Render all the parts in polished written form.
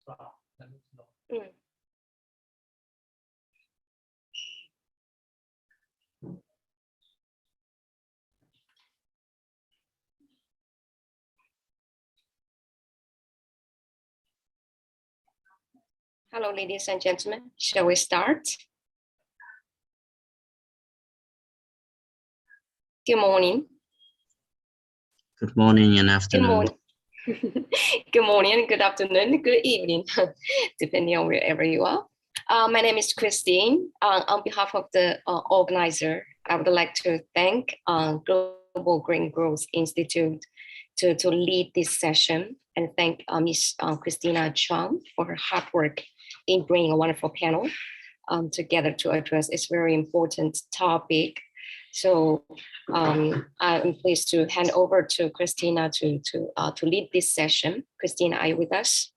Mm. Hello, ladies and gentlemen. Shall we start? Good morning. Good morning and Good afternoon. morning. Good morning and good afternoon, good evening, depending on wherever you are. My name is Christine. On behalf of the organizer, I would like to thank Global Green Growth Institute to lead this session, and thank Ms. Christina Chang for her hard work in bringing a wonderful panel together to address this very important topic. So I'm pleased to hand over to Christina to lead this session. Christina, are you with us?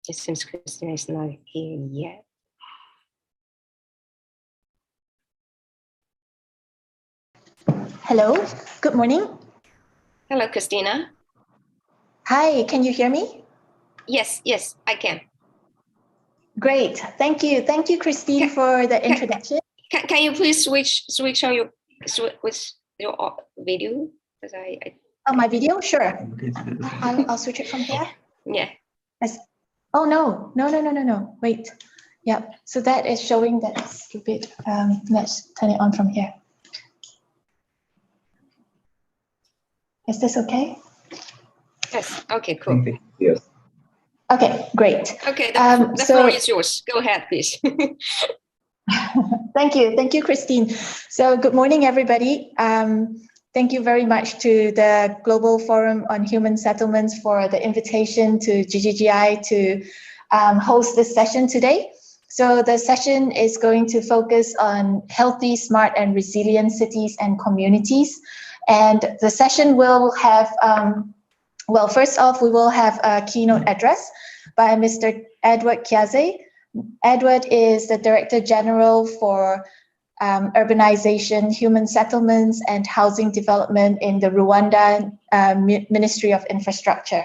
It seems Christina is not here yet. Hello, good morning. Hello, Christina. Hi, can you hear me? Yes, I can. Great, thank you. Thank you, Christine, for the introduction. Can you please switch on your video? Because Oh, my video? Sure. I'll switch it from here. Yeah. Oh, no. Wait. Yeah, so that is showing that it's stupid. Let's turn it on from here. Is this okay? Yes. Okay, cool. Yes. Okay, great. Okay, the floor is yours. Go ahead, please. Thank you, Christine. So good morning, everybody. Thank you very much to the Global Forum on Human Settlements for the invitation to GGGI to host this session today. So the session is going to focus on healthy, smart, and resilient cities and communities. And the session will have, well, first off, we will have a keynote address by Mr. Edward Kiaze. Edward is the Director General for Urbanization, Human Settlements, and Housing Development in the Rwanda Ministry of Infrastructure.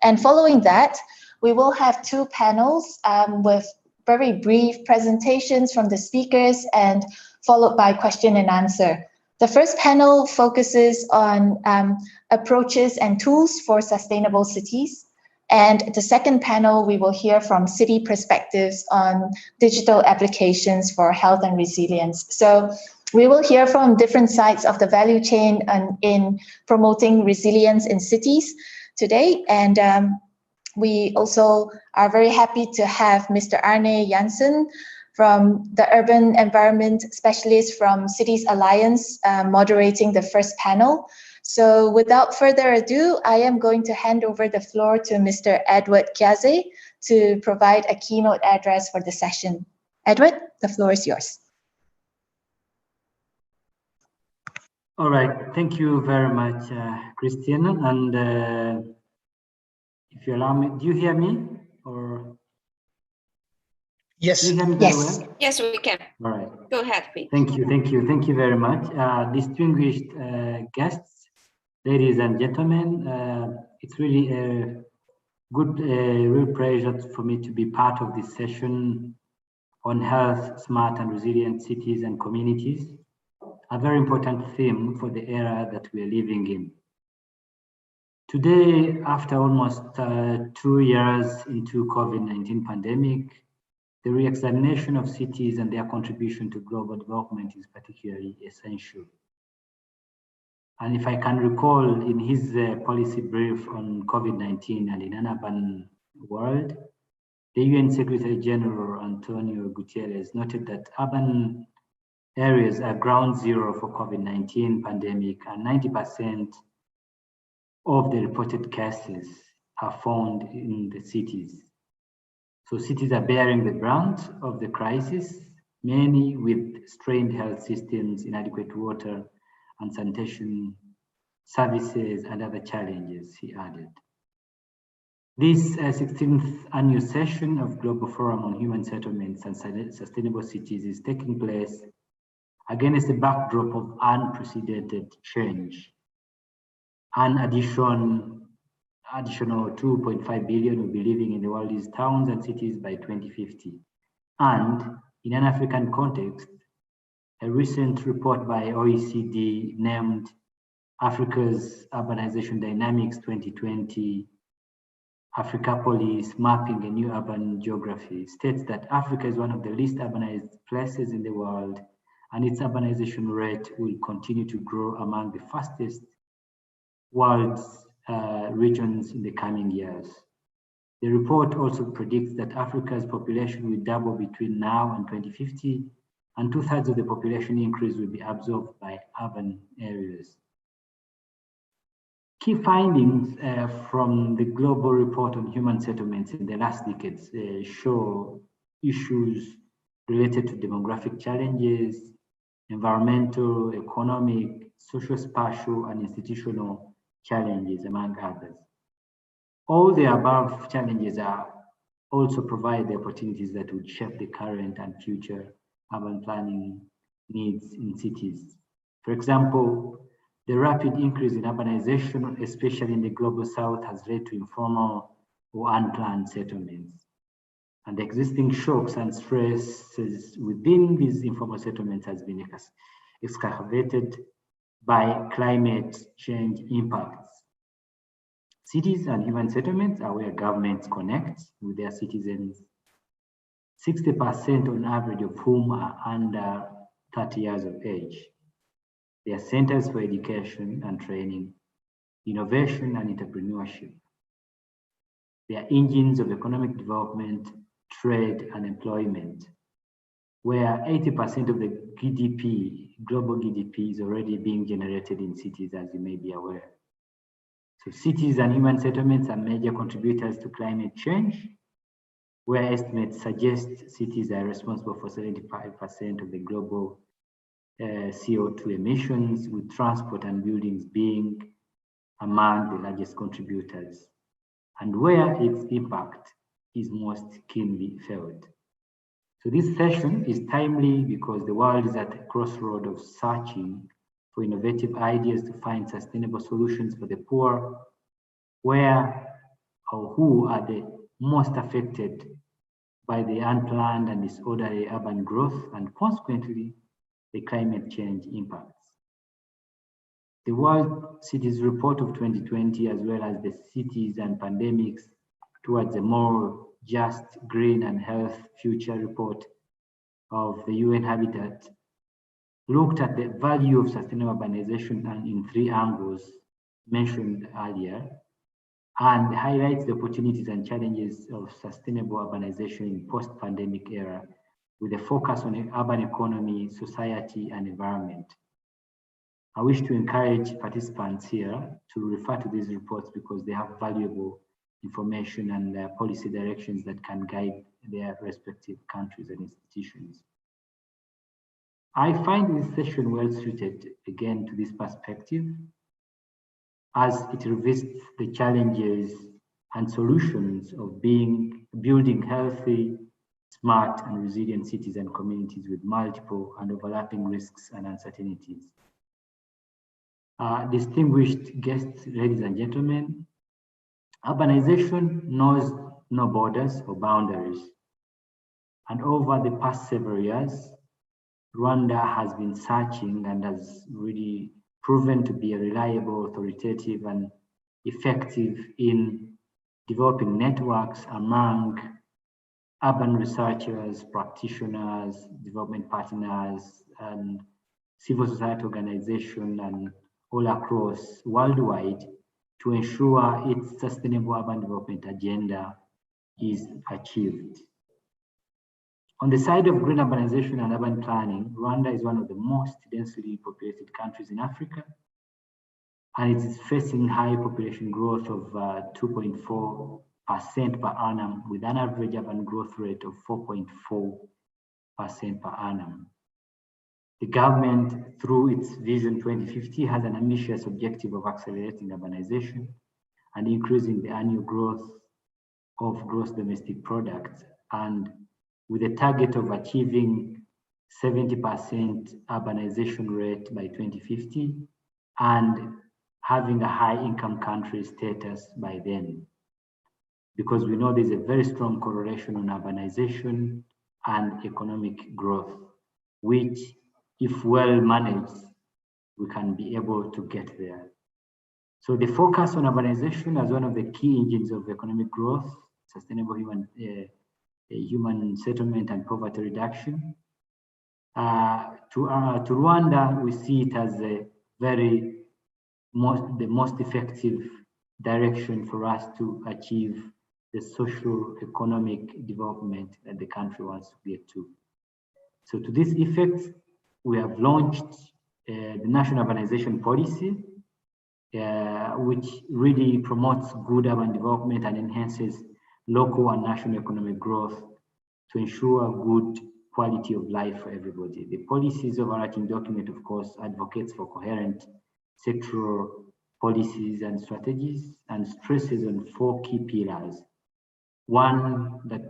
And following that, we will have two panels with very brief presentations from the speakers and followed by question and answer. The first panel focuses on approaches and tools for sustainable cities. And the second panel, we will hear from city perspectives on digital applications for health and resilience. So we will hear from different sides of the value chain in promoting resilience in cities today. And we also are very happy to have Mr. Arne Janssen from the Urban Environment Specialist from Cities Alliance moderating the first panel. So without further ado, I am going to hand over the floor to Mr. Edward Kiaze to provide a keynote address for the session. Edward, the floor is yours. All right, thank you very much, Christina. And if you allow me, do you hear me? Or Yes. do you hear me very well? Yes, we can. All right. Go ahead, please. Thank you very much. Distinguished guests, ladies and gentlemen, it's really a good, real pleasure for me to be part of this session on health, smart and resilient cities and communities, a very important theme for the era that we are living in. Today, after almost 2 years into COVID-19 pandemic, the re-examination of cities and their contribution to global development is particularly essential. And if I can recall in his policy brief on COVID-19 and in an urban world, the UN Secretary General Antonio Guterres noted that urban areas are ground zero for COVID-19 pandemic, and 90% of the reported cases are found in the cities. So cities are bearing the brunt of the crisis, many with strained health systems, inadequate water and sanitation services, and other challenges, he added. This 16th annual session of Global Forum on Human Settlements and Sustainable Cities is taking place against a backdrop of unprecedented change. An additional 2.5 billion will be living in the world's towns and cities by 2050. And in an African context, a recent report by OECD named Africa's Urbanization Dynamics 2020, Africapolis Mapping a New Urban Geography, states that Africa is one of the least urbanized places in the world, and its urbanization rate will continue to grow among the fastest world's regions in the coming years. The report also predicts that Africa's population will double between now and 2050, and 2/3 of the population increase will be absorbed by urban areas. Key findings from the Global Report on Human Settlements in the last decades show issues related to demographic challenges, environmental, economic, social-spatial, and institutional challenges, among others. All the above challenges also provide the opportunities that would shape the current and future urban planning needs in cities. For example, the rapid increase in urbanization, especially in the global south, has led to informal or unplanned settlements. And the existing shocks and stresses within these informal settlements has been excavated by climate change impacts. Cities and human settlements are where governments connect with their citizens, 60% on average of whom are under 30 years of age. They are centers for education and training, innovation and entrepreneurship. They are engines of economic development, trade and employment, where 80% of the GDP, global GDP, is already being generated in cities, as you may be aware. So cities and human settlements are major contributors to climate change, where estimates suggest cities are responsible for 75% of the global CO2 emissions, with transport and buildings being among the largest contributors, and where its impact is most keenly felt. So this session is timely because the world is at a crossroad of searching for innovative ideas to find sustainable solutions for the poor, where or who are the most affected by the unplanned and disorderly urban growth and consequently the climate change impacts. The World Cities Report of 2020, as well as the Cities and Pandemics Towards a More Just, Green and Health Future report of the UN Habitat, looked at the value of sustainable urbanization and in 3 angles mentioned earlier, and highlights the opportunities and challenges of sustainable urbanization in post-pandemic era, with a focus on urban economy, society, and environment. I wish to encourage participants here to refer to these reports because they have valuable information and policy directions that can guide their respective countries and institutions. I find this session well suited again to this perspective, as it revisits the challenges and solutions of building healthy, smart and resilient cities and communities with multiple and overlapping risks and uncertainties. Distinguished guests, ladies and gentlemen, urbanization knows no borders or boundaries. And over the past several years, Rwanda has been searching and has really proven to be a reliable, authoritative and effective in developing networks among urban researchers, practitioners, development partners, and civil society organizations and all across worldwide to ensure its sustainable urban development agenda is achieved. On the side of green urbanization and urban planning, Rwanda is one of the most densely populated countries in Africa, and it is facing high population growth of 2.4% per annum, with an average urban growth rate of 4.4% per annum. The government, through its Vision 2050, has an ambitious objective of accelerating urbanization and increasing the annual growth of gross domestic product, and with a target of achieving 70% urbanization rate by 2050, and having a high income country status by then. Because we know there's a very strong correlation on urbanization and economic growth, which, if well managed, we can be able to get there. So the focus on urbanization as one of the key engines of economic growth, sustainable human settlement and poverty reduction. To Rwanda, we see it as the most effective direction for us to achieve the social economic development that the country wants to get to. So to this effect, we have launched the National Urbanization Policy, which really promotes good urban development and enhances local and national economic growth to ensure good quality of life for everybody. The policy's overarching document, of course, advocates for coherent sectoral policies and strategies and stresses on 4 key pillars. One that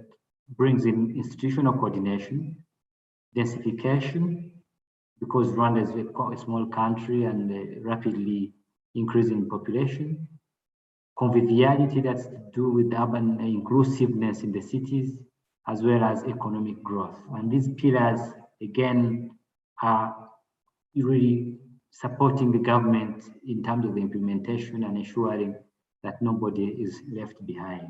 brings in institutional coordination, densification, because Rwanda is a small country and rapidly increasing population, conviviality, that's to do with urban inclusiveness in the cities, as well as economic growth. And these pillars, again, are really supporting the government in terms of the implementation and ensuring that nobody is left behind.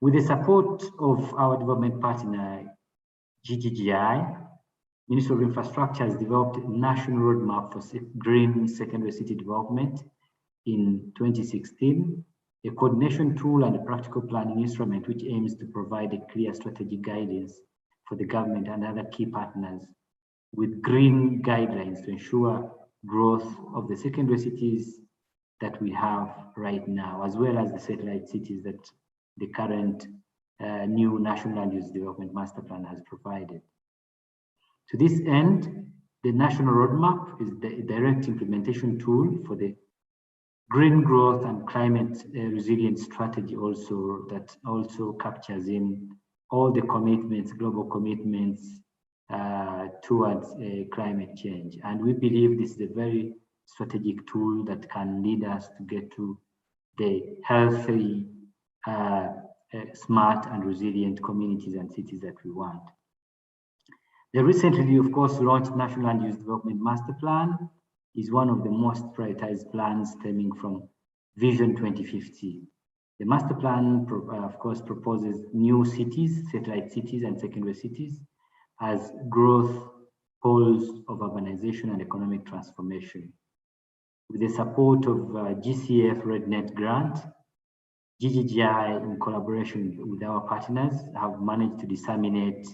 With the support of our development partner, GGGI, Ministry of Infrastructure has developed a national roadmap for green secondary city development in 2016, a coordination tool and a practical planning instrument which aims to provide a clear strategic guidance for the government and other key partners with green guidelines to ensure growth of the secondary cities that we have right now, as well as the satellite cities that the current new National Land Use Development Master Plan has provided. To this end, the National Roadmap is the direct implementation tool for the green growth and climate resilient strategy also, that also captures in all the commitments, global commitments towards climate change. And we believe this is a very strategic tool that can lead us to get to the healthy, smart and resilient communities and cities that we want. The recently, of course, launched National Land Use Development Master Plan is one of the most prioritized plans stemming from Vision 2050. The master plan, of course, proposes new cities, satellite cities and secondary cities as growth poles of urbanization and economic transformation. With the support of GCF RedNet grant, GGGI, in collaboration with our partners, have managed to disseminate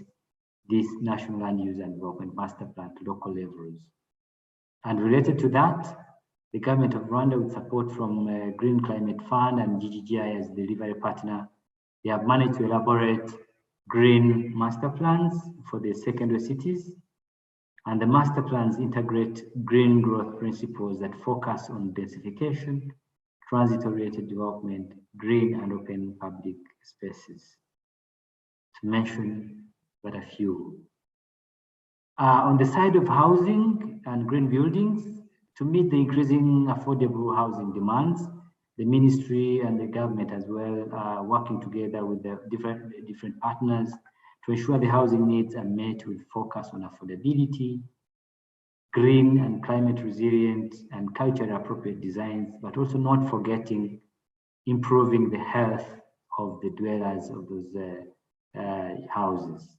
this National Land Use and Development Master Plan to local levels. And related to that, the government of Rwanda, with support from Green Climate Fund and GGGI as the delivery partner, they have managed to elaborate green master plans for the secondary cities. And the master plans integrate green growth principles that focus on densification, transit-oriented development, green and open public spaces, to mention but a few. On the side of housing and green buildings, to meet the increasing affordable housing demands, the ministry and the government as well are working together with the different partners to ensure the housing needs are met with focus on affordability, green and climate resilient and culturally appropriate designs, but also not forgetting improving the health of the dwellers of those houses.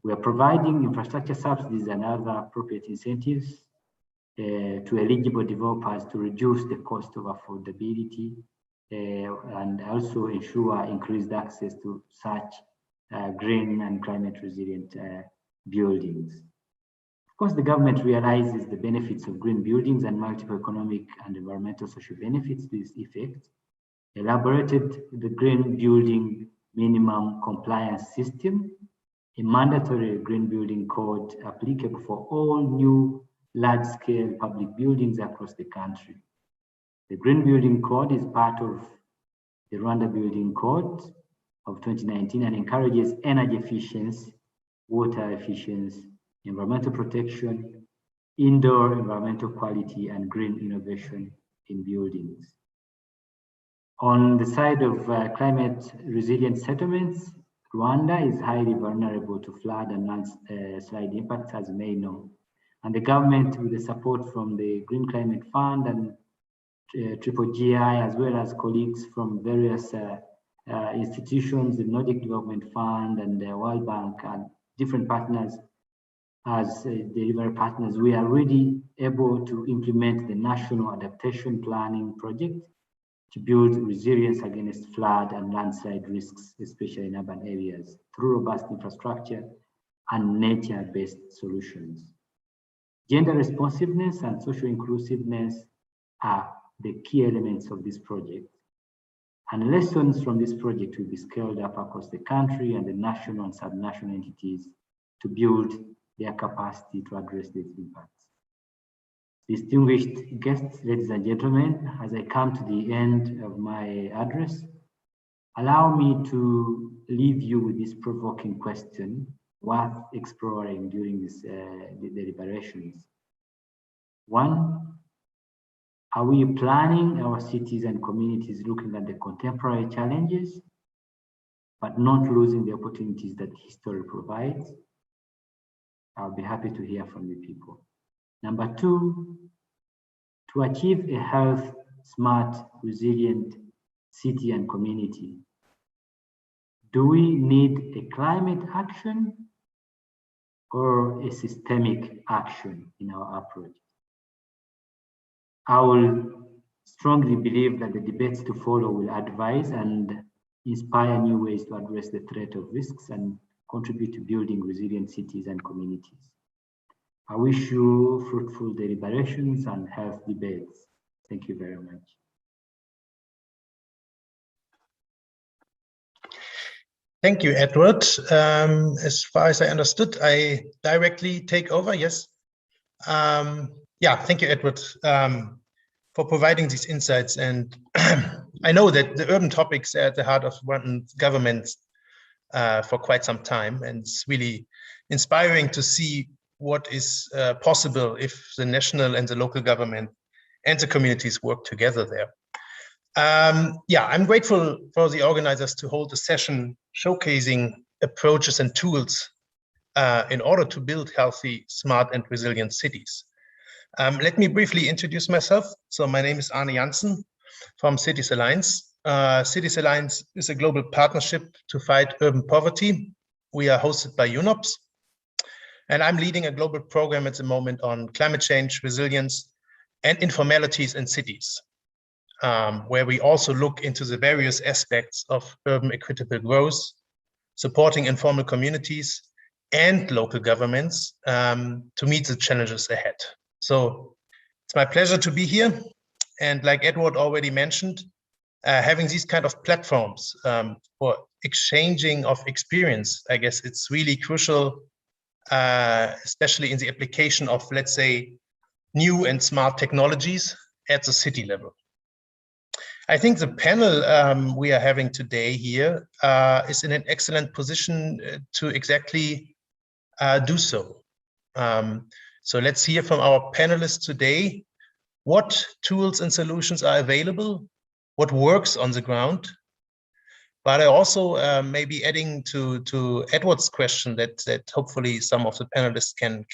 We are providing infrastructure subsidies and other appropriate incentives to eligible developers to reduce the cost of affordability and also ensure increased access to such green and climate resilient buildings. Of course, the government realizes the benefits of green buildings and multiple economic and environmental social benefits to this effect, elaborated the green building minimum compliance system, a mandatory green building code applicable for all new large-scale public buildings across the country. The Green Building Code is part of the Rwanda Building Code of 2019 and encourages energy efficiency, water efficiency, environmental protection, indoor environmental quality, and green innovation in buildings. On the side of climate resilient settlements, Rwanda is highly vulnerable to flood and landslide impacts, as you may know. And the government, with the support from the Green Climate Fund and Triple GI, as well as colleagues from various institutions, the Nordic Development Fund and the World Bank and different partners as delivery partners, we are really able to implement the National Adaptation Planning Project to build resilience against flood and landslide risks, especially in urban areas, through robust infrastructure and nature-based solutions. Gender responsiveness and social inclusiveness are the key elements of this project. And lessons from this project will be scaled up across the country and the national and subnational entities to build their capacity to address these impacts. Distinguished guests, ladies and gentlemen, as I come to the end of my address, allow me to leave you with this provoking question worth exploring during this the deliberations. One, are we planning our cities and communities looking at the contemporary challenges, but not losing the opportunities that history provides? I'll be happy to hear from you people. Number two, to achieve a health, smart, resilient city and community, do we need a climate action or a systemic action in our approach? I will strongly believe that the debates to follow will advise and inspire new ways to address the threat of risks and contribute to building resilient cities and communities. I wish you fruitful deliberations and health debates. Thank you very much. Thank you, Edward. As far as I understood, I directly take over, yes? Yeah, thank you, Edward, for providing these insights. And I know that the urban topics are at the heart of Rwandan government for quite some time, and it's really inspiring to see what is possible if the national and the local government and the communities work together there. Yeah, I'm grateful for the organizers to hold a session showcasing approaches and tools in order to build healthy, smart, and resilient cities. Let me briefly introduce myself. So my name is Arne Janssen from Cities Alliance. Cities Alliance is a global partnership to fight urban poverty. We are hosted by UNOPS. And I'm leading a global program at the moment on climate change, resilience, and informalities in cities, where we also look into the various aspects of urban equitable growth, supporting informal communities and local governments to meet the challenges ahead. So it's my pleasure to be here. And like Edward already mentioned, having these kind of platforms for exchanging of experience, I guess it's really crucial, especially in the application of, let's say, new and smart technologies at the city level. I think the panel we are having today here is in an excellent position to exactly do so. So let's hear from our panelists today what tools and solutions are available, what works on the ground. But I also maybe adding to Edward's question that hopefully some of the panelists can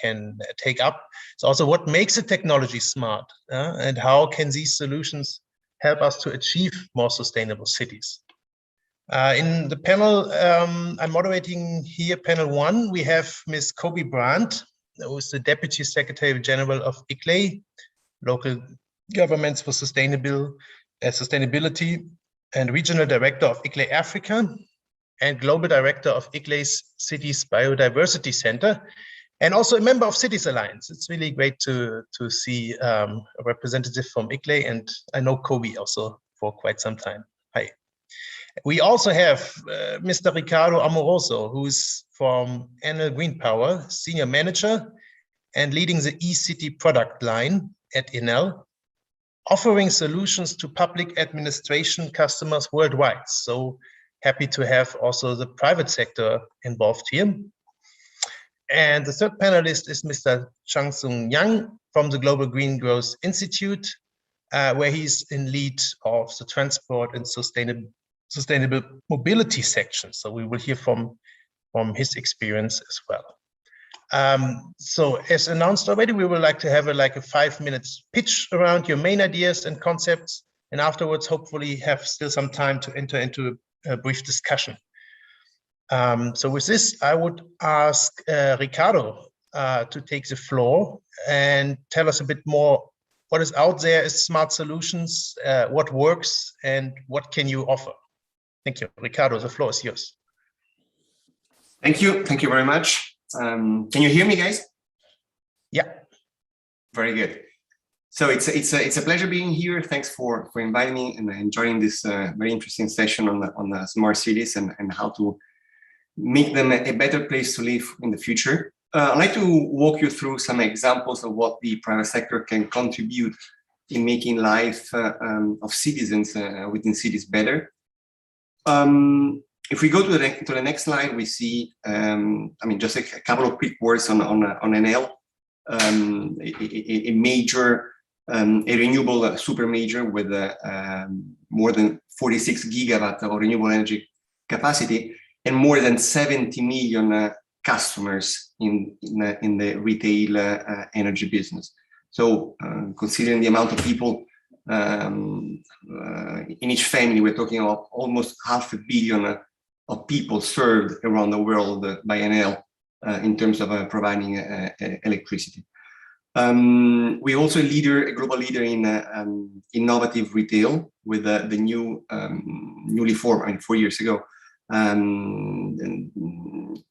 take up. So also what makes the technology smart and how can these solutions help us to achieve more sustainable cities? In the panel, I'm moderating here panel 1. We have Ms. Kobe Brandt, who is the Deputy Secretary General of ICLEI, Local Governments for Sustainability, and Regional Director of ICLEI Africa, and Global Director of ICLEI's Cities Biodiversity Center, and also a member of Cities Alliance. It's really great to see a representative from ICLEI, and I know Kobe also for quite some time. Hi. We also have Mr. Ricardo Amoroso, who's from Enel Green Power, Senior Manager and leading the e-city product line at Enel, offering solutions to public administration customers worldwide. So happy to have also the private sector involved here. And the third panelist is Mr. Changsung Yang from the Global Green Growth Institute, where he's in lead of the transport and sustainable mobility section. So we will hear from his experience as well. So as announced already, we would like to have a 5-minute pitch around your main ideas and concepts, and afterwards hopefully have still some time to enter into a brief discussion. So with this, I would ask Ricardo to take the floor and tell us a bit more what is out there as smart solutions, what works, and what can you offer. Thank you. Ricardo, the floor is yours. Thank you very much. Can you hear me, guys? Yeah. Very good. So it's a pleasure being here. Thanks for inviting me and joining this very interesting session on the smart cities and how to make them a better place to live in the future. I'd like to walk you through some examples of what the private sector can contribute in making life of citizens within cities better. If we go to the next slide, we see, just a couple of quick words on NL, a major, a renewable super major with more than 46 gigawatt of renewable energy capacity and more than 70 million customers in the retail energy business. So considering the amount of people in each family, we're talking about almost 500 million of people served around the world by NL in terms of providing electricity. We're also a global leader in innovative retail with the newly formed, 4 years ago,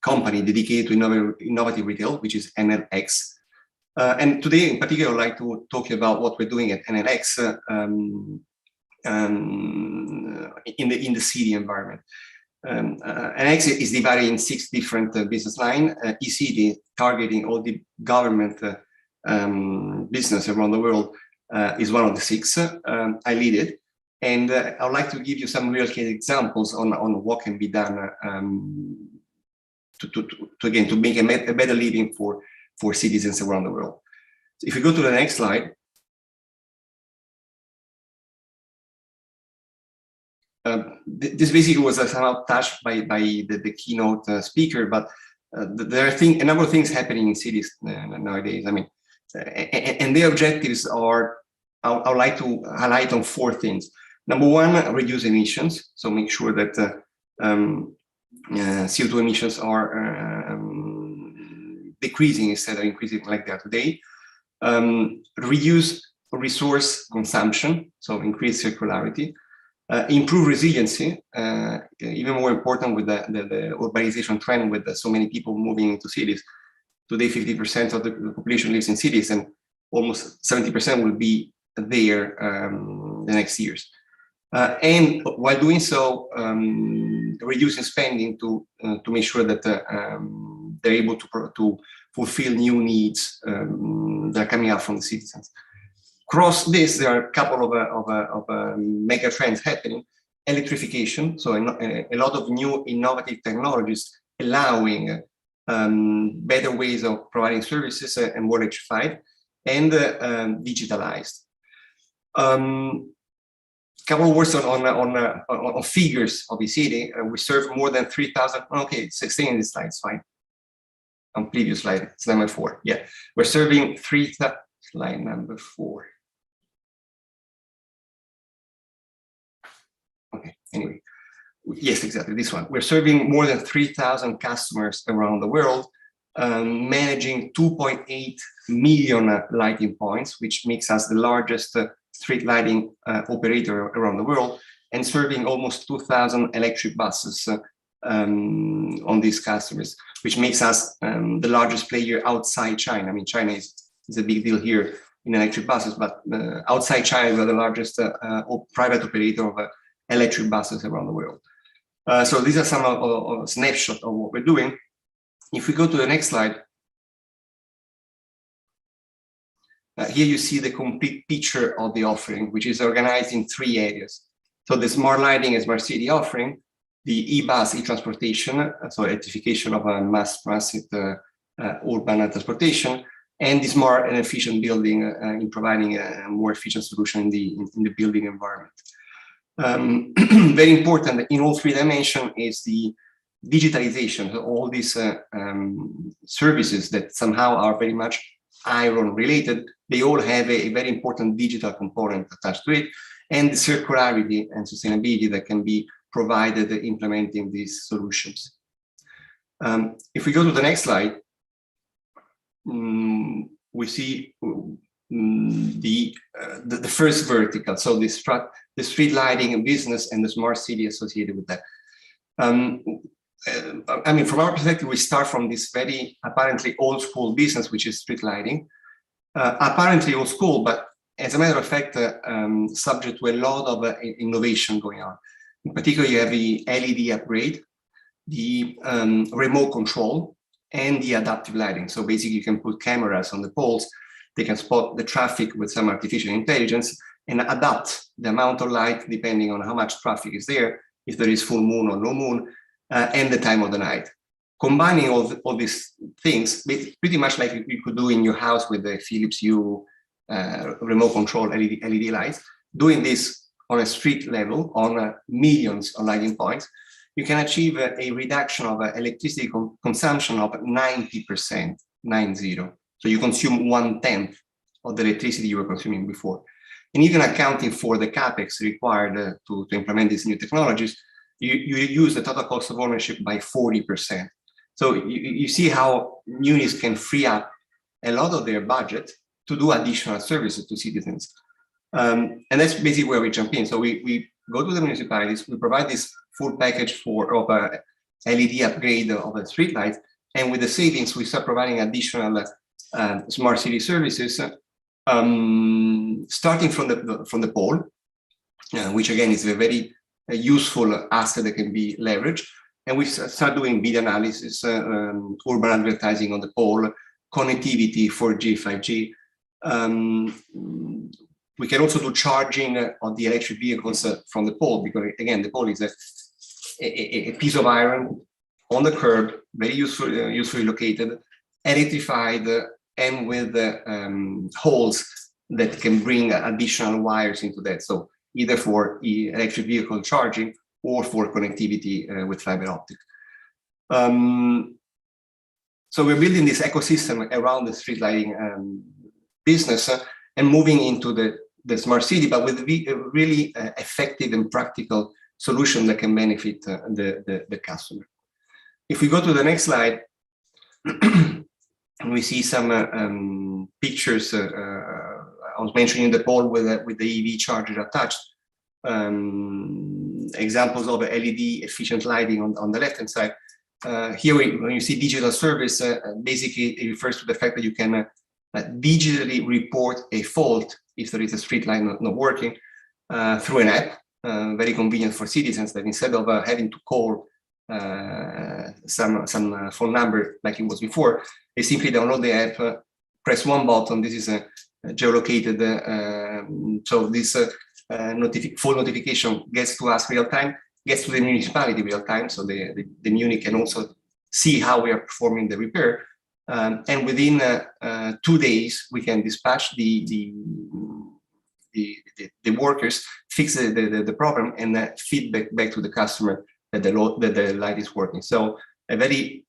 company dedicated to innovative retail, which is NLX. And today, in particular, I'd like to talk about what we're doing at NLX in the city environment. NLX is divided in 6 different business lines. eCity, targeting all the government business around the world, is one of the 6. I lead it. And I would like to give you some real case examples on what can be done to make a better living for citizens around the world. So if you go to the next slide, this basically was somehow touched by the keynote speaker, but there are a number of things happening in cities nowadays. And their objectives are, I would like to highlight on 4 things. Number 1, reduce emissions. So make sure that CO2 emissions are decreasing instead of increasing like they are today. Reduce resource consumption, so increase circularity. Improve resiliency, even more important with the urbanization trend with so many people moving into cities. Today, 50% of the population lives in cities and almost 70% will be there the next years. And while doing so, reducing spending to make sure that they're able to fulfill new needs that are coming up from the citizens. Across this, there are a couple of mega trends happening. Electrification, so a lot of new innovative technologies allowing better ways of providing services and more electrified and digitalized. Couple of words on figures of the city. We serve more than 3,000. Okay, staying in this slide, it's fine. On previous slide, slide number 4. Yeah, we're serving 3,000. Slide number 4. Okay, anyway, yes, exactly this one. We're serving more than 3,000 customers around the world, managing 2.8 million lighting points, which makes us the largest street lighting operator around the world, and serving almost 2,000 electric buses on these customers, which makes us the largest player outside China. China is a big deal here in electric buses, but outside China, we're the largest private operator of electric buses around the world. So these are some of snapshots of what we're doing. If we go to the next slide, here you see the complete picture of the offering, which is organized in 3 areas. So the smart lighting and smart city offering, the e-bus, e-transportation, so electrification of mass transit urban transportation, and the smart and efficient building in providing a more efficient solution in the building environment. Very important in all three dimensions is the digitalization. So all these services that somehow are very much iron related, they all have a very important digital component attached to it, and the circularity and sustainability that can be provided implementing these solutions. If we go to the next slide, we see the first vertical, so the street lighting business and the smart city associated with that. I mean, from our perspective, we start from this very apparently old school business, which is street lighting. Apparently old school, but as a matter of fact, subject to a lot of innovation going on. In particular, you have the LED upgrade, the remote control, and the adaptive lighting. So basically, you can put cameras on the poles. They can spot the traffic with some artificial intelligence and adapt the amount of light depending on how much traffic is there, if there is full moon or no moon, and the time of the night. Combining all these things, pretty much like you could do in your house with the Philips Hue remote control LED lights, doing this on a street level, on millions of lighting points, you can achieve a reduction of electricity consumption of 90%, 90. So you consume 1/10 of the electricity you were consuming before. And even accounting for the capex required to implement these new technologies, you reduce the total cost of ownership by 40%. So you see how munis can free up a lot of their budget to do additional services to citizens. And that's basically where we jump in. So we go to the municipalities, we provide this full package of LED upgrade of the streetlights, and with the savings, we start providing additional smart city services, starting from the pole, which again is a very useful asset that can be leveraged. And we start doing bid analysis, urban advertising on the pole, connectivity 4G, 5G. We can also do charging of the electric vehicles from the pole, because again, the pole is a piece of iron on the curb, very usefully located, electrified, and with holes that can bring additional wires into that. So either for electric vehicle charging or for connectivity with fiber optic. So we're building this ecosystem around the street lighting business and moving into the smart city, but with a really effective and practical solution that can benefit the customer. If we go to the next slide, we see some pictures. I was mentioning the pole with the EV charger attached. Examples of LED efficient lighting on the left-hand side. Here, when you see digital service, basically it refers to the fact that you can digitally report a fault if there is a street light not working through an app. Very convenient for citizens, that instead of having to call some phone number like it was before, they simply download the app, press one button. This is geolocated, so this full notification gets to us real time, gets to the municipality real time, so the muni can also see how we are performing the repair, and within 2 days we can dispatch the workers, fix the problem, and feedback back to the customer that the light is working. So a very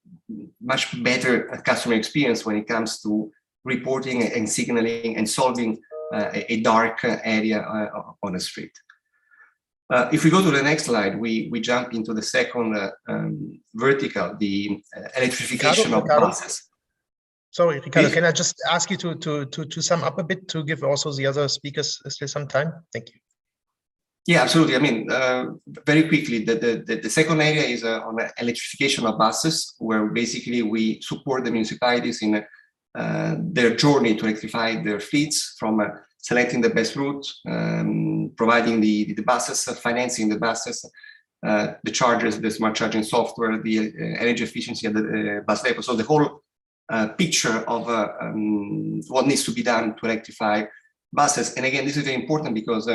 much better customer experience when it comes to reporting and signaling and solving a dark area on the street. If we go to the next slide, we jump into the second vertical, the electrification of buses. Sorry, Ricardo, can I just ask you to sum up a bit, to give also the other speakers still some time? Thank you. Yeah, absolutely. I mean, very quickly, the second area is on the electrification of buses, where basically we support the municipalities in their journey to electrify their fleets, from selecting the best route, providing the buses, financing the buses, the chargers, the smart charging software, the energy efficiency at the bus depot. So the whole picture of what needs to be done to electrify buses. And again, this is very important because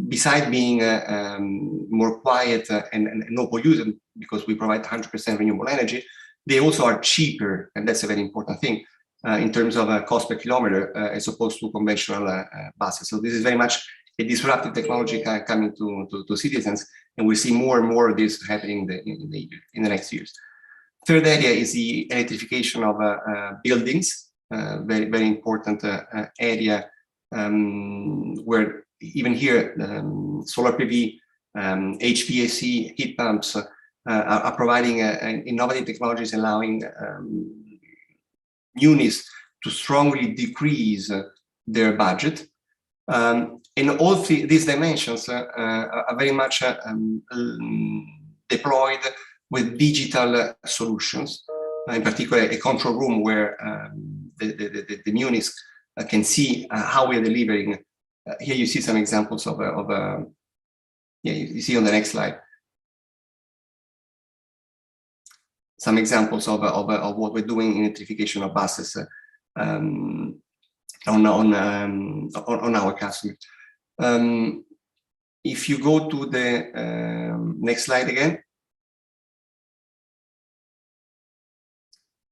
besides being more quiet and no pollutant, because we provide 100% renewable energy, They also are cheaper, and that's a very important thing in terms of cost per kilometer as opposed to conventional buses. So this is very much a disruptive technology coming to citizens, and we'll see more and more of this happening in the next years. Third area is the electrification of buildings, very, very important area where even here solar PV, HVAC, heat pumps are providing innovative technologies allowing munis to strongly decrease their budget. And all these dimensions are very much deployed with digital solutions, in particular a control room where the munis can see how we are delivering. Here you see some examples of yeah, you see on the next slide. Some examples of what we're doing in electrification of buses on our customers. If you go to the next slide again,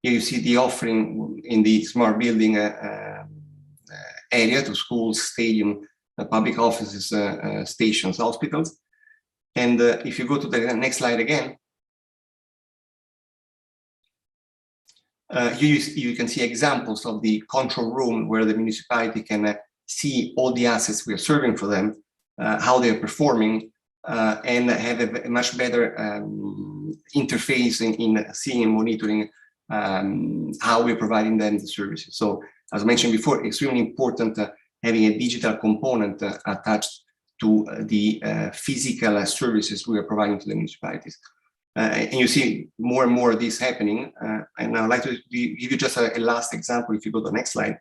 here you see the offering in the smart building area to schools, stadium, public offices, stations, hospitals. And if you go to the next slide again, here you can see examples of the control room where the municipality can see all the assets we are serving for them, how they are performing, and have a much better interface in seeing and monitoring how we're providing them the services. So, as I mentioned before, extremely important having a digital component attached to the physical services we are providing to the municipalities. And you see more and more of this happening. And I'd like to give you just a last example. If you go to the next slide.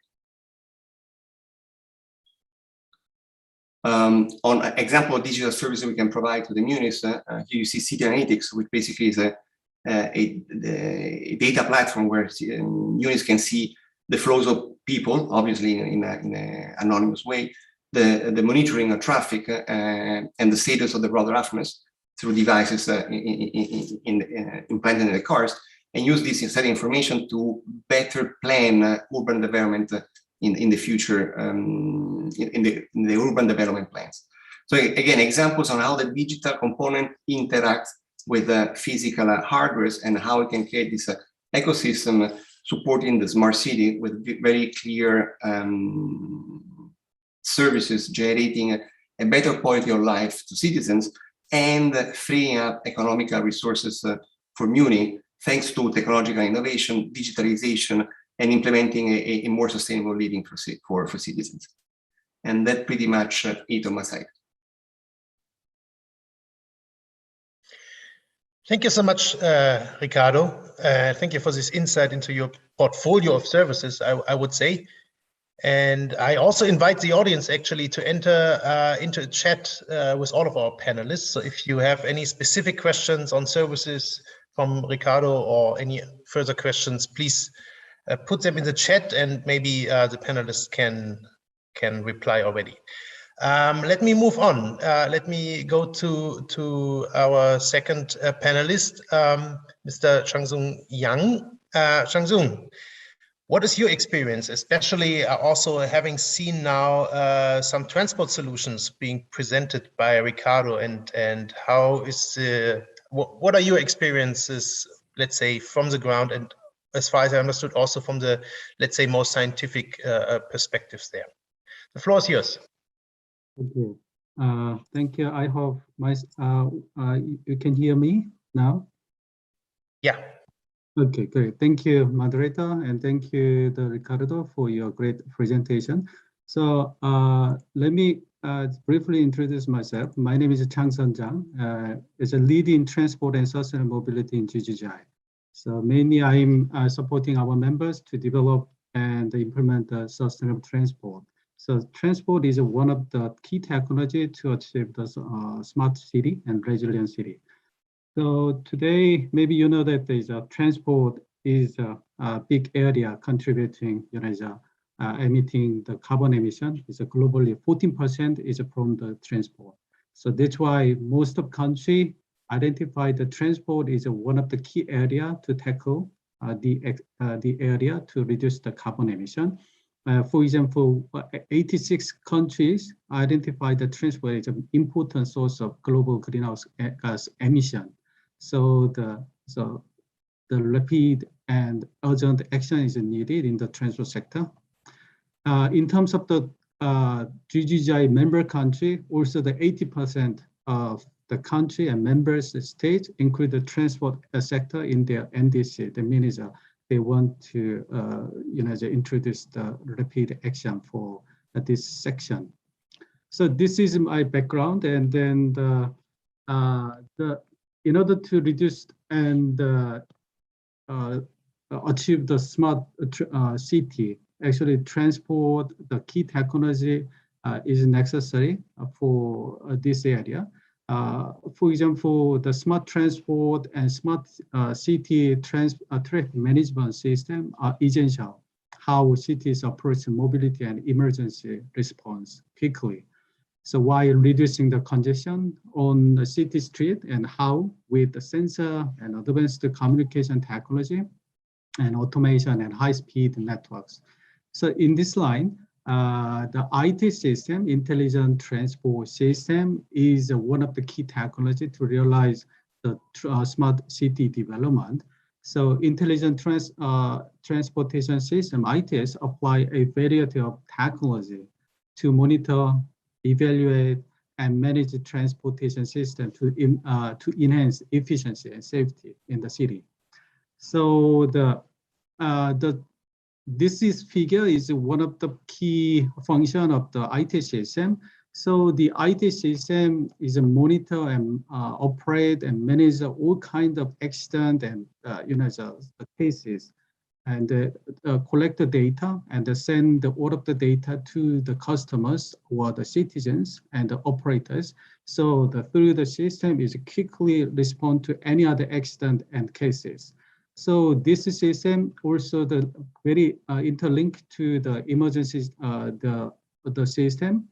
On an example of digital services we can provide to the munis, here you see City Analytics, which basically is a data platform where munis can see the flows of people, obviously in an anonymous way, the monitoring of traffic and the status of the road roughness through devices implanted in the cars, and use this instead information to better plan urban development in the future, in the urban development plans. So again, examples on how the digital component interacts with physical hardware and how we can create this ecosystem supporting the smart city with very clear services, generating a better quality of life to citizens and freeing up economical resources for Muni, thanks to technological innovation, digitalization, and implementing a more sustainable living for citizens. And that pretty much it on my side. Thank you so much, Ricardo. Thank you for this insight into your portfolio of services, I would say. And I also invite the audience actually to enter into a chat with all of our panelists. So if you have any specific questions on services from Ricardo or any further questions, please put them in the chat and maybe the panelists can reply already. Let me move on. Let me go to our second panelist, Mr. Changzhong Yang. Changzhong, what is your experience, especially also having seen now some transport solutions being presented by Ricardo, and how is what are your experiences, let's say, from the ground, and as far as I understood, also from the, let's say, more scientific perspectives there. The floor is yours. Okay. Thank you. I hope you can hear me now. Yeah. Okay, great. Thank you, moderator, and thank you, Ricardo, for your great presentation. So let me briefly introduce myself. My name is Changzhong Yang. It's a leading transport and sustainable mobility in GGGI. So mainly I'm supporting our members to develop and implement sustainable transport. So transport is one of the key technology to achieve the smart city and resilient city. So today, maybe you know that there's transport is a big area contributing, emitting the carbon emission. It's globally 14% is from the transport. So that's why most of country identify the transport is one of the key area to tackle the area to reduce the carbon emission. For example, 86 countries identify the transport as an important source of global greenhouse gas emission. So the rapid and urgent action is needed in the transport sector. In terms of the GGGI member country, also the 80% of the country and member states include the transport sector in their NDC. That means they want to introduce the rapid action for this section. So this is my background, and then in order to reduce and achieve the smart city, actually transport, the key technology is necessary for this area. For example, the smart transport and smart city traffic management system are essential. How cities approach mobility and emergency response quickly. So while reducing the congestion on the city street, and how with the sensor and advanced communication technology and automation and high-speed networks. So in this line, the IT system, intelligent transport system, is one of the key technology to realize the smart city development. So intelligent transportation system, ITS, apply a variety of technology to monitor, evaluate, and manage the transportation system to enhance efficiency and safety in the city. So this figure is one of the key function of the IT system. So the IT system is a monitor and operate and manage all kinds of accident and the cases, and collect the data and send all of the data to the customers or the citizens and the operators. So through the system is quickly respond to any other accident and cases. So this system also the very interlinked to the emergency the system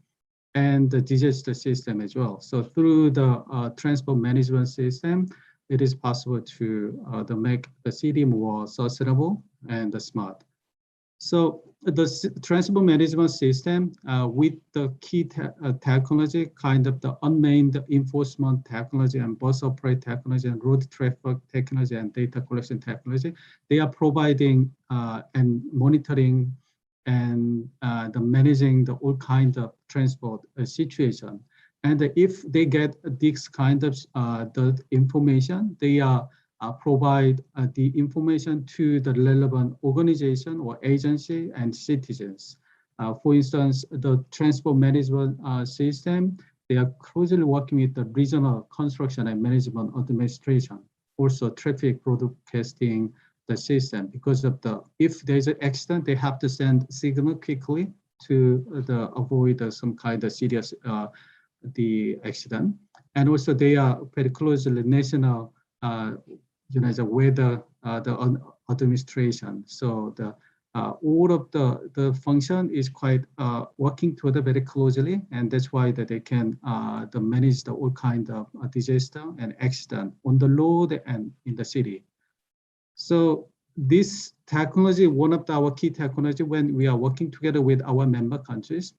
and the disaster system as well. So through the transport management system, it is possible to make the city more sustainable and smart. So the transport management system with the key technology, kind of the unmanned enforcement technology and bus operate technology and road traffic technology and data collection technology, they are providing and monitoring and the managing the all kind of transport situation. And if they get this kind of the information, they are provide the information to the relevant organization or agency and citizens. For instance, the transport management system, they are closely working with the regional construction and management administration, also traffic broadcasting the system, because of if there's an accident, they have to send signal quickly to avoid some kind of serious the accident. And also they are very closely national the weather the administration. So all of the function is quite working together very closely, and that's why that they can manage the all kind of disaster and accident on the road and in the city. So this technology, one of our key technology when we are working together with our member countries.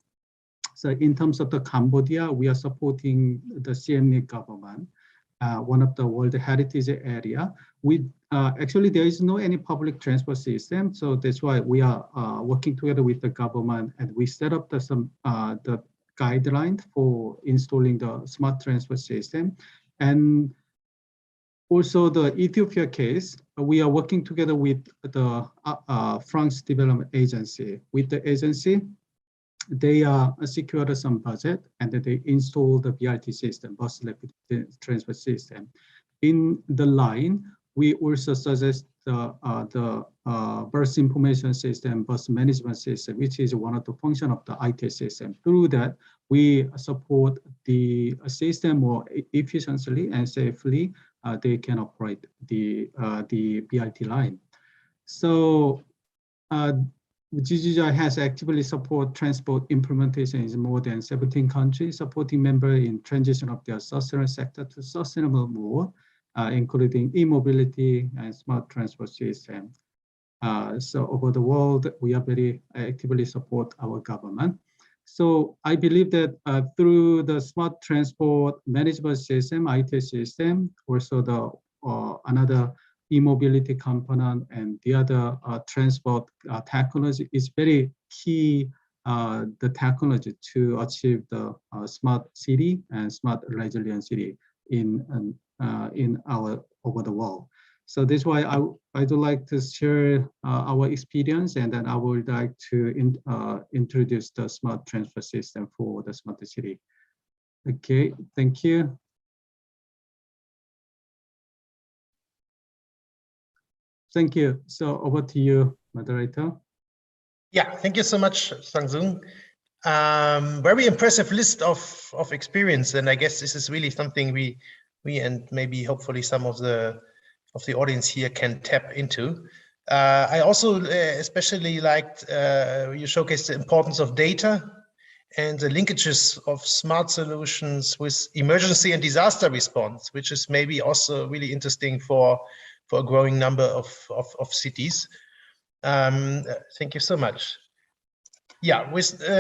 So in terms of the Cambodia, we are supporting the CMNI government, one of the World Heritage area. We actually there is no any public transport system, so that's why we are working together with the government, and we set up the guideline for installing the smart transport system. And also the Ethiopia case, we are working together with the France Development Agency. With the agency, they secured some budget and they installed the BRT system, bus rapid transport system. In the line, we also suggest the bus information system, bus management system, which is one of the function of the IT system. Through that, we support the system more efficiently and safely. They can operate the BRT line. So GGGI has actively support transport implementation in more than 17 countries, supporting members in transition of their sustainable sector to sustainable mode. including e-mobility and smart transport system. So over the world, we are very actively support our government. So I believe that through the smart transport management system, IT system, also the another e-mobility component and the other transport technology is very key, the technology to achieve the smart city and smart resilient city in our over the world. So that's why I would like to share our experience, and then I would like to introduce the smart transfer system for the smart city. Okay, thank you. Thank you. So over to you, moderator. Yeah, thank you so much, Sang-Sung. Very impressive list of experience, and I guess this is really something we and maybe hopefully some of the audience here can tap into. I also especially liked you showcased the importance of data and the linkages of smart solutions with emergency and disaster response, which is maybe also really interesting for a growing number of cities. Thank you so much. Yeah,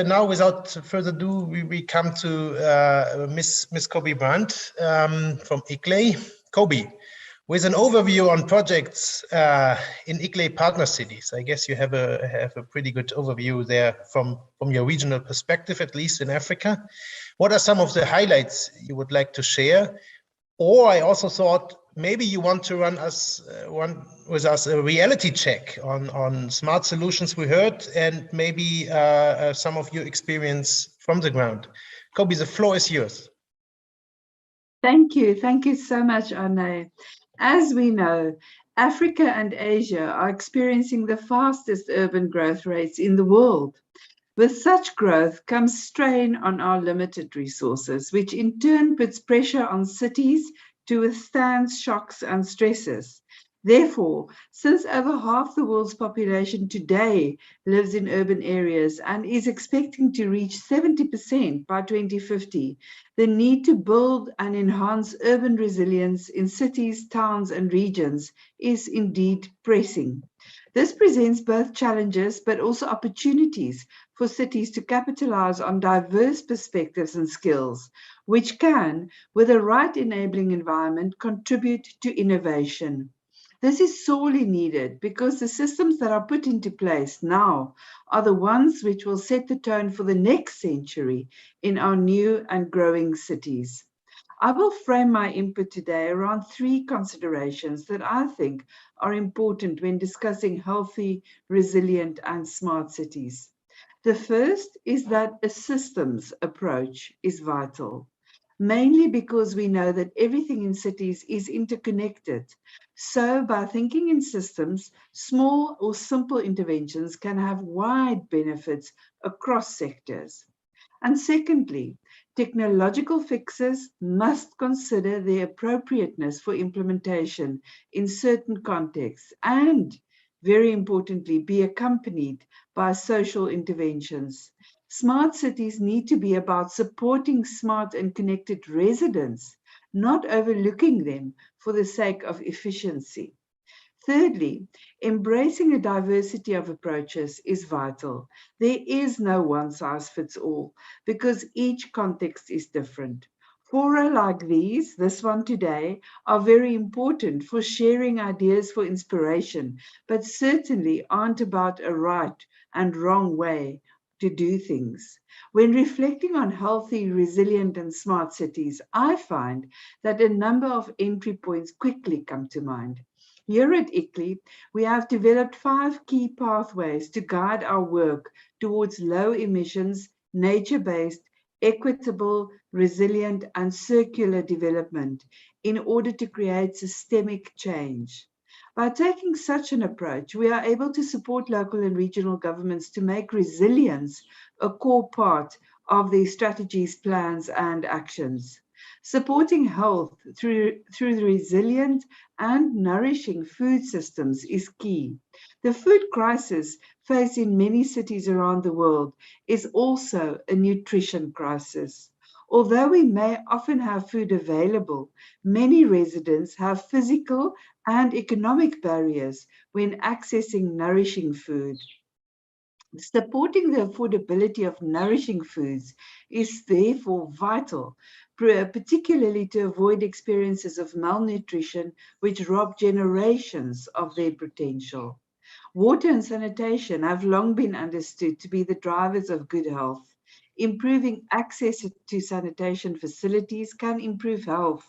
now without further ado, we come to Miss Kobe Brandt from ICLEI. Kobe, with an overview on projects in ICLEI partner cities. I guess you have a pretty good overview there from your regional perspective, at least in Africa. What are some of the highlights you would like to share? Or I also thought maybe you want to run with us a reality check on smart solutions we heard, and maybe some of your experience from the ground. Kobe, the floor is yours. Thank you so much, Arne. As we know, Africa and Asia are experiencing the fastest urban growth rates in the world. With such growth comes strain on our limited resources, which in turn puts pressure on cities to withstand shocks and stresses. Therefore, since over half the world's population today lives in urban areas and is expecting to reach 70% by 2050, the need to build and enhance urban resilience in cities, towns, and regions is indeed pressing. This presents both challenges but also opportunities for cities to capitalize on diverse perspectives and skills, which can, with the right enabling environment, contribute to innovation. This is sorely needed because the systems that are put into place now are the ones which will set the tone for the next century in our new and growing cities. I will frame my input today around three considerations that I think are important when discussing healthy, resilient, and smart cities. The first is that a systems approach is vital, mainly because we know that everything in cities is interconnected. So by thinking in systems, small or simple interventions can have wide benefits across sectors. And secondly, technological fixes must consider their appropriateness for implementation in certain contexts and, very importantly, be accompanied by social interventions. Smart cities need to be about supporting smart and connected residents, not overlooking them for the sake of efficiency. Thirdly, embracing a diversity of approaches is vital. There is no one size fits all because each context is different. Fora like these, this one today, are very important for sharing ideas for inspiration, but certainly aren't about a right and wrong way to do things. When reflecting on healthy, resilient, and smart cities, I find that a number of entry points quickly come to mind. Here at ICLEI, we have developed 5 key pathways to guide our work towards low emissions, nature-based, equitable, resilient, and circular development in order to create systemic change. By taking such an approach, we are able to support local and regional governments to make resilience a core part of their strategies, plans, and actions. Supporting health through resilient and nourishing food systems is key. The food crisis faced in many cities around the world is also a nutrition crisis. Although we may often have food available, many residents have physical and economic barriers when accessing nourishing food. Supporting the affordability of nourishing foods is therefore vital, particularly to avoid experiences of malnutrition which rob generations of their potential. Water and sanitation have long been understood to be the drivers of good health. Improving access to sanitation facilities can improve health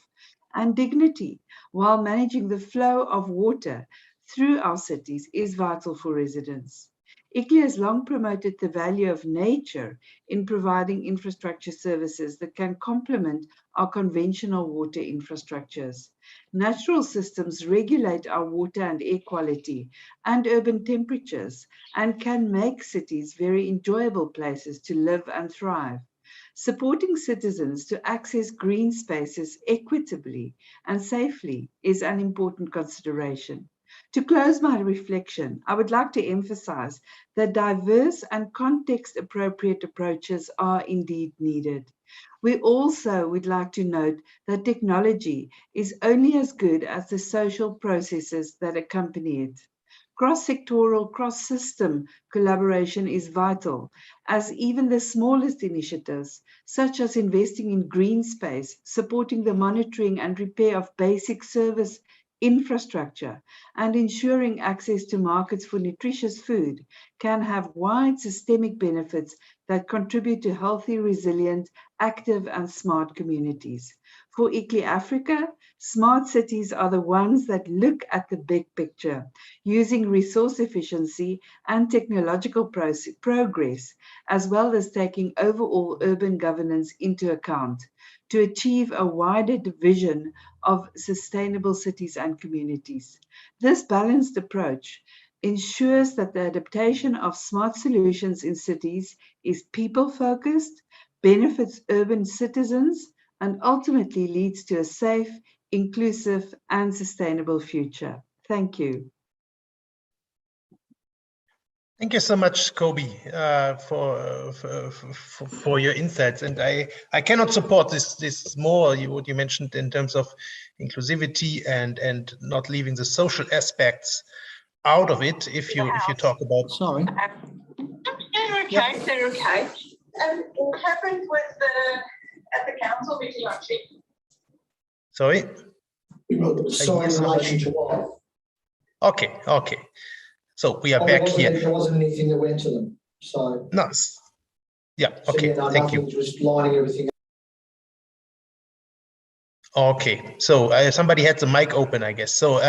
and dignity, while managing the flow of water through our cities is vital for residents. ICLEI has long promoted the value of nature in providing infrastructure services that can complement our conventional water infrastructures. Natural systems regulate our water and air quality and urban temperatures and can make cities very enjoyable places to live and thrive. Supporting citizens to access green spaces equitably and safely is an important consideration. To close my reflection, I would like to emphasize that diverse and context-appropriate approaches are indeed needed. We also would like to note that technology is only as good as the social processes that accompany it. Cross-sectoral, cross-system collaboration is vital, as even the smallest initiatives, such as investing in green space, supporting the monitoring and repair of basic service infrastructure, and ensuring access to markets for nutritious food, can have wide systemic benefits that contribute to healthy, resilient, active, and smart communities. For ICLEI Africa, smart cities are the ones that look at the big picture, using resource efficiency and technological progress, as well as taking overall urban governance into account, to achieve a wider vision of sustainable cities and communities. This balanced approach ensures that the adaptation of smart solutions in cities is people-focused, benefits urban citizens, and ultimately leads to a safe, inclusive, and sustainable future. Thank you. Thank you so much, Kobe, for your insights. And I cannot support this more, what you mentioned in terms of inclusivity and not leaving the social aspects out of it. If you talk about, sorry, they're okay. Yep. They're okay. And what happened with at the council meeting last week? Sorry. Sorry, in relation to what? Okay. So we are back here. There wasn't anything that went to them. So no. Yeah. Okay. So, thank you. Just lining everything up. Okay. So somebody had the mic open, I guess. So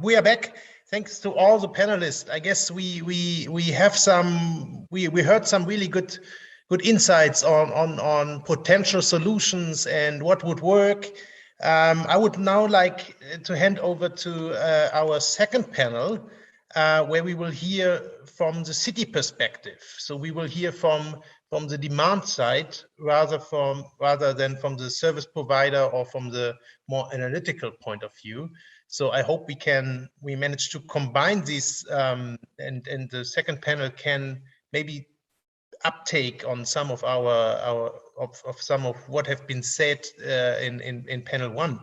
we are back. Thanks to all the panelists. I guess we have some. We heard some really good insights on potential solutions and what would work. I would now like to hand over to our second panel, where we will hear from the city perspective. So we will hear from the demand side rather than from the service provider or from the more analytical point of view. So I hope we manage to combine these, and the second panel can maybe uptake on some of some of what have been said in panel one.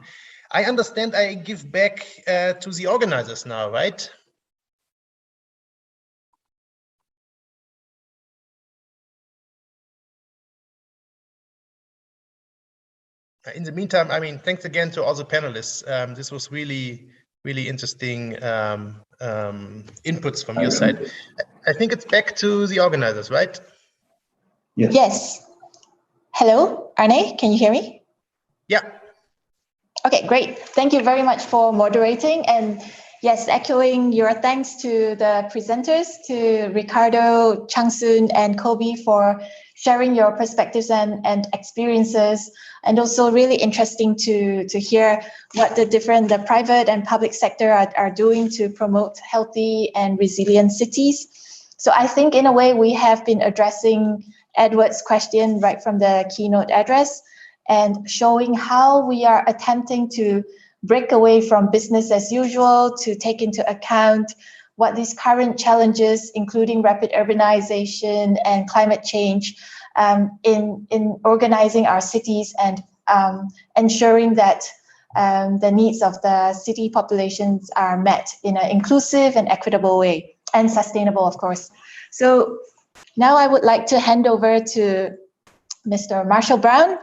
I understand I give back to the organizers now, right? In the meantime, I mean, thanks again to all the panelists. This was really interesting inputs from your side. I think it's back to the organizers, right? Yes. Hello, Arne, can you hear me? Yeah. Okay, great. Thank you very much for moderating. And yes, echoing your thanks to the presenters, to Ricardo, Changsun, and Kobe for sharing your perspectives and experiences. And also really interesting to hear what the private and public sector are doing to promote healthy and resilient cities. So I think in a way we have been addressing Edward's question right from the keynote address and showing how we are attempting to break away from business as usual to take into account what these current challenges, including rapid urbanization and climate change, in organizing our cities and ensuring that the needs of the city populations are met in an inclusive and equitable way, and sustainable, of course. So now I would like to hand over to Mr. Marshall Brown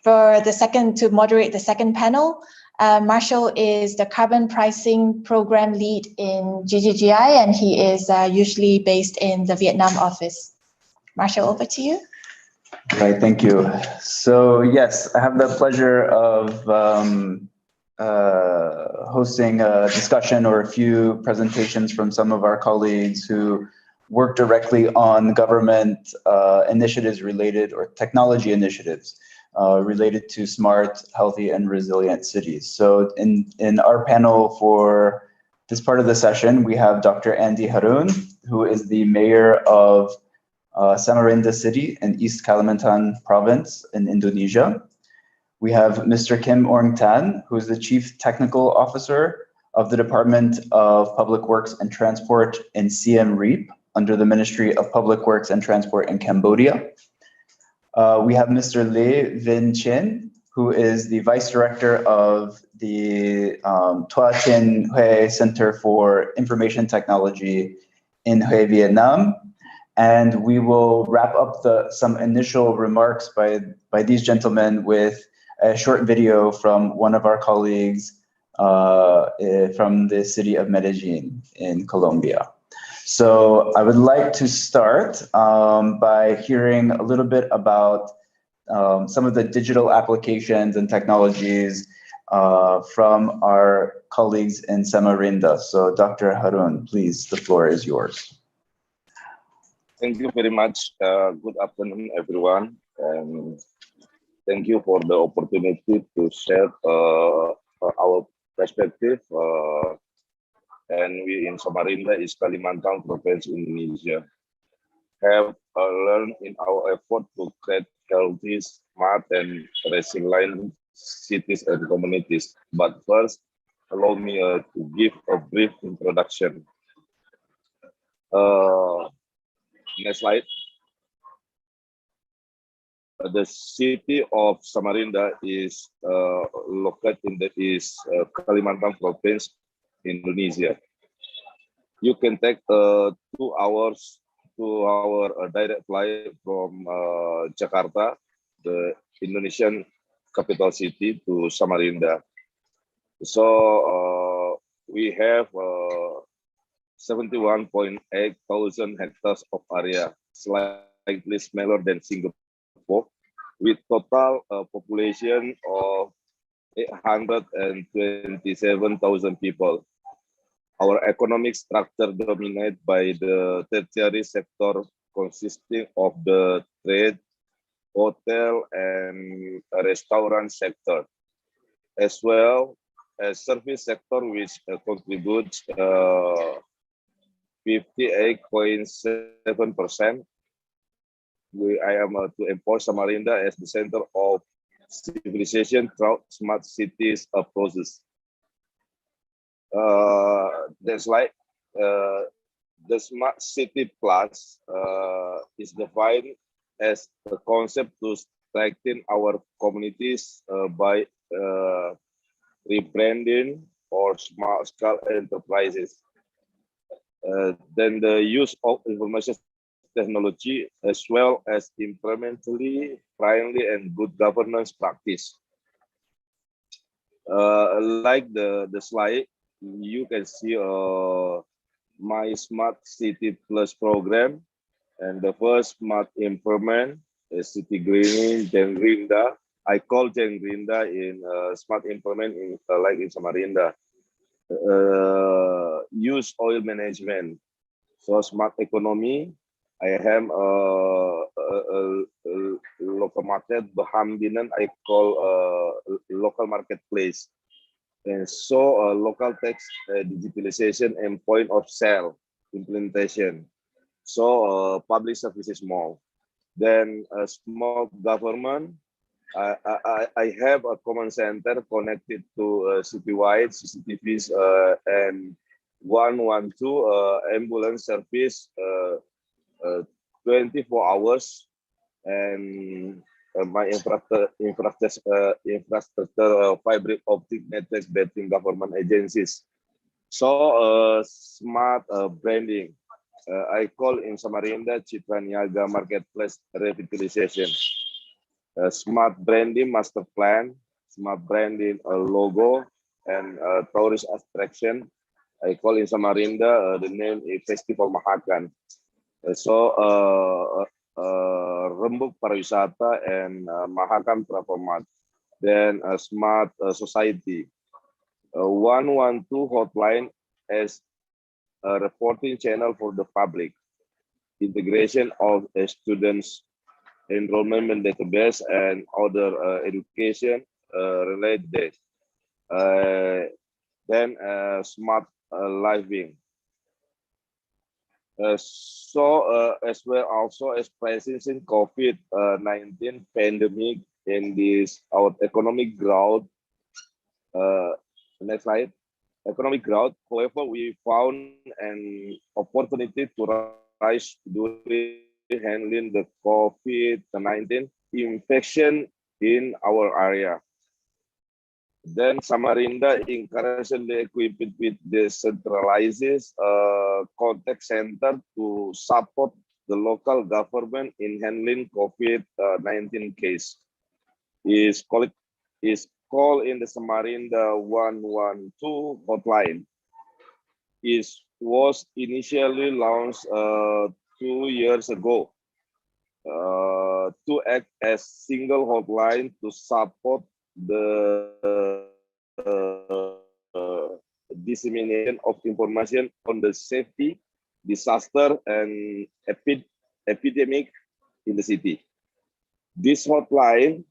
to moderate the second panel. Marshall is the carbon pricing program lead in GGGI, and he is usually based in the Vietnam office. Marshall, over to you. Right, thank you. So yes, I have the pleasure of hosting a discussion or a few presentations from some of our colleagues who work directly on government initiatives related, or technology initiatives related to smart, healthy, and resilient cities. So in our panel for this part of the session, we have Dr. Andi Harun, who is the mayor of Samarinda City in East Kalimantan province in Indonesia. We have Mr. Kim Ong Tan, who is the Chief Technical Officer of the Department of Public Works and Transport in Siem Reap under the Ministry of Public Works and Transport in Cambodia. We have Mr. Le Vinh Chin, who is the Vice Director of the Tua Tien Huay Center for Information Technology in Hue, Vietnam. And we will wrap up some initial remarks by these gentlemen with a short video from one of our colleagues from the city of Medellin in Colombia. So I would like to start by hearing a little bit about some of the digital applications and technologies from our colleagues in Samarinda. So Dr. Harun, please, the floor is yours. Thank you very much. Good afternoon, everyone. Thank you for the opportunity to share our perspective. And we in Samarinda, East Kalimantan Province, Indonesia, have learned in our effort to create healthy, smart, and resilient cities and communities. But first, allow me to give a brief introduction. Next slide. The city of Samarinda is located in the East Kalimantan Province, Indonesia. You can take 2 hours to our direct flight from Jakarta, the Indonesian capital city, to Samarinda. So we have 71.8 thousand hectares of area, slightly smaller than Singapore, with total population of 827,000 people. Our economic structure dominated by the tertiary sector, consisting of the trade, hotel, and restaurant sector, as well as service sector, which contributes 58.7%. I am to employ Samarinda as the center of civilization throughout smart cities process. That's like the Smart City Plus is defined as a concept to strengthen our communities by rebranding or smart scale enterprises. Then the use of information technology, as well as environmentally friendly and good governance practice. Like the slide, you can see my Smart City Plus program, and the first smart improvement is city greening, Jengrinda. I call Jengrinda in smart improvement in like in Samarinda. Use oil management, so smart economy. I have local market, Bahambinan, I call local marketplace. And so local tax digitalization and point of sale implementation. So public services mall. Then small government. I have a command center connected to citywide CCTVs and 112 ambulance service 24 hours and my infrastructure fiber optic networks between government agencies. So smart branding. I call in Samarinda Citra Niaga Marketplace Revitalization. Smart branding master plan, smart branding logo, and tourist attraction. I call in Samarinda, the name is Festival Mahakan. Rembuk Pariwisata and Mahakan Travel. Then smart society. 112 hotline as a reporting channel for the public. Integration of students enrollment database and other education related. Then smart living. As well also as present COVID-19 pandemic in this our economic growth. Next slide. Economic growth. However, we found an opportunity to rise during handling the COVID-19 infection in our area. Then Samarinda increasingly equipped with decentralized contact center to support the local government in handling COVID-19 case. Is called in the Samarinda 112 hotline. It was initially launched 2 years ago to act as single hotline to support the dissemination of information on the safety, disaster, and epidemic in the city. This hotline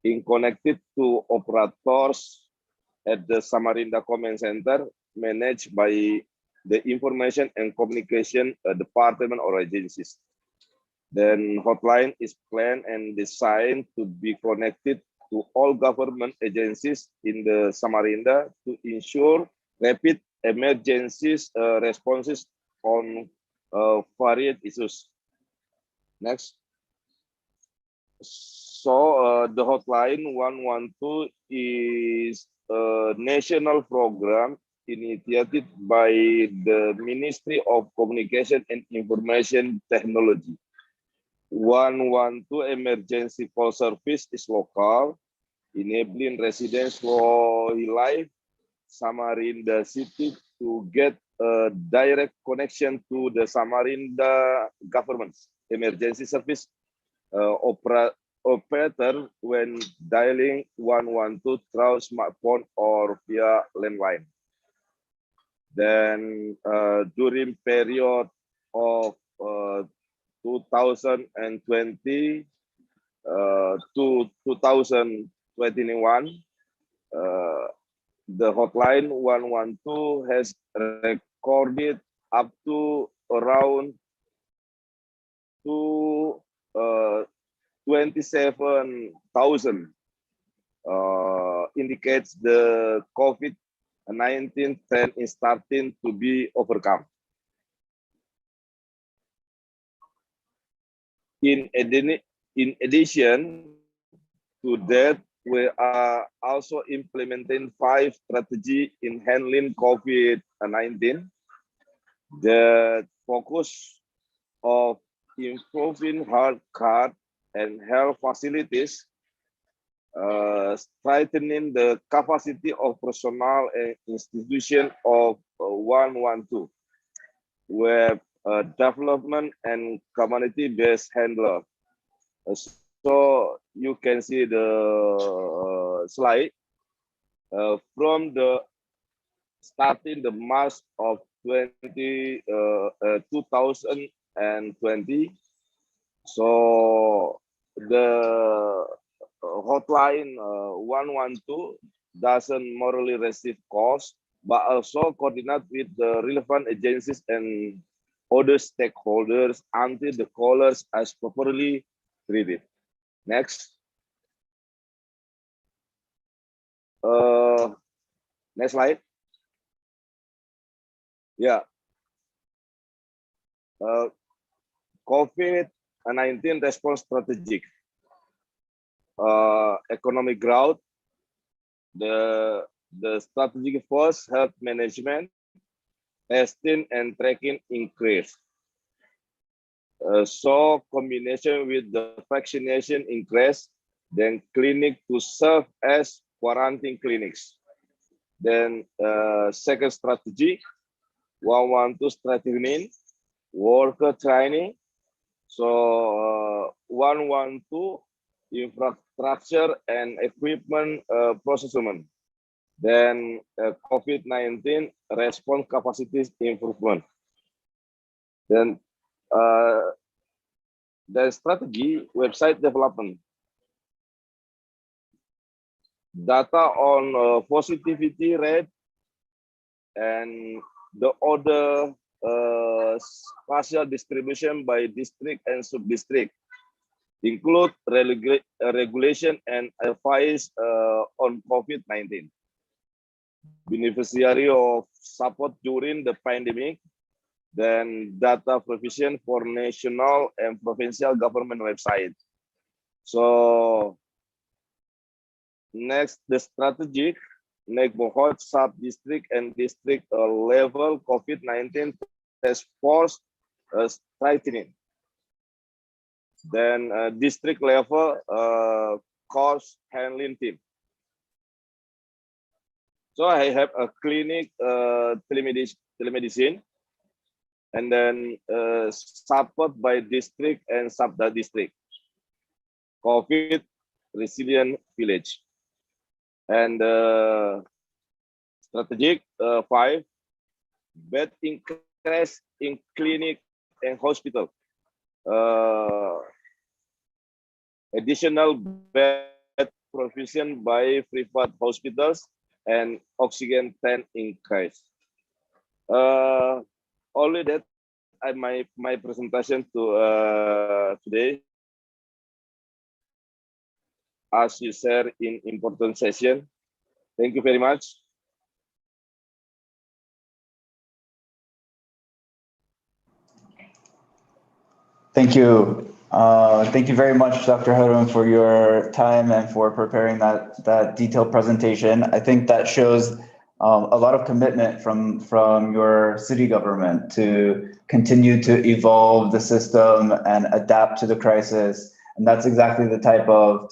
is connected to operators at the Samarinda Command Center managed by the Information and Communication Department or agencies. Then hotline is planned and designed to be connected to all government agencies in the Samarinda to ensure rapid emergencies responses on varied issues. Next. So the hotline 112 is a national program initiated by the Ministry of Communication and Information Technology. 112 emergency call service is local, enabling residents for life Samarinda city to get a direct connection to the Samarinda government's emergency service operator when dialing 112 through smartphone or via landline. Then during period of 2020 to 2021, the hotline 112 has recorded up to around 27,000 indicates the COVID-19 trend is starting to be overcome. In addition to that, we are also implementing 5 strategies in handling COVID-19. The focus of improving health care and health facilities, strengthening the capacity of personnel and institution of 112, web development and community-based handler. So you can see the slide from the starting the March of 2020. So the hotline 112 doesn't morally receive calls, but also coordinate with the relevant agencies and other stakeholders until the callers are properly treated. Next. Next slide. Yeah. COVID COVID-19 response strategy. Economic growth, the strategic first health management, testing and tracking increase. So combination with the vaccination increase, then clinic to serve as quarantine clinics. Then second strategy, 112 strategy, worker training. So 112 infrastructure and equipment procurement. Then COVID-19 response capacities improvement. Then the strategy website development. Data on positivity rate and the order spatial distribution by district and sub-district, include regulation and advice on COVID-19. Beneficiary of support during the pandemic, then data provision for national and provincial government website. So next, the strategic neighborhood, sub-district and district level COVID-19 task force strengthening. Then district level cost handling team. So I have a clinic telemedicine, and then support by district and sub-district. COVID resilient village. And strategic 5, bed increase in clinic and hospital. Additional bed provision by private hospitals and oxygen tank increase. Only that my presentation to today. As you share in important session. Thank you very much. Thank you. Thank you very much, Dr. Harun, for your time and for preparing that detailed presentation. I think that shows a lot of commitment from your city government to continue to evolve the system and adapt to the crisis. And that's exactly the type of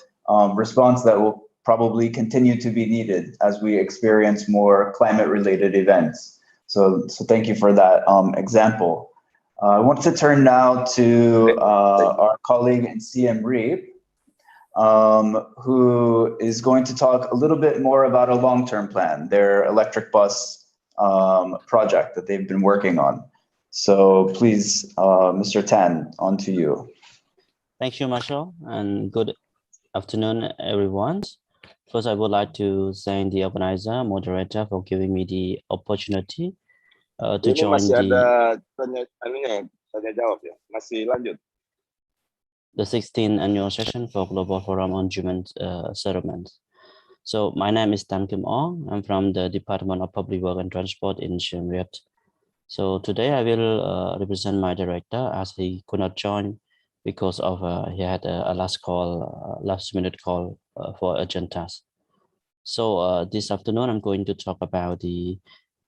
response that will probably continue to be needed as we experience more climate-related events. So thank you for that example. I want to turn now to our colleague in Siem Reap, who is going to talk a little bit more about a long-term plan, their electric bus project that they've been working on. So please, Mr. Tan, on to you. Thank you, Marshall, and good afternoon, everyone. First, I would like to thank the organizer, moderator, for giving me the opportunity to join the 16th annual session for Global Forum on Human Settlements. So my name is Tan Kim Ong. I'm from the Department of Public Work and Transport in Siem Reap. So today I will represent my director as he could not join because of he had a last minute call for urgent task. So this afternoon I'm going to talk about the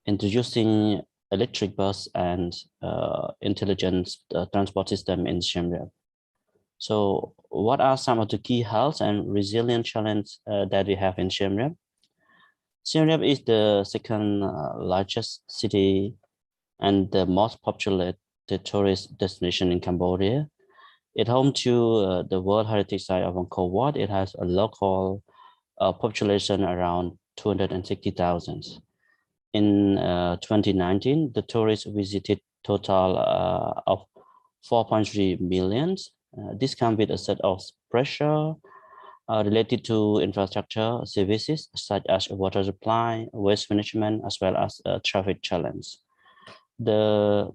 introducing electric bus and intelligent transport system in Siem Reap. So what are some of the key health and resilience challenges that we have in Siem Reap? Siem Reap is the second largest city and the most populated tourist destination in Cambodia. It's home to the World Heritage Site of Angkor Wat. It has a local population around 260,000. In 2019, the tourists visited total of 4.3 million. This comes with a set of pressure related to infrastructure services such as water supply, waste management, as well as traffic challenge. The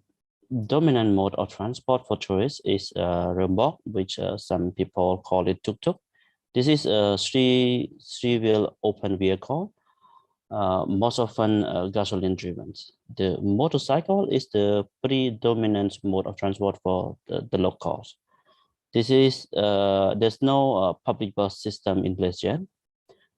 dominant mode of transport for tourists is rembok, which some people call it tuk-tuk. This is a three-wheel open vehicle, most often gasoline driven. The motorcycle is the predominant mode of transport for the locals. There's no public bus system in place yet.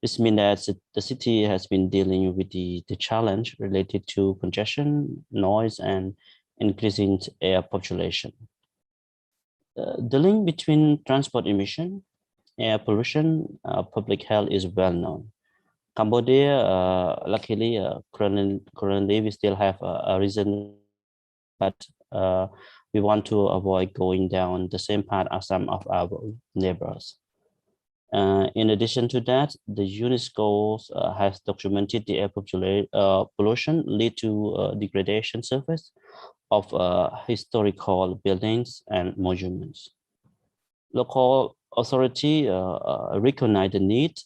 This means that the city has been dealing with the challenge related to congestion, noise, and increasing air population. The link between transport emission, air pollution, public health is well known. Cambodia, luckily, currently we still have a reason, but we want to avoid going down the same path as some of our neighbors. In addition to that, the UNESCO has documented the air pollution lead to degradation surface of historical buildings and monuments. Local authority recognize the need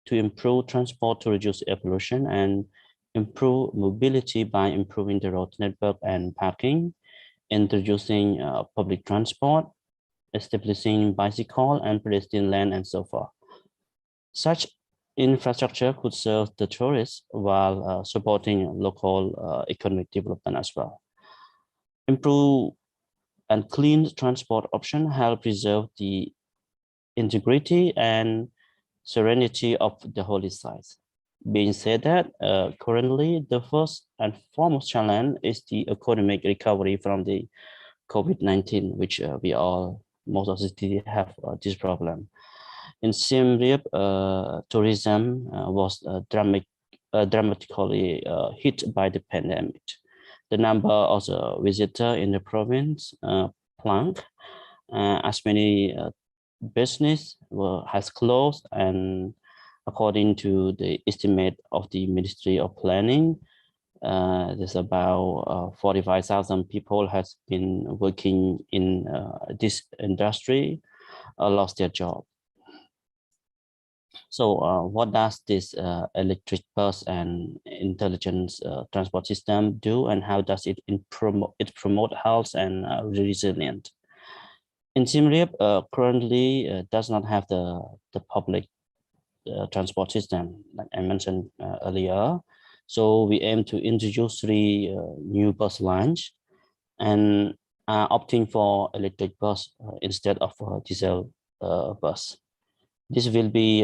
to improve transport to reduce air pollution and improve mobility by improving the road network and parking, introducing public transport, establishing bicycle and pedestrian lane, and so forth. Such infrastructure could serve the tourists while supporting local economic development as well. Improve and clean transport option help preserve the integrity and serenity of the holy sites. Being said that, currently the first and foremost challenge is the economic recovery from the COVID-19, which most of the cities have this problem. In Siem Reap, tourism was dramatically hit by the pandemic. The number of visitors in the province plunged, as many business has closed, and according to the estimate of the Ministry of Planning, there's about 45,000 people has been working in this industry lost their job. So what does this electric bus and intelligent transport system do, and how does it promote health and resilience? In Siem Reap, currently does not have the public transport system, like I mentioned earlier. So we aim to introduce 3 new bus lines and opting for electric bus instead of diesel bus. This will be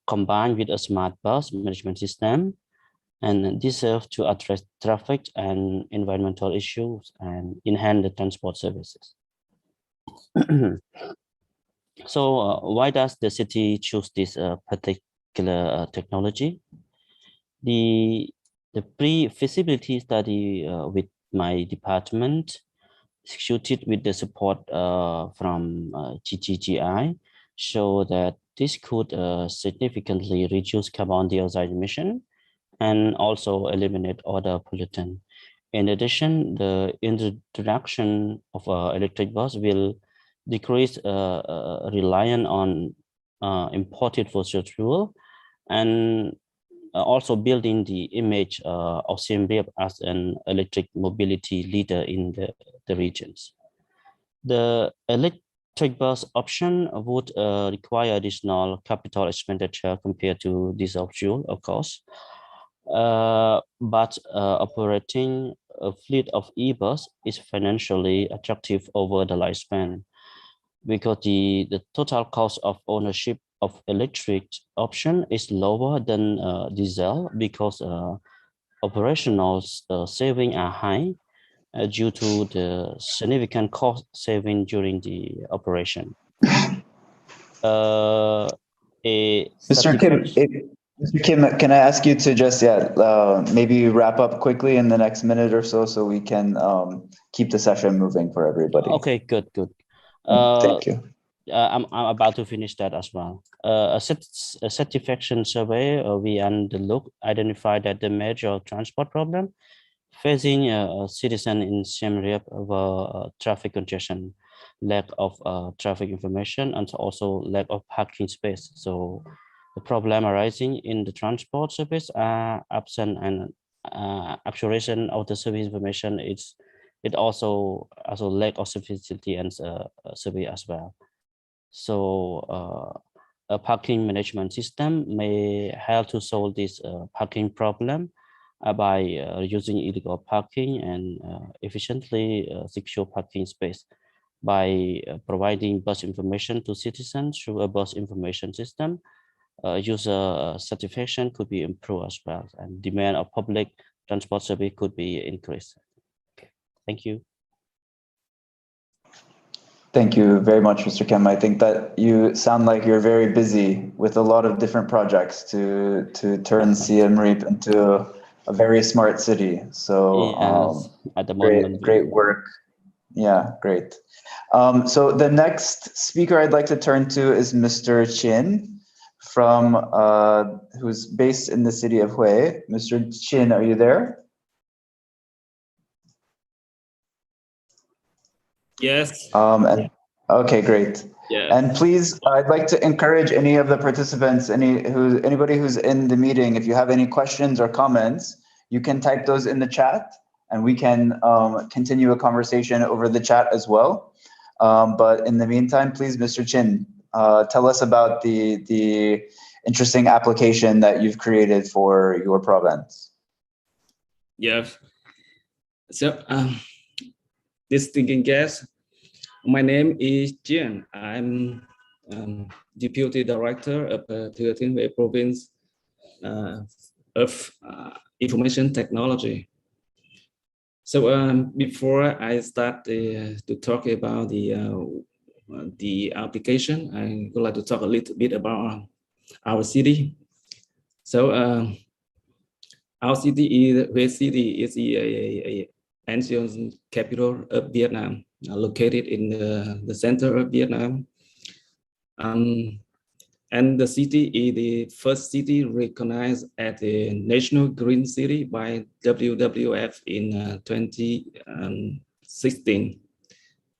combined with a smart bus management system, and this serves to address traffic and environmental issues and enhance the transport services. So why does the city choose this particular technology? The pre-feasibility study with my department, executed with the support from GGGI, show that this could significantly reduce carbon dioxide emission and also eliminate other pollutants. In addition, the introduction of electric bus will decrease reliance on imported fossil fuel, and also building the image of Siem Reap as an electric mobility leader in the regions. The electric bus option would require additional capital expenditure compared to diesel fuel, of course. But operating a fleet of e-bus is financially attractive over the lifespan, because the total cost of ownership of electric option is lower than diesel, because operational savings are high due to the significant cost saving during the operation. Mr. Kim, can I ask you to just maybe wrap up quickly in the next minute or so we can keep the session moving for everybody? Okay, good. Thank you. I'm about to finish that as well. A satisfaction survey we identified that the major transport problem facing a citizen in Siem Reap were traffic congestion, lack of traffic information, and also lack of parking space. So the problem arising in the transport service are absent, and actualization of the service information it also lack of sufficiency and survey as well. So a parking management system may help to solve this parking problem by using illegal parking and efficiently secure parking space. by providing bus information to citizens through a bus information system. User satisfaction could be improved as well, and demand of public transport service could be increased. Thank you. Thank you very much, Mr. Kim. I think that you sound like you're very busy with a lot of different projects to turn Siem Reap into a very smart city. So yes, at the moment, great work. Yeah, great. So the next speaker I'd like to turn to is Mr. Chin, from who's based in the city of Hue. Mr. Chin, are you there? Yes. Okay, great. Yeah. And please, I'd like to encourage any of the participants, anybody who's in the meeting, if you have any questions or comments, you can type those in the chat, and we can continue a conversation over the chat as well. But in the meantime, please, Mr. Chin, tell us about the interesting application that you've created for your province. Yes. So, distinguished guests, my name is Jian. I'm Deputy Director of Thừa Thiên Huế Province of Information Technology. So before I start to talk about the application, I would like to talk a little bit about our city. So our city is Huế City is a ancient capital of Vietnam, located in the center of Vietnam. And the city is the first city recognized as a national green city by WWF in 2016,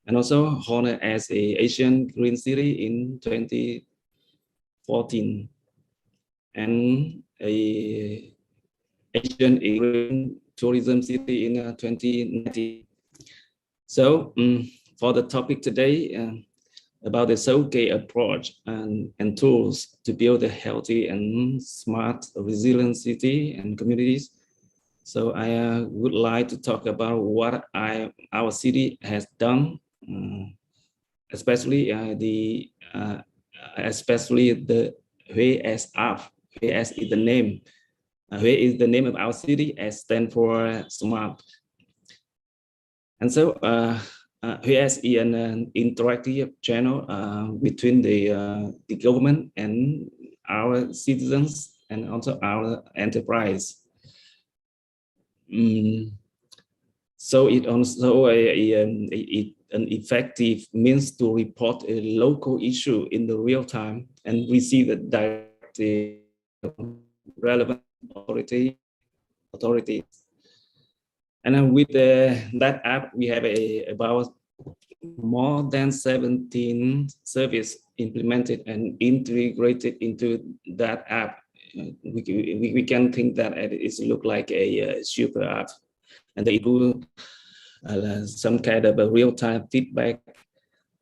and also honored as a Asian green city in 2014, and a Asian green tourism city in 2019. So for the topic today, about the showcase approach and tools to build a healthy and smart, resilient city and communities. So I would like to talk about what our city has done, especially the Huế app. Huế is the name. Huế is the name of our city, as stand for smart. And so Huế is an interactive channel between the government and our citizens, and also our enterprise. So it also an effective means to report a local issue in the real time and receive the direct relevant authorities. And then with that app, we have about more than 17 services implemented and integrated into that app. We can think that it looks like a super app, and they do some kind of a real-time feedback,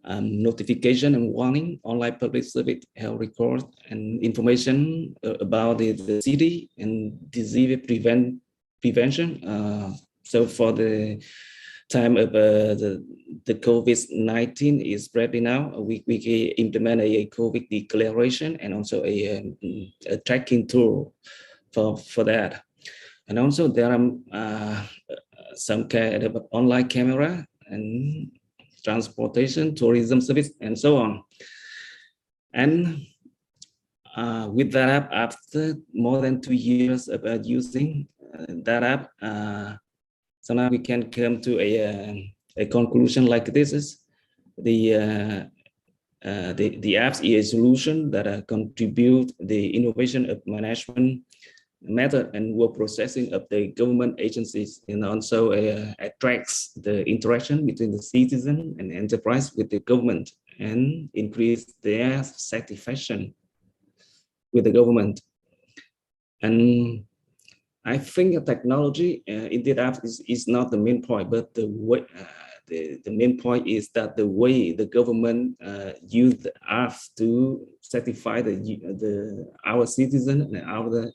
notification and warning, online public service, health record, and information about the city and disease prevention. So for the time of the COVID-19 is spreading now, we implement a COVID declaration and also a tracking tool for that. And also there are some kind of online camera and transportation, tourism service, and so on. And with that app, after more than 2 years of using that app, so now we can come to a conclusion like this: is the apps is a solution that contribute the innovation of management method and work processing of the government agencies, and also attracts the interaction between the citizen and enterprise with the government and increase their satisfaction with the government. And I think technology in the app is not the main point, but the way the main point is that the way the government use the app to satisfy our citizen and our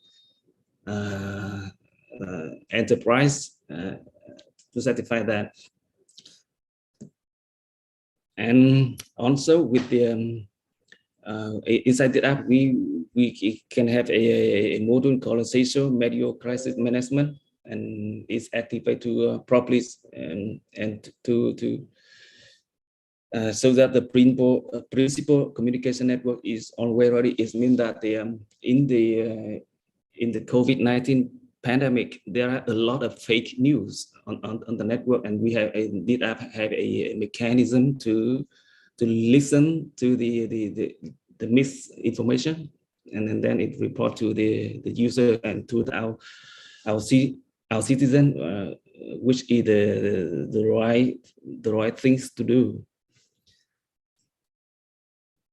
enterprise to satisfy that. And also with the inside the app, we can have a module called social media crisis management, and it's activated to properly and to so that the principal communication network is always ready. It means that in the COVID-19 pandemic, there are a lot of fake news on the network, and we have have a mechanism to listen to the misinformation, and then it report to the user and to our citizen, which is the right things to do.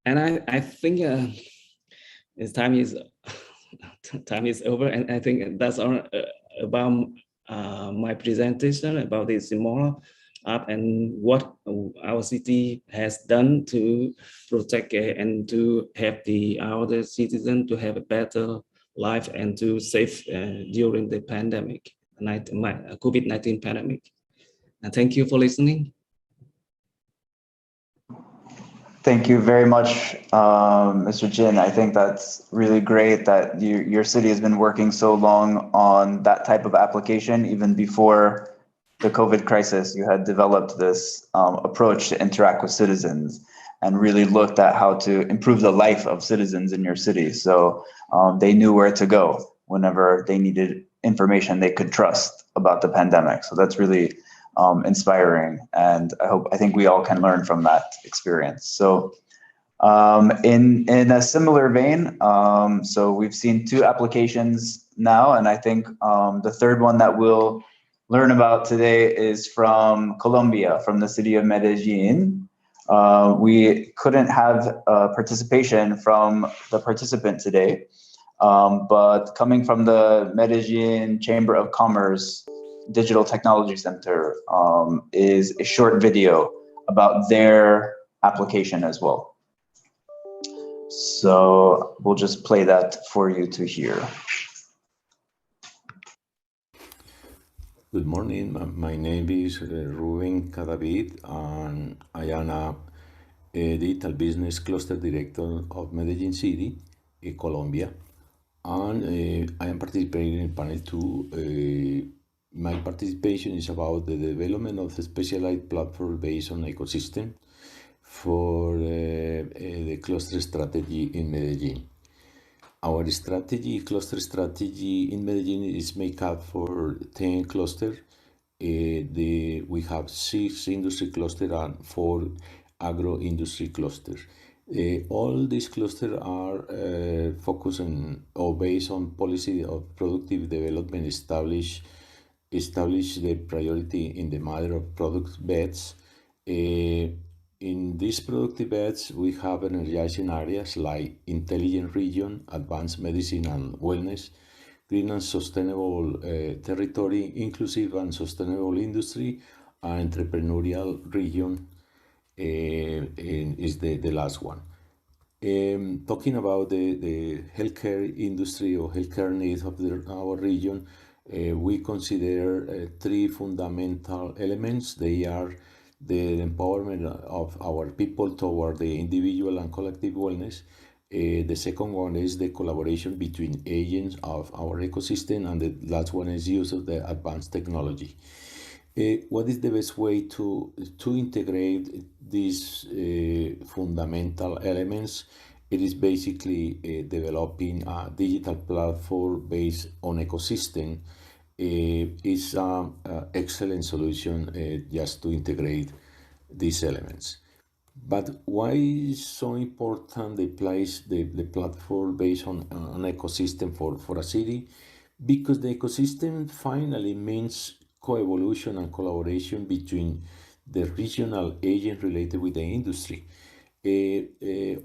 And I think time is over, and I think that's all about my presentation about the small app and what our city has done to protect and to help our citizens to have a better life and to save during the pandemic, COVID-19 pandemic. And thank you for listening. Thank you very much, Mr. Jin. I think that's really great that your city has been working so long on that type of application. Even before the COVID crisis, you had developed this approach to interact with citizens and really looked at how to improve the life of citizens in your city. So they knew where to go whenever they needed information they could trust about the pandemic. So that's really inspiring, and I think we all can learn from that experience. So in a similar vein, so we've seen 2 applications now, and I think the third one that we'll learn about today is from Colombia, from the city of Medellin. We couldn't have participation from the participant today, but coming from the Medellin Chamber of Commerce Digital Technology Center is a short video about their application as well. So we'll just play that for you to hear. Good morning. My name is Ruben Cadavid, and I am a digital business cluster director of Medellin City, Colombia. And I am participating in panel 2. My participation is about the development of a specialized platform based on ecosystem for the cluster strategy in Medellin. Our cluster strategy in Medellin is made up for 10 clusters. We have 6 industry clusters and 4 agro-industry clusters. All these clusters are focused on or based on policy of productive development establish the priority in the matter of product beds. In these productive beds, we have energizing areas like intelligent region, advanced medicine and wellness, green and sustainable territory, inclusive and sustainable industry, and entrepreneurial region is the last one. Talking about the healthcare industry or healthcare needs of our region, we consider 3 fundamental elements. They are the empowerment of our people toward the individual and collective wellness. The second one is the collaboration between agents of our ecosystem, and the last one is use of the advanced technology. What is the best way to integrate these fundamental elements? It is basically developing a digital platform based on ecosystem. Is an excellent solution just to integrate these elements. But why is so important the platform based on an ecosystem for a city? Because the ecosystem finally means co-evolution and collaboration between the regional agent related with the industry.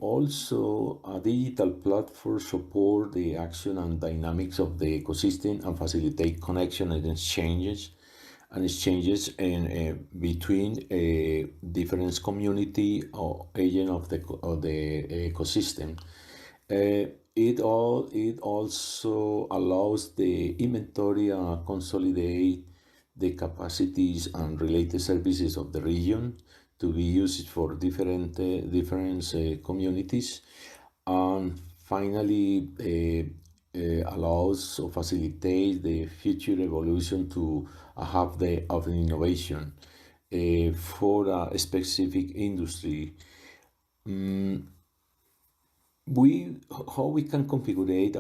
Also, a digital platform support the action and dynamics of the ecosystem and facilitate connection and exchanges in between different community or agent of the ecosystem. It also allows the inventory and consolidate the capacities and related services of the region to be used for different communities, and finally allows or facilitates the future evolution to a hub of innovation for a specific industry. How we can configure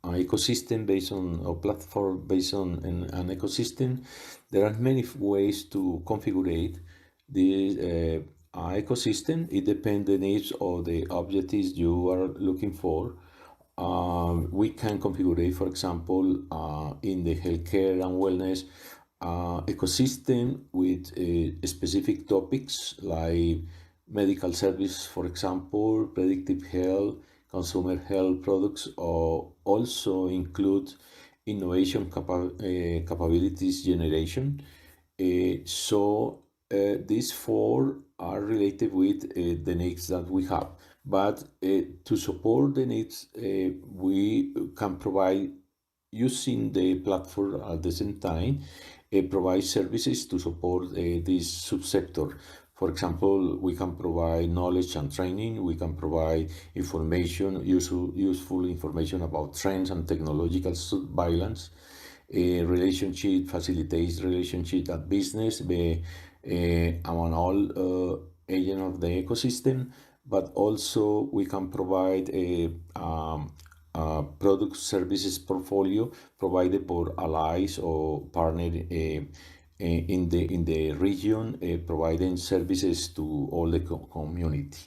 an ecosystem based on a platform based on an ecosystem. There are many ways to configure the ecosystem. It depends on the needs or the objectives you are looking for. We can configure, for example, in the healthcare and wellness ecosystem with specific topics like medical service, for example, predictive health, consumer health products, or also include innovation capabilities generation. So these four are related with the needs that we have. But to support the needs, we can provide, using the platform at the same time, provide services to support this subsector. For example, we can provide knowledge and training. We can provide information, useful information about trends and technological surveillance. Relationship facilitates relationship at business among all agents of the ecosystem, but also we can provide a product services portfolio provided for allies or partners in the region, providing services to all the community.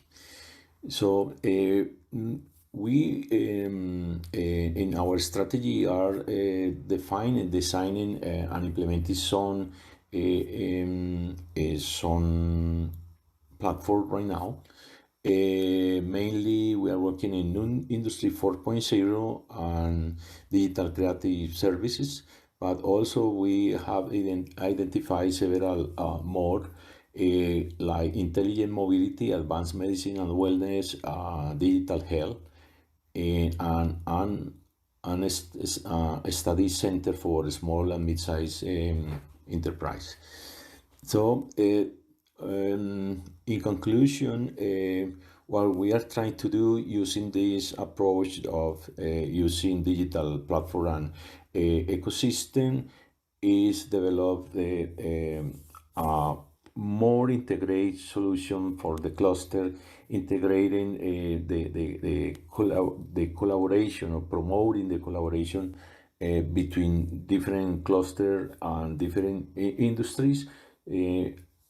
So we in our strategy are defining, designing, and implementing some platform right now. Mainly, we are working in Industry 4.0 and digital creative services, but also we have identified several more, like intelligent mobility, advanced medicine and wellness, digital health, and a study center for small and mid-sized enterprise. So, in conclusion, what we are trying to do using this approach of using digital platform and ecosystem is develop a more integrated solution for the cluster, integrating the collaboration or promoting the collaboration between different clusters and different industries,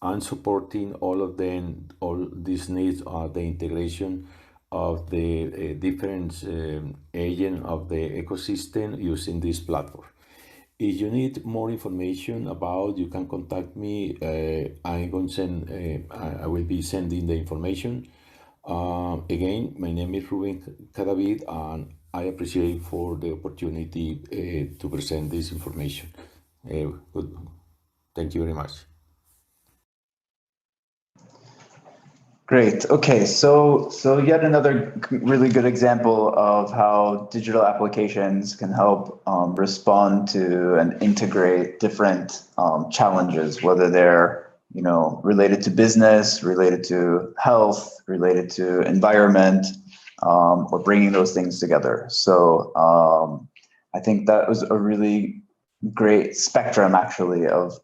and supporting all of them. All these needs are the integration of the different agents of the ecosystem using this platform. If you need more information about, you can contact me. I'm going to send. I will be sending the information. Again, my name is Ruben Cadavid, and I appreciate for the opportunity to present this information. Thank you very much. Great. Okay, so yet another really good example of how digital applications can help respond to and integrate different challenges, whether they're related to business, related to health, related to environment, or bringing those things together. So I think that was a really great spectrum, actually, of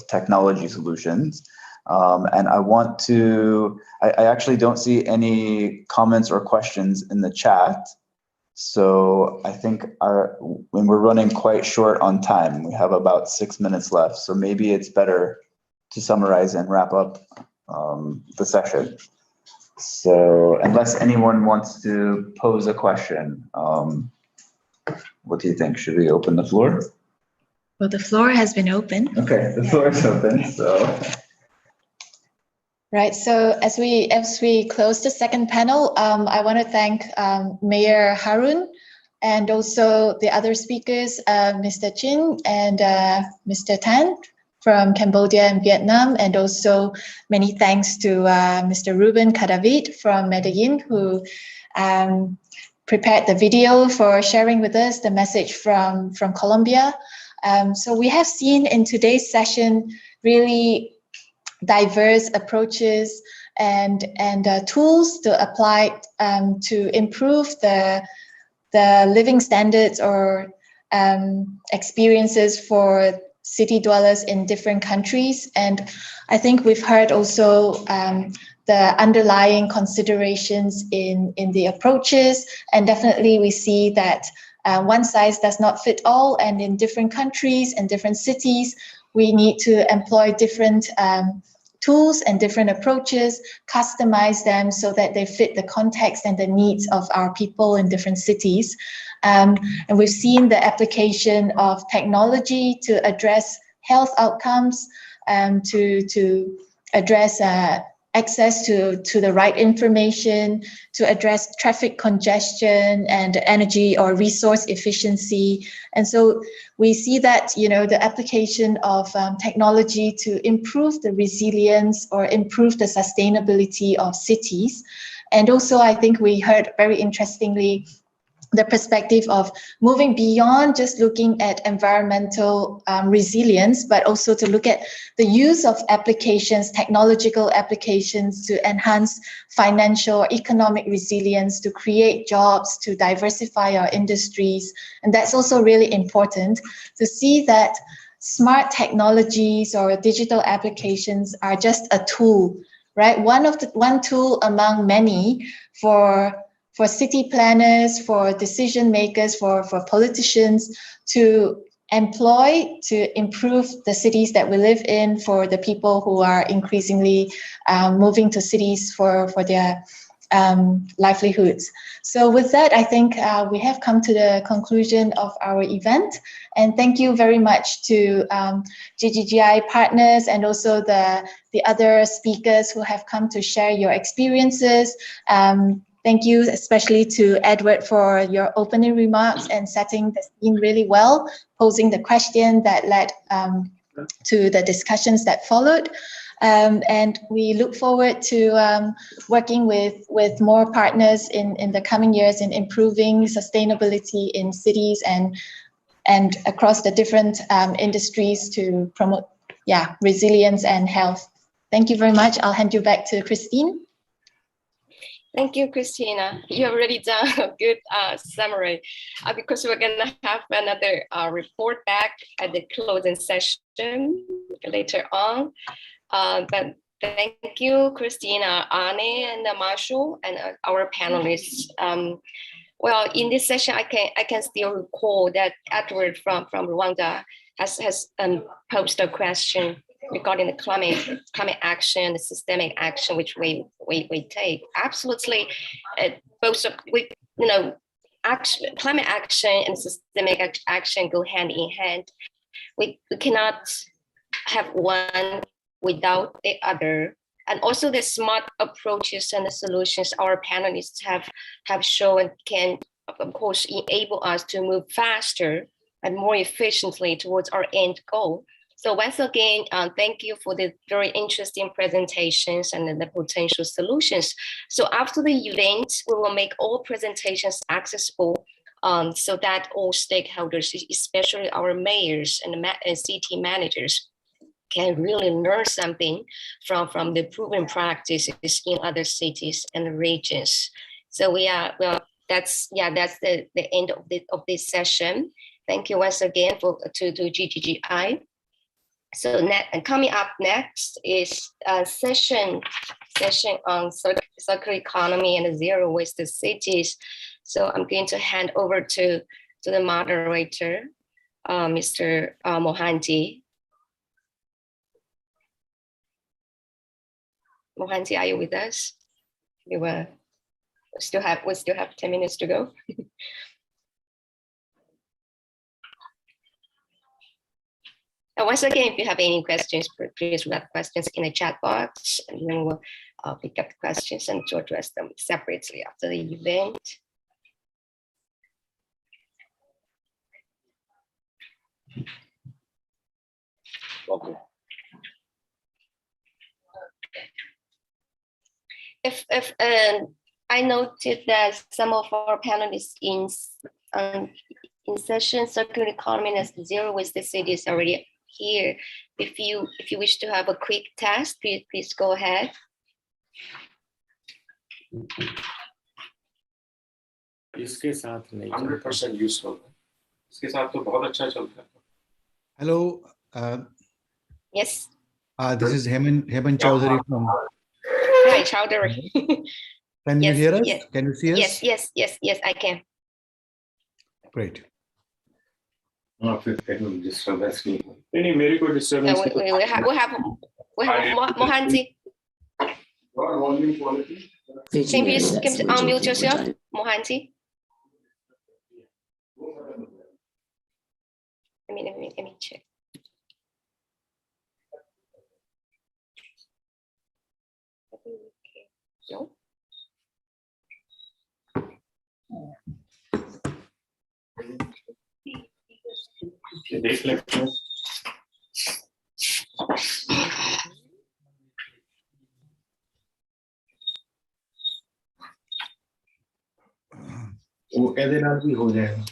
technology solutions. And I actually don't see any comments or questions in the chat. So I think when we're running quite short on time, we have about 6 minutes left. So maybe it's better to summarize and wrap up the session. So unless anyone wants to pose a question, what do you think? Should we open the floor? Well, the floor has been open. Okay, the floor is open, so. Right, so as we close the second panel, I want to thank Mayor Harun and also the other speakers, Mr. Chin and Mr. Tan from Cambodia and Vietnam, and also many thanks to Mr. Ruben Cadavid from Medellin, who prepared the video for sharing with us the message from Colombia. So we have seen in today's session really diverse approaches and tools to apply to improve the living standards or experiences for city dwellers in different countries. And I think we've heard also the underlying considerations in the approaches, and definitely we see that one size does not fit all, and in different countries and different cities we need to employ different tools and different approaches, customize them so that they fit the context and the needs of our people in different cities. And we've seen the application of technology to address health outcomes, to address access to the right information, to address traffic congestion and energy or resource efficiency. And so we see that, you know, the application of technology to improve the resilience or improve the sustainability of cities. And also, I think we heard very interestingly the perspective of moving beyond just looking at environmental resilience, but also to look at the use of applications, technological applications to enhance financial or economic resilience, to create jobs, to diversify our industries. And that's also really important to see that smart technologies or digital applications are just a tool, right? One tool among many for city planners, for decision makers, for politicians to employ to improve the cities that we live in, for the people who are increasingly moving to cities for their livelihoods. So with that, I think we have come to the conclusion of our event. And thank you very much to GGGI partners and also the other speakers who have come to share your experiences. Thank you especially to Edward for your opening remarks and setting the scene really well, posing the question that led to the discussions that followed. And we look forward to working with more partners in the coming years in improving sustainability in cities and across the different industries to promote resilience and health. Thank you very much. I'll hand you back to Christine. Thank you, Christina. You have already done a good summary because we're going to have another report back at the closing session later on. But thank you, Christina, Anne, and Marshall, and our panelists. Well, in this session, I can still recall that Edward from Rwanda has posed a question regarding the climate action, the systemic action which we take. Absolutely, both of climate action and systemic action go hand in hand. We cannot have one without the other. And also the smart approaches and the solutions our panelists have shown can, of course, enable us to move faster and more efficiently towards our end goal. So once again, thank you for the very interesting presentations and the potential solutions. So after the event, we will make all presentations accessible so that all stakeholders, especially our mayors and city managers, can really learn something from the proven practices in other cities and regions. So that's the end of this session. Thank you once again to GGGI. So coming up next is a session on circular economy and zero waste cities. So I'm going to hand over to the moderator, Mr. Mohanty. Mohanty, are you with us? We still have 10 minutes to go. And once again, if you have any questions, please write questions in the chat box, and then we'll pick up the questions and to address them separately after the event. Okay. If I noted that some of our panelists in session circular economy and zero waste cities already here. If you wish to have a quick test, please go ahead. इसके साथ नहीं 100% useful. इसके साथ तो बहुत अच्छा चलता है. Hello. Yes. This is Heman Chowdhury from. Hi, Chowdhury. Can you hear us? Yes. Can you see us? Yes, I can. Great. फिर disturbance नहीं मेरे को disturbance. We have Mohanty. Volume quality. Can you unmute yourself, Mohanty? Let me check. No. देख लेते हैं. वो ਇਹਦੇ ਨਾਲ भी हो जाएगा.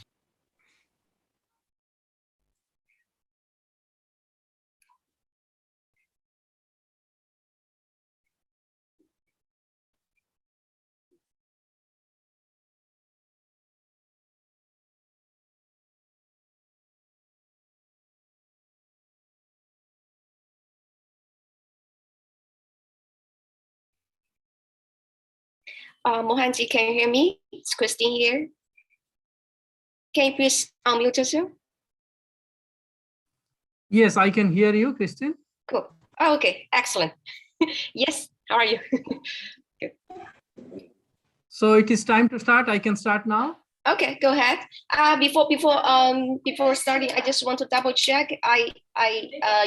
Mohanty, can you hear me? It's Christine here. Can you please unmute yourself? Yes, I can hear you, Christine. Cool. Oh, okay, excellent. Yes, how are you? Good. So it is time to start. I can start now. Okay, go ahead. Before starting, I just want to double check.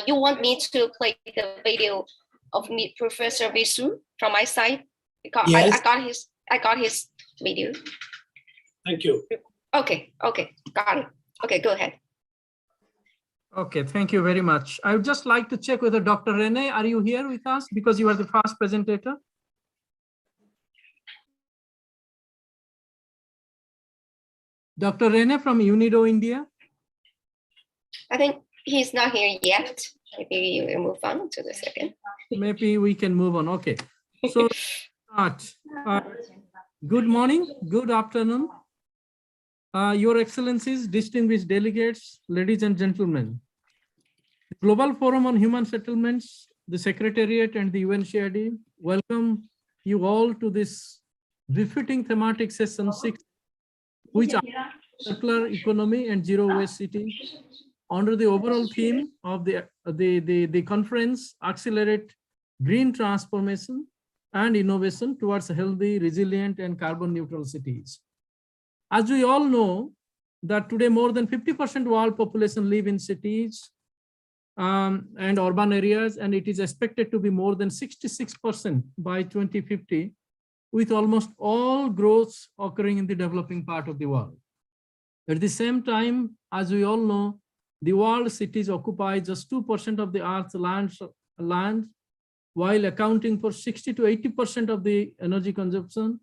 You want me to play the video of me, Professor Visu, from my side? Because yes. I got his video. Thank you. Okay, got it. Okay, go ahead. Okay, thank you very much. I would just like to check whether Dr. Rene, are you here with us? Because you are the first presenter. Dr. Rene from UNIDO, India. I think he's not here yet. Maybe we'll move on to the second. Maybe we can move on. Okay. So start. Good morning, good afternoon. Your Excellencies, distinguished delegates, ladies and gentlemen. The Global Forum on Human Settlements, the Secretariat and the UNCRD welcome you all to this befitting thematic session 6, which are circular economy and zero waste city, under the overall theme of the conference, accelerate green transformation and innovation towards healthy, resilient and carbon neutral cities. As we all know that today more than 50% world population live in cities and urban areas, and it is expected to be more than 66% by 2050, with almost all growth occurring in the developing part of the world. At the same time, as we all know, the world cities occupy just 2% of the Earth's land, while accounting for 60 to 80% of the energy consumption,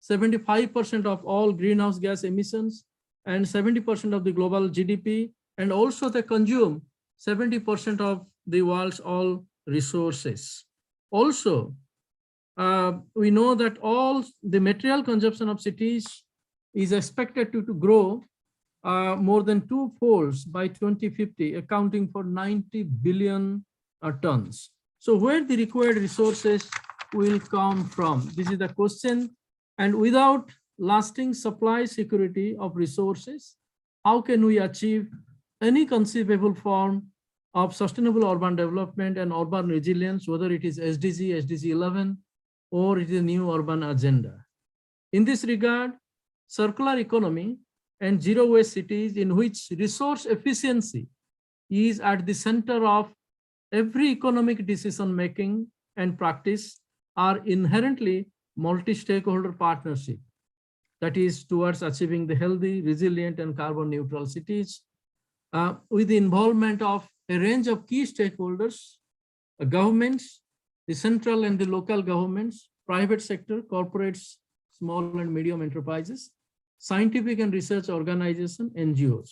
75% of all greenhouse gas emissions, and 70% of the global GDP, and also they consume 70% of the world's all resources. Also, we know that all the material consumption of cities is expected to grow more than 2-fold by 2050, accounting for 90 billion tons. So where the required resources will come from? This is the question. And without lasting supply security of resources, how can we achieve any conceivable form of sustainable urban development and urban resilience, whether it is SDG, SDG 11, or it is a new urban agenda? In this regard, circular economy and zero waste cities, in which resource efficiency is at the center of every economic decision making and practice, are inherently multi-stakeholder partnership that is towards achieving the healthy, resilient and carbon neutral cities with the involvement of a range of key stakeholders, governments, the central and the local governments, private sector, corporates, small and medium enterprises, scientific and research organizations, NGOs.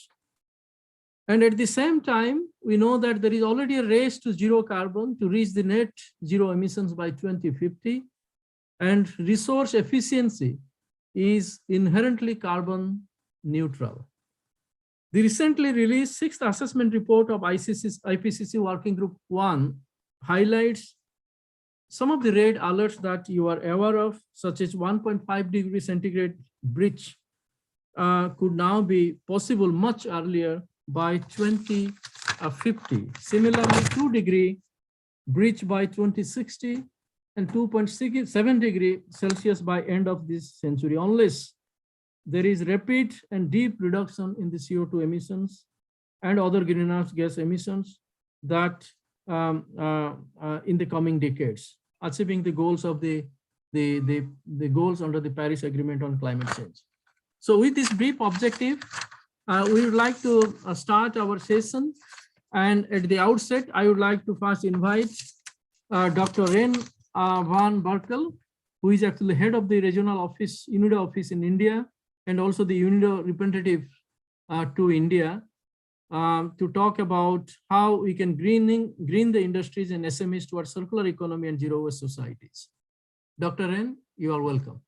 And at the same time, we know that there is already a race to zero carbon to reach the net zero emissions by 2050. And resource efficiency is inherently carbon neutral. The recently released sixth assessment report of IPCC Working Group 1 highlights some of the red alerts that you are aware of, such as 1.5 degrees centigrade breach could now be possible much earlier by 2050. Similarly, 2-degree breach by 2060 and 2.7 degrees Celsius by end of this century, unless there is rapid and deep reduction in the CO2 emissions and other greenhouse gas emissions that in the coming decades, achieving the goals of the goals under the Paris Agreement on climate change. So with this brief objective, we would like to start our session. And at the outset, I would like to first invite Dr. Ren van Berkel, who is actually head of the regional office, UNIDO office in India, and also the UNIDO representative to India, to talk about how we can green the industries and SMEs towards circular economy and zero waste societies. Dr. Ren, you are welcome.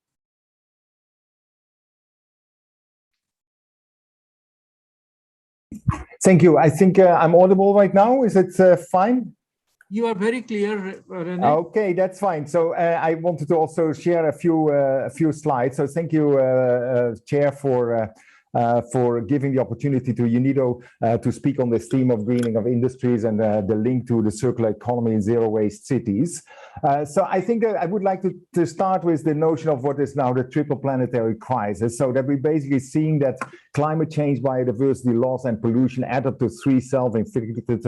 Thank you. I think I'm audible right now. Is it fine? You are very clear, Rene. Okay, that's fine. So I wanted to also share a few slides. So thank you, Chair, for giving the opportunity to UNIDO to speak on this theme of greening of industries and the link to the circular economy and zero waste cities. So I think I would like to start with the notion of what is now the triple planetary crisis. So that we're basically seeing that climate change, biodiversity loss, and pollution add up to 3 self-inflicted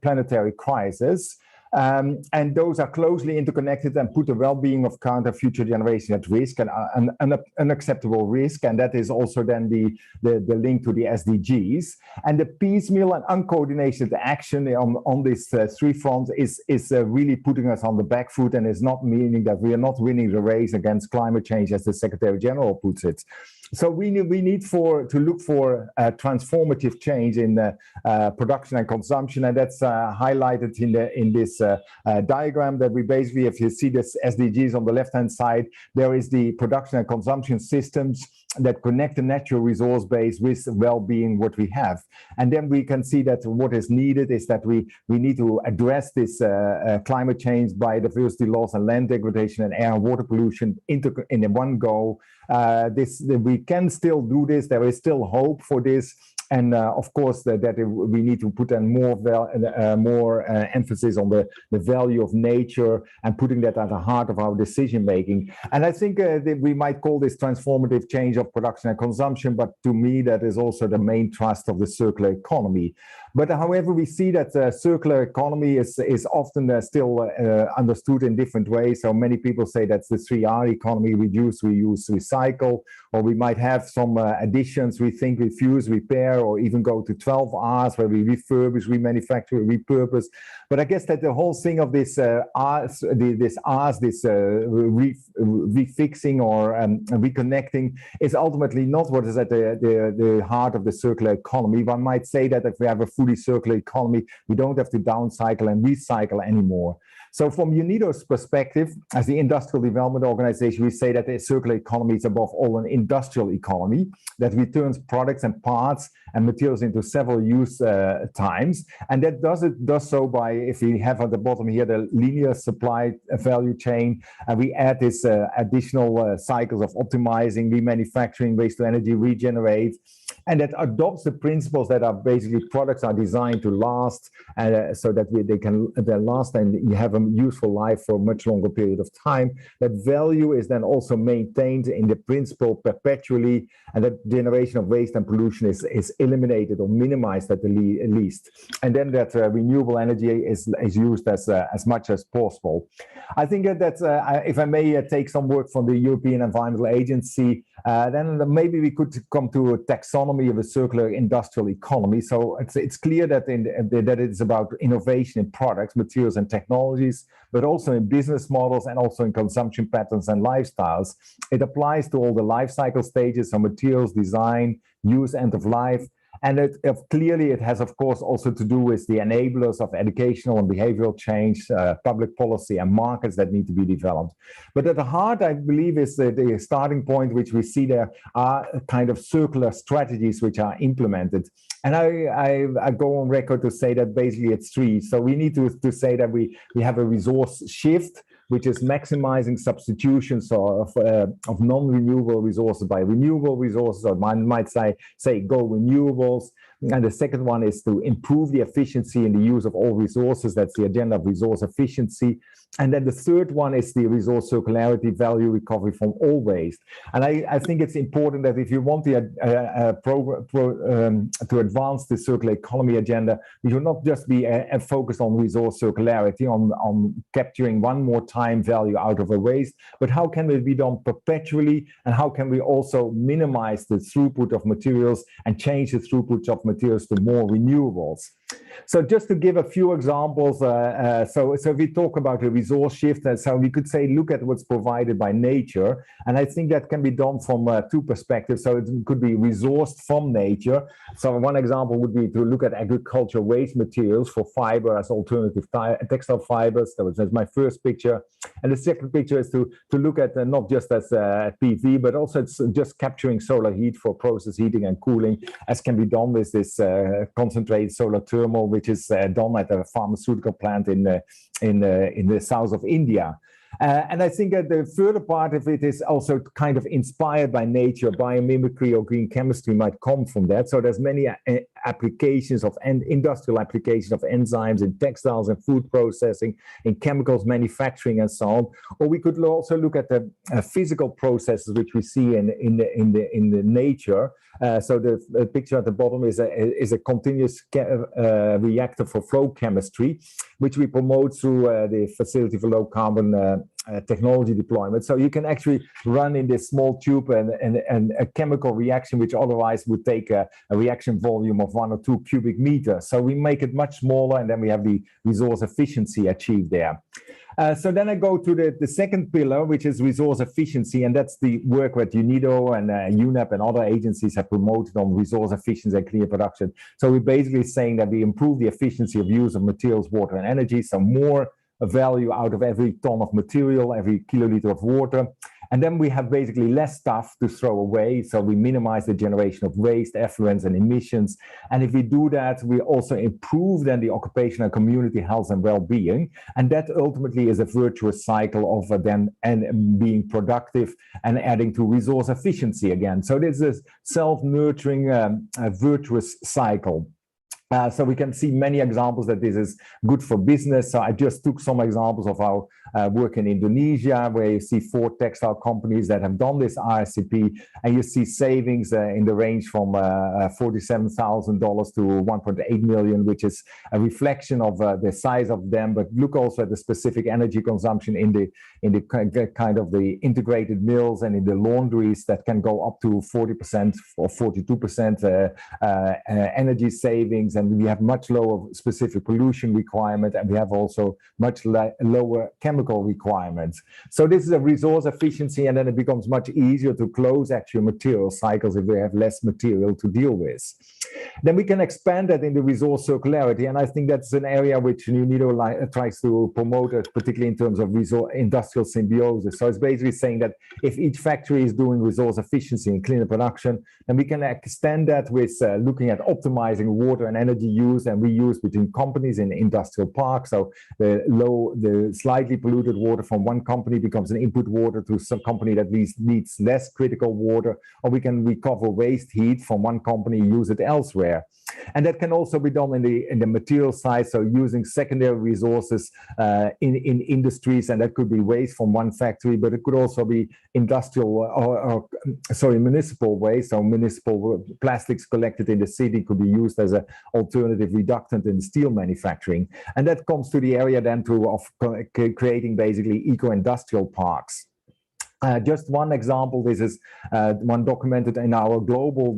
planetary crises. And those are closely interconnected and put the well-being of current and future generations at risk and unacceptable risk. And that is also then the link to the SDGs. And the piecemeal and uncoordinated action on these 3 fronts is really putting us on the back foot, and is not meaning that we are not winning the race against climate change, as the Secretary General puts it. So we need to look for transformative change in production and consumption, and that's highlighted in this diagram that we basically, if you see this SDGs on the left-hand side, there is the production and consumption systems that connect the natural resource base with well-being what we have. And then we can see that what is needed is that we need to address this climate change, biodiversity loss, and land degradation, and air and water pollution in one go. We can still do this. There is still hope for this. And of course, that we need to put in more emphasis on the value of nature and putting that at the heart of our decision making. And I think that we might call this transformative change of production and consumption, but to me, that is also the main thrust of the circular economy. But however, we see that circular economy is often still understood in different ways. So many people say that's the 3R economy: reduce, reuse, recycle, or we might have some additions: rethink, refuse, repair, or even go to 12 R's, where we refurbish, remanufacture, repurpose. But I guess that the whole thing of this refixing or reconnecting is ultimately not what is at the heart of the circular economy. One might say that if we have a fully circular economy, we don't have to downcycle and recycle anymore. So from UNIDO's perspective, as the Industrial Development Organization, we say that the circular economy is above all an industrial economy that returns products and parts and materials into several use times. And that does so by, if we have at the bottom here, the linear supply value chain, and we add this additional cycles of optimizing, remanufacturing, waste to energy, regenerate, and that adopts the principles that are basically products are designed to last, so that they last and you have a useful life for a much longer period of time. That value is then also maintained in the principle perpetually, and that generation of waste and pollution is eliminated or minimized at the least. And then that renewable energy is used as much as possible. I think that if I may take some work from the European Environmental Agency, then maybe we could come to a taxonomy of a circular industrial economy. So it's clear that that it's about innovation in products, materials, and technologies, but also in business models and also in consumption patterns and lifestyles. It applies to all the life cycle stages, so materials, design, use, end of life. And clearly it has, of course, also to do with the enablers of educational and behavioral change, public policy and markets that need to be developed. But at the heart, I believe, is the starting point, which we see there are kind of circular strategies which are implemented. And I go on record to say that basically it's three. So we need to say that we have a resource shift, which is maximizing substitutions of non-renewable resources by renewable resources, or one might say go renewables. And the second one is to improve the efficiency in the use of all resources. That's the agenda of resource efficiency. And then the third one is the resource circularity, value recovery from all waste. And I think it's important that if you want the to advance the circular economy agenda, we should not just be focused on resource circularity, on capturing one more time value out of a waste, but how can it be done perpetually, and how can we also minimize the throughput of materials and change the throughput of materials to more renewables. So just to give a few examples, so if we talk about a resource shift, so we could say look at what's provided by nature, and I think that can be done from two perspectives. So it could be resourced from nature. So one example would be to look at agricultural waste materials for fiber as alternative textile fibers. That's my first picture. And the second picture is to look at not just as PV, but also it's just capturing solar heat for process heating and cooling, as can be done with this concentrated solar thermal, which is done at a pharmaceutical plant in the south of India. And I think that the further part of it is also kind of inspired by nature. Biomimicry or green chemistry might come from that. So there's many applications of industrial applications of enzymes in textiles and food processing, in chemicals manufacturing and so on. Or we could also look at the physical processes which we see in the nature. So the picture at the bottom is a continuous reactor for flow chemistry, which we promote through the Facility for Low Carbon technology deployment. So you can actually run in this small tube and a chemical reaction, which otherwise would take a reaction volume of 1 or 2 cubic meters. So we make it much smaller, and then we have the resource efficiency achieved there. So then I go to the second pillar, which is resource efficiency, and that's the work that UNIDO and UNEP and other agencies have promoted on resource efficiency and clean production. So we're basically saying that we improve the efficiency of use of materials, water, and energy, so more value out of every ton of material, every kiloliter of water. And then we have basically less stuff to throw away. So we minimize the generation of waste, effluents, and emissions. And if we do that, we also improve then the occupational community health and well-being. And that ultimately is a virtuous cycle of then being productive and adding to resource efficiency again. So this is self-nurturing virtuous cycle. So we can see many examples that this is good for business. So I just took some examples of our work in Indonesia, where you see 4 textile companies that have done this RSCP, and you see savings in the range from $47,000 to $1.8 million, which is a reflection of the size of them. But look also at the specific energy consumption in the kind of the integrated mills and in the laundries that can go up to 40% or 42% energy savings. And we have much lower specific pollution requirement, and we have also much lower chemical requirements. So this is a resource efficiency, and then it becomes much easier to close actual material cycles if we have less material to deal with. Then we can expand that into resource circularity, and I think that's an area which UNIDO tries to promote, particularly in terms of industrial symbiosis. So it's basically saying that if each factory is doing resource efficiency and cleaner production, then we can extend that with looking at optimizing water and energy use and reuse between companies in industrial parks. So the slightly polluted water from one company becomes an input water to some company that needs less critical water, or we can recover waste heat from one company, use it elsewhere. And that can also be done in the material side, so using secondary resources in industries, and that could be waste from one factory, but it could also be industrial municipal waste. So municipal plastics collected in the city could be used as an alternative reductant in steel manufacturing. And that comes to the area then of creating basically eco-industrial parks. Just one example, this is one documented in our global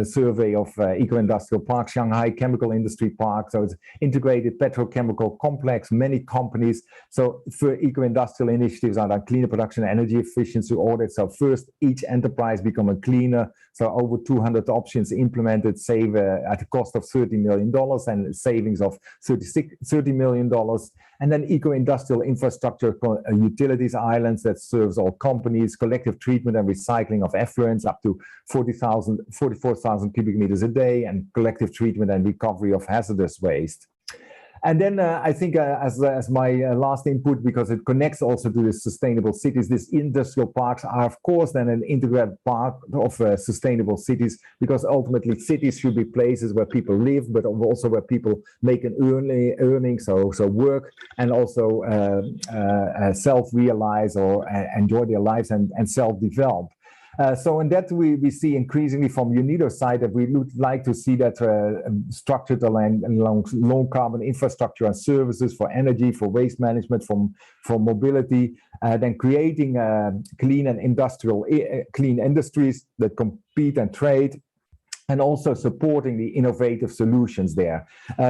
survey of eco-industrial parks, Shanghai Chemical Industry Park. So it's integrated petrochemical complex, many companies. So for eco-industrial initiatives are like cleaner production, energy efficiency audits. So first, each enterprise become a cleaner. So over 200 options implemented, save at a cost of $30 million and savings of $30 million. And then eco-industrial infrastructure utilities islands that serves all companies, collective treatment and recycling of effluents up to 44,000 cubic meters a day, and collective treatment and recovery of hazardous waste. And then I think as my last input, because it connects also to the sustainable cities, these industrial parks are of course then an integral part of sustainable cities, because ultimately cities should be places where people live, but also where people make an earning, so work, and also self-realize or enjoy their lives and self-develop. So in that we see increasingly from UNIDO's side that we would like to see that structured along low carbon infrastructure and services for energy, for waste management, for mobility, then creating clean and industrial clean industries that compete and trade, and also supporting the innovative solutions there.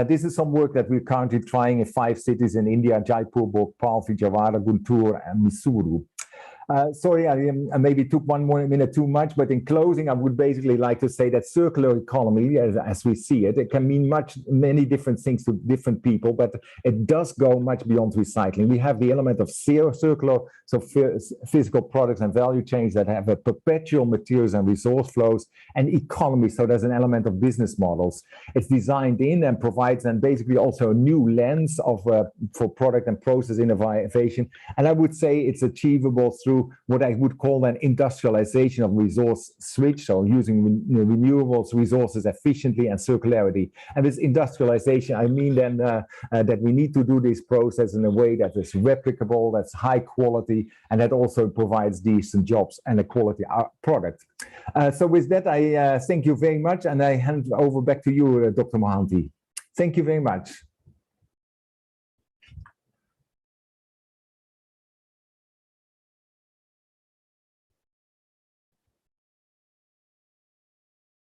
This is some work that we're currently trying in 5 cities in India: Jaipur, Bhopal, Vijayawada, Guntur, and Mysuru. Sorry, I maybe took 1 more minute too much, but in closing, I would basically like to say that circular economy, as we see it, it can mean many different things to different people, but it does go much beyond recycling. We have the element of circular, so physical products and value chains that have a perpetual materials and resource flows, and economy, so there's an element of business models. It's designed in and provides then basically also a new lens of for product and process innovation, and I would say it's achievable through what I would call an industrialization of resource switch, so using renewables resources efficiently and circularity. And with industrialization, I mean then that we need to do this process in a way that is replicable, that's high quality, and that also provides decent jobs and a quality product. So with that, I thank you very much, and I hand over back to you, Dr. Mohanty. Thank you very much.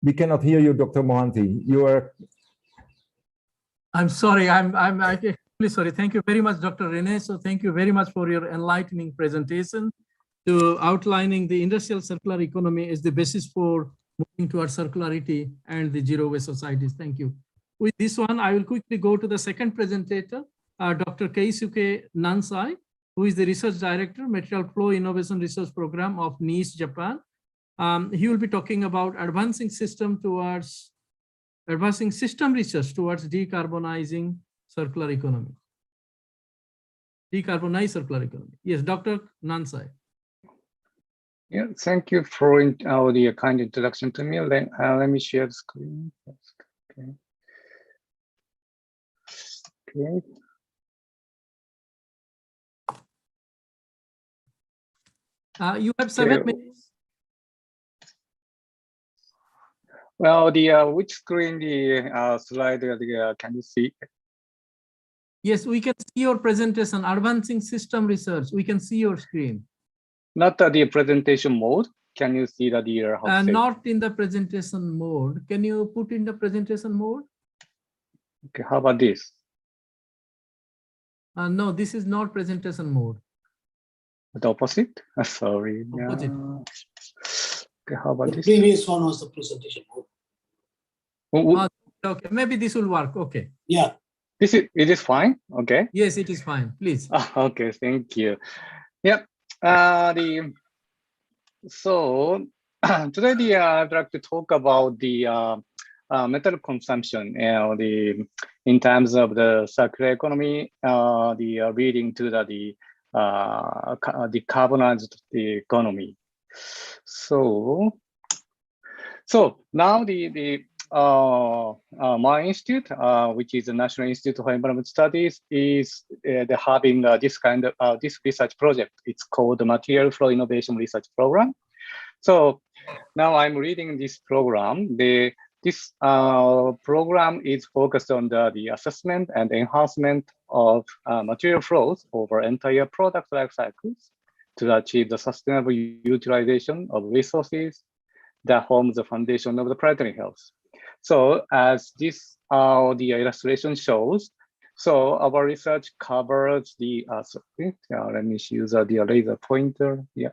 We cannot hear you, Dr. Mohanty. You are. I'm sorry. I'm really sorry. Thank you very much, Dr. Rene. So thank you very much for your enlightening presentation to outlining the industrial circular economy is the basis for moving towards circularity and the zero waste societies. Thank you. With this one, I will quickly go to the second presenter, Dr. Keisuke Nansai, who is the Research Director, Material Flow Innovation Research Program of NICE, Japan. He will be talking about advancing system research towards decarbonizing circular economy. Decarbonize circular economy. Yes, Dr. Nansai. Yeah, thank you for the kind introduction to me. Let me share the screen. Okay. Okay. You have 7 minutes. Well, which screen slide can you see? Yes, we can see your presentation, advancing system research. We can see your screen. Not the presentation mode. Can you see that not in the presentation mode. Can you put in the presentation mode? Okay, how about this? No, this is not presentation mode. The opposite? Sorry. Opposite. Okay, how about the this? previous one was the presentation mode. Okay, maybe this will work. Okay. Yeah. It is fine. Okay. Yes, it is fine. Please. Okay, thank you. Yep. So today I'd like to talk about the metal consumption, in terms of the circular economy, leading to the decarbonized economy. So now my institute, which is the National Institute for Environment Studies, is having this kind of this research project. It's called the Material Flow Innovation Research Program. So now I'm reading this program. This program is focused on the assessment and enhancement of material flows over entire product life cycles, to achieve the sustainable utilization of resources that forms the foundation of the planetary health. So as this the illustration shows, so our research covers the let me use the laser pointer. Yeah.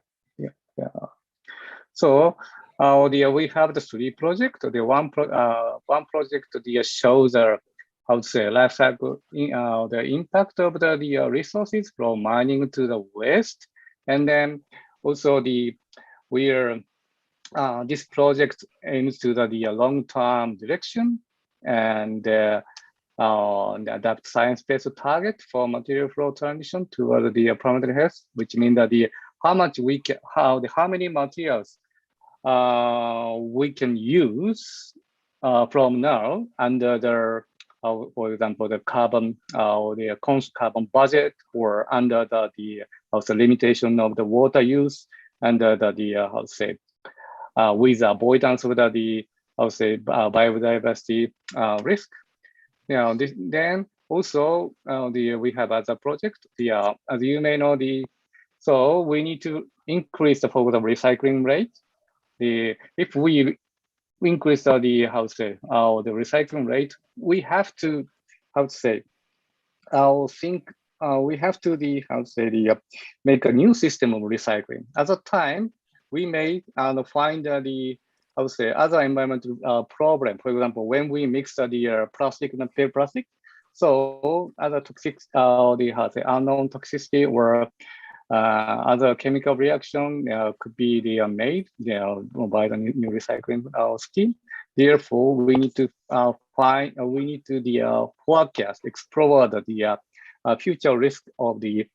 So we have the 3 projects. The one project shows how to say life cycle the impact of the resources from mining to the waste, and then also this project aims to the long-term direction and adapt science-based target for material flow transition toward the planetary health, which means that how many materials we can use from now under the for example the carbon or the carbon budget, or under the also limitation of the water use, under the how to say with avoidance of the how to say biodiversity risk. Then also we have other project. As you may know, so we need to increase the recycling rate. If we increase the how to say the recycling rate, we have to how to say we have to make a new system of recycling. At the time, we may find the I would say other environmental problem. For example, when we mix the plastic and paper plastic, so other toxic the unknown toxicity or other chemical reaction could be made by the new recycling scheme. Therefore, we need to forecast, explore the future risk of the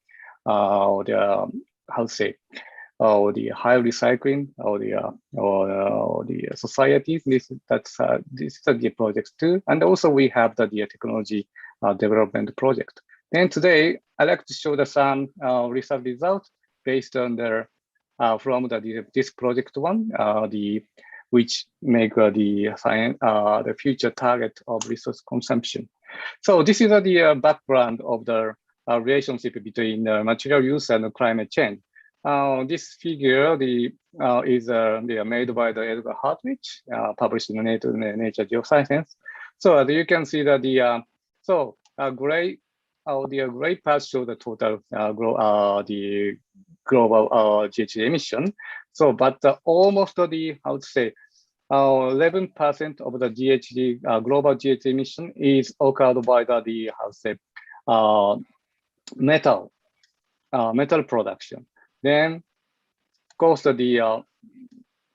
how to say the high recycling or the societies. This is the projects too, and also we have the technology development project. And today I'd like to show some research results based on from this project one, which make the future target of resource consumption. So this is the background of the relationship between material use and climate change. This figure is made by the Edgar Hartwich, published in Nature Geoscience. So as you can see that the gray part shows the total the global GHG emission. So, but almost the how to say 11% of the GHG global GHG emission is occurred by the how to say metal production. Then, of course,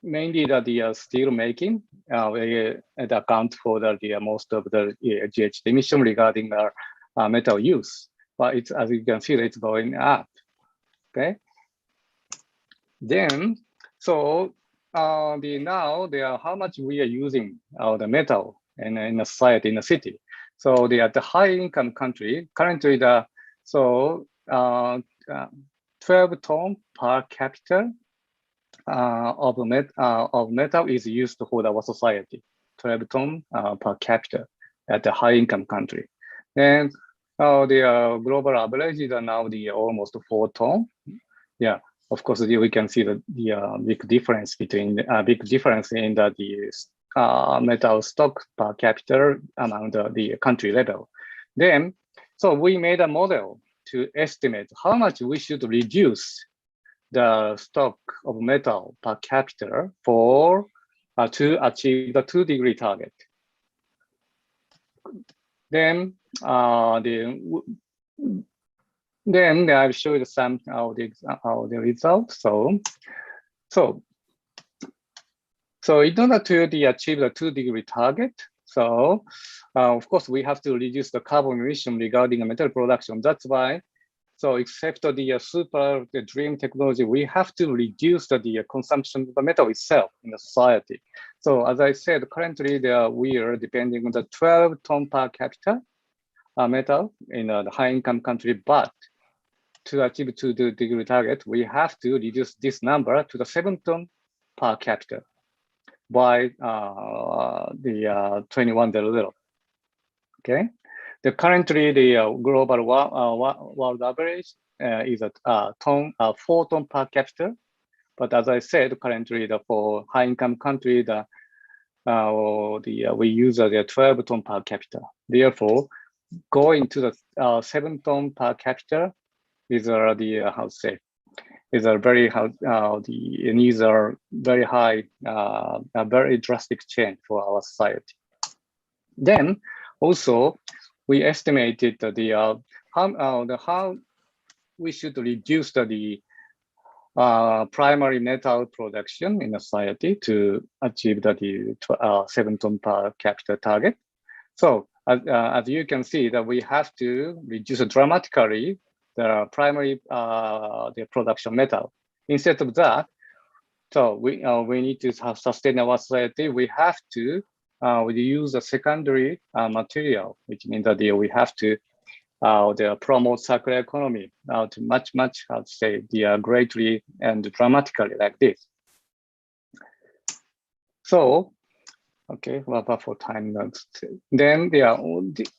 mainly the steel making it accounts for the most of the GHG emission regarding the metal use. But it's, as you can see, it's going up. Okay. Then, so how much we are using the metal in a society, in a city. So the high income country currently 12 ton per capita of metal is used for our society. 12 ton per capita at the high income country. And the global average is now almost 4 ton. Yeah, of course we can see the big difference between big difference in the metal stock per capita among the country level. Then, so we made a model to estimate how much we should reduce the stock of metal per capita for to achieve the 2-degree target. Then I'll show you some of the results. So in order to achieve the 2-degree target, so of course we have to reduce the carbon emission regarding the metal production. That's why, so except the dream technology, we have to reduce the consumption of the metal itself in the society. So as I said, currently we are depending on the 12 ton per capita metal in the high income country, but to achieve 2-degree target, we have to reduce this number to the 7 ton per capita by the 2100. Okay, currently the global world average is a 4 ton per capita. But as I said, currently for high-income country, we use 12 ton per capita. Therefore, going to the 7 ton per capita is is a very the needs are very high, a very drastic change for our society. Then also we estimated how we should reduce the primary metal production in a society to achieve the 7 ton per capita target. So as you can see, that we have to reduce dramatically the primary the production metal. Instead of that, so we need to sustain our society. We have to use a secondary material, which means that we have to promote circular economy to much greatly and dramatically like this. So, okay, well, but for time notes. Then this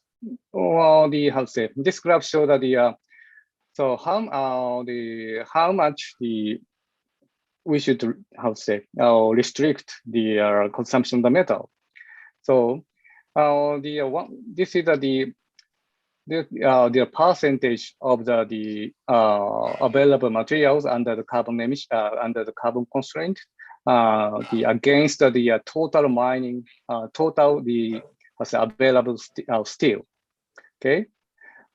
graph shows that so how much we should restrict the consumption of the metal. So this is the percentage of the available materials under the carbon emission under the carbon constraint against the total mining available steel. Okay.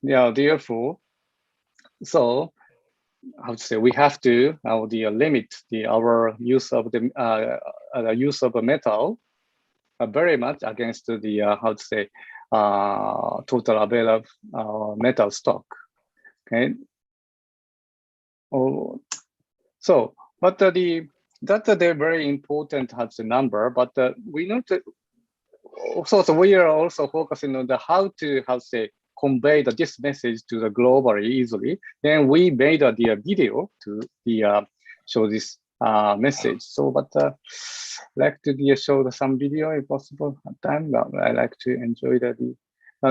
Yeah. Therefore, so we have to limit our use of the use of metal very much against the total available metal stock. Okay. Oh, so but that's a very important number. But we know that also so we are also focusing on how to convey this message to the globally easily. Then we made the video to show this message. So, but I like to show some video if possible. Time, I like to enjoy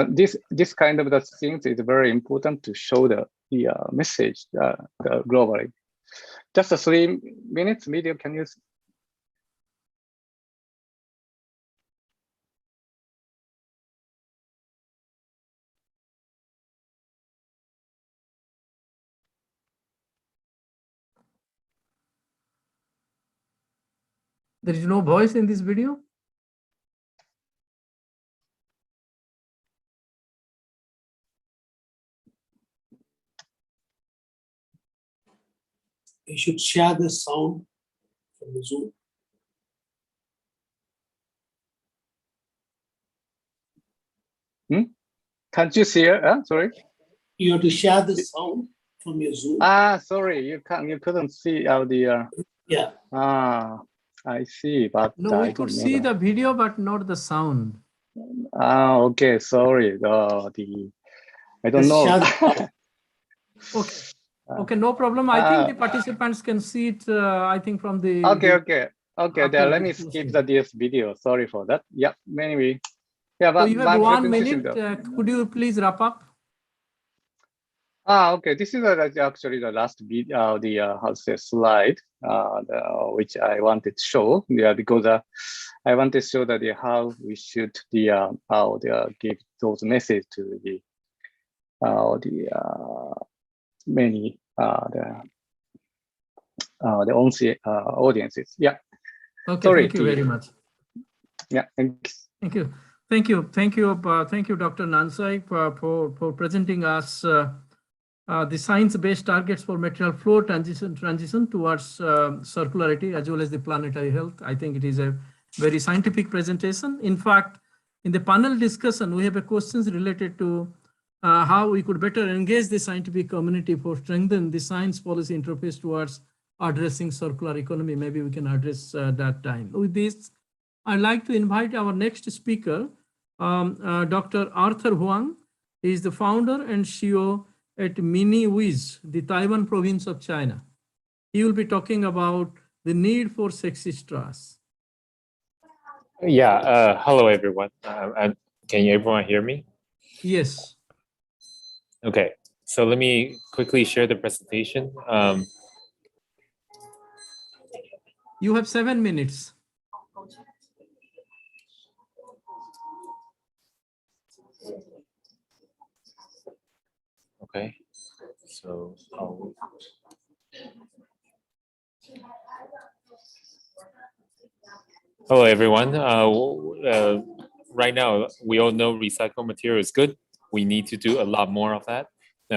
this kind of things is very important to show the message globally. Just a 3 minutes video. Can you? There is no voice in this video? You should share the sound from the Zoom. Can't you see it? Sorry. You have to share the sound from your Zoom. Sorry, you couldn't see the. Yeah. I see, but no, we could see the video, but not the sound. Okay, sorry. I don't know. Okay. Okay, no problem. I think the participants can see it. I think from the. Okay. Then let me skip this video. Sorry for that. Yeah, maybe. Yeah, but so you have 1 minute. Could you please wrap up? Okay. This is actually the last video, slide, which I wanted to show. Yeah, because I want to show that how we should give those messages to many the audiences. Yeah. Okay. Sorry, thank you very much. Yeah. Thanks. Thank you. Thank you, Dr. Nansai, for presenting us the science-based targets for material flow transition towards circularity as well as the planetary health. I think it is a very scientific presentation. In fact, in the panel discussion, we have a questions related to how we could better engage the scientific community for strengthen the science policy interface towards addressing circular economy. Maybe we can address that time. With this, I'd like to invite our next speaker, Dr. Arthur Huang. He is the founder and CEO at Miniwiz, the Taiwan province of China. He will be talking about the need for sexy straws. Yeah, hello everyone. Can everyone hear me? Yes. Okay, So let me quickly share the presentation. You have 7 minutes. Okay, so hello everyone. Right now, we all know recycled material is good. We need to do a lot more of that.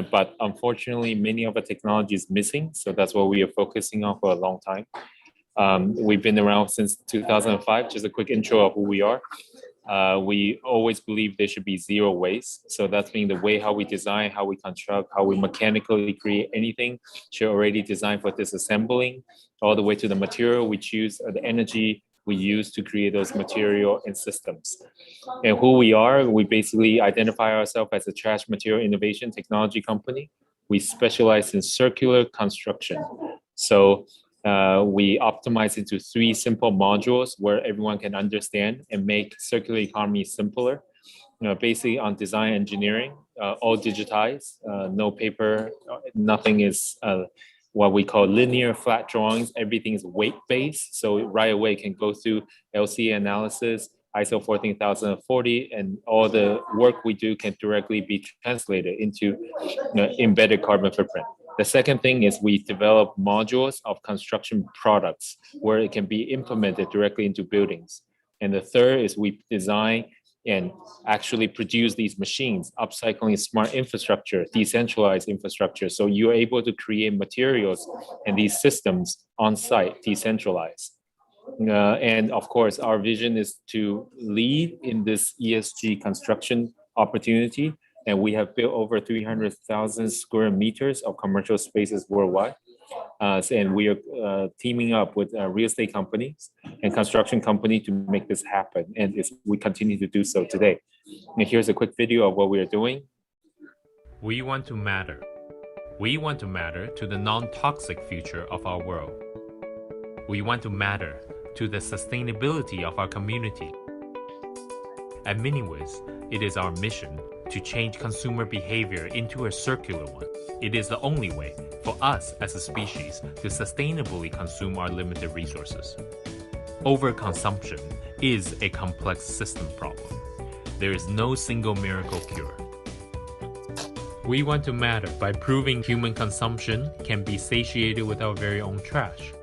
But unfortunately, many of the technology is missing. So that's what we are focusing on for a long time. We've been around since 2005. Just a quick intro of who we are. We always believe there should be zero waste. So that's mean the way how we design, how we construct, how we mechanically create anything should already design for disassembling, all the way to the material we choose, the energy we use to create those material and systems. And who we are, we basically identify ourselves as a trash material innovation technology company. We specialize in circular construction. So we optimize into 3 simple modules where everyone can understand and make circular economy simpler. Basically on design engineering, all digitized, no paper, nothing is what we call linear flat drawings. Everything is weight-based, so right away can go through LCA analysis, ISO 14040, and all the work we do can directly be translated into embedded carbon footprint. The second thing is we develop modules of construction products where it can be implemented directly into buildings. And the third is we design and actually produce these machines, upcycling smart infrastructure, decentralized infrastructure. So you're able to create materials and these systems on site, decentralized. And of course, our vision is to lead in this ESG construction opportunity. And we have built over 300,000 square meters of commercial spaces worldwide. And we are teaming up with real estate companies and construction companies to make this happen. And we continue to do so today. And here's a quick video of what we are doing. We want to matter. We want to matter to the non-toxic future of our world. We want to matter to the sustainability of our community. At Miniwiz, it is our mission to change consumer behavior into a circular one. It is the only way for us as a species to sustainably consume our limited resources. Overconsumption is a complex system problem. There is no single miracle cure. We want to matter by proving human consumption can be satiated with our very own trash.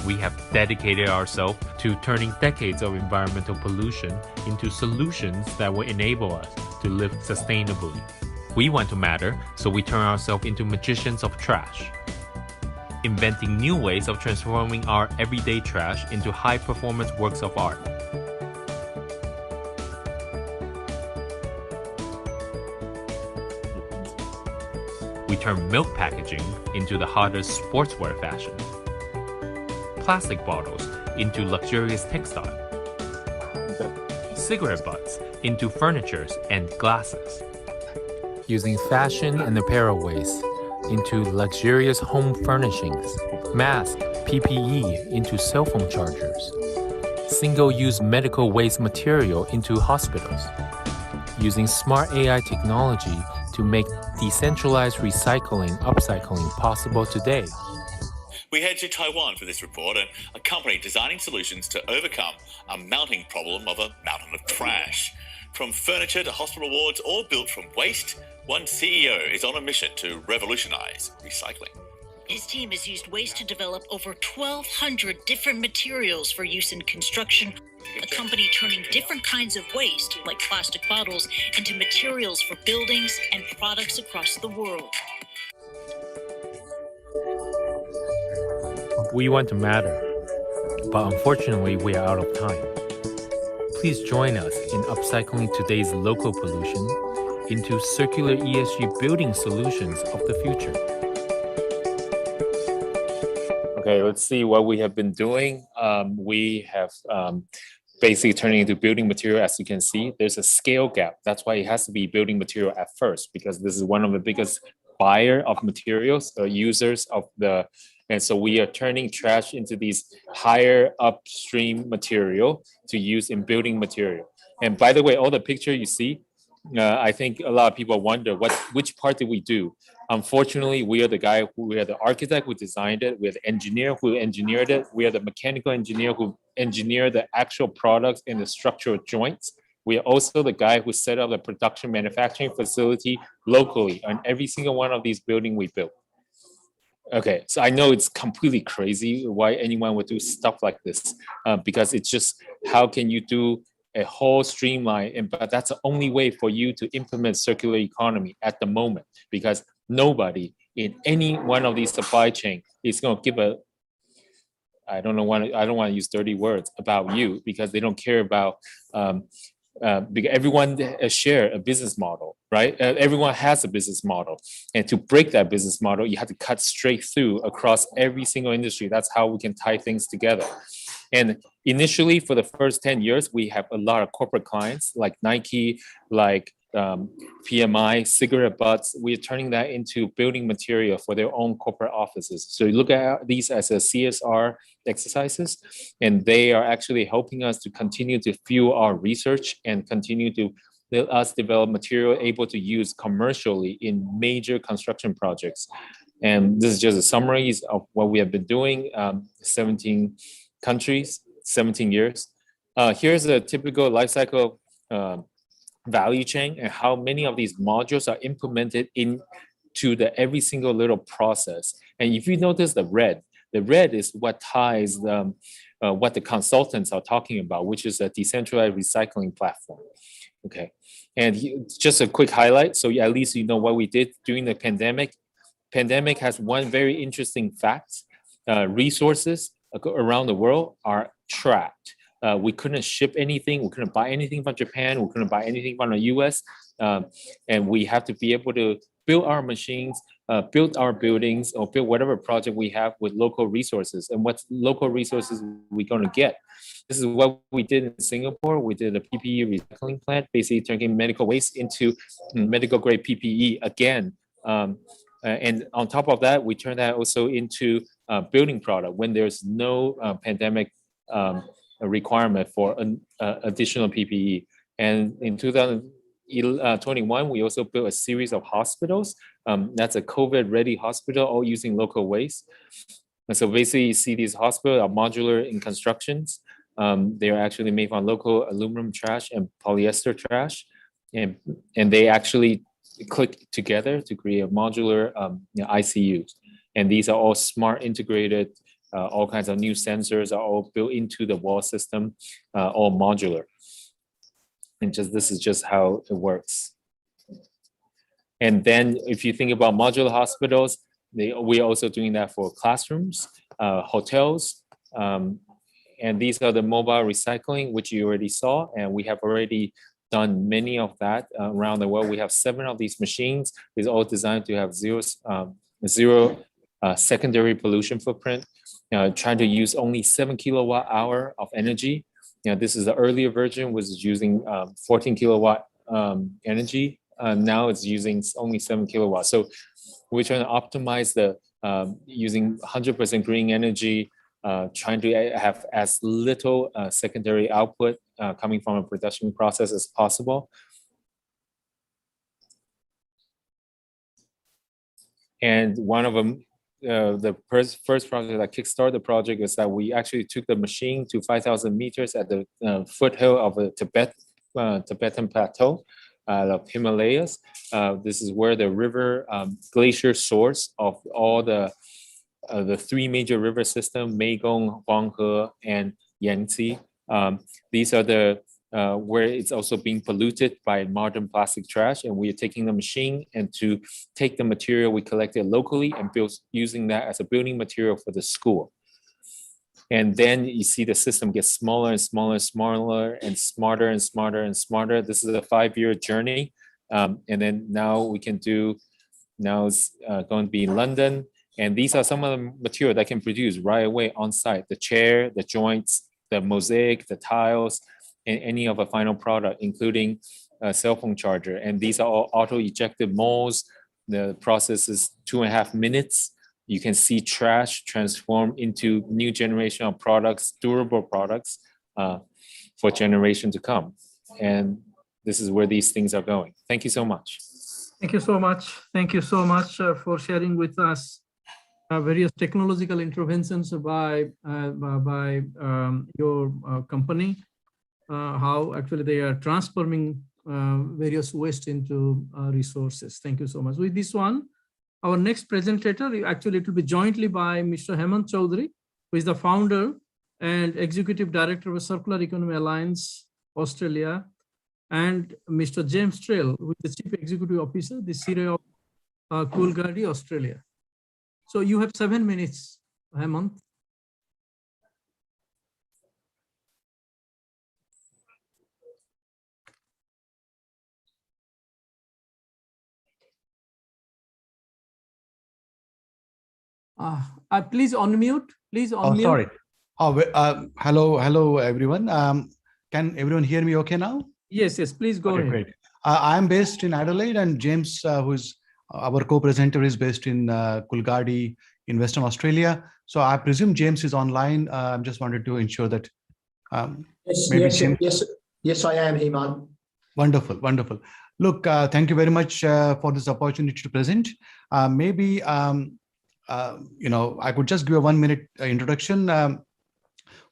We have dedicated ourselves to turning decades of environmental pollution into solutions that will enable us to live sustainably. We want to matter, so we turn ourselves into magicians of trash, inventing new ways of transforming our everyday trash into high-performance works of art. We turn milk packaging into the hottest sportswear fashion, plastic bottles into luxurious textile, cigarette butts into furniture and glasses, using fashion and apparel waste into luxurious home furnishings, mask, PPE into cell phone chargers, single-use medical waste material into hospitals, using smart AI technology to make decentralized recycling, upcycling possible today. We head to Taiwan for this report, a company designing solutions to overcome a mounting problem of a mountain of trash. From furniture to hospital wards, all built from waste, one CEO is on a mission to revolutionize recycling. His team has used waste to develop over 1,200 different materials for use in construction, a company turning different kinds of waste, like plastic bottles, into materials for buildings and products across the world. We want to matter, but unfortunately we are out of time. Please join us in upcycling today's local pollution into circular ESG building solutions of the future. Okay, let's see what we have been doing. We have basically turning into building material. As you can see, there's a scale gap. That's why it has to be building material at first, because this is one of the biggest buyer of materials, users of the. And so we are turning trash into these higher upstream material to use in building material. And by the way, all the picture you see, I think a lot of people wonder which part did we do. Unfortunately, we are the architect who designed it. We are the engineer who engineered it. We are the mechanical engineer who engineered the actual products and the structural joints. We are also the guy who set up the production manufacturing facility locally on every single one of these buildings we built. Okay, so I know it's completely crazy why anyone would do stuff like this, because it's just, how can you do a whole streamline, but that's the only way for you to implement circular economy at the moment, because nobody in any one of these supply chain is going to give a, I don't want to use dirty words about you, because they don't care about, because everyone share a business model, right? Everyone has a business model, and to break that business model, you have to cut straight through across every single industry. That's how we can tie things together. And initially, for the first 10 years, we have a lot of corporate clients like Nike, like PMI, cigarette butts. We're turning that into building material for their own corporate offices. So you look at these as a CSR exercises, and they are actually helping us to continue to fuel our research and continue to let us develop material able to use commercially in major construction projects. And this is just a summary of what we have been doing, 17 countries, 17 years. Here's a typical life cycle value chain and how many of these modules are implemented into the every single little process. And if you notice the red is what ties what the consultants are talking about, which is a decentralized recycling platform. Okay, and just a quick highlight, so at least you know what we did during the pandemic. Pandemic has one very interesting fact: resources around the world are trapped. We couldn't ship anything. We couldn't buy anything from Japan. We couldn't buy anything from the US. And we have to be able to build our machines, build our buildings, or build whatever project we have with local resources. And what local resources we're going to get? This is what we did in Singapore. We did a PPE recycling plant, basically turning medical waste into medical grade PPE again. And on top of that, we turned that also into building product when there's no pandemic requirement for an additional PPE. And in 2021, we also built a series of hospitals. That's a COVID-ready hospital, all using local waste. And so basically, you see these hospitals are modular in constructions. They are actually made from local aluminum trash and polyester trash, and they actually click together to create a modular ICUs. And these are all smart integrated. All kinds of new sensors are all built into the wall system, all modular. And this is just how it works. And then if you think about modular hospitals, we're also doing that for classrooms, hotels, and these are the mobile recycling, which you already saw, and we have already done many of that around the world. We have 7 of these machines. It's all designed to have zero secondary pollution footprint, trying to use only 7 kilowatt hour of energy. This is the earlier version, was using 14 kilowatt energy. Now it's using only 7 kilowatts. So we're trying to optimize the using 100% green energy, trying to have as little secondary output coming from a production process as possible. And one of them, the first project that kickstarted the project is that we actually took the machine to 5,000 meters at the foothill of the Tibetan plateau of Himalayas. This is where the river glacier source of all the 3 major river systems, Meigong, Huanghe, and Yangtze. These are the where it's also being polluted by modern plastic trash, and we are taking the machine and to take the material we collected locally and using that as a building material for the school. And then you see the system gets smaller and smaller and smaller and smarter and smarter and smarter. This is a 5-year journey. And then now we can do, now it's going to be in London. And these are some of the material that can produce right away on site: the chair, the joints, the mosaic, the tiles, and any of a final product, including a cell phone charger. And these are all auto-ejected molds. The process is 2.5 minutes. You can see trash transform into new generation of products, durable products for generation to come. And this is where these things are going. Thank you so much. Thank you so much. Thank you so much for sharing with us various technological interventions by your company, how actually they are transforming various waste into resources. Thank you so much. With this one, our next presenter, actually it will be jointly by Mr. Hemant Chaudhary, who is the founder and executive director of Circular Economy Alliance, Australia, and Mr. James Trail, who is the chief executive officer, the city of Coolgardie, Australia. So you have 7 minutes, Hemant. Please unmute. Please unmute. Oh, sorry. Hello, everyone. Can everyone hear me okay now? Yes, please go ahead. Great. I'm based in Adelaide, and James, who's our co-presenter, is based in Coolgardie in Western Australia. So I presume James is online. I just wanted to ensure that Yes, I am, Hemant. Wonderful. Look, thank you very much for this opportunity to present. I could just give a 1-minute introduction.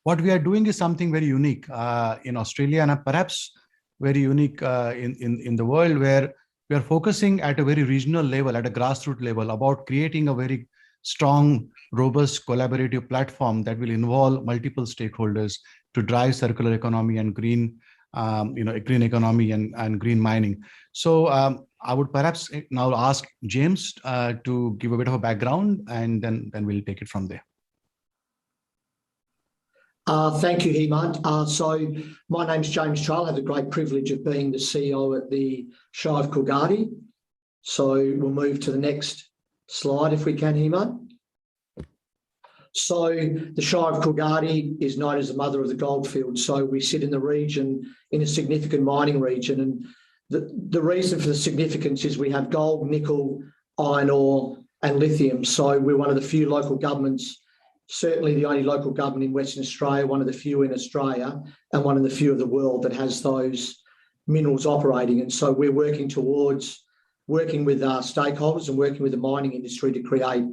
What we are doing is something very unique in Australia, and perhaps very unique in the world, where we are focusing at a very regional level, at a grassroots level, about creating a very strong, robust, collaborative platform that will involve multiple stakeholders to drive circular economy and green economy and green mining. So I would perhaps now ask James to give a bit of a background, and then we'll take it from there. Thank you, Hemant. So my name's James Trail. I have the great privilege of being the CEO at the Shire of Coolgardie. So we'll move to the next slide if we can, Hemant. So the Shire of Coolgardie is known as the mother of the goldfield. So we sit in the region, in a significant mining region. And the reason for the significance is we have gold, nickel, iron ore, and lithium. So we're one of the few local governments, certainly the only local government in Western Australia, one of the few in Australia, and one of the few of the world that has those minerals operating. And so we're working towards working with our stakeholders and working with the mining industry to create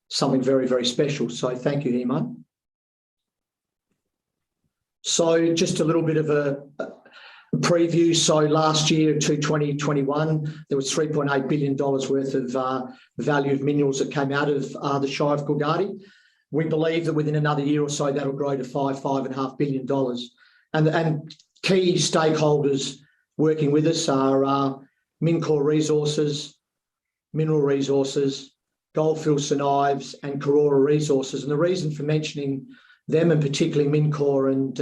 something very, very special. So thank you, Hemant. So just a little bit of a preview. So last year, to 2021, there was $3.8 billion worth of value of minerals that came out of the Shire of Coolgardie. We believe that within another year or so, that'll grow to $5.5 billion. And key stakeholders working with us are Mincor Resources, Mineral Resources, Goldfields St Ives, and Karora Resources. And the reason for mentioning them, and particularly Mincor and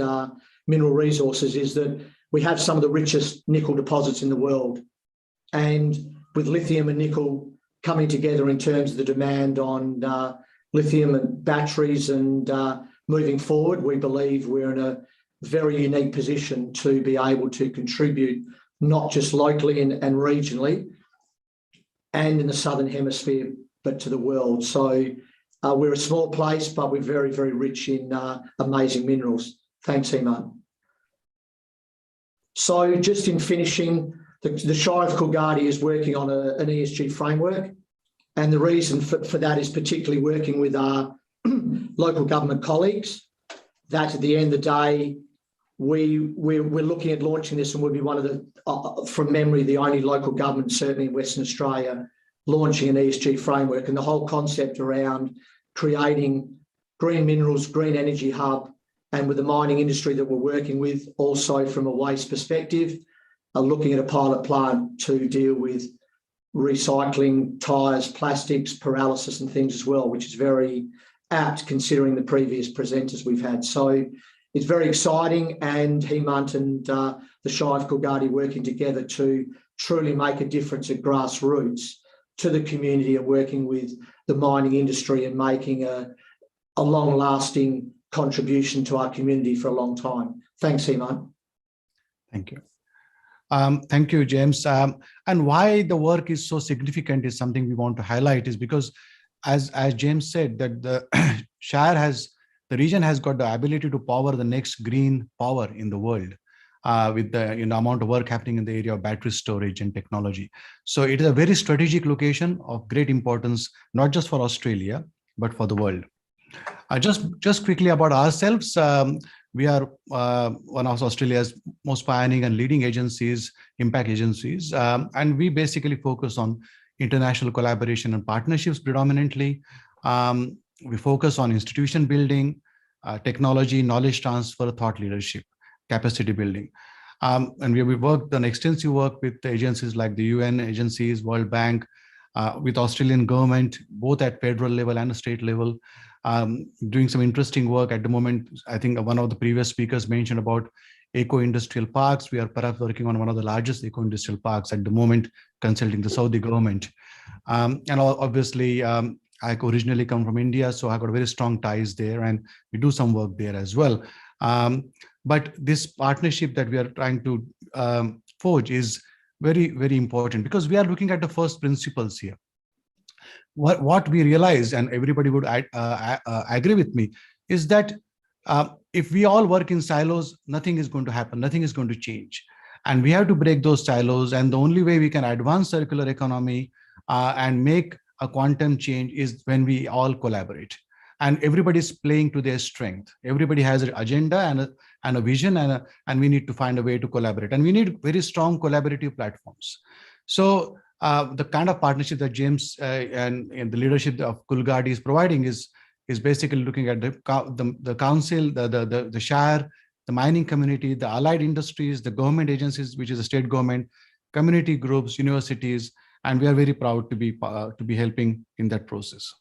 Mineral Resources, is that we have some of the richest nickel deposits in the world. And with lithium and nickel coming together in terms of the demand on lithium and batteries and moving forward, we believe we're in a very unique position to be able to contribute not just locally and regionally and in the Southern Hemisphere, but to the world. So we're a small place, but we're very, very rich in amazing minerals. Thanks, Hemant. So just in finishing, the Shire of Coolgardie is working on an ESG framework. And the reason for that is particularly working with our local government colleagues, that at the end of the day, we're looking at launching this, and we'll be one of the, from memory, the only local government, certainly in Western Australia, launching an ESG framework. And the whole concept around creating green minerals, green energy hub, and with the mining industry that we're working with, also from a waste perspective, are looking at a pilot plant to deal with recycling, tyres, plastics, pyrolysis and things as well, which is very apt considering the previous presenters we've had. So it's very exciting, and Hemant and the Shire of Coolgardie working together to truly make a difference at grassroots to the community and working with the mining industry and making a long-lasting contribution to our community for a long time. Thanks, Hemant. Thank you. Thank you, James. And why the work is so significant is something we want to highlight, is because, as James said, that the Shire the region has got the ability to power the next green power in the world. with the amount of work happening in the area of battery storage and technology. So it is a very strategic location of great importance, not just for Australia, but for the world. Just quickly about ourselves, we are one of Australia's most pioneering and leading agencies, impact agencies, and we basically focus on international collaboration and partnerships predominantly. We focus on institution building, technology, knowledge transfer, thought leadership, capacity building. And we worked on extensive work with agencies like the UN agencies, World Bank, with Australian government, both at federal level and state level, doing some interesting work at the moment. I think one of the previous speakers mentioned about eco-industrial parks. We are perhaps working on one of the largest eco-industrial parks at the moment, consulting the Saudi government. And obviously, I originally come from India, so I got very strong ties there, and we do some work there as well. But this partnership that we are trying to forge is very, very important because we are looking at the first principles here. What we realize, and everybody would agree with me, is that if we all work in silos, nothing is going to happen, nothing is going to change. And we have to break those silos. And the only way we can advance circular economy and make a quantum change is when we all collaborate. And everybody's playing to their strength. Everybody has an agenda and a vision, and we need to find a way to collaborate. And we need very strong collaborative platforms. So the kind of partnership that James and the leadership of Coolgardie is providing is basically looking at the council, the shire, the mining community, the allied industries, the government agencies, which is the state government, community groups, universities, and we are very proud to be helping in that process.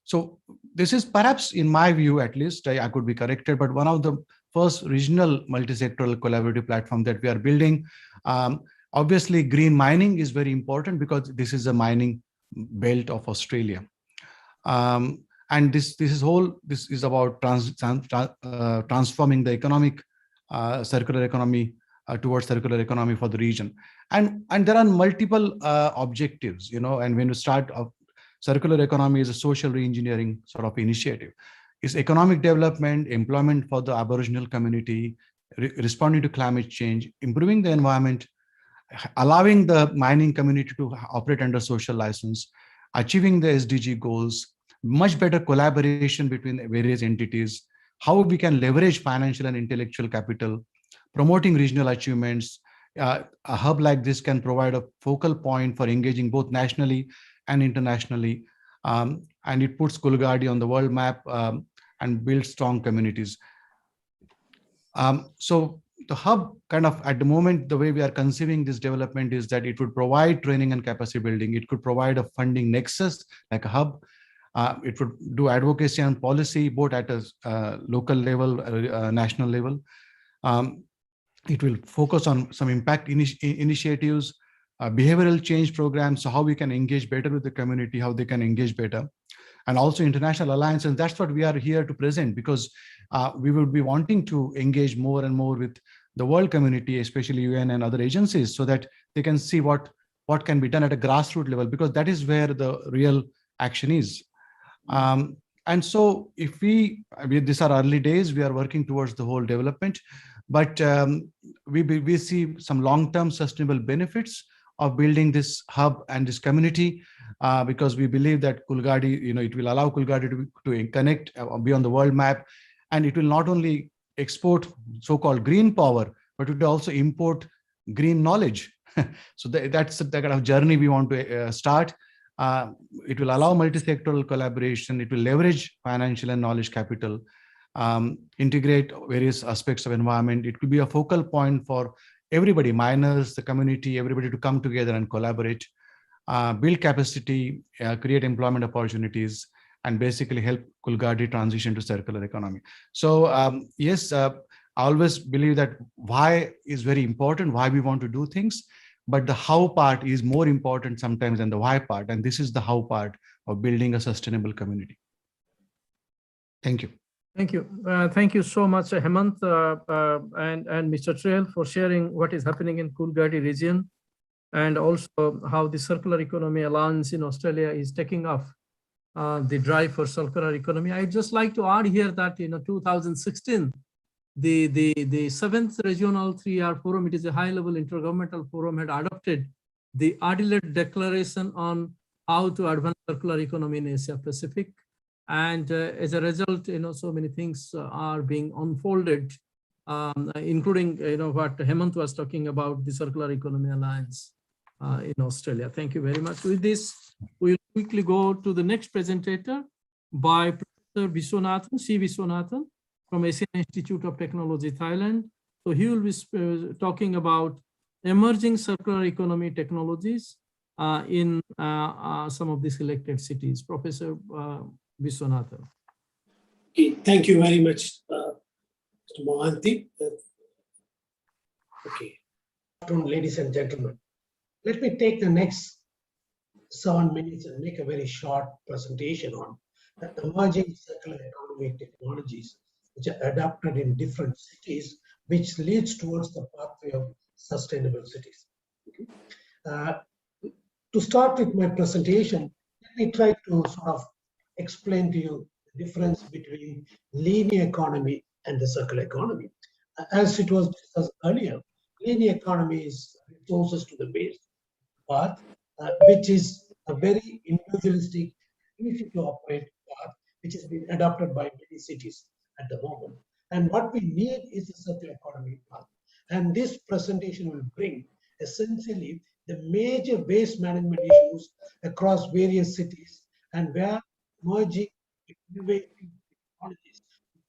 So this is perhaps, in my view, at least, I could be corrected, but one of the first regional multi-sectoral collaborative platform that we are building. Obviously, green mining is very important because this is a mining belt of Australia. And this is about transforming the economic circular economy towards circular economy for the region. And there are multiple objectives, and when you start circular economy is a social reengineering sort of initiative. It's economic development, employment for the Aboriginal community, responding to climate change, improving the environment, allowing the mining community to operate under social license, achieving the SDG goals, much better collaboration between various entities, how we can leverage financial and intellectual capital, promoting regional achievements. A hub like this can provide a focal point for engaging both nationally and internationally, and it puts Coolgardie on the world map and builds strong communities. So the hub kind of, at the moment, the way we are conceiving this development is that it would provide training and capacity building. It could provide a funding nexus like a hub. It would do advocacy and policy both at a local level, national level. It will focus on some impact initiatives, behavioral change programs, so how we can engage better with the community, how they can engage better, and also international alliance. And that's what we are here to present, because we will be wanting to engage more and more with the world community, especially UN and other agencies, so that they can see what can be done at a grassroots level, because that is where the real action is. And so if these are early days, we are working towards the whole development, but we see some long-term sustainable benefits of building this hub and this community, because we believe that Coolgardie, it will allow Coolgardie to connect, be on the world map, and it will not only export so-called green power, but it will also import green knowledge. So that's the kind of journey we want to start. It will allow multi-sectoral collaboration. It will leverage financial and knowledge capital, integrate various aspects of environment. It could be a focal point for everybody, miners, the community, everybody to come together and collaborate, build capacity, create employment opportunities, and basically help Coolgardie transition to circular economy. So yes, I always believe that why is very important, why we want to do things, but the how part is more important sometimes than the why part. And this is the how part of building a sustainable community. Thank you. Thank you. Thank you so much, Hemant and Mr. Trail, for sharing what is happening in Coolgardie region, and also how the Circular Economy Alliance in Australia is taking off the drive for circular economy. I'd just like to add here that in 2016, the 7th Regional 3R Forum, it is a high-level intergovernmental forum, had adopted the Adelaide Declaration on how to advance circular economy in Asia Pacific. And as a result, so many things are being unfolded, including, what Hemant was talking about, the Circular Economy Alliance in Australia. Thank you very much. With this, we'll quickly go to the next presenter by Professor Viswanathan, C. Viswanathan, from Asian Institute of Technology, Thailand. So he will be talking about emerging circular economy technologies in some of the selected cities. Professor Viswanathan. Okay, thank you very much, Mr. Mohanty. Okay, ladies and gentlemen, let me take the next 7 minutes and make a very short presentation on the emerging circular economy technologies which are adapted in different cities, which leads towards the pathway of sustainable cities. Okay. To start with my presentation, let me try to sort of explain to you the difference between linear economy and the circular economy. As it was discussed earlier, linear economy is closest to the base path, which is a very individualistic, easy to operate path, which has been adopted by many cities at the moment. And what we need is a circular economy path. And this presentation will bring essentially the major waste management issues across various cities and where emerging innovative technologies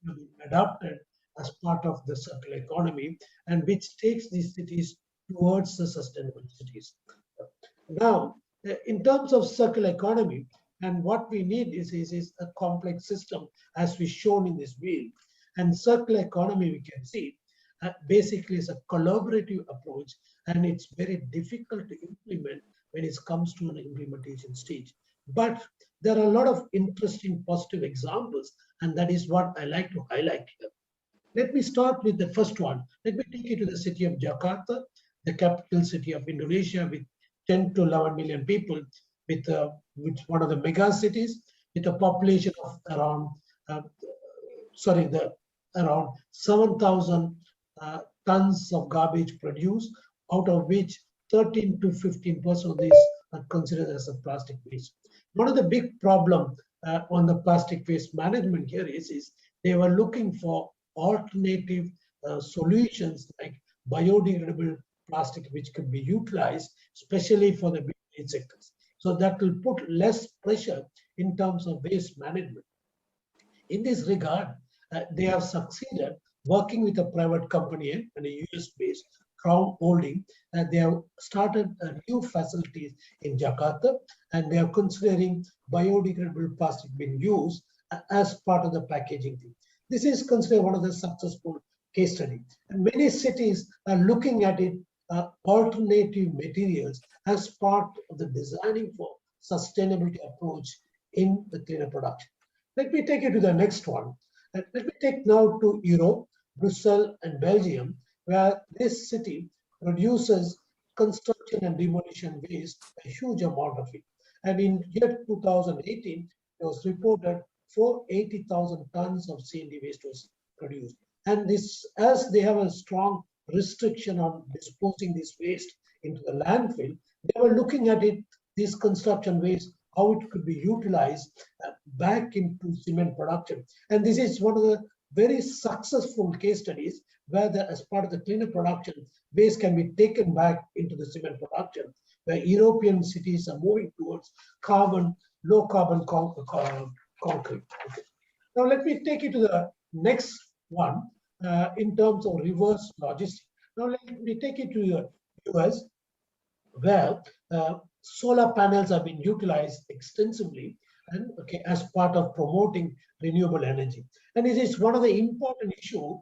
have been adopted as part of the circular economy and which takes these cities towards the sustainable cities. Now, in terms of circular economy, and what we need is a complex system as we shown in this wheel. And circular economy, we can see, basically is a collaborative approach, and it's very difficult to implement when it comes to an implementation stage. But there are a lot of interesting positive examples, and that is what I like to highlight here. Let me start with the first one. Let me take you to the city of Jakarta, the capital city of Indonesia, with 10 to 11 million people, with one of the mega cities, with a population of around around 7,000 tons of garbage produced, out of which 13 to 15% of these are considered as a plastic waste. One of the big problems on the plastic waste management here is they were looking for alternative solutions like biodegradable plastic, which could be utilized, especially for the building sectors. So that will put less pressure in terms of waste management. In this regard, they have succeeded working with a private company and a US-based Crown Holding, and they have started a new facilities in Jakarta, and they are considering biodegradable plastic being used as part of the packaging thing. This is considered one of the successful case studies, and many cities are looking at it alternative materials as part of the designing for sustainability approach in the cleaner production. Let me take you to the next one. Let me take now to Europe, Brussels and Belgium, where this city produces construction and demolition waste, a huge amount of it. And in year 2018, it was reported 480,000 tons of C&D waste was produced. And this, as they have a strong restriction on disposing this waste into the landfill, they were looking at it, this construction waste, how it could be utilized back into cement production. And this is one of the very successful case studies where as part of the cleaner production, waste can be taken back into the cement production, where European cities are moving towards low carbon concrete. Okay. Now let me take you to the next one in terms of reverse logistics. Now let me take you to the US, where solar panels have been utilized extensively and as part of promoting renewable energy. And it is one of the important issues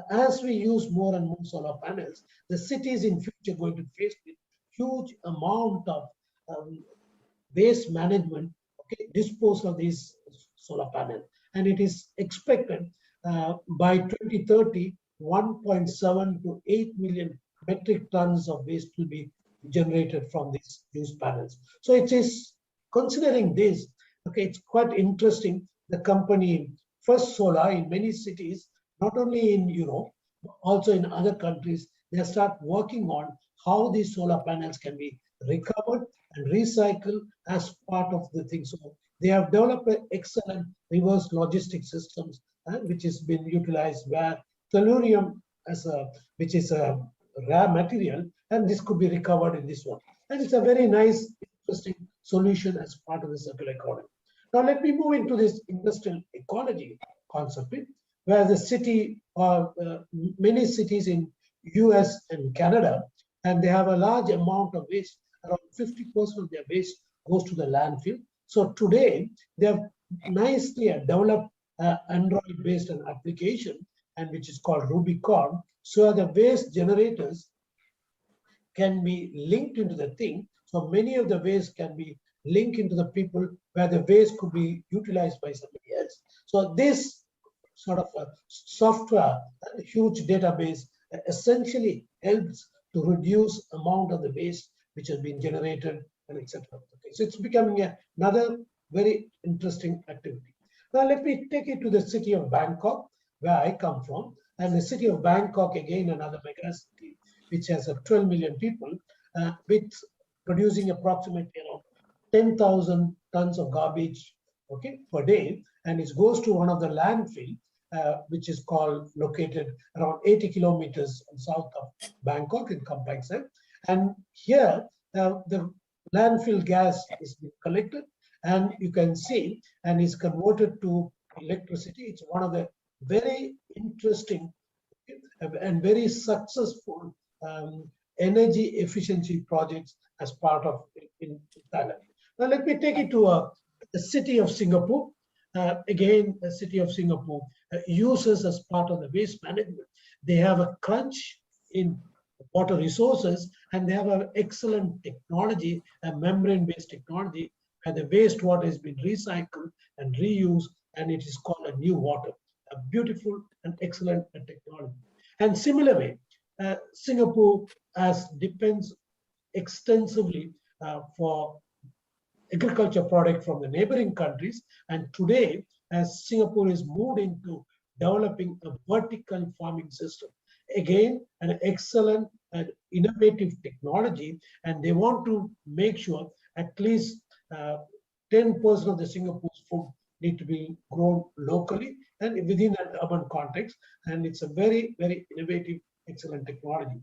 as we use more and more solar panels, the cities in future going to face with huge amount of waste management, disposal of these solar panels. And it is expected by 2030, 1.7 to 8 million metric tons of waste will be generated from these used panels. So it is considering this, it's quite interesting. The company First Solar in many cities not only in Europe, but also in other countries, they start working on how these solar panels can be recovered and recycled as part of the thing. So they have developed an excellent reverse logistics systems, which has been utilized where tellurium which is a rare material, and this could be recovered in this one. And it's a very nice, interesting solution as part of the circular economy. Now let me move into this industrial ecology concept, where the city or many cities in US and Canada, and they have a large amount of waste. Around 50% of their waste goes to the landfill. So today they have nicely developed Android-based an application, and which is called Rubicon. So the waste generators can be linked into the thing. So many of the waste can be linked into the people where the waste could be utilized by somebody else. So this sort of a software, a huge database, essentially helps to reduce amount of the waste which has been generated and etc. Okay, so it's becoming another very interesting activity. Now let me take you to the city of Bangkok, where I come from. And the city of Bangkok, again, another mega city, which has 12 million people, with producing approximately around 10,000 tons of garbage, okay, per day. And it goes to one of the landfill, which is located around 80 kilometers south of Bangkok in Kamphaeng Sep. And here, the landfill gas is being collected, and you can see, and is converted to electricity. It's one of the very interesting and very successful energy efficiency projects as part of in Thailand. Now let me take you to the city of Singapore. Again, the city of Singapore uses as part of the waste management. They have a crunch in water resources, and they have an excellent technology, a membrane-based technology, where the wastewater has been recycled and reused, and it is called a new water. A beautiful and excellent technology. And similarly, Singapore depends extensively for agriculture product from the neighboring countries. And today, as Singapore is moved into developing a vertical farming system, again, an excellent and innovative technology, and they want to make sure at least 10% of the Singapore's food need to be grown locally and within an urban context. And it's a very, very innovative, excellent technology.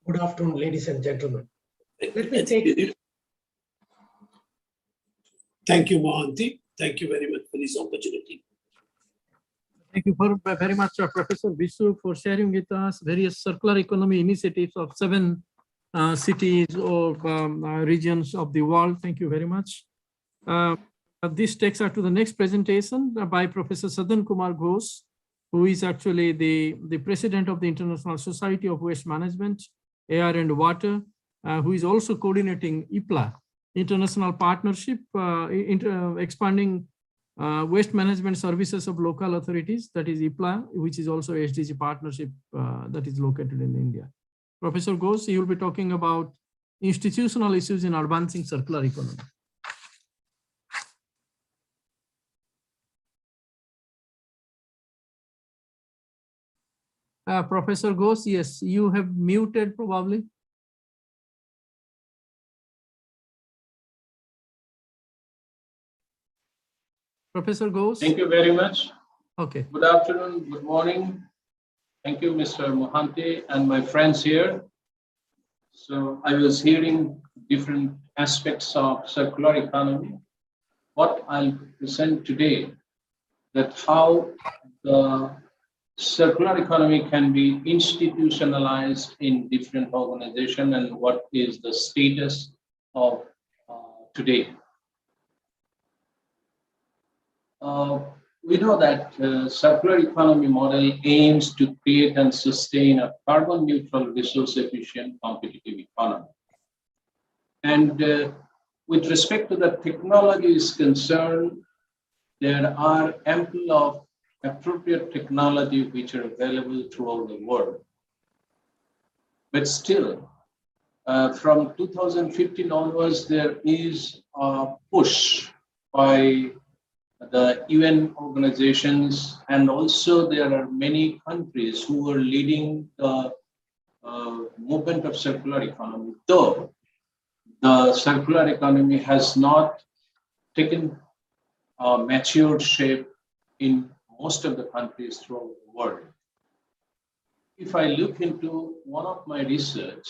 Good afternoon, ladies and gentlemen. Let me take. Thank you, Mohanty. Thank you very much for this opportunity. Thank you very much, Professor Visu, for sharing with us various circular economy initiatives of 7 cities or regions of the world. Thank you very much. This takes us to the next presentation by Professor Sadan Kumar Ghosh, who is actually the president of the International Society of Waste Management, Air and Water, who is also coordinating IPLA, International Partnership, expanding waste management services of local authorities, that is IPLA, which is also SDG partnership that is located in India. Professor Ghosh, you will be talking about institutional issues in advancing circular economy. Professor Ghosh, yes, you have muted probably. Professor Ghosh. Thank you very much. Okay. Good afternoon, good morning. Thank you, Mr. Mohanty and my friends here. So I was hearing different aspects of circular economy. What I'll present today, that how the circular economy can be institutionalized in different organizations and what is the status of today. We know that circular economy model aims to create and sustain a carbon neutral, resource efficient, competitive economy. And with respect to the technology is concerned, there are ample of appropriate technology which are available throughout the world. But still, from 2015 onwards, there is a push by the UN organizations, and also there are many countries who are leading the movement of circular economy, though the circular economy has not taken a matured shape in most of the countries throughout the world. If I look into one of my research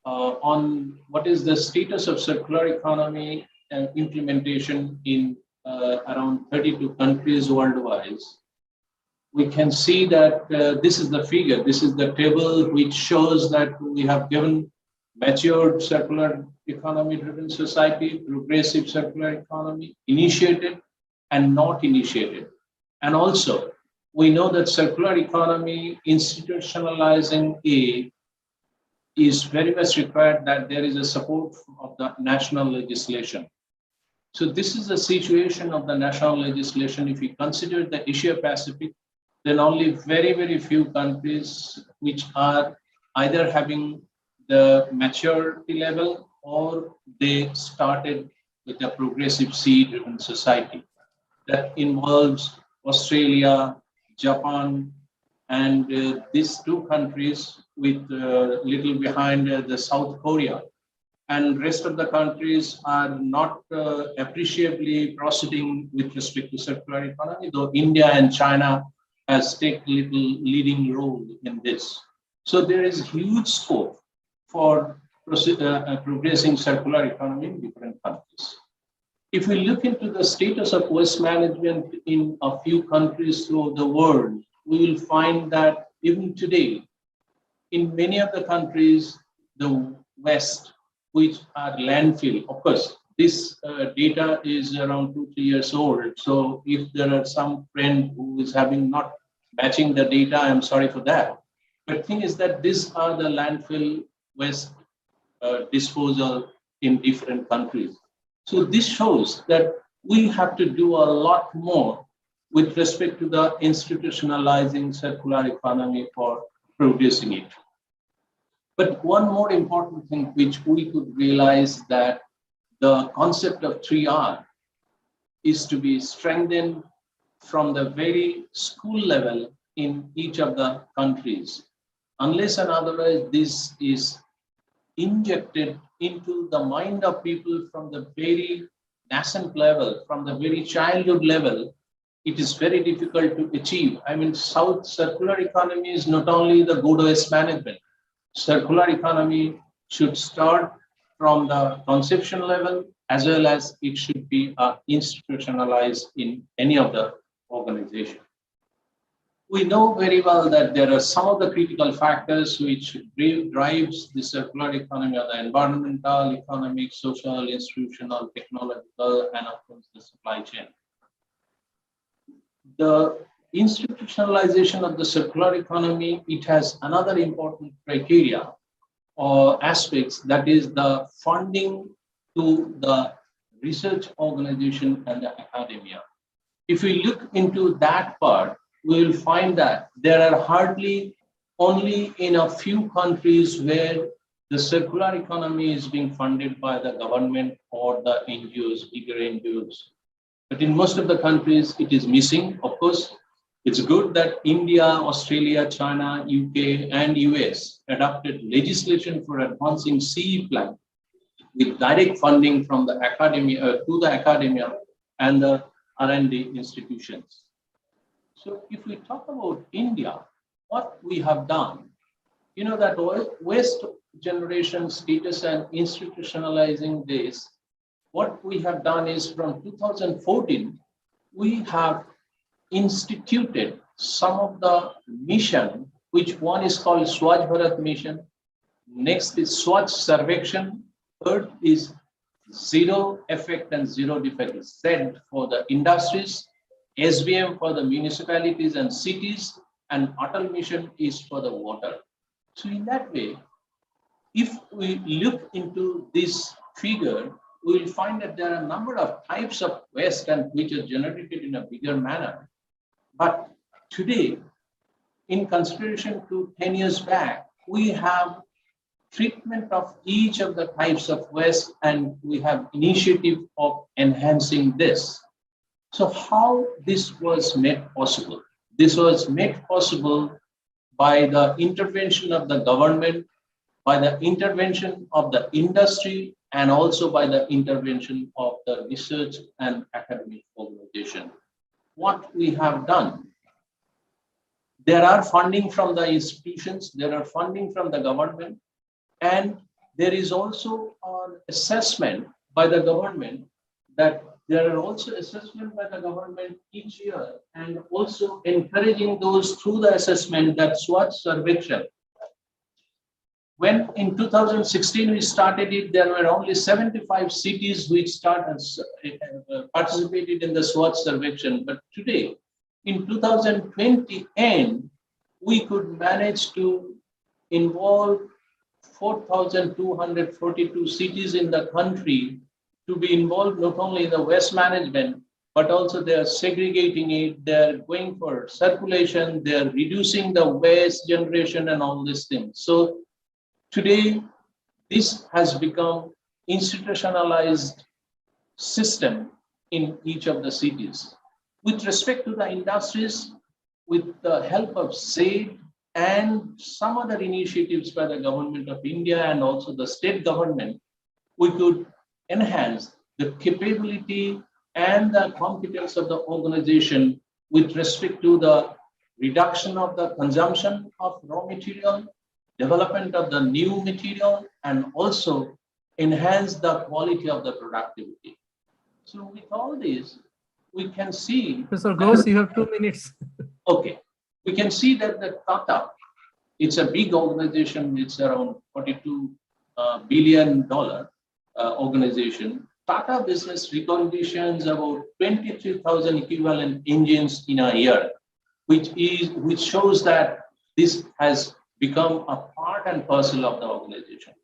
on what is the status of circular economy and implementation in around 32 countries worldwide, we can see that this is the figure, this is the table which shows that we have given matured circular economy driven society, progressive circular economy, initiated and not initiated. And also, we know that circular economy institutionalizing is very much required that there is a support of the national legislation. So this is the situation of the national legislation. If we consider the Asia Pacific, then only very, very few countries which are either having the maturity level or they started with a progressive C-driven society. That involves Australia, Japan, and these two countries with little behind the South Korea. And rest of the countries are not appreciably proceeding with respect to circular economy, though India and China has taken little leading role in this. So there is huge scope for progressing circular economy in different countries. If we look into the status of waste management in a few countries throughout the world, we will find that even today, in many of the countries, the waste, which are landfill, of course, this data is around 2-3 years old. So if there are some friend who is having not matching the data, I'm sorry for that. But the thing is that these are the landfill waste disposal in different countries. So this shows that we have to do a lot more with respect to the institutionalizing circular economy for producing it. But one more important thing which we could realize that the concept of 3R is to be strengthened from the very school level in each of the countries. Unless and otherwise this is injected into the mind of people from the very nascent level, from the very childhood level, it is very difficult to achieve. I mean, South circular economy is not only the good waste management. Circular economy should start from the conception level as well as it should be institutionalized in any of the organization. We know very well that there are some of the critical factors which drives the circular economy, or the environmental, economic, social, institutional, technological, and of course the supply chain. The institutionalization of the circular economy, it has another important criteria or aspects, that is the funding to the research organization and the academia. If we look into that part, we will find that there are hardly only in a few countries where the circular economy is being funded by the government or the NGOs, bigger NGOs. But in most of the countries, it is missing. Of course, it's good that India, Australia, China, UK, and US adopted legislation for advancing CE plan with direct funding from the academia to the academia and the R&D institutions. So if we talk about India, what we have done, you know that waste generation status and institutionalizing this, what we have done is from 2014, we have instituted some of the mission, which one is called Swachh Bharat mission, next is Swachh Sarvekshan, third is Zero Effect and Zero Defect, Z for the industries, SBM for the municipalities and cities, and Atal mission is for the water. So in that way, if we look into this figure, we will find that there are a number of types of waste and which are generated in a bigger manner. But today, in consideration to 10 years back, we have treatment of each of the types of waste and we have initiative of enhancing this. So how this was made possible? This was made possible by the intervention of the government, by the intervention of the industry, and also by the intervention of the research and academic organization. What we have done, there are funding from the institutions, there are funding from the government, and there is also an assessment by the government that there are also assessment by the government each year, and also encouraging those through the assessment that SWOT survection. When in 2016 we started it, there were only 75 cities which participated in the SWOT survection. But today, in 2020 end, we could manage to involve 4,242 cities in the country to be involved not only in the waste management, but also they are segregating it, they're going for circulation, they're reducing the waste generation and all these things. So today, this has become institutionalized system in each of the cities. With respect to the industries, with the help of SAID and some other initiatives by the government of India and also the state government, we could enhance the capability and the competence of the organization with respect to the reduction of the consumption of raw material, development of the new material, and also enhance the quality of the productivity. So with all this, we can see— Professor Ghosh, you have 2 minutes. Okay. We can see that the Tata, it's a big organization, it's around $42 billion organization. Tata Business reconditions about 23,000 equivalent engines in a year, which shows that this has become a part and parcel of the organization.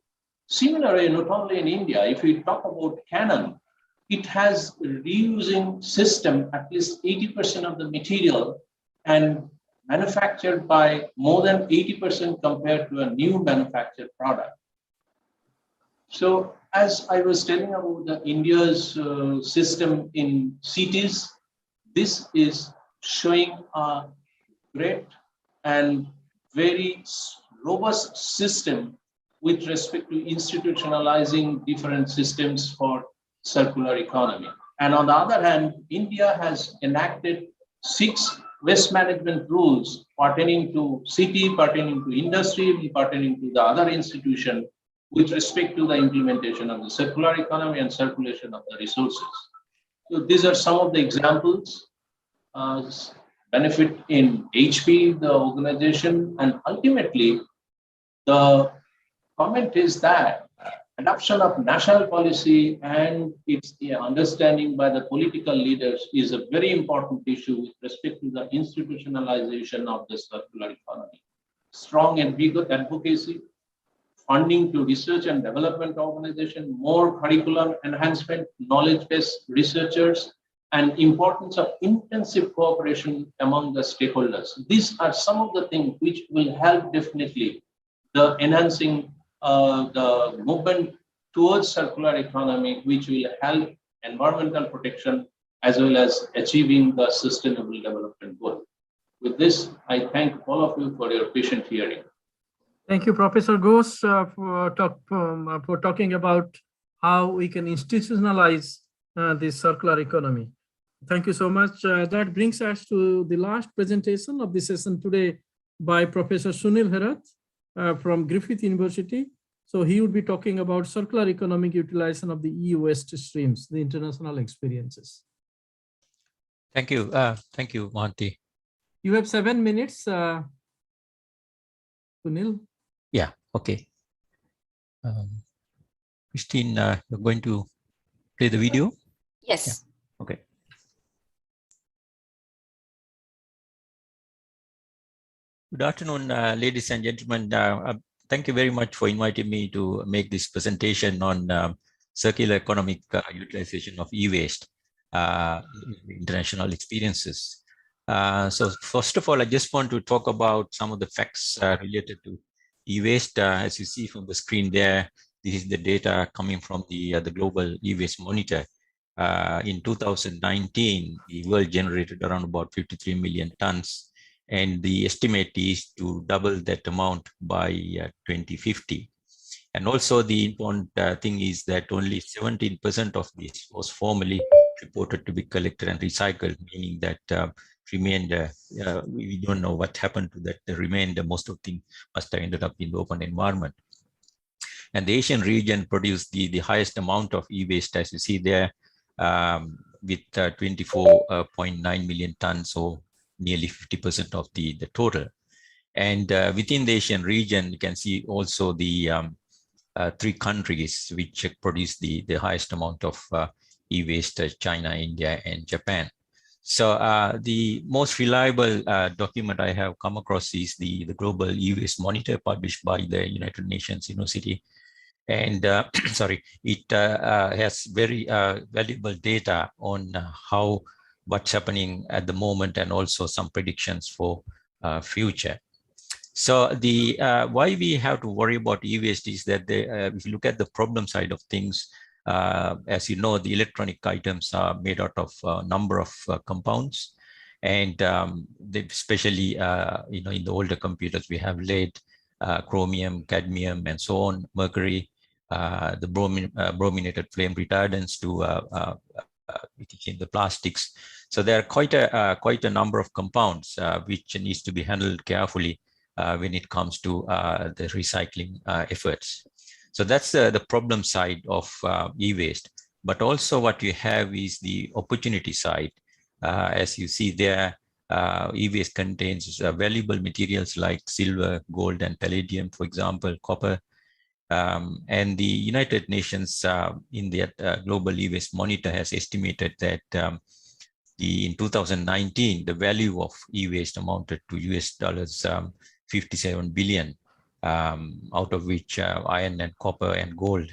Similarly, not only in India, if we talk about Canon, it has a reusing system, at least 80% of the material, and manufactured by more than 80% compared to a new manufactured product. So as I was telling about the India's system in cities, this is showing a great and very robust system with respect to institutionalizing different systems for circular economy. And on the other hand, India has enacted 6 waste management rules pertaining to city, pertaining to industry, pertaining to the other institution with respect to the implementation of the circular economy and circulation of the resources. So these are some of the examples. Benefit in HP, the organization, and ultimately the comment is that adoption of national policy and its understanding by the political leaders is a very important issue with respect to the institutionalization of the circular economy. Strong advocacy, funding to research and development organization, more curriculum enhancement, knowledge-based researchers, and importance of intensive cooperation among the stakeholders. These are some of the things which will help definitely the enhancing the movement towards circular economy, which will help environmental protection as well as achieving the sustainable development goal. With this, I thank all of you for your patient hearing. Thank you, Professor Ghosh, for talking about how we can institutionalize this circular economy. Thank you so much. That brings us to the last presentation of the session today by Professor Sunil Herath from Griffith University. So he would be talking about circular economic utilization of the EU waste streams, the international experiences. Thank you. Thank you, Monty. You have 7 minutes, Sunil. Yeah, okay. Christine, you're going to play the video? Yes. Yeah. Okay. Good afternoon, ladies and gentlemen. Thank you very much for inviting me to make this presentation on circular economic utilization of e-waste, international experiences. So first of all, I just want to talk about some of the facts related to e-waste. As you see from the screen there, this is the data coming from the Global E-Waste Monitor. In 2019, the world generated around about 53 million tons, and the estimate is to double that amount by 2050. And also the important thing is that only 17% of this was formally reported to be collected and recycled, meaning that remainder, we don't know what happened to that. The remainder, most of things must have ended up in the open environment. And the Asian region produced the highest amount of e-waste, as you see there, with 24.9 million tons, so nearly 50% of the total. And within the Asian region, you can see also the 3 countries which produce the highest amount of e-waste: China, India, and Japan. So the most reliable document I have come across is the Global E-Waste Monitor, published by the United Nations University. And sorry, it has very valuable data on what's happening at the moment, and also some predictions for future. So the why we have to worry about e-waste is that if you look at the problem side of things, as you know, the electronic items are made out of a number of compounds, and especially you know, in the older computers we have lead, chromium, cadmium, and so on, mercury, the brominated flame retardants to in the plastics. So there are quite a number of compounds which needs to be handled carefully when it comes to the recycling efforts. So that's the problem side of e-waste. But also what you have is the opportunity side. As you see there, e-waste contains valuable materials like silver, gold, and palladium, for example, copper. And the United Nations in their Global E-Waste Monitor has estimated that in 2019, the value of e-waste amounted to US $57 billion, out of which iron and copper and gold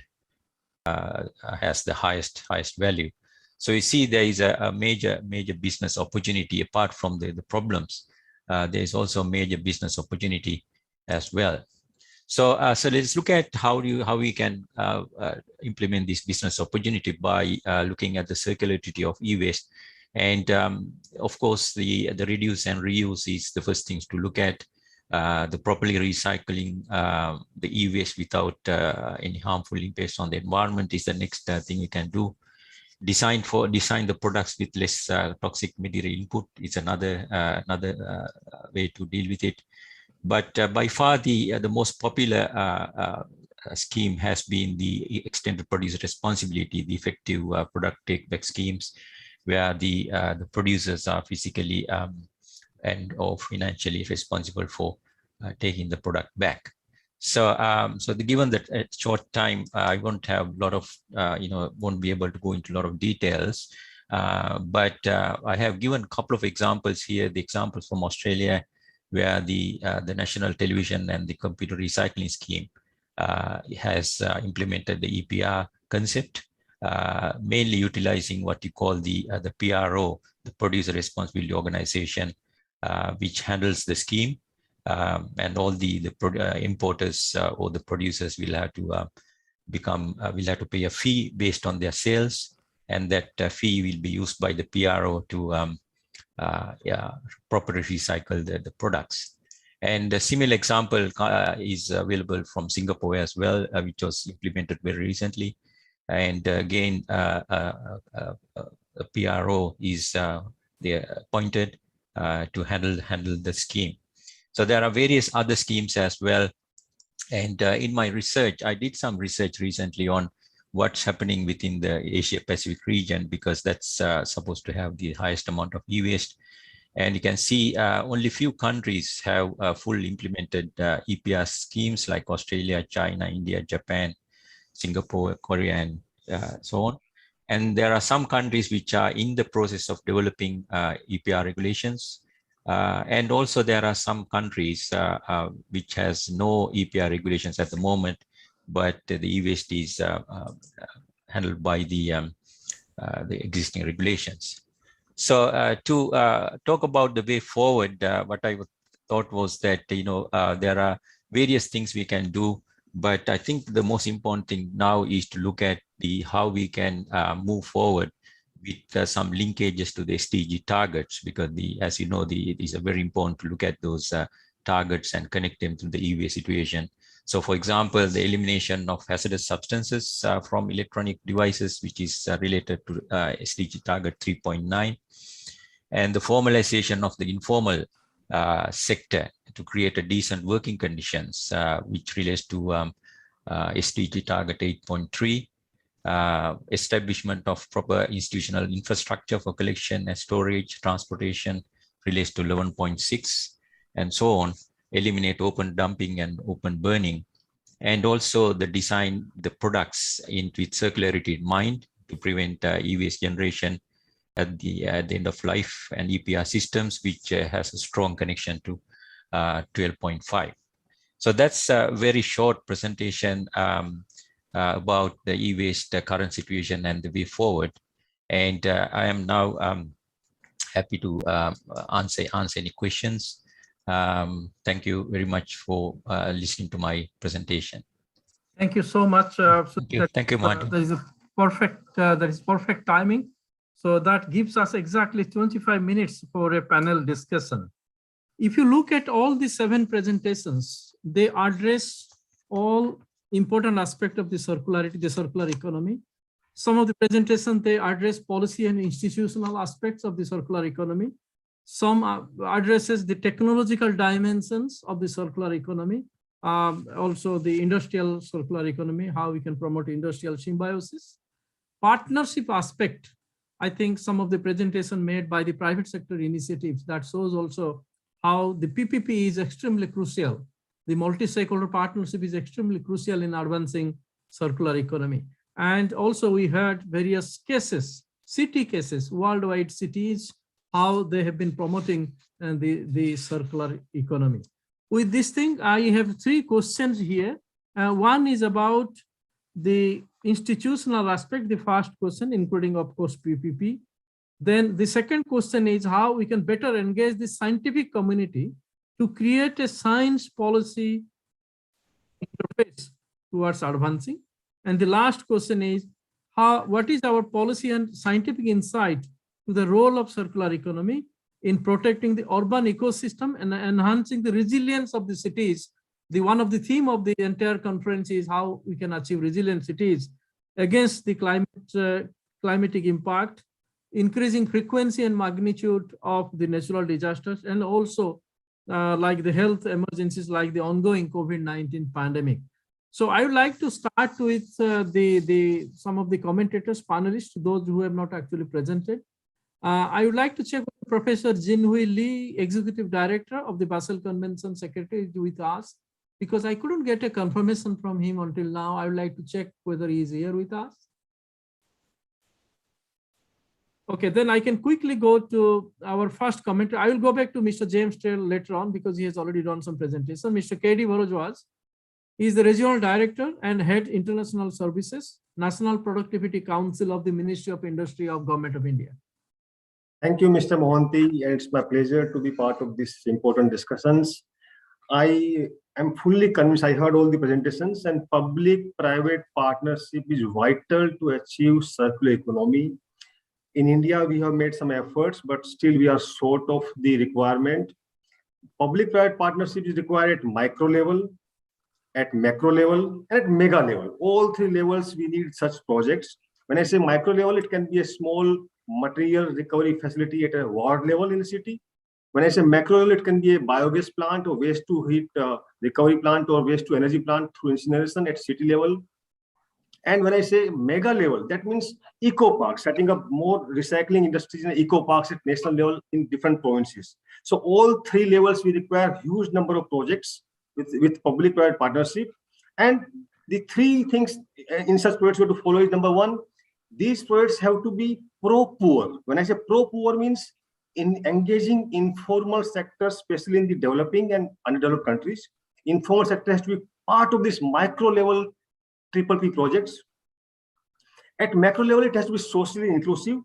has the highest value. So you see there is a major business opportunity apart from the problems. There is also a major business opportunity as well. So let's look at how we can implement this business opportunity by looking at the circularity of e-waste. And of course, the reduce and reuse is the first things to look at. The properly recycling the e-waste without any harmful impacts on the environment is the next thing we can do. Design the products with less toxic material input is another way to deal with it. But by far the most popular scheme has been the extended producer responsibility, the effective product take-back schemes, where the producers are physically and or financially responsible for taking the product back. So, given that at short time, I won't have a lot of, won't be able to go into a lot of details, but I have given a couple of examples here, the examples from Australia, where the National Television and the Computer Recycling Scheme has implemented the EPR concept, mainly utilizing what you call the PRO, the Producer Responsibility Organization, which handles the scheme, and all the importers or the producers will have to will have to pay a fee based on their sales, and that fee will be used by the PRO to properly recycle the products. And a similar example is available from Singapore as well, which was implemented very recently. And again, a PRO is appointed to handle the scheme. So there are various other schemes as well. And in my research, I did some research recently on what's happening within the Asia Pacific region, because that's supposed to have the highest amount of e-waste. And you can see only few countries have full implemented EPR schemes, like Australia, China, India, Japan, Singapore, Korea, and so on. And there are some countries which are in the process of developing EPR regulations. And also there are some countries which has no EPR regulations at the moment, but the e-waste is handled by the existing regulations. So to talk about the way forward, what I thought was that, there are various things we can do, but I think the most important thing now is to look at how we can move forward with some linkages to the SDG targets, because as you know, it is very important to look at those targets and connect them to the e-waste situation. So for example, the elimination of hazardous substances from electronic devices, which is related to SDG target 3.9, and the formalization of the informal sector to create a decent working conditions, which relates to SDG target 8.3, establishment of proper institutional infrastructure for collection and storage, transportation relates to 11.6, and so on. Eliminate open dumping and open burning, and also the design the products with circularity in mind to prevent e-waste generation at the end of life, and EPR systems, which has a strong connection to 12.5. So that's a very short presentation about the e-waste current situation and the way forward. And I am now happy to answer any questions. Thank you very much for listening to my presentation. Thank you so much. Thank you, Martin. That is perfect timing. So that gives us exactly 25 minutes for a panel discussion. If you look at all the 7 presentations, they address all important aspects of the circularity, the circular economy. Some of the presentations, they address policy and institutional aspects of the circular economy. Some addresses the technological dimensions of the circular economy. Also the industrial circular economy, how we can promote industrial symbiosis. Partnership aspect, I think some of the presentation made by the private sector initiatives that shows also how the PPP is extremely crucial. The multi-stakeholder partnership is extremely crucial in advancing circular economy. And also we heard various cases, city cases, worldwide cities, how they have been promoting the circular economy. With this thing, I have 3 questions here. One is about the institutional aspect, the first question, including of course PPP. Then the second question is how we can better engage the scientific community to create a science policy interface towards advancing. And the last question is what is our policy and scientific insight to the role of circular economy in protecting the urban ecosystem and enhancing the resilience of the cities. One of the theme of the entire conference is how we can achieve resilient cities against the climatic impact, increasing frequency and magnitude of the natural disasters, and also like the health emergencies like the ongoing COVID-19 pandemic. So I would like to start with some of the commentators, panelists, those who have not actually presented. I would like to check with Professor Jinhui Lee, Executive Director of the Basel Convention Secretary, is with us, because I couldn't get a confirmation from him until now. I would like to check whether he is here with us. Okay, then I can quickly go to our first commenter. I will go back to Mr. James Trail later on because he has already done some presentation. Mr. K.D. Bharajwaz is the Regional Director and Head International Services, National Productivity Council of the Ministry of Industry of Government of India. Thank you, Mr. Mohanty, and it's my pleasure to be part of these important discussions. I am fully convinced, I heard all the presentations, and public-private partnership is vital to achieve circular economy. In India, we have made some efforts, but still we are short of the requirement. Public-private partnership is required at micro level, at macro level, and at mega level. All 3 levels we need such projects. When I say micro level, it can be a small material recovery facility at a ward level in the city. When I say macro level, it can be a biogas plant or waste to heat recovery plant or waste to energy plant through incineration at city level. And when I say mega level, that means eco parks, setting up more recycling industries in eco parks at national level in different provinces. So all 3 levels we require huge number of projects with public-private partnership. And the 3 things in such projects we have to follow is: number 1, these projects have to be pro-poor. When I say pro-poor, means in engaging informal sector, especially in the developing and underdeveloped countries. Informal sector has to be part of this micro-level PPP projects. At macro level, it has to be socially inclusive,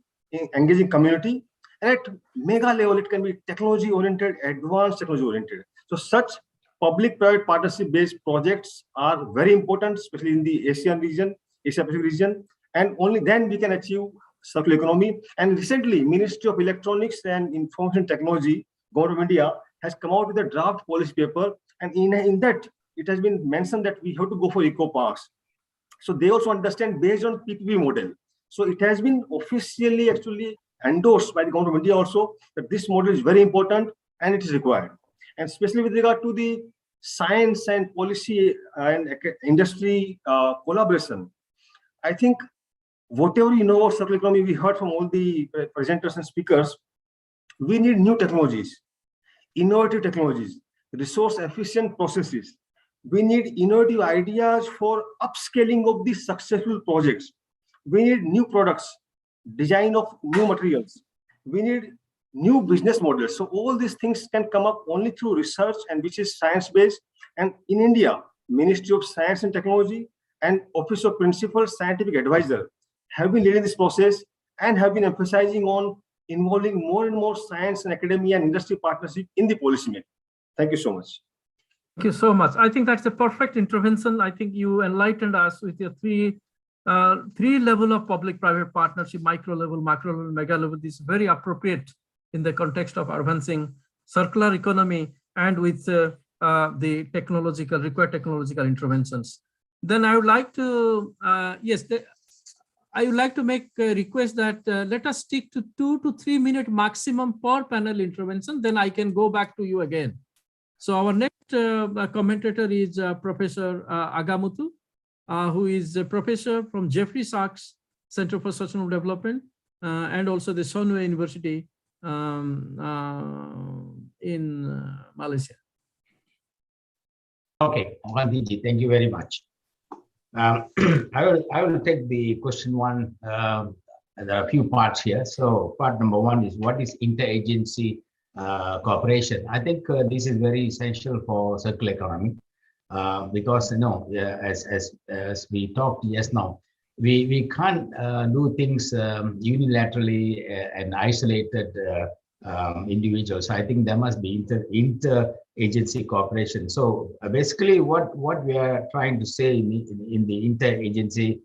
engaging community. And at mega level, it can be technology-oriented, advanced technology-oriented. So such public-private partnership-based projects are very important, especially in the Asian region, Asia-Pacific region. And only then we can achieve circular economy. And recently, Ministry of Electronics and Information Technology, Government of India, has come out with a draft policy paper. And in that, it has been mentioned that we have to go for eco parks. So they also understand based on PPP model. So it has been officially actually endorsed by the Government of India also that this model is very important and it is required. And especially with regard to the science and policy and industry collaboration, I think whatever you know about circular economy, we heard from all the presenters and speakers, we need new technologies, innovative technologies, resource efficient processes. We need innovative ideas for upscaling of these successful projects. We need new products, design of new materials. We need new business models. So all these things can come up only through research and which is science-based. And in India, Ministry of Science and Technology and Office of Principal Scientific Advisor have been leading this process and have been emphasizing on involving more and more science and academia and industry partnership in the policy making. Thank you so much. Thank you so much. I think that's a perfect intervention. I think you enlightened us with your three level of public-private partnership: micro level, macro level, mega level. This is very appropriate in the context of advancing circular economy and with the required technological interventions. Then I would like to I would like to make a request that let us stick to 2 to 3 minute maximum per panel intervention. Then I can go back to you again. So our next commentator is Professor Agamutu, who is a professor from Jeffrey Sachs Center for Sustainable Development and also the Sunway University in Malaysia. Okay, Gandhiji, thank you very much. I will take the question one. There are a few parts here. So part number one is, what is interagency cooperation? I think this is very essential for circular economy because as we talked just now, we can't do things unilaterally and isolated individuals. I think there must be interagency cooperation. So basically, what we are trying to say in the interagency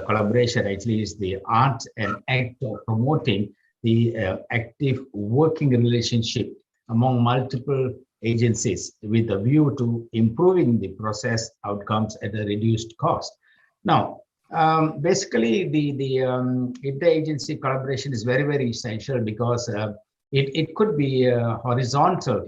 collaboration actually is the art and act of promoting the active working relationship among multiple agencies with a view to improving the process outcomes at a reduced cost. Now, basically, the interagency collaboration is very, very essential because it could be a horizontal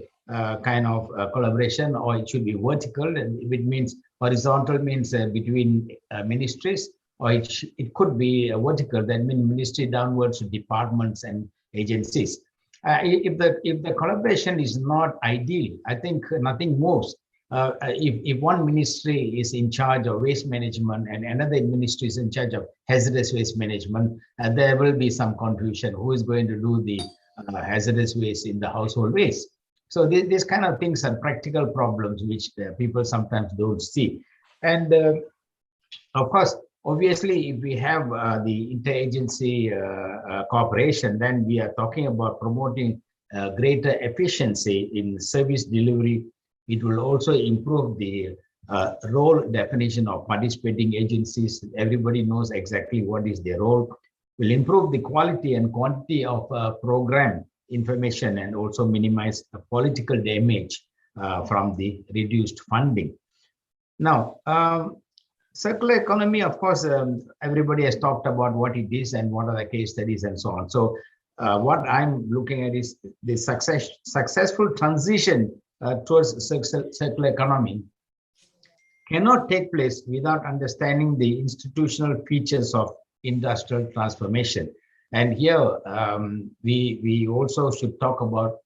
kind of collaboration, or it should be vertical. And if it means horizontal, means between ministries, or it could be vertical, that means ministry downwards to departments and agencies. If the collaboration is not ideal, I think nothing moves. If one ministry is in charge of waste management and another ministry is in charge of hazardous waste management, there will be some confusion. Who is going to do the hazardous waste in the household waste? So these kind of things are practical problems which people sometimes don't see. And of course, obviously, if we have the interagency cooperation, then we are talking about promoting greater efficiency in service delivery. It will also improve the role definition of participating agencies. Everybody knows exactly what is their role. Will improve the quality and quantity of program information and also minimize the political damage from the reduced funding. Now, circular economy, of course, everybody has talked about what it is and what are the case studies and so on. So what I'm looking at is the successful transition towards circular economy cannot take place without understanding the institutional features of industrial transformation. And here we also should talk about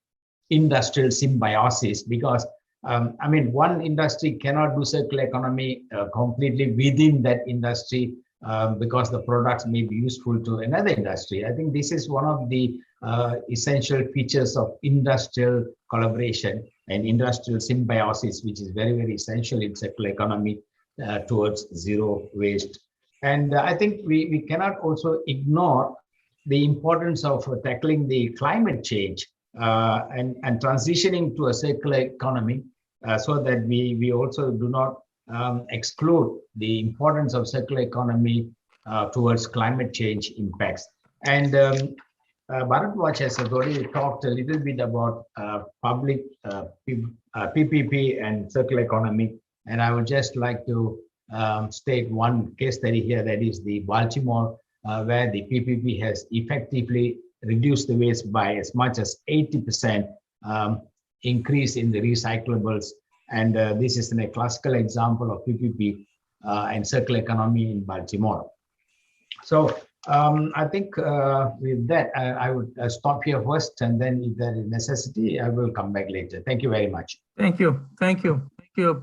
industrial symbiosis, because I mean, one industry cannot do circular economy completely within that industry because the products may be useful to another industry. I think this is one of the essential features of industrial collaboration and industrial symbiosis, which is very, very essential in circular economy towards zero waste. And I think we cannot also ignore the importance of tackling the climate change and transitioning to a circular economy so that we also do not exclude the importance of circular economy towards climate change impacts. And Bharatwatch has already talked a little bit about public PPP and circular economy. And I would just like to state one case study here, that is the Baltimore, where the PPP has effectively reduced the waste by as much as 80% increase in the recyclables. And this is a classical example of PPP and circular economy in Baltimore. So I think with that, I would stop here first, and then if there is necessity, I will come back later. Thank you very much. Thank you. Thank you. Thank you,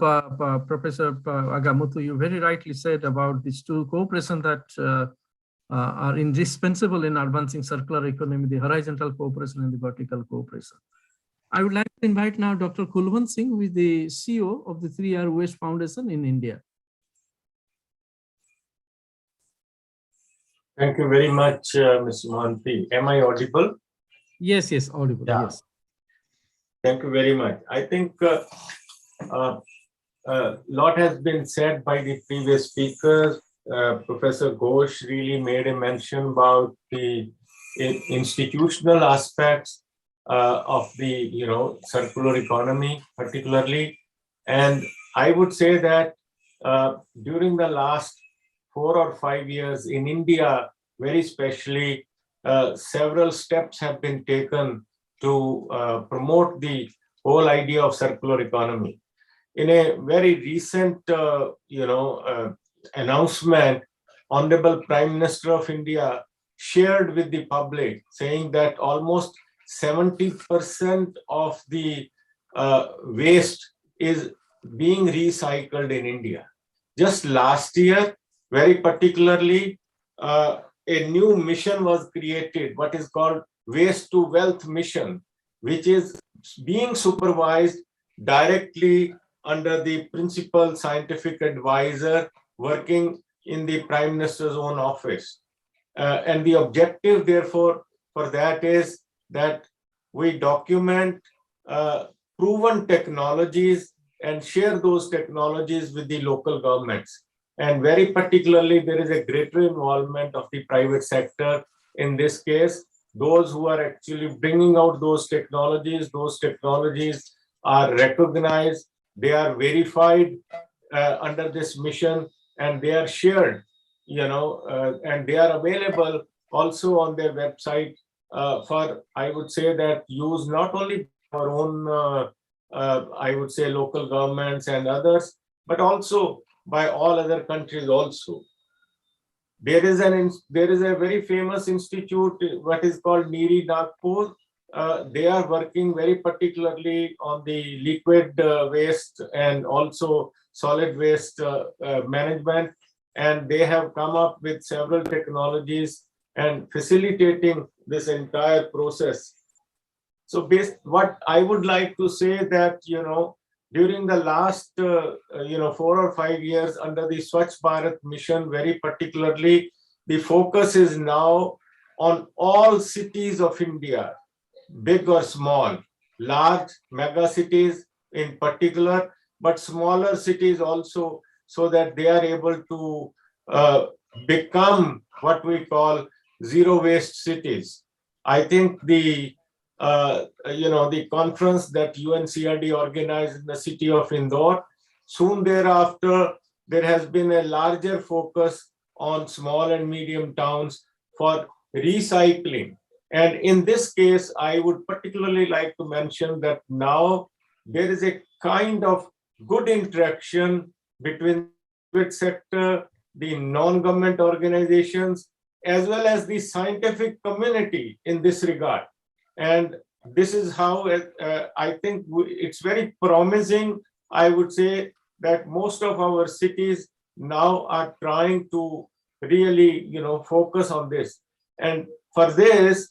Professor Agamuthu. You very rightly said about these two cooperation that are indispensable in advancing circular economy, the horizontal cooperation and the vertical cooperation. I would like to invite now Dr. Kulwant Singh, who is the CEO of the 3R Waste Foundation in India. Thank you very much, Mr. Mohanty. Am I audible? Yes, yes, audible. Yeah. Yes. Thank you very much. I think a lot has been said by the previous speakers. Professor Ghosh really made a mention about the institutional aspects of the circular economy, particularly, and I would say that during the last 4 or 5 years in India, very specially, several steps have been taken to promote the whole idea of circular economy. In a very recent, announcement, Honorable Prime Minister of India shared with the public, saying that almost 70% of the waste is being recycled in India. Just last year, very particularly, a new mission was created, what is called Waste to Wealth Mission, which is being supervised directly under the principal scientific advisor working in the Prime Minister's own office. And the objective, therefore, for that is that we document proven technologies and share those technologies with the local governments. And very particularly, there is a greater involvement of the private sector in this case. Those who are actually bringing out those technologies are recognized, they are verified under this mission, and they are shared, and they are available also on their website for, I would say, that use not only our own, I would say, local governments and others, but also by all other countries also. There is a very famous institute, what is called Niri Nagpur. They are working very particularly on the liquid waste and also solid waste management, and they have come up with several technologies and facilitating this entire process. So what I would like to say that, during the last 4 or 5 years under the Swachh Bharat mission, very particularly, the focus is now on all cities of India, big or small, large mega cities in particular, but smaller cities also, so that they are able to become what we call zero waste cities. I think the conference that UNCRD organized in the city of Indore, soon thereafter, there has been a larger focus on small and medium towns for recycling. And in this case, I would particularly like to mention that now there is a kind of good interaction between the private sector, the non-government organizations, as well as the scientific community in this regard. And this is how I think it's very promising. I would say that most of our cities now are trying to really, focus on this. And for this,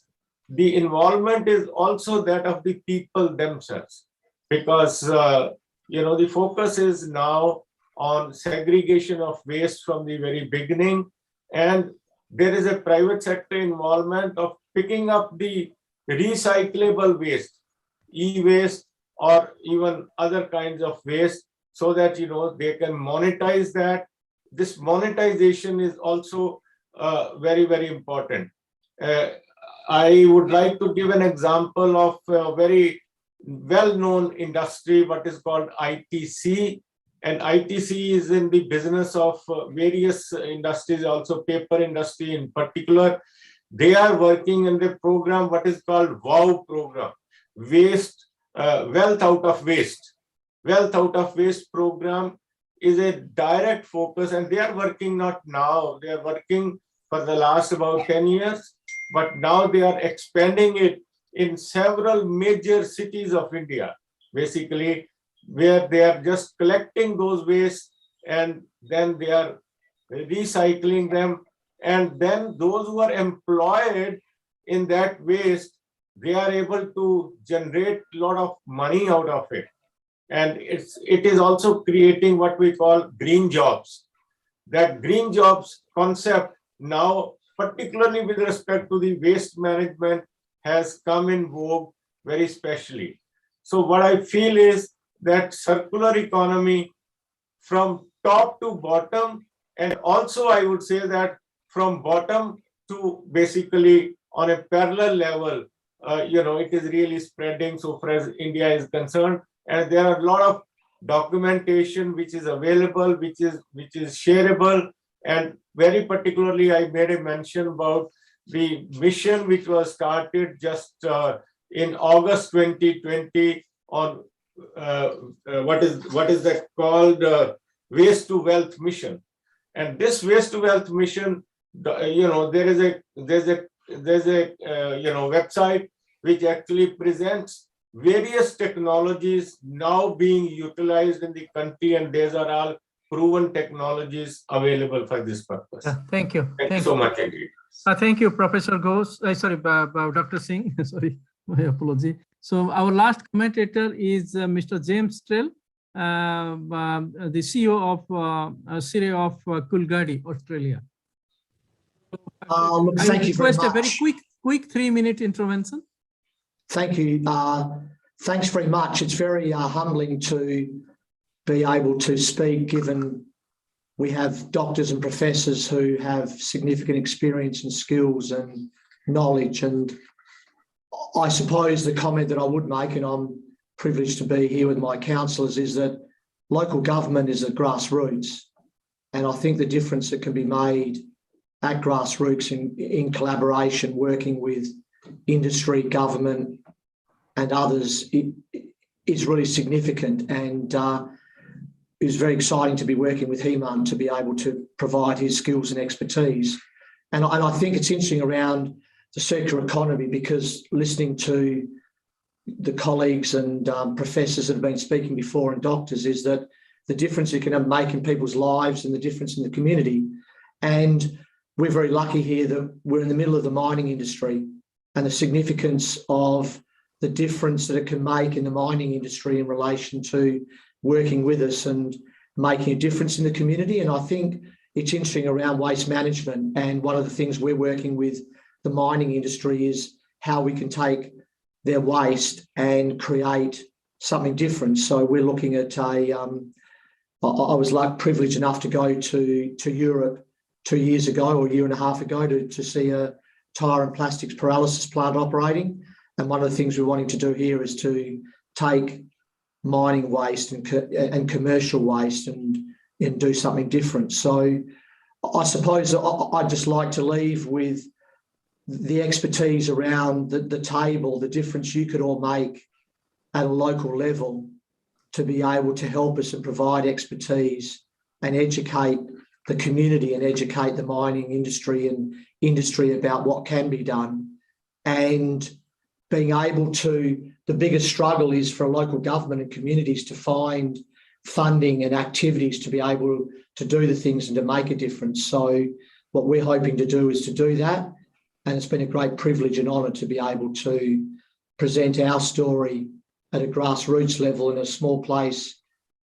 the involvement is also that of the people themselves, because, the focus is now on segregation of waste from the very beginning. And there is a private sector involvement of picking up the recyclable waste, e-waste, or even other kinds of waste, so that they can monetize that. This monetization is also very, very important. I would like to give an example of a very well-known industry, what is called ITC. And ITC is in the business of various industries, also paper industry in particular. They are working in the program, what is called WOW program, wealth out of waste. Wealth out of waste program is a direct focus, and they are working not now, they are working for the last about 10 years, but now they are expanding it in several major cities of India, basically, where they are just collecting those waste and then they are recycling them. And then those who are employed in that waste, they are able to generate a lot of money out of it. And it is also creating what we call green jobs. That green jobs concept now, particularly with respect to the waste management, has come in vogue very specially. So what I feel is that circular economy from top to bottom, and also I would say that from bottom to basically on a parallel level, it is really spreading so far as India is concerned. And there are a lot of documentation which is available, which is shareable. And very particularly, I made a mention about the mission which was started just in August 2020 on what is that called Waste to Wealth mission. And this Waste to Wealth mission, there's a website which actually presents various technologies now being utilized in the country, and these are all proven technologies available for this purpose. Thank you. Thank you so much, indeed. Thank you, Professor Ghosh. Sorry, Dr. Singh. Sorry, my apology. So our last commentator is Mr. James Strell, the CEO of Surrey of Coolgardie, Australia. Thank you very much. A very quick 3-minute intervention. Thank you. Thanks very much. It's very humbling to be able to speak, given we have doctors and professors who have significant experience and skills and knowledge. And I suppose the comment that I would make, and I'm privileged to be here with my councillors, is that local government is at grassroots. And I think the difference that can be made at grassroots in collaboration, working with industry, government and others, is really significant. And it was very exciting to be working with Heman to be able to provide his skills and expertise. And I think it's interesting around the circular economy, because listening to the colleagues and professors that have been speaking before and doctors, is that the difference it can make in people's lives and the difference in the community. And we're very lucky here that we're in the middle of the mining industry, and the significance of the difference that it can make in the mining industry in relation to working with us and making a difference in the community. And I think it's interesting around waste management. And one of the things we're working with the mining industry is how we can take their waste and create something different. So we're looking at I was privileged enough to go to Europe 2 years ago, or a year and a half ago, to see a tyre and plastics pyrolysis plant operating. And one of the things we're wanting to do here is to take mining waste and commercial waste and do something different. So I suppose I'd just like to leave with the expertise around the table, the difference you could all make at a local level to be able to help us and provide expertise and educate the community and educate the mining industry and industry about what can be done. And being able to, the biggest struggle is for local government and communities to find funding and activities to be able to do the things and to make a difference. So what we're hoping to do is to do that. And it's been a great privilege and honour to be able to present our story at a grassroots level in a small place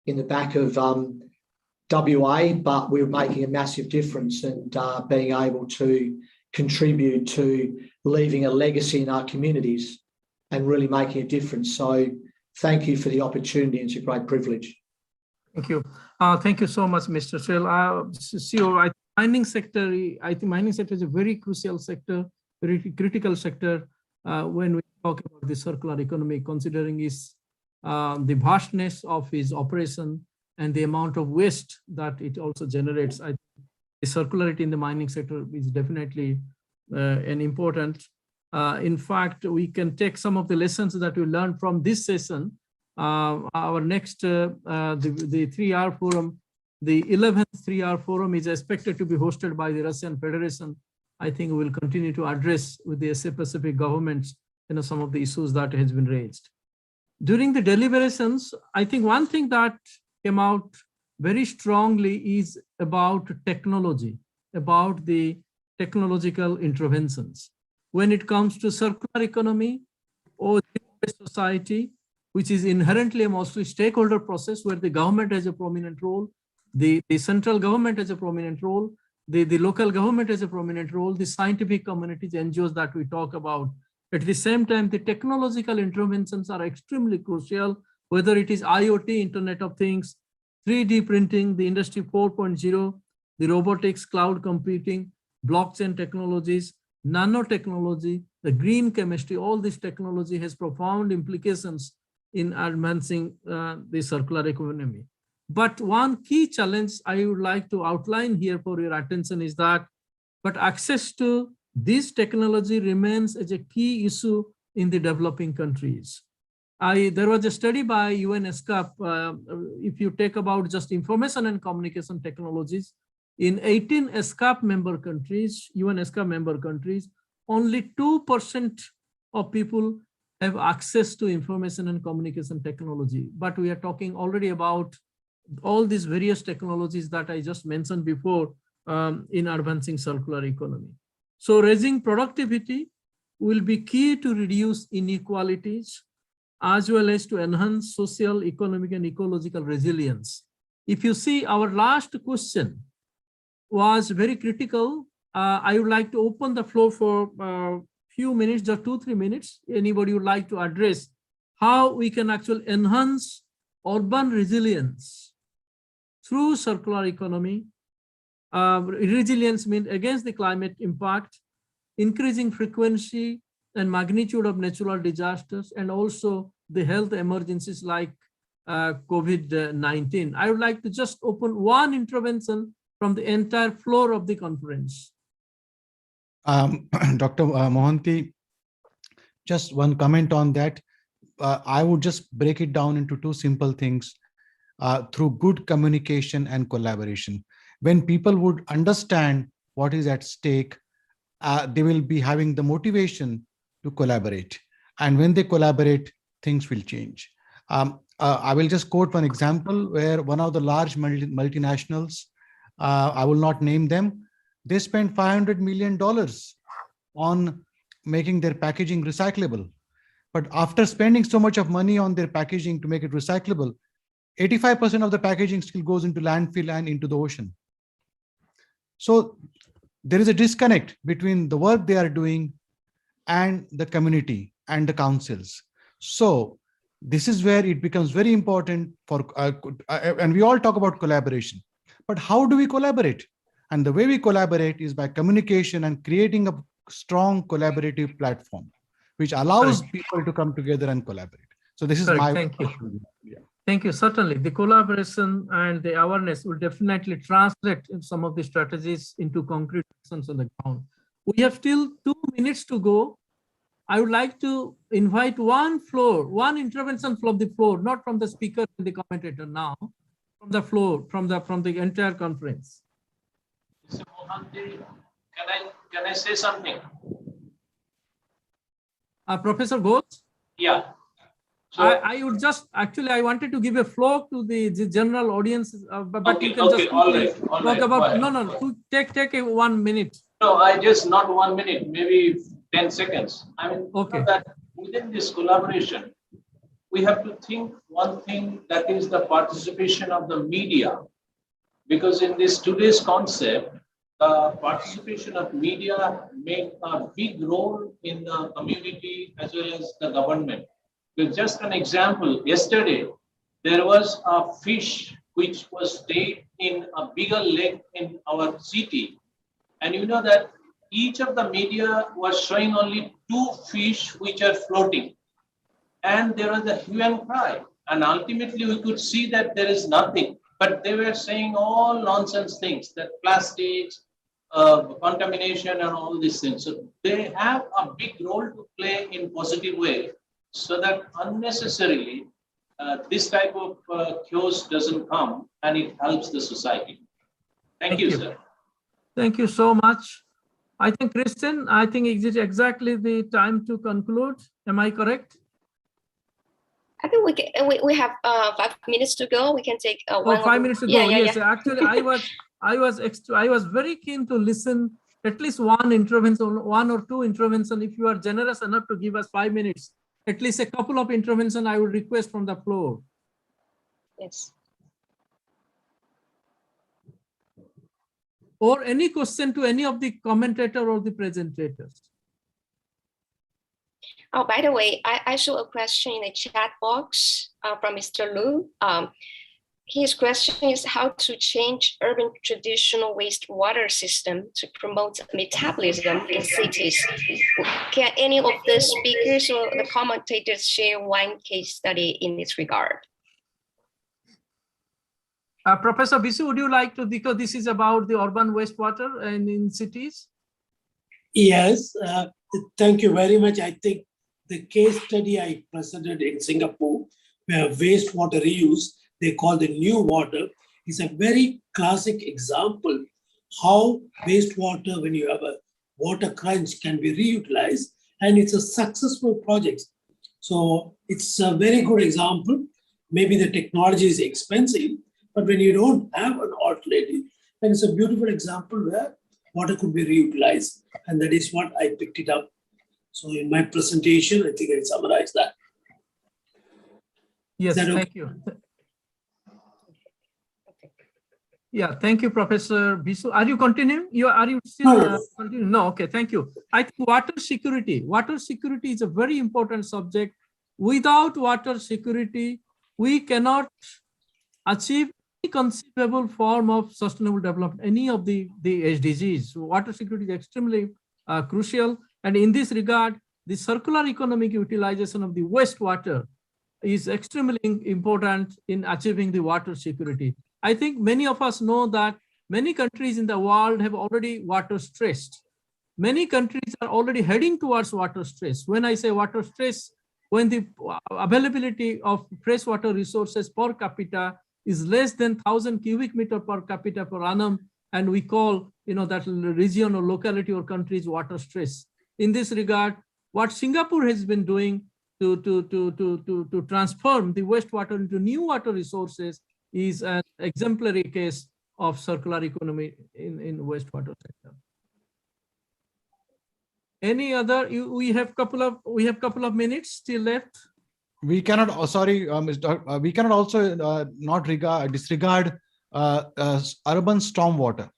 in the back of WA, but we're making a massive difference and being able to contribute to leaving a legacy in our communities and really making a difference. So thank you for the opportunity. It's a great privilege. Thank you. Thank you so much, Mr. Srill. CEO, I think mining sector is a very crucial sector very critical sector when we talk about the circular economy, considering the vastness of its operation and the amount of waste that it also generates. I think the circularity in the mining sector is definitely an important. In fact, we can take some of the lessons that we learned from this session. Our next, the 3-hour forum, the 11th 3-hour forum is expected to be hosted by the Russian Federation. I think we will continue to address with the Asia-Pacific governments, some of the issues that has been raised. During the deliberations, I think one thing that came out very strongly is about technology, about the technological interventions. When it comes to circular economy or society, which is inherently a mostly stakeholder process where the government has a prominent role, the central government has a prominent role, the local government has a prominent role, the scientific communities, NGOs that we talk about. At the same time, the technological interventions are extremely crucial, whether it is IoT, Internet of Things, 3D printing, the Industry 4.0, the robotics, cloud computing, blockchain technologies, nanotechnology, the green chemistry. All this technology has profound implications in advancing the circular economy. But one key challenge I would like to outline here for your attention is that, but access to this technology remains as a key issue in the developing countries. There was a study by UNESCAP, if you take about just information and communication technologies, in 18 ESCAP member countries, UNESCAP member countries, only 2% of people have access to information and communication technology. But we are talking already about all these various technologies that I just mentioned before in advancing circular economy. So raising productivity will be key to reduce inequalities as well as to enhance social, economic, and ecological resilience. If you see, our last question was very critical. I would like to open the floor for a few minutes, just 2-3 minutes. Anybody would like to address how we can actually enhance urban resilience through circular economy. Resilience means against the climate impact, increasing frequency and magnitude of natural disasters, and also the health emergencies like COVID-19. I would like to just open one intervention from the entire floor of the conference. Dr. Mohanty, just one comment on that. I would just break it down into two simple things through good communication and collaboration. When people would understand what is at stake, they will be having the motivation to collaborate. And when they collaborate, things will change. I will just quote one example where one of the large multinationals, I will not name them, they spent $500 million on making their packaging recyclable. But after spending so much of money on their packaging to make it recyclable, 85% of the packaging still goes into landfill and into the ocean. So there is a disconnect between the work they are doing and the community and the councils. So this is where it becomes very important for, and we all talk about collaboration, but how do we collaborate? And the way we collaborate is by communication and creating a strong collaborative platform, which allows people to come together and collaborate. So this is my— Thank you. Yeah. Thank you. Certainly, the collaboration and the awareness will definitely translate in some of the strategies into concrete actions on the ground. We have still 2 minutes to go. I would like to invite one intervention from the floor, not from the speaker and the commentator now, from the floor, from the entire conference. Mr. Mohanty, can I say something? Professor Ghosh? Yeah. So I would just, actually, I wanted to give a floor to the general audience, but okay, you can just talk about, take a 1 minute. No, I just, not 1 minute, maybe 10 seconds. I mean, okay, that within this collaboration, we have to think one thing, that is the participation of the media. Because in this today's concept, participation of media make a big role in the community as well as the government. With just an example, yesterday, there was a fish which was stayed in a bigger lake in our city. And you know that each of the media was showing only 2 fish which are floating. And there was a hue and cry. And ultimately we could see that there is nothing. But they were saying all nonsense things, that plastics, contamination and all these things. So they have a big role to play in positive way, so that unnecessarily this type of chaos doesn't come and it helps the society. Thank you, sir. Thank you so much. I think, Kristen, I think it's exactly the time to conclude. Am I correct? I think we have 5 minutes to go. We can take 5 minutes to go. Yes, yeah. actually, I was very keen to listen at least one intervention, 1 or 2 intervention. If you are generous enough to give us 5 minutes, at least a couple of intervention, I would request from the floor. Yes. Or any question to any of the commentator or the presentators. Oh, by the way, I saw a question in the chat box from Mr. Lu. His question is how to change urban traditional wastewater system to promote metabolism in cities. Can any of the speakers or the commentators share one case study in this regard? Professor Bisu, would you like to, because this is about the urban wastewater and in cities? Yes, thank you very much. I think the case study I presented in Singapore, where wastewater reuse, they call the new water, is a very classic example how wastewater, when you have a water crunch, can be reutilized, and it's a successful project. So it's a very good example. Maybe the technology is expensive, but when you don't have an alternative, then it's a beautiful example where water could be reutilized. And that is what I picked it up. So in my presentation, I think I summarized that. Yes, thank you. Yeah, thank you, Professor Bisu. Are you continuing? Are you still continuing? No, okay, thank you. I think water security is a very important subject. Without water security, we cannot achieve any conceivable form of sustainable development, any of the SDGs. So water security is extremely crucial. And in this regard, the circular economic utilization of the wastewater is extremely important in achieving the water security. I think many of us know that many countries in the world have already water stressed. Many countries are already heading towards water stress. When I say water stress, when the availability of freshwater resources per capita is less than 1,000 cubic meter per capita per annum, and we call that region or locality or countries water stress. In this regard, what Singapore has been doing to transform the wastewater into new water resources is an exemplary case of circular economy in wastewater sector. Any other? We have couple of minutes still left. We cannot. We cannot also disregard urban stormwater.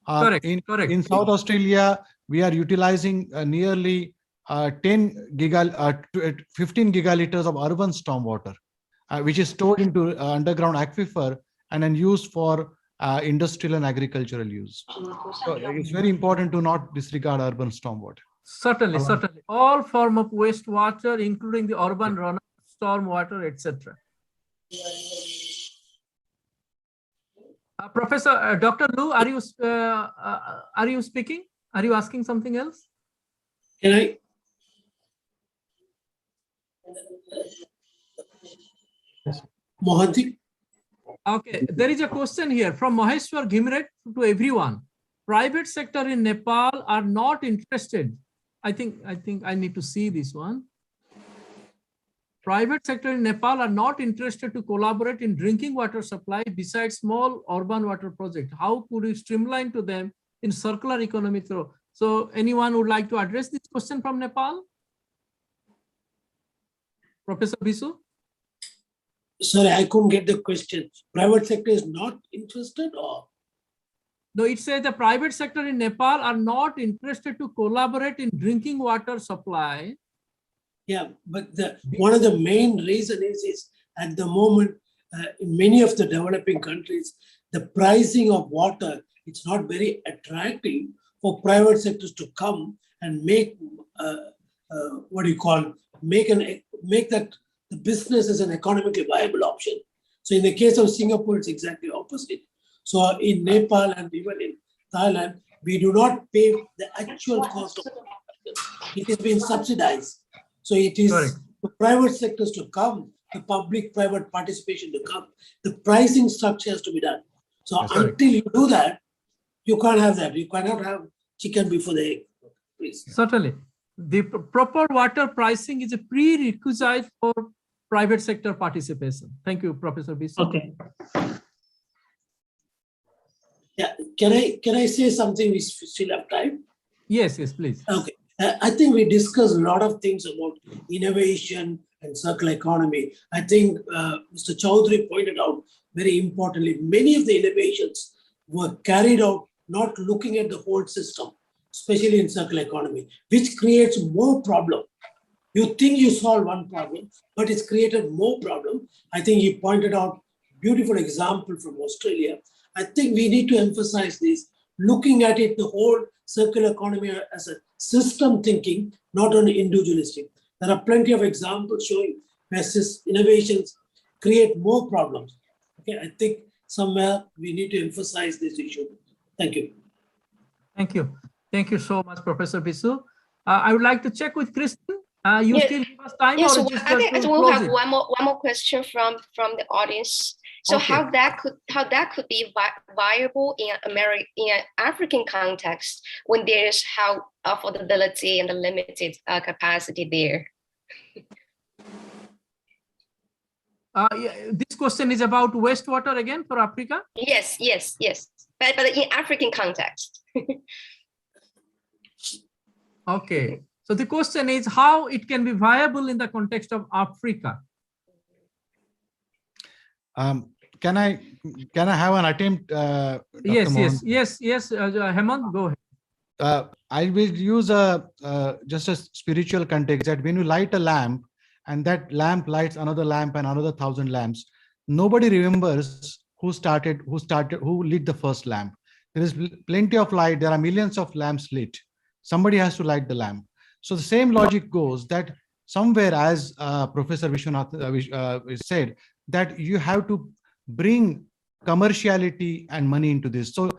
Correct. In South Australia, we are utilizing nearly 15 gigaliters of urban stormwater, which is stored into underground aquifer and then used for industrial and agricultural use. So it's very important to not disregard urban stormwater. Certainly. All form of wastewater, including the urban runoff, stormwater, etc. Professor Dr. Lu, are you speaking? Are you asking something else? Can I? Mohanty? Okay, there is a question here from Maheshwar Ghimret to everyone. Private sector in Nepal are not interested. I think I need to see this one. Private sector in Nepal are not interested to collaborate in drinking water supply besides small urban water project. How could we streamline to them in circular economy through? So anyone would like to address this question from Nepal? Professor Bisu? Sorry, I couldn't get the question. Private sector is not interested, or? No, it says the private sector in Nepal are not interested to collaborate in drinking water supply. Yeah, but one of the main reasons is at the moment, in many of the developing countries, the pricing of water, it's not very attractive for private sectors to come and make make that the business as an economically viable option. So in the case of Singapore, it's exactly opposite. So in Nepal and even in Thailand, we do not pay the actual cost of it. It is being subsidized. So it is the private sectors to come, the public-private participation to come. The pricing structure has to be done. So until you do that, you can't have that. You cannot have chicken before the egg. Please. Certainly. The proper water pricing is a prerequisite for private sector participation. Thank you, Professor Bisu. Okay. Yeah, can I say something? We still have time. Yes, please. Okay, I think we discussed a lot of things about innovation and circular economy. I think Mr. Chaudhary pointed out very importantly, many of the innovations were carried out not looking at the whole system, especially in circular economy, which creates more problem. You think you solve one problem, but it's created more problem. I think he pointed out beautiful example from Australia. I think we need to emphasize this, looking at it, the whole circular economy as a system thinking, not only individualistic. There are plenty of examples showing where innovations create more problems. Okay, I think somewhere we need to emphasize this issue. Thank you. Thank you. Thank you so much, Professor Bisu. I would like to check with Kristen. You still give us time? Yes, or I think we'll have one more question from the audience. So Okay. how that could be viable in African context when there is health affordability and the limited capacity there? This question is about wastewater again for Africa? Yes. But in African context. Okay. So the question is how it can be viable in the context of Africa. Can I have an attempt? Dr. Mohan? Yes. Hemant, go ahead. I will use just a spiritual context that when you light a lamp and that lamp lights another lamp and another 1,000 lamps, nobody remembers who lit the first lamp. There is plenty of light. There are millions of lamps lit. Somebody has to light the lamp. So the same logic goes that somewhere, as Professor Vishwanath said, that you have to bring commerciality and money into this. So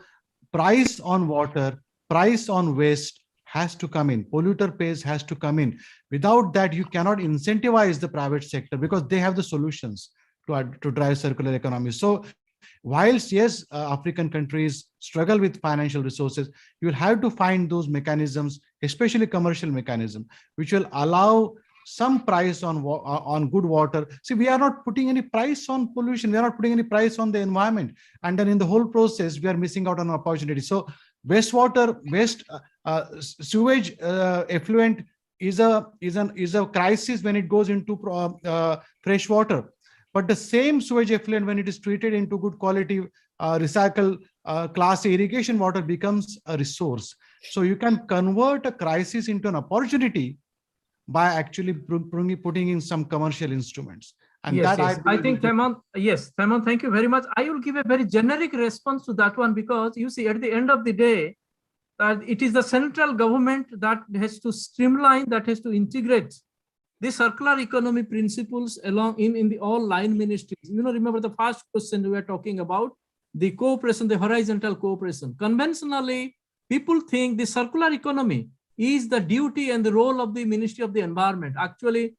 price on water, price on waste has to come in. Polluter pays has to come in. Without that, you cannot incentivize the private sector because they have the solutions to drive circular economy. So whilst, yes, African countries struggle with financial resources, you will have to find those mechanisms, especially commercial mechanism, which will allow some price on good water. See, we are not putting any price on pollution. We are not putting any price on the environment. And then in the whole process, we are missing out on an opportunity. So wastewater, sewage effluent is a crisis when it goes into fresh water. But the same sewage effluent, when it is treated into good quality recycle class irrigation water, becomes a resource. So you can convert a crisis into an opportunity by actually putting in some commercial instruments. And yes, that yes. I think Hemant, thank you very much. I will give a very generic response to that one because you see, at the end of the day, it is the central government that has to streamline, that has to integrate the circular economy principles along in the all line ministries. Remember the first question we were talking about, the cooperation, the horizontal cooperation. Conventionally, people think the circular economy is the duty and the role of the Ministry of the Environment. Actually,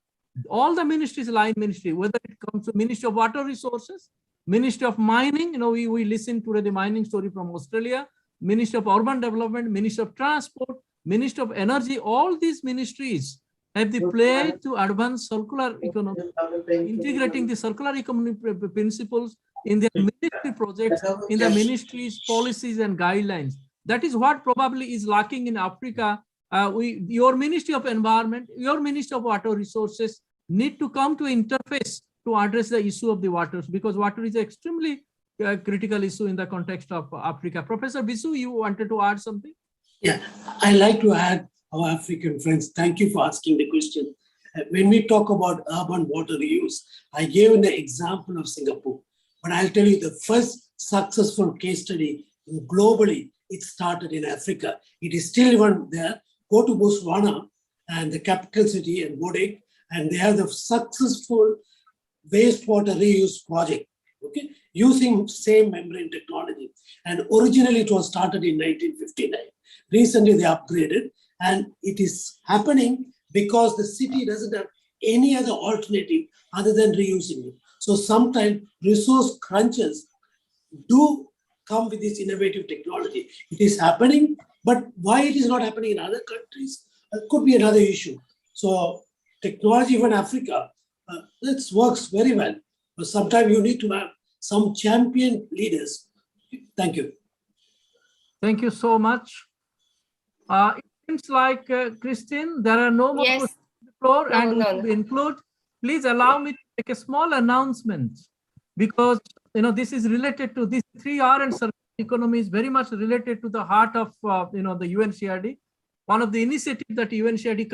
all the ministries, line ministry, whether it comes to Ministry of Water Resources, Ministry of Mining, we listened to the mining story from Australia, Ministry of Urban Development, Ministry of Transport, Ministry of Energy, all these ministries have the play to advance circular economy, integrating the circular economy principles in their ministry projects, in the ministries, policies and guidelines. That is what probably is lacking in Africa. Your Ministry of Environment, your Ministry of Water Resources need to come to interface to address the issue of the waters, because water is an extremely critical issue in the context of Africa. Professor Bisu, you wanted to add something? Yeah, I like to add, our African friends, thank you for asking the question. When we talk about urban water reuse, I gave an example of Singapore, but I'll tell you the first successful case study globally it started in Africa. It is still even there. Go to Botswana and the capital city and Bodek, and they have the successful wastewater reuse project, okay, using same membrane technology. And originally it was started in 1959. Recently they upgraded, and it is happening because the city doesn't have any other alternative other than reusing it. So sometimes resource crunches do come with this innovative technology. It is happening, but why it is not happening in other countries could be another issue. So technology, even Africa, this works very well. But sometimes you need to have some champion leaders. Thank you. Thank you so much. It seems like, Christine, there are no more questions on the floor, and we should include. Please allow me to make a small announcement, because this is related to this 3R and circular economy is very much related to the heart of the UNCRD. One of the initiatives that UNCRD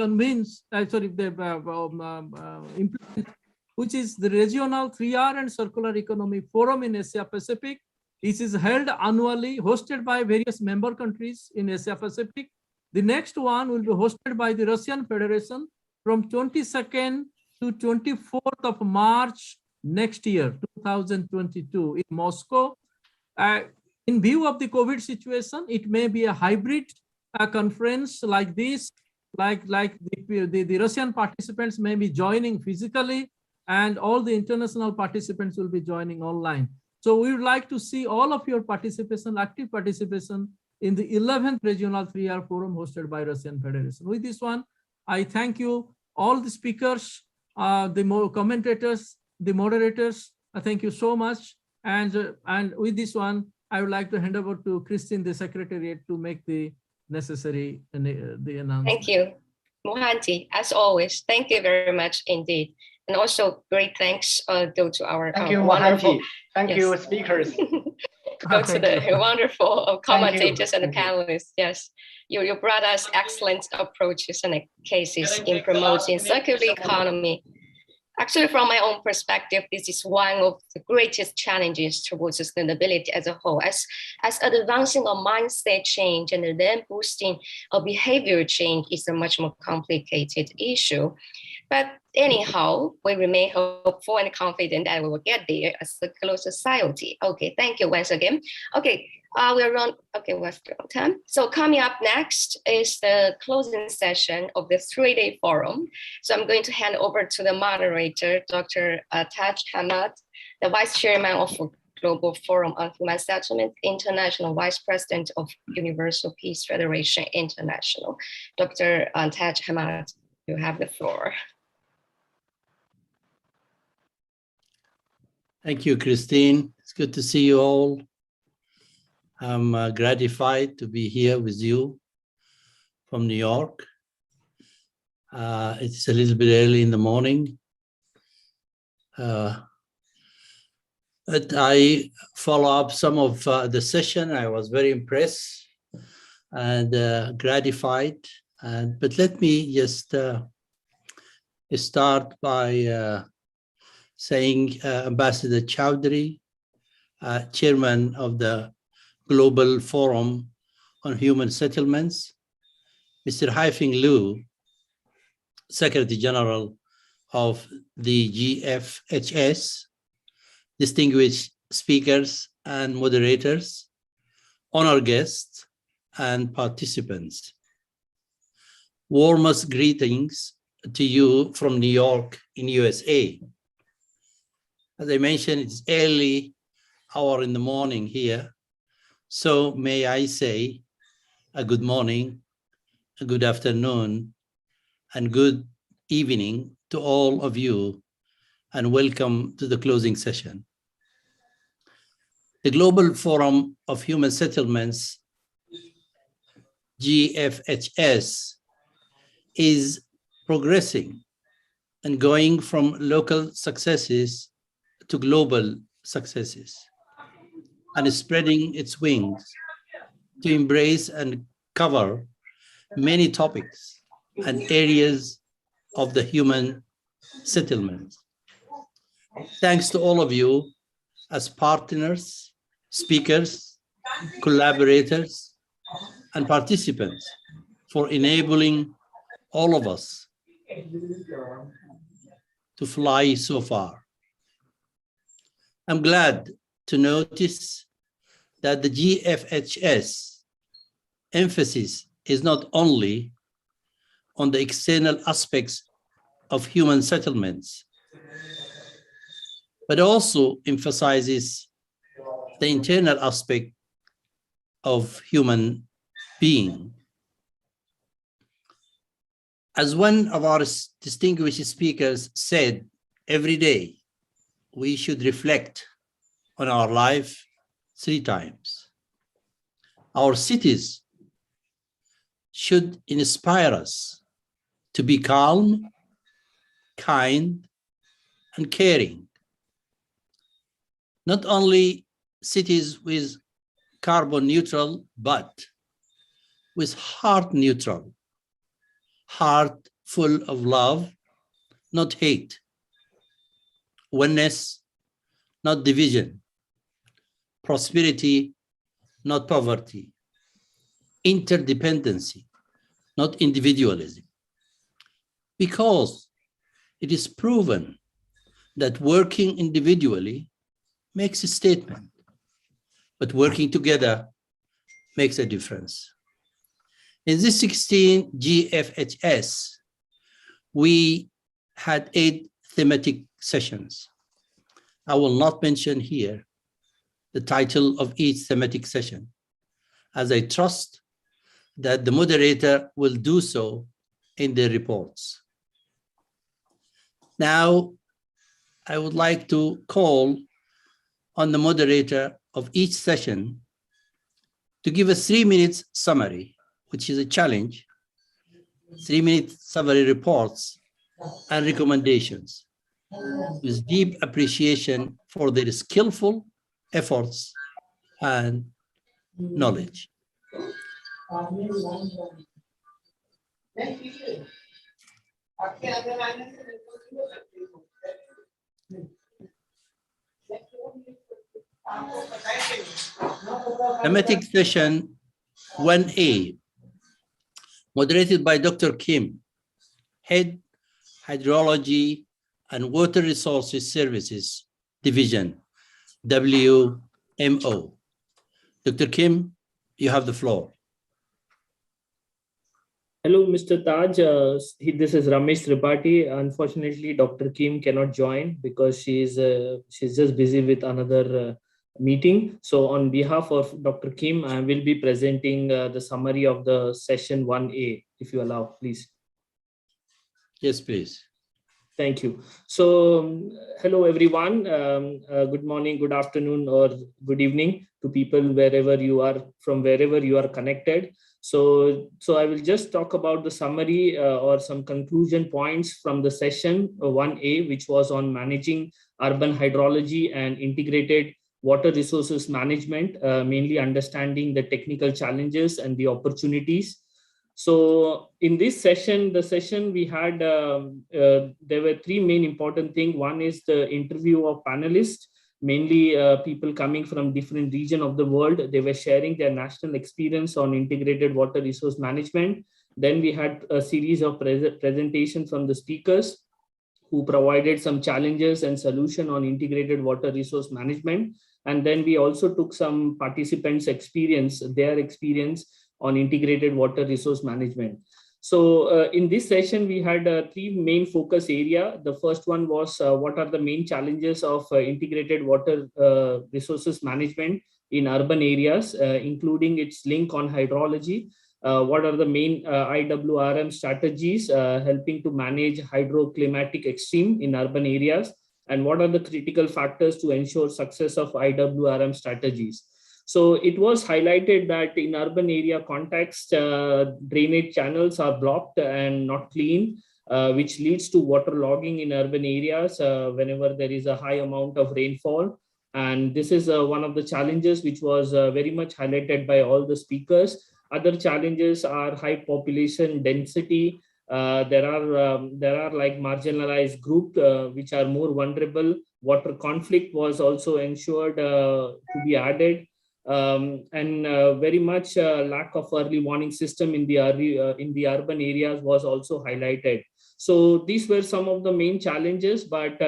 implement, which is the regional 3R and circular economy forum in Asia Pacific. It is held annually, hosted by various member countries in Asia Pacific. The next one will be hosted by the Russian Federation from 22nd to 24th of March next year, 2022 in Moscow. In view of the COVID situation, it may be a hybrid conference like this, like the Russian participants may be joining physically, and all the international participants will be joining online. So we would like to see all of your participation, active participation in the 11th Regional 3R Forum hosted by Russian Federation. With this one, I thank you, all the speakers, the commentators, the moderators. Thank you so much. And with this one, I would like to hand over to Christine, the Secretariat, to make the necessary the announcement. Thank you, Mohanty. As always, thank you very much indeed. And also great thanks go to our wonderful. Thank you, speakers. Go to the wonderful commentators and the panelists. Yes, you brought us excellent approaches and cases in promoting circular economy. Actually, from my own perspective, this is one of the greatest challenges towards sustainability as a whole, as advancing a mindset change and then boosting a behavior change is a much more complicated issue. But anyhow, we remain hopeful and confident that we will get there as a circular society. Okay, thank you once again. Okay, we're on. Okay, we're still on time. So coming up next is the closing session of the 3-day forum. So I'm going to hand over to the moderator, Dr. Taj Hamad, the Vice Chairman of Global Forum on Human Settlement, International Vice President of Universal Peace Federation International. Dr. Taj Hamad, you have the floor. Thank you, Christine. It's good to see you all. I'm gratified to be here with you from New York. It's a little bit early in the morning. But I follow up some of the session. I was very impressed and gratified. But let me just start by saying Ambassador Chowdhury, Chairman of the Global Forum on Human Settlements, Mr. Haifeng Liu, Secretary General of the GFHS, distinguished speakers and moderators, honored guests, and participants. Warmest greetings to you from New York in USA. As I mentioned, it's early hour in the morning here. So may I say a good morning, a good afternoon, and good evening to all of you, and welcome to the closing session. The Global Forum of Human Settlements, GFHS, is progressing and going from local successes to global successes, and is spreading its wings to embrace and cover many topics and areas of the human settlement. Thanks to all of you as partners, speakers, collaborators, and participants for enabling all of us to fly so far. I'm glad to notice that the GFHS emphasis is not only on the external aspects of human settlements, but also emphasizes the internal aspect of human being. As one of our distinguished speakers said, every day we should reflect on our life 3 times. Our cities should inspire us to be calm, kind, and caring. Not only cities with carbon neutral, but with heart neutral, heart full of love, not hate, oneness, not division, prosperity, not poverty, interdependency, not individualism. Because it is proven that working individually makes a statement, but working together makes a difference. In this 16 GFHS, we had 8 thematic sessions. I will not mention here the title of each thematic session, as I trust that the moderator will do so in their reports. Now, I would like to call on the moderator of each session to give a 3-minute summary, which is a challenge, 3-minute summary reports and recommendations with deep appreciation for their skillful efforts and knowledge. Thematic session 1A, moderated by Dr. Kim, Head Hydrology and Water Resources Services Division, WMO. Dr. Kim, you have the floor. Hello, Mr. Taj. This is Ramesh Tripathi. Unfortunately, Dr. Kim cannot join because she's just busy with another meeting. So on behalf of Dr. Kim, I will be presenting the summary of the session 1A, if you allow, please. Yes, please. Thank you. So, hello everyone. Good morning, good afternoon, or good evening to people wherever you are, from wherever you are connected. So I will just talk about the summary or some conclusion points from the session 1A, which was on managing urban hydrology and integrated water resources management, mainly understanding the technical challenges and the opportunities. So in this session, we had, there were 3 main important things. One is the interview of panelists, mainly people coming from different regions of the world. They were sharing their national experience on integrated water resource management. Then we had a series of presentations from the speakers who provided some challenges and solution on integrated water resource management. And then we also took some participants' experience, their experience on integrated water resource management. So in this session, we had 3 main focus area. The first one was what are the main challenges of integrated water resources management in urban areas, including its link on hydrology. What are the main IWRM strategies helping to manage hydroclimatic extreme in urban areas? And what are the critical factors to ensure success of IWRM strategies? So it was highlighted that in urban area context, drainage channels are blocked and not clean, which leads to water logging in urban areas whenever there is a high amount of rainfall. And this is one of the challenges which was very much highlighted by all the speakers. Other challenges are high population density. There are like marginalized groups which are more vulnerable. Water conflict was also ensured to be added. and very much lack of early warning system in the urban areas was also highlighted. So these were some of the main challenges, but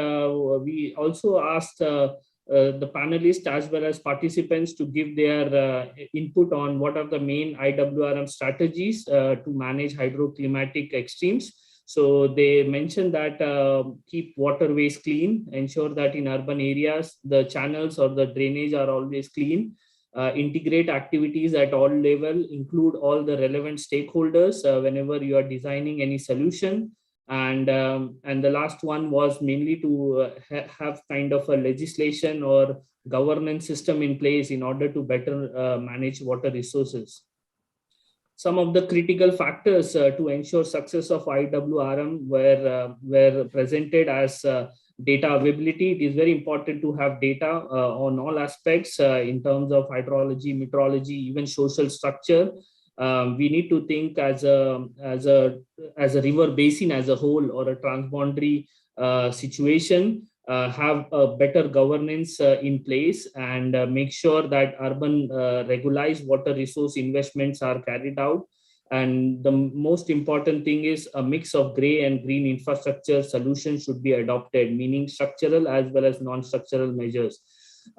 we also asked the panelists as well as participants to give their input on what are the main IWRM strategies to manage hydroclimatic extremes. So they mentioned that keep waterways clean, ensure that in urban areas, the channels or the drainage are always clean, integrate activities at all level, include all the relevant stakeholders whenever you are designing any solution. And the last one was mainly to have kind of a legislation or governance system in place in order to better manage water resources. Some of the critical factors to ensure success of IWRM were presented as data availability. It is very important to have data on all aspects in terms of hydrology, meteorology, even social structure. We need to think as a river basin as a whole or a transboundary situation. Have a better governance in place and make sure that urban regularized water resource investments are carried out. And the most important thing is a mix of gray and green infrastructure solutions should be adopted, meaning structural as well as non-structural measures.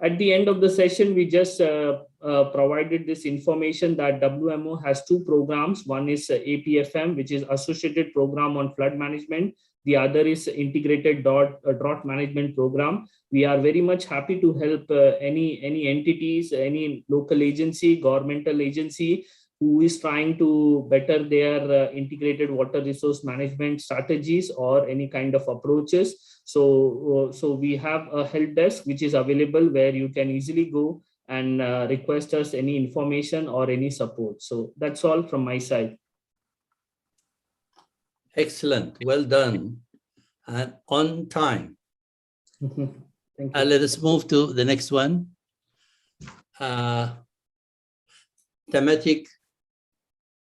At the end of the session, we just provided this information that WMO has two programs. One is APFM, which is Associated Program on Flood Management. The other is Integrated Drought Management Program. We are very much happy to help any entities, any local agency, governmental agency who is trying to better their integrated water resource management strategies or any kind of approaches. So we have a help desk which is available where you can easily go and request us any information or any support. So that's all from my side. Excellent. Well done. And on time. Thank you. Let us move to the next one. Thematic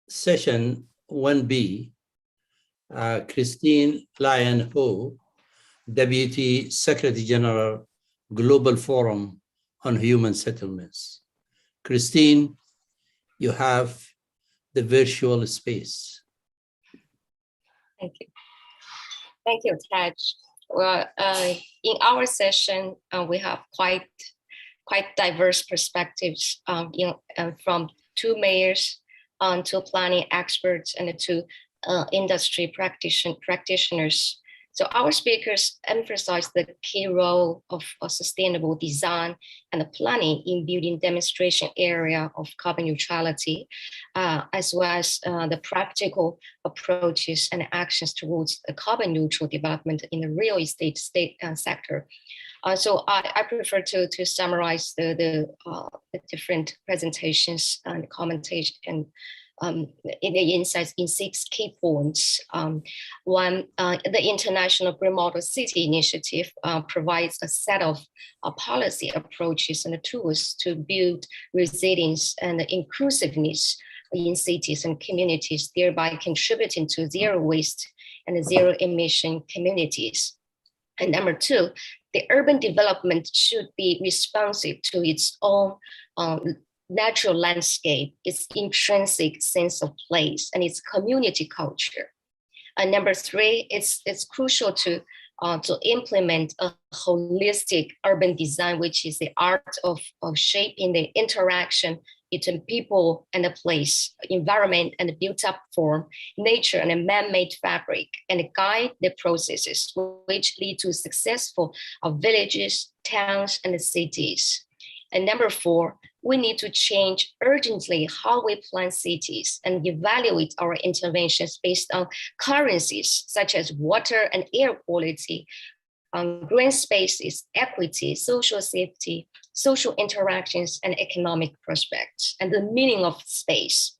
session 1B. Christine Lyon-Ho, Deputy Secretary General, Global Forum on Human Settlements. Christine, you have the virtual space. Thank you. Thank you, Taj. Well, in our session, we have quite diverse perspectives, from two mayors to planning experts and to industry practitioners. So our speakers emphasize the key role of sustainable design and planning in building demonstration area of carbon neutrality, as well as the practical approaches and actions towards a carbon neutral development in the real estate sector. So I prefer to summarize the different presentations and commentation and in the insights in 6 key points. One, the International Green Model City Initiative provides a set of policy approaches and tools to build resilience and inclusiveness in cities and communities, thereby contributing to zero waste and zero emission communities. And number 2, the urban development should be responsive to its own natural landscape, its intrinsic sense of place, and its community culture. And number 3, it's crucial to implement a holistic urban design, which is the art of shaping the interaction between people and the place, environment and the built-up form, nature and a man-made fabric, and guide the processes which lead to successful villages, towns, and cities. And number 4, we need to change urgently how we plan cities and evaluate our interventions based on currencies such as water and air quality, green spaces, equity, social safety, social interactions, and economic prospects, and the meaning of space.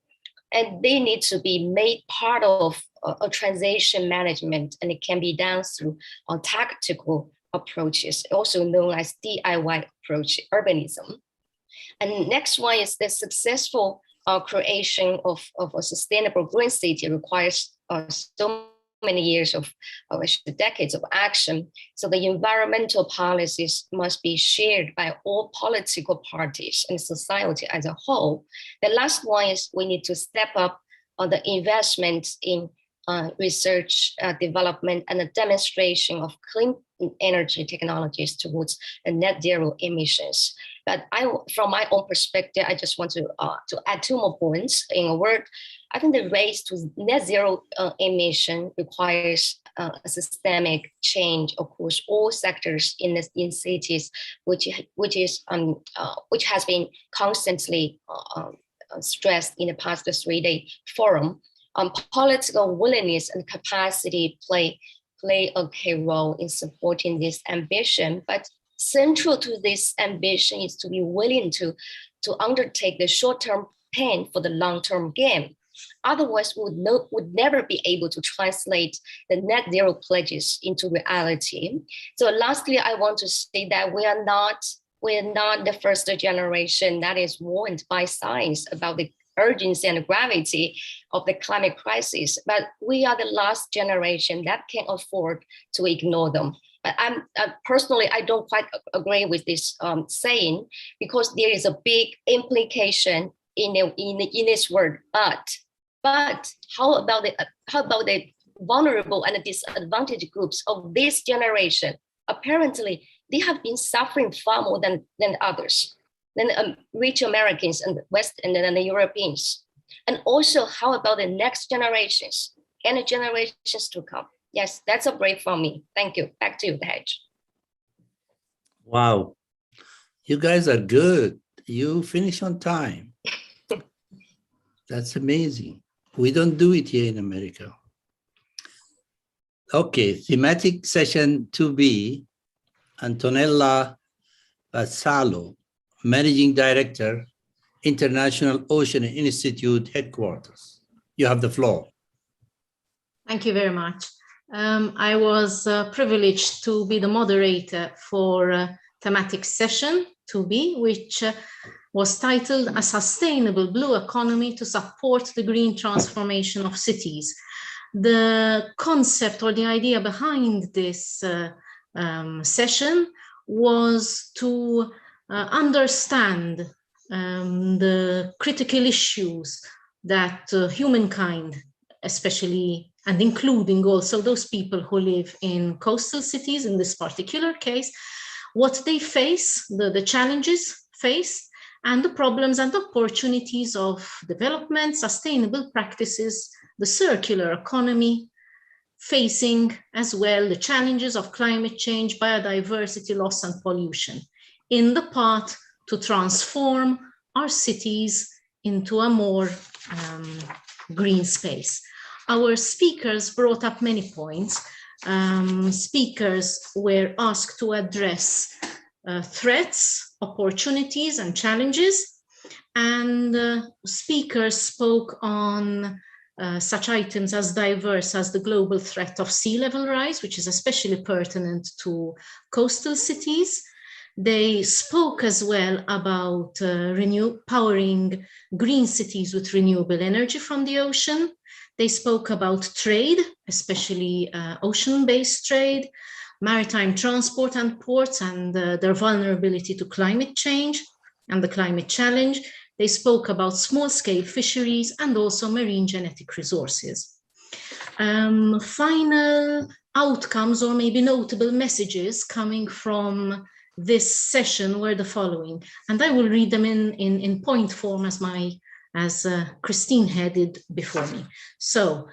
And they need to be made part of a transition management, and it can be done through tactical approaches, also known as DIY approach urbanism. And next one is the successful creation of a sustainable green city requires so many years of actually decades of action. So the environmental policies must be shared by all political parties and society as a whole. The last one is we need to step up on the investments in research, development, and the demonstration of clean energy technologies towards net zero emissions. But from my own perspective, I just want to add 2 more points. In a word, I think the race to net zero emission requires a systemic change across all sectors in cities, which has been constantly stressed in the past 3-day forum. Political willingness and capacity play a key role in supporting this ambition, but central to this ambition is to be willing to undertake the short-term pain for the long-term gain. Otherwise, we would never be able to translate the net zero pledges into reality. So lastly, I want to say that we are not the first generation that is warned by science about the urgency and gravity of the climate crisis, but we are the last generation that can afford to ignore them. But personally, I don't quite agree with this saying, because there is a big implication in this word. But how about the vulnerable and the disadvantaged groups of this generation? Apparently, they have been suffering far more than others, than rich Americans and West and then the Europeans. And also, how about the next generations and the generations to come? Yes, that's a break from me. Thank you. Back to you, Tej. Wow, you guys are good. You finish on time. That's amazing. We don't do it here in America. Okay, thematic session 2B, Antonella Bassalo, Managing Director, International Ocean Institute Headquarters. You have the floor. Thank you very much. I was privileged to be the moderator for thematic session 2B, which was titled A Sustainable Blue Economy to Support the Green Transformation of Cities. The concept or the idea behind this session was to understand the critical issues that humankind, especially and including also those people who live in coastal cities in this particular case, what they face, the challenges faced, and the problems and opportunities of development, sustainable practices, the circular economy, facing as well the challenges of climate change, biodiversity loss, and pollution, in the path to transform our cities into a more green space. Our speakers brought up many points. Speakers were asked to address threats, opportunities, and challenges, and speakers spoke on such items as diverse as the global threat of sea level rise, which is especially pertinent to coastal cities. They spoke as well about powering green cities with renewable energy from the ocean. They spoke about trade, especially ocean-based trade, maritime transport and ports, and their vulnerability to climate change and the climate challenge. They spoke about small-scale fisheries and also marine genetic resources. Final outcomes, or maybe notable messages coming from this session, were the following, and I will read them in point form as Christine headed before me. So,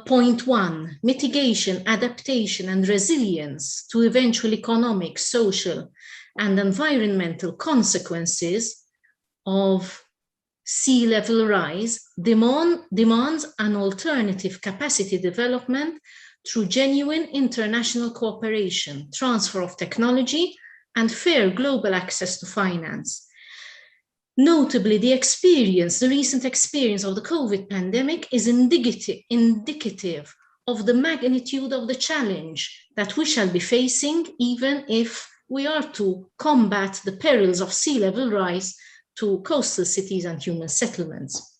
point 1, mitigation, adaptation, and resilience to eventual economic, social, and environmental consequences of sea level rise demands an alternative capacity development through genuine international cooperation, transfer of technology, and fair global access to finance. Notably, the recent experience of the COVID pandemic is indicative of the magnitude of the challenge that we shall be facing, even if we are to combat the perils of sea level rise to coastal cities and human settlements.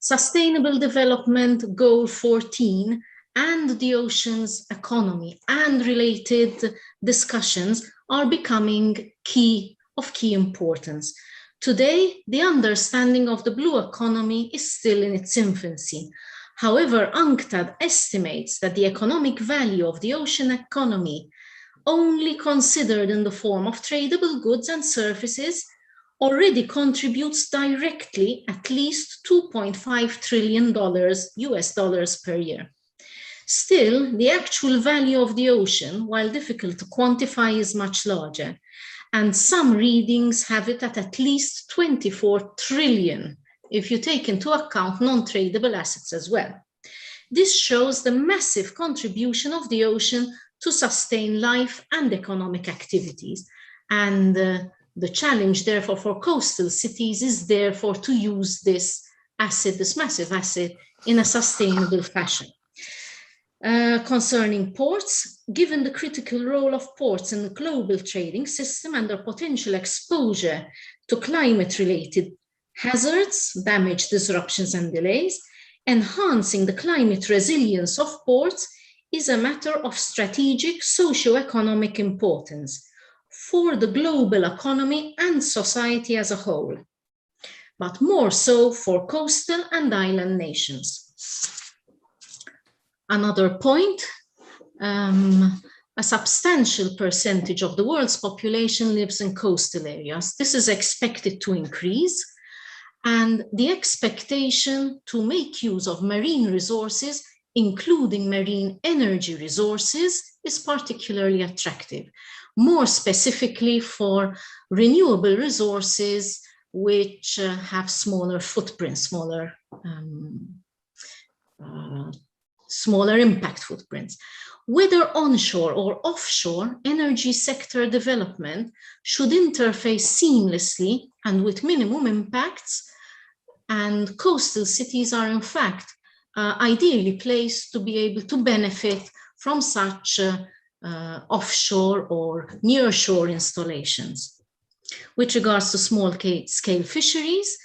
Sustainable Development Goal 14 and the ocean's economy and related discussions are becoming of key importance. Today, the understanding of the blue economy is still in its infancy. However, UNCTAD estimates that the economic value of the ocean economy, only considered in the form of tradable goods and services, already contributes directly at least $2.5 trillion US dollars per year. Still, the actual value of the ocean, while difficult to quantify, is much larger, and some readings have it at least 24 trillion, if you take into account non-tradable assets as well. This shows the massive contribution of the ocean to sustain life and economic activities, and the challenge, therefore, for coastal cities is therefore to use this asset, this massive asset, in a sustainable fashion. Concerning ports, given the critical role of ports in the global trading system and their potential exposure to climate-related hazards, damage, disruptions, and delays, enhancing the climate resilience of ports is a matter of strategic socio-economic importance for the global economy and society as a whole, but more so for coastal and island nations. Another point, a substantial percentage of the world's population lives in coastal areas. This is expected to increase, and the expectation to make use of marine resources, including marine energy resources, is particularly attractive, more specifically for renewable resources which have smaller footprints, smaller impact footprints. Whether onshore or offshore, energy sector development should interface seamlessly and with minimum impacts, and coastal cities are in fact ideally placed to be able to benefit from such offshore or nearshore installations. With regards to small-scale fisheries,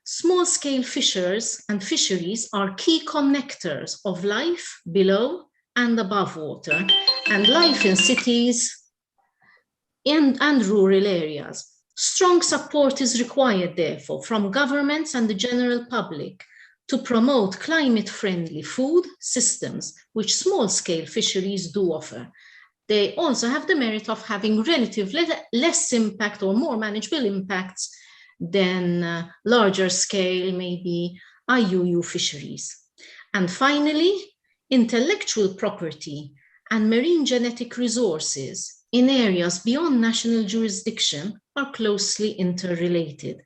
small-scale fisheries are key connectors of life below and above water, and life in cities and rural areas. Strong support is required, therefore, from governments and the general public to promote climate-friendly food systems, which small-scale fisheries do offer. They also have the merit of having relatively less impact or more manageable impacts than larger scale, maybe IUU fisheries. And finally, intellectual property and marine genetic resources in areas beyond national jurisdiction are closely interrelated.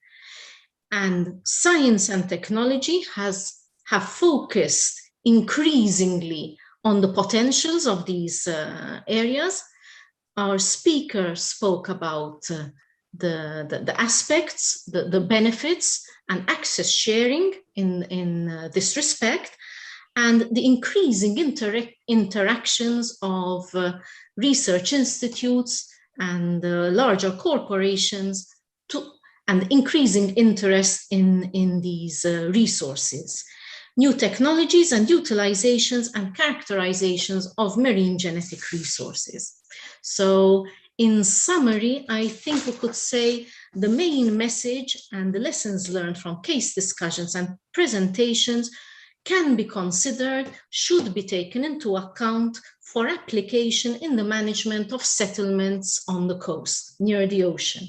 And science and technology have focused increasingly on the potentials of these areas. Our speaker spoke about the aspects, the benefits and access sharing in this respect, and the increasing interactions of research institutes and larger corporations and increasing interest in these resources, new technologies and utilizations and characterizations of marine genetic resources. So in summary, I think we could say the main message and the lessons learned from case discussions and presentations can be considered, should be taken into account for application in the management of settlements on the coast, near the ocean.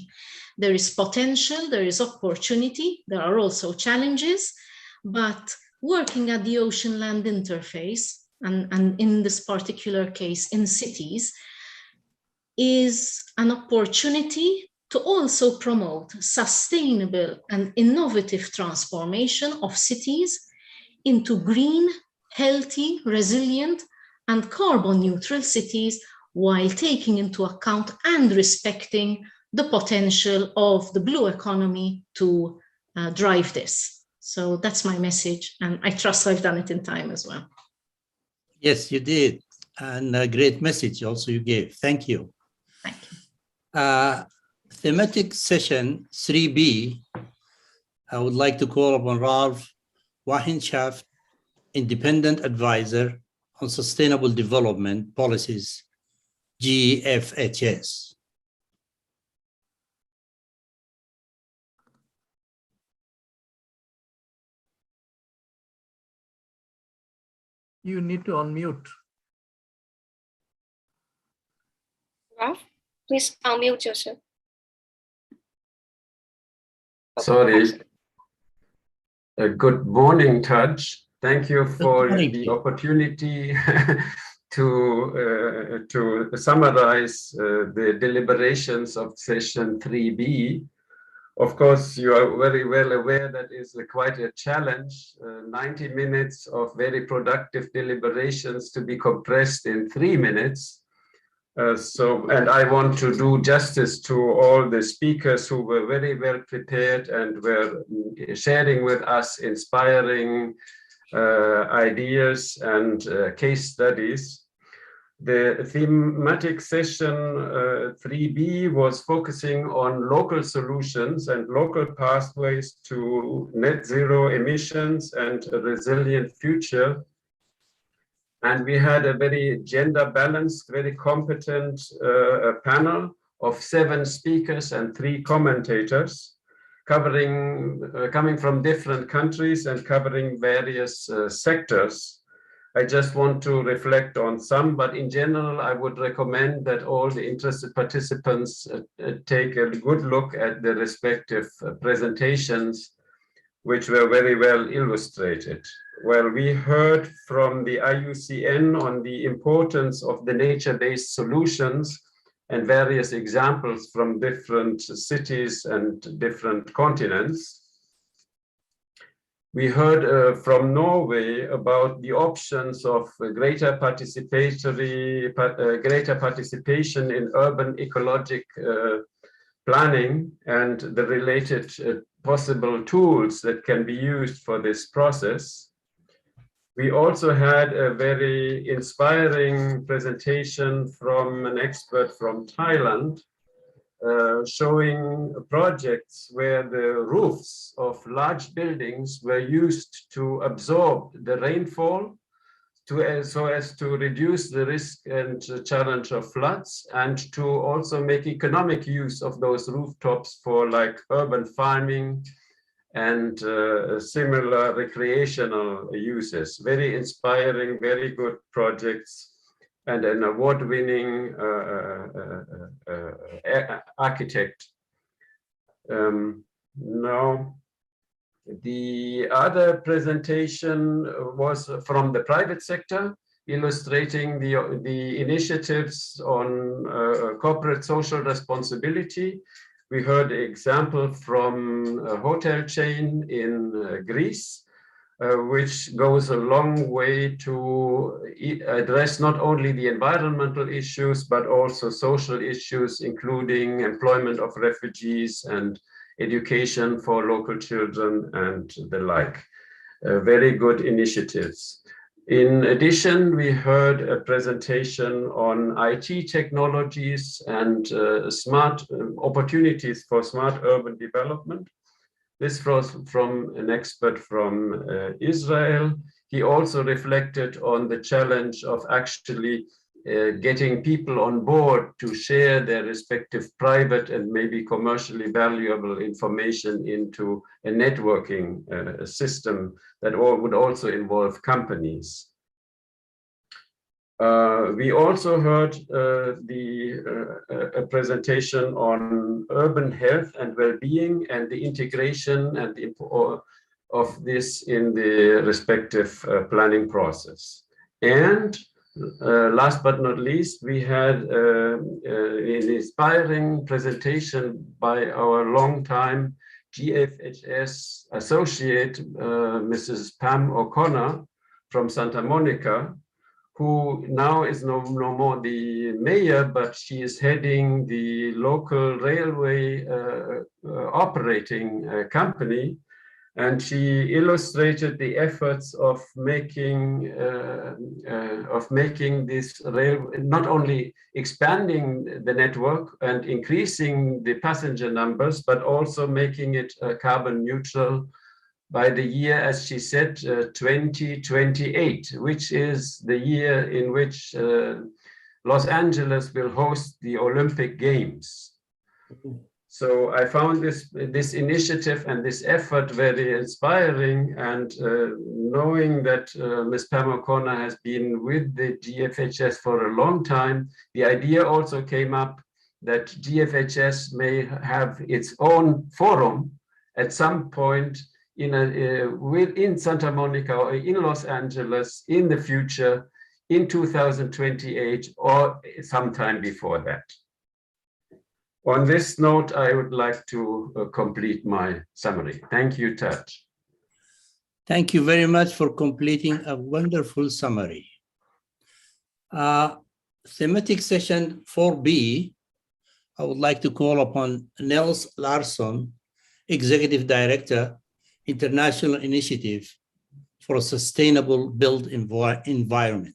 There is potential, there is opportunity, there are also challenges, but working at the ocean-land interface, and in this particular case in cities, is an opportunity to also promote sustainable and innovative transformation of cities into green, healthy, resilient, and carbon neutral cities, while taking into account and respecting the potential of the blue economy to drive this. So that's my message, and I trust I've done it in time as well. Yes, you did, and a great message also you gave. Thank you. Thank you. Thematic session 3B, I would like to call upon Ralph Wahin Shaft, Independent Advisor on Sustainable Development Policies, GFHS. You need to unmute. Ralph, please unmute yourself. Sorry. Good morning, Taj. Thank you for the opportunity to summarize the deliberations of session 3B. Of course, you are very well aware that is quite a challenge, 90 minutes of very productive deliberations to be compressed in 3 minutes. And I want to do justice to all the speakers who were very well prepared and were sharing with us inspiring ideas and case studies. The thematic session 3B was focusing on local solutions and local pathways to net zero emissions and a resilient future. And we had a very gender balanced, very competent panel of 7 speakers and 3 commentators coming from different countries and covering various sectors. I just want to reflect on some, but in general, I would recommend that all the interested participants take a good look at the respective presentations, which were very well illustrated. Well, we heard from the IUCN on the importance of the nature-based solutions and various examples from different cities and different continents. We heard from Norway about the options of greater participation in urban ecologic planning and the related possible tools that can be used for this process. We also had a very inspiring presentation from an expert from Thailand, showing projects where the roofs of large buildings were used to absorb the rainfall so as to reduce the risk and challenge of floods, and to also make economic use of those rooftops for like urban farming and similar recreational uses. Very inspiring, very good projects, and an award-winning architect. Now, the other presentation was from the private sector, illustrating the initiatives on corporate social responsibility. We heard an example from a hotel chain in Greece, which goes a long way to address not only the environmental issues, but also social issues, including employment of refugees and education for local children and the like. Very good initiatives. In addition, we heard a presentation on IT technologies and smart opportunities for smart urban development. This was from an expert from Israel. He also reflected on the challenge of actually getting people on board to share their respective private and maybe commercially valuable information into a networking system that would also involve companies. We also heard a presentation on urban health and well-being and the integration and of this in the respective planning process. And last but not least, we had an inspiring presentation by our longtime GFHS associate, Mrs. Pam O'Connor from Santa Monica, who now is no more the mayor, but she is heading the local railway operating company. And she illustrated the efforts of making this rail, not only expanding the network and increasing the passenger numbers, but also making it carbon neutral by the year, as she said, 2028, which is the year in which Los Angeles will host the Olympic Games. So I found this initiative and this effort very inspiring, and knowing that Ms. Pam O'Connor has been with the GFHS for a long time, the idea also came up that GFHS may have its own forum at some point within Santa Monica or in Los Angeles in the future, in 2028 or sometime before that. On this note, I would like to complete my summary. Thank you, Tat. Thank you very much for completing a wonderful summary. Thematic session 4B, I would like to call upon Nels Larsson, Executive Director, International Initiative for a Sustainable Built Environment.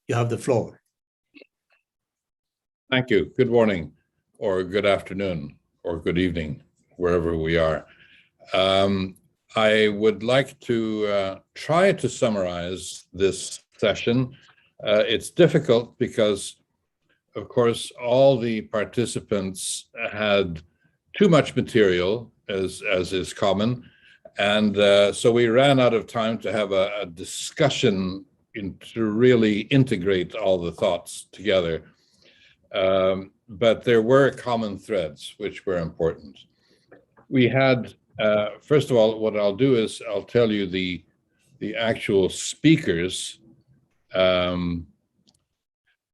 You have the floor. Thank you. Good morning, or good afternoon, or good evening, wherever we are. I would like to try to summarize this session. It's difficult because, of course, all the participants had too much material, as is common, and so we ran out of time to have a discussion to really integrate all the thoughts together. But there were common threads which were important. We had, first of all, what I'll do is I'll tell you the actual speakers.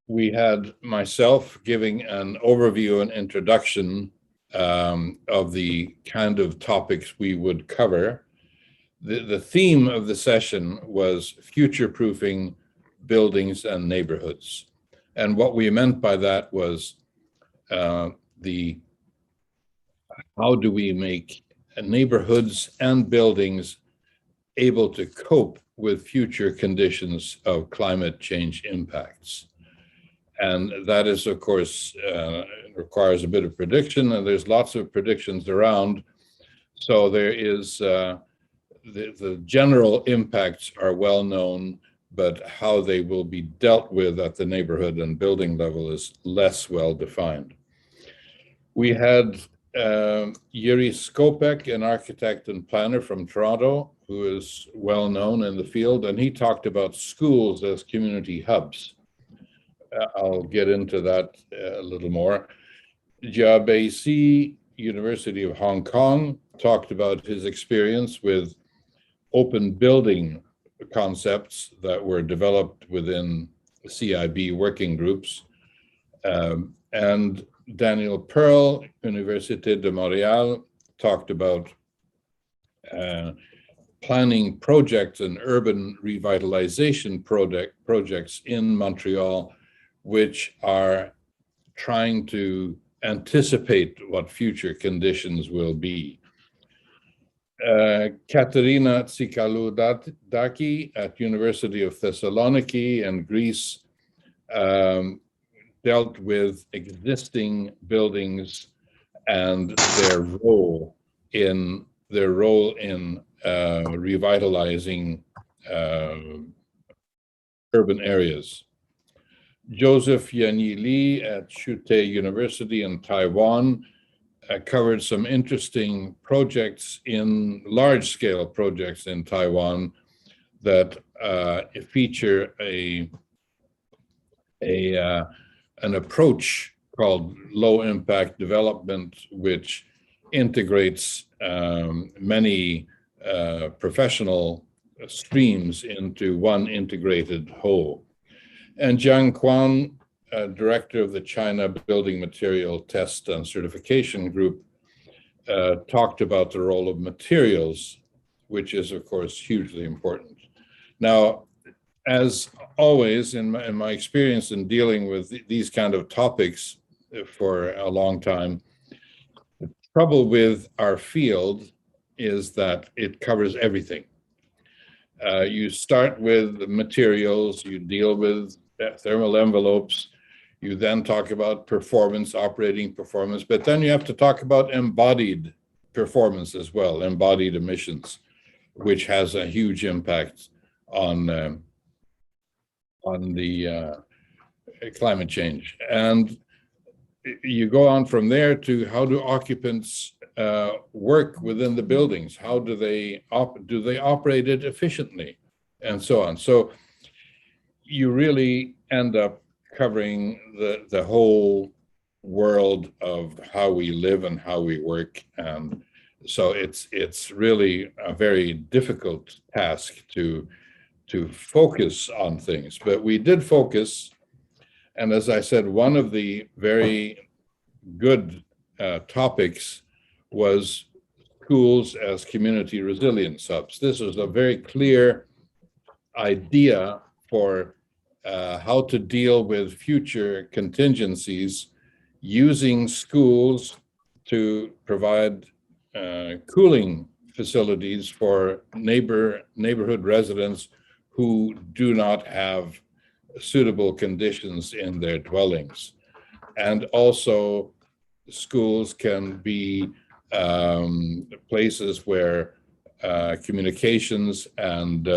We had myself giving an overview and introduction of the kind of topics we would cover. The theme of the session was future-proofing buildings and neighborhoods. And what we meant by that was how do we make neighborhoods and buildings able to cope with future conditions of climate change impacts. And that is, of course, requires a bit of prediction, and there's lots of predictions around. So there is, the general impacts are well known, but how they will be dealt with at the neighborhood and building level is less well defined. We had Yuri Skopek, an architect and planner from Toronto, who is well known in the field, and he talked about schools as community hubs. I'll get into that a little more. Jia Bei-si, University of Hong Kong, talked about his experience with open building concepts that were developed within CIB working groups. And Daniel Pearl, Université de Montréal, talked about planning projects and urban revitalization projects in Montreal, which are trying to anticipate what future conditions will be. Katerina Tsikaloudaki at University of Thessaloniki in Greece dealt with existing buildings and their role in revitalizing urban areas. Joseph Yanyi Lee at Shute University in Taiwan covered some interesting projects large-scale projects in Taiwan that feature an approach called low-impact development, which integrates many professional streams into one integrated whole. And Jiang Quan, director of the China Building Material Test and Certification Group, talked about the role of materials, which is, of course, hugely important. Now, as always, in my experience in dealing with these kind of topics for a long time, the trouble with our field is that it covers everything. You start with materials, you deal with thermal envelopes, you then talk about performance, operating performance, but then you have to talk about embodied performance as well, embodied emissions. which has a huge impact on the climate change. And you go on from there to how do occupants work within the buildings? How do they operate it efficiently, and so on. So you really end up covering the whole world of how we live and how we work. And so it's really a very difficult task to focus on things, but we did focus. And as I said, one of the very good topics was schools as community resilience hubs. This was a very clear idea for how to deal with future contingencies, using schools to provide cooling facilities for neighborhood residents who do not have suitable conditions in their dwellings. And also schools can be places where communications and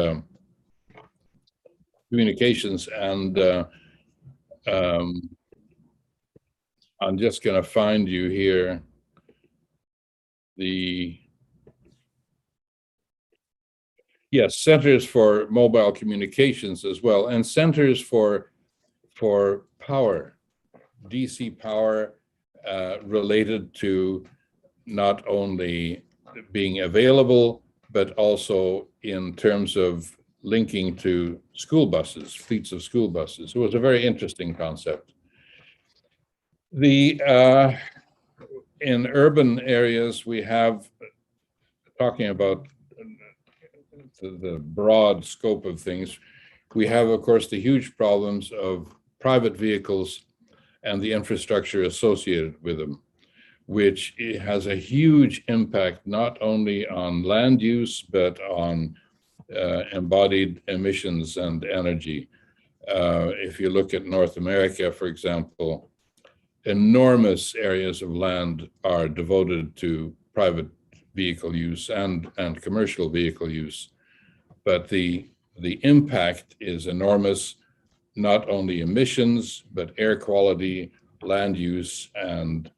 I'm just going to find you here centers for mobile communications as well, and centers for power, DC power, related to not only being available, but also in terms of linking to school buses, fleets of school buses. It was a very interesting concept. In urban areas, we have, talking about the broad scope of things, we have, of course, the huge problems of private vehicles and the infrastructure associated with them, which has a huge impact not only on land use, but on embodied emissions and energy. If you look at North America, for example, enormous areas of land are devoted to private vehicle use and commercial vehicle use. But the impact is enormous, not only emissions, but air quality, land use, and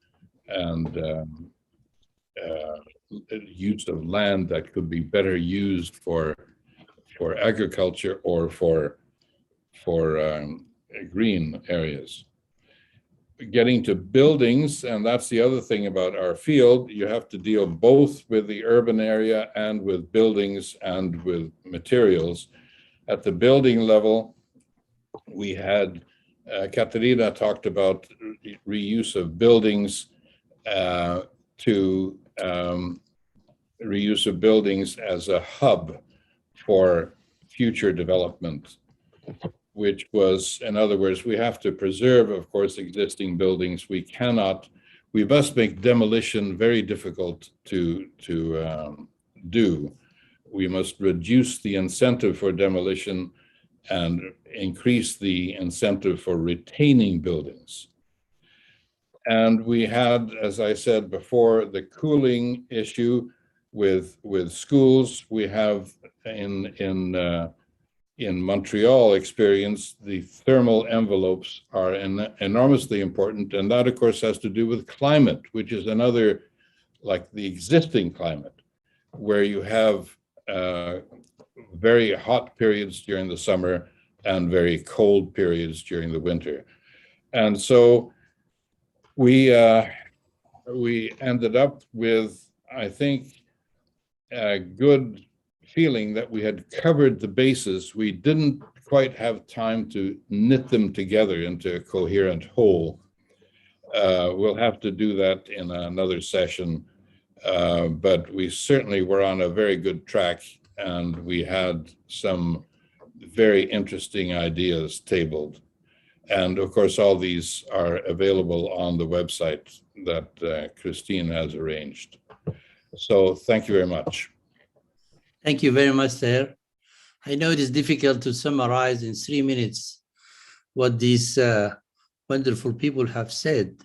use of land that could be better used for agriculture or for green areas. Getting to buildings, and that's the other thing about our field, you have to deal both with the urban area and with buildings and with materials. At the building level, we had, Katerina talked about reuse of buildings to reuse of buildings as a hub for future development, which was, in other words, we have to preserve, of course, existing buildings. We must make demolition very difficult to do. We must reduce the incentive for demolition and increase the incentive for retaining buildings. And we had, as I said before, the cooling issue with schools. We have in Montreal experience, the thermal envelopes are enormously important. And that, of course, has to do with climate, which is another, like the existing climate, where you have very hot periods during the summer and very cold periods during the winter. And so we ended up with, I think, a good feeling that we had covered the bases. We didn't quite have time to knit them together into a coherent whole. We'll have to do that in another session, but we certainly were on a very good track, and we had some very interesting ideas tabled. And of course, all these are available on the website that Christine has arranged. So thank you very much. Thank you very much, sir. I know it is difficult to summarize in 3 minutes what these wonderful people have said.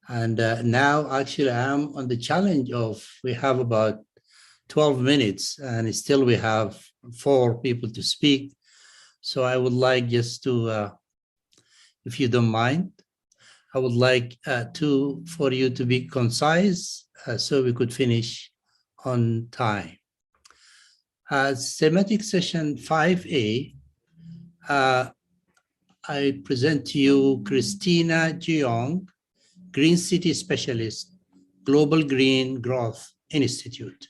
And now actually I'm on the challenge of, we have about 12 minutes and still we have 4 people to speak. So I would like just to, if you don't mind, I would like for you to be concise so we could finish on time. Thematic session 5A, I present to you Christina Jeong, Green City Specialist, Global Green Growth Institute.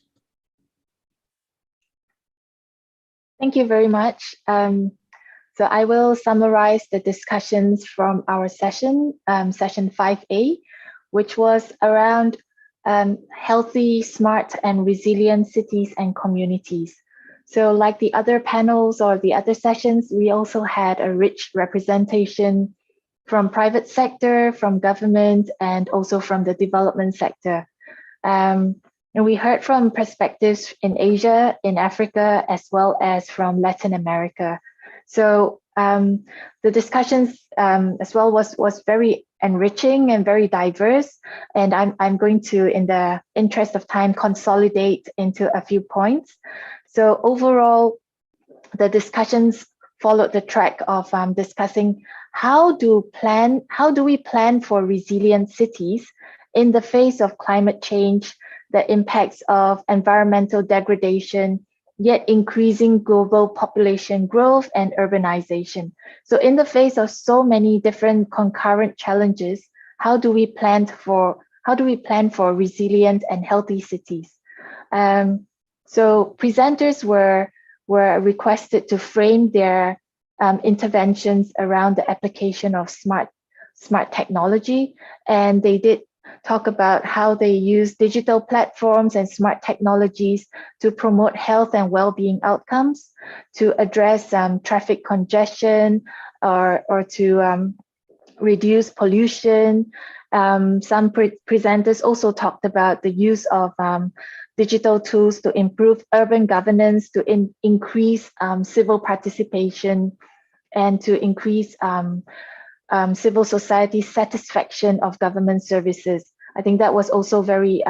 Thank you very much. So I will summarize the discussions from our session, session 5A, which was around healthy, smart, and resilient cities and communities. So like the other panels or the other sessions, we also had a rich representation from private sector, from government, and also from the development sector. And we heard from perspectives in Asia, in Africa, as well as from Latin America. So the discussions as well was very enriching and very diverse. And I'm going to, in the interest of time, consolidate into a few points. So overall, the discussions followed the track of discussing how do we plan for resilient cities in the face of climate change, the impacts of environmental degradation, yet increasing global population growth and urbanization. So in the face of so many different concurrent challenges, how do we plan for resilient and healthy cities? So presenters were requested to frame their interventions around the application of smart technology, and they did talk about how they use digital platforms and smart technologies to promote health and well-being outcomes, to address traffic congestion or to reduce pollution. Some presenters also talked about the use of digital tools to improve urban governance, to increase civil participation, and to increase civil society satisfaction of government services. I think that was also very,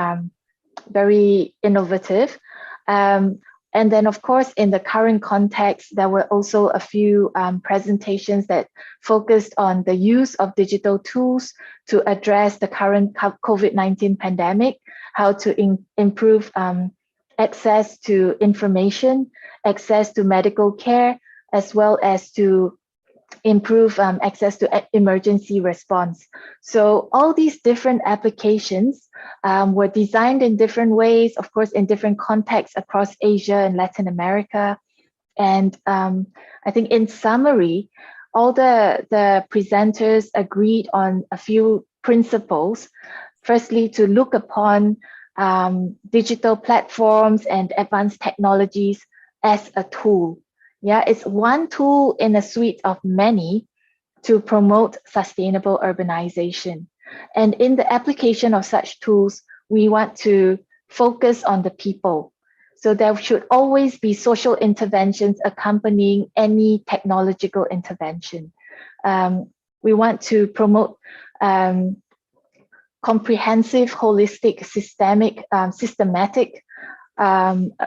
very innovative. And then, of course, in the current context, there were also a few presentations that focused on the use of digital tools to address the current COVID-19 pandemic, how to improve access to information, access to medical care, as well as to improve access to emergency response. So all these different applications were designed in different ways, of course, in different contexts across Asia and Latin America. And I think in summary, all the presenters agreed on a few principles. Firstly, to look upon digital platforms and advanced technologies as a tool. Yeah, it's one tool in a suite of many to promote sustainable urbanization. And in the application of such tools, we want to focus on the people. So there should always be social interventions accompanying any technological intervention. We want to promote comprehensive, holistic, systematic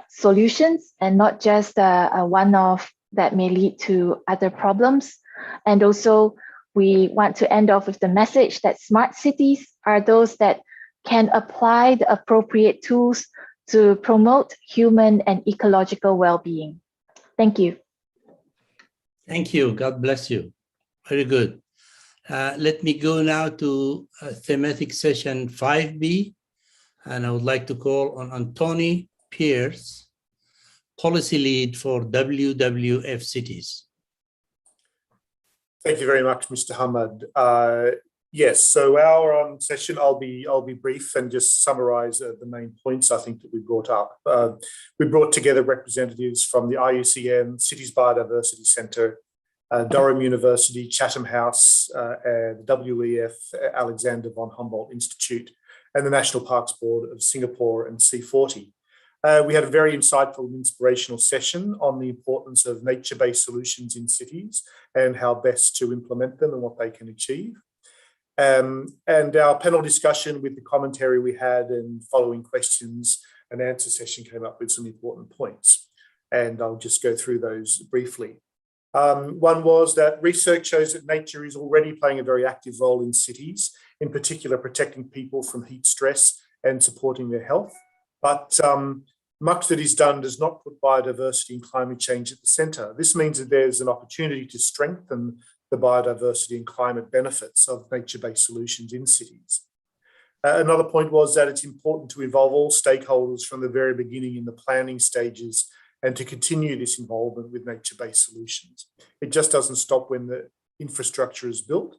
solutions, and not just a one-off that may lead to other problems. And also, we want to end off with the message that smart cities are those that can apply the appropriate tools to promote human and ecological well-being. Thank you. Thank you. God bless you. Very good. Let me go now to thematic session 5B, and I would like to call on Anthony Pierce, policy lead for WWF cities. Thank you very much, Mr. Hamad. Yes, so our session, I'll be brief and just summarize the main points I think that we brought up. We brought together representatives from the IUCN, Cities Biodiversity Centre, Durham University, Chatham House, and WEF Alexander von Humboldt Institute, and the National Parks Board of Singapore and C40. We had a very insightful and inspirational session on the importance of nature-based solutions in cities and how best to implement them and what they can achieve. And our panel discussion with the commentary we had and following questions and answer session came up with some important points, and I'll just go through those briefly. One was that research shows that nature is already playing a very active role in cities, in particular protecting people from heat stress and supporting their health. But much that is done does not put biodiversity and climate change at the centre. This means that there's an opportunity to strengthen the biodiversity and climate benefits of nature-based solutions in cities. Another point was that it's important to involve all stakeholders from the very beginning in the planning stages and to continue this involvement with nature-based solutions. It just doesn't stop when the infrastructure is built.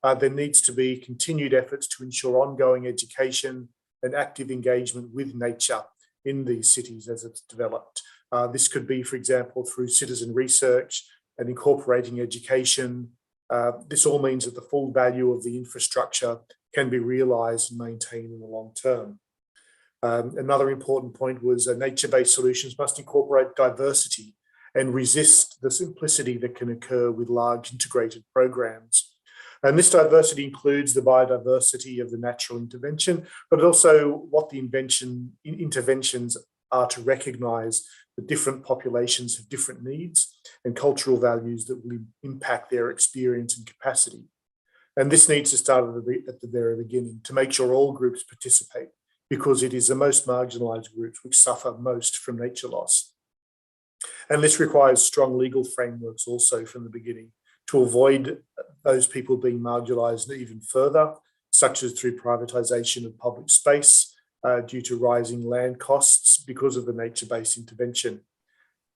There needs to be continued efforts to ensure ongoing education and active engagement with nature in these cities as it's developed. This could be, for example, through citizen research and incorporating education. This all means that the full value of the infrastructure can be realised and maintained in the long term. Another important point was nature-based solutions must incorporate diversity and resist the simplicity that can occur with large integrated programs. And this diversity includes the biodiversity of the natural intervention, but also what the interventions are to recognise that different populations have different needs and cultural values that will impact their experience and capacity. And this needs to start at the very beginning to make sure all groups participate, because it is the most marginalised groups which suffer most from nature loss. And this requires strong legal frameworks also from the beginning to avoid those people being marginalised even further, such as through privatisation of public space due to rising land costs because of the nature-based intervention.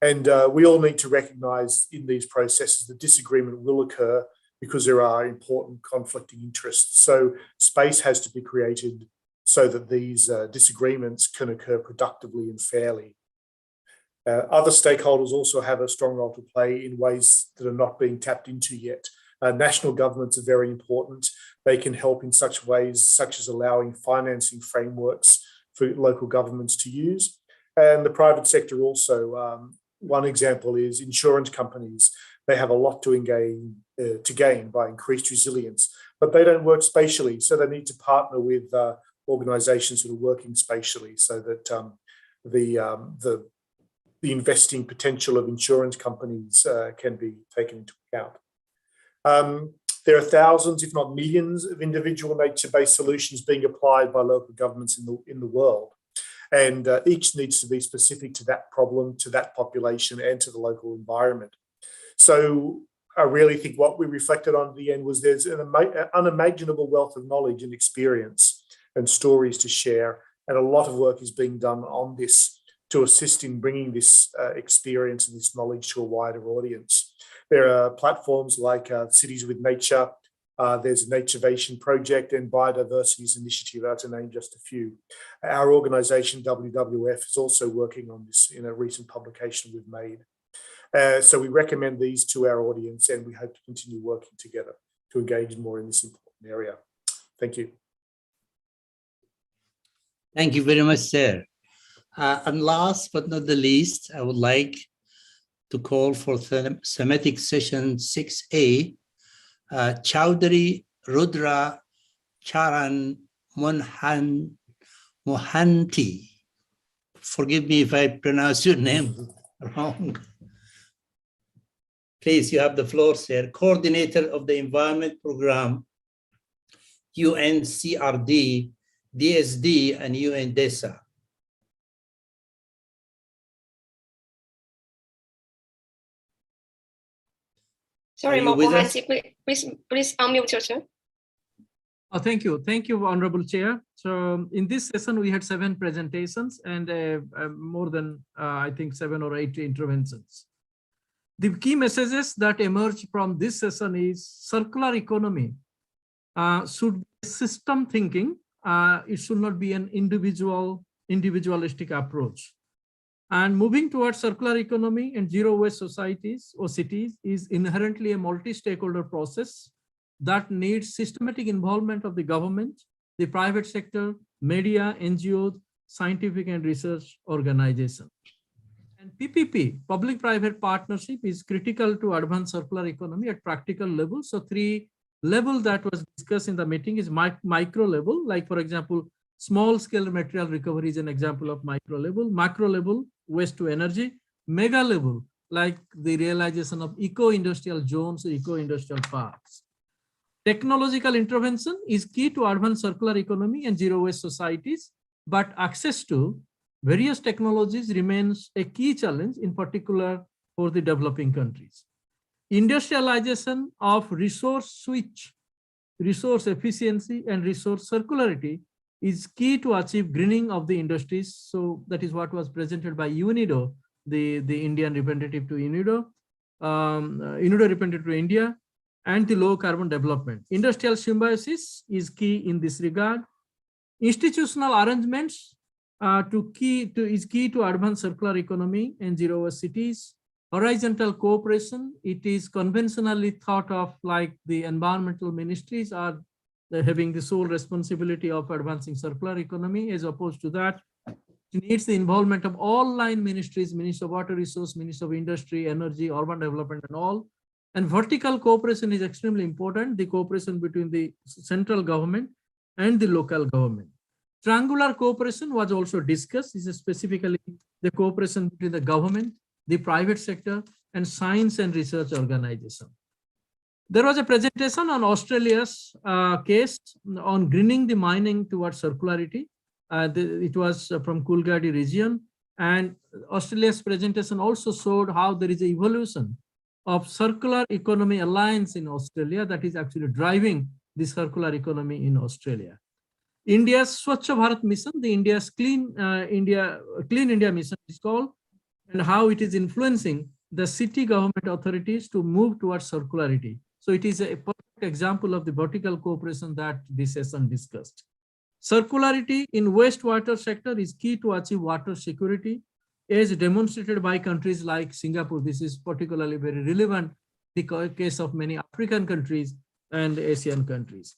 And we all need to recognise in these processes that disagreement will occur because there are important conflicting interests. So space has to be created so that these disagreements can occur productively and fairly. Other stakeholders also have a strong role to play in ways that are not being tapped into yet. National governments are very important. They can help in such ways, such as allowing financing frameworks for local governments to use. And the private sector also, one example is insurance companies. They have a lot to gain by increased resilience, but they don't work spatially. So they need to partner with organisations that are working spatially so that the investing potential of insurance companies can be taken into account. There are thousands, if not millions, of individual nature-based solutions being applied by local governments in the world. And each needs to be specific to that problem, to that population, and to the local environment. So I really think what we reflected on at the end was there's an unimaginable wealth of knowledge and experience and stories to share. And a lot of work is being done on this to assist in bringing this experience and this knowledge to a wider audience. There are platforms like Cities with Nature, there's a Naturevation project and Biodiversities Initiative, to name just a few. Our organisation, WWF, is also working on this in a recent publication we've made. So we recommend these to our audience, and we hope to continue working together to engage more in this important area. Thank you. Thank you very much, sir. And last but not the least, I would like to call for thematic session 6A, Chowdhury Rudra Charan Mohanty. Forgive me if I pronounce your name wrong. Please, you have the floor, sir. Coordinator of the Environment Program, UNCRD, DSD, and UNDESA. Sorry, Mohanty, please unmute yourself. Thank you. Thank you, Honorable Chair. So in this session, we had 7 presentations and more than, I think, 7 or 8 interventions. The key messages that emerge from this session is circular economy should be system thinking. It should not be an individualistic approach. And moving towards circular economy and zero waste societies or cities is inherently a multi-stakeholder process that needs systematic involvement of the government, the private sector, media, NGOs, scientific and research organizations. And PPP, public-private partnership, is critical to advance circular economy at practical level. So 3 levels that was discussed in the meeting is micro level, like for example, Small scale material recovery is an example of micro level. Macro level, waste to energy. Mega level, like the realization of eco-industrial zones, eco-industrial parks. Technological intervention is key to advanced circular economy and zero waste societies, but access to various technologies remains a key challenge, in particular for the developing countries. Industrialization of resource switch, resource efficiency, and resource circularity is key to achieve greening of the industries. So that is what was presented by UNIDO, the Indian representative to UNIDO, UNIDO representative to India, and the low carbon development. Industrial symbiosis is key in this regard. Institutional arrangements is key to advanced circular economy and zero waste cities. Horizontal cooperation, it is conventionally thought of like the environmental ministries are having the sole responsibility of advancing circular economy. As opposed to that, it needs the involvement of all line ministries, Ministry of Water Resource, Ministry of Industry, Energy, Urban Development, and all. And vertical cooperation is extremely important, the cooperation between the central government and the local government. Triangular cooperation was also discussed. This is specifically the cooperation between the government, the private sector, and science and research organization. There was a presentation on Australia's case on greening the mining towards circularity. It was from Coolgardie region, and Australia's presentation also showed how there is an evolution of circular economy alliance in Australia that is actually driving the circular economy in Australia. India's Swachh Bharat mission, the India's Clean India mission is called, and how it is influencing the city government authorities to move towards circularity. So it is a perfect example of the vertical cooperation that this session discussed. Circularity in wastewater sector is key to achieve water security, as demonstrated by countries like Singapore. This is particularly very relevant in the case of many African countries and Asian countries.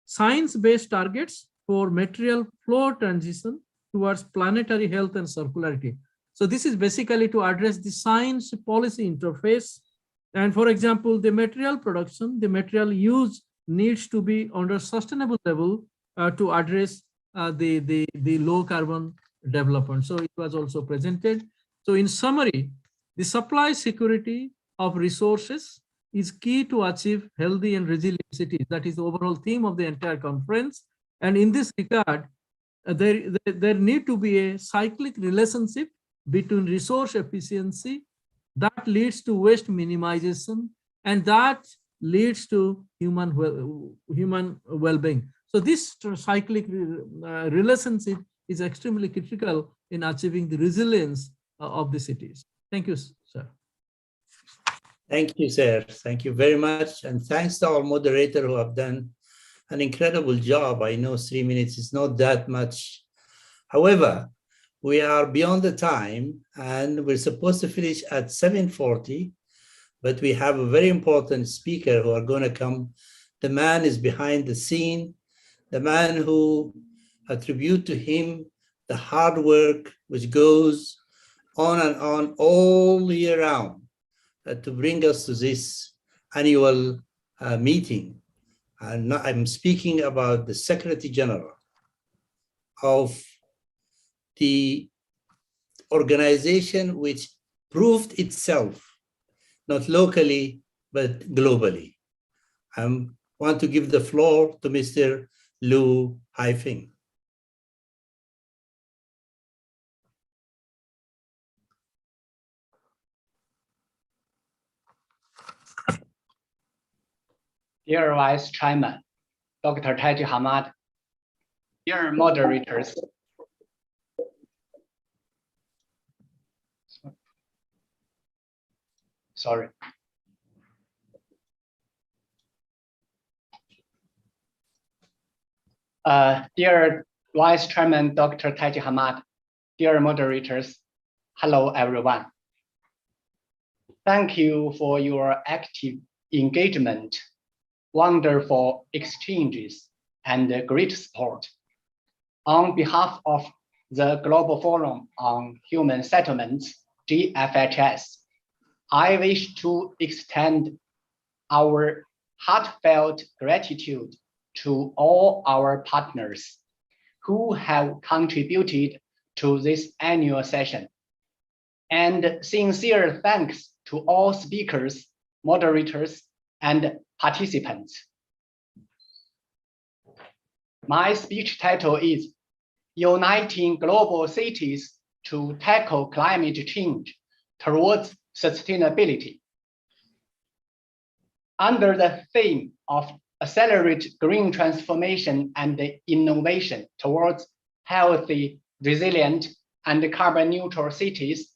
Science-based targets for material flow transition towards planetary health and circularity. So this is basically to address the science policy interface. And for example, the material production, the material use needs to be under sustainable level to address the low carbon development. So it was also presented. So in summary, the supply security of resources is key to achieve healthy and resilient cities. That is the overall theme of the entire conference. And in this regard, there need to be a cyclic relationship between resource efficiency that leads to waste minimization, and that leads to human well-being. So this cyclic relationship is extremely critical in achieving the resilience of the cities. Thank you, sir. Thank you, sir. Thank you very much. And thanks to our moderator who have done an incredible job. I know 3 minutes is not that much. However, we are beyond the time and we're supposed to finish at 7:40, but we have a very important speaker who are going to come. The man is behind the scene, the man who attribute to him the hard work which goes on and on all year round to bring us to this annual meeting. And I'm speaking about the Secretary General of the organization which proved itself not locally but globally. I want to give the floor to Mr. Lu Haifeng. Dear Vice Chairman, Dr. Taji Hamad, dear moderators, sorry. Dear Vice Chairman, Dr. Taji Hamad, dear moderators, hello everyone. Thank you for your active engagement, wonderful exchanges, and great support. On behalf of the Global Forum on Human Settlements, GFHS, I wish to extend our heartfelt gratitude to all our partners who have contributed to this annual session. And sincere thanks to all speakers, moderators, and participants. My speech title is Uniting Global Cities to Tackle Climate Change Towards Sustainability. Under the theme of Accelerate Green Transformation and Innovation Towards Healthy, Resilient, and Carbon Neutral Cities,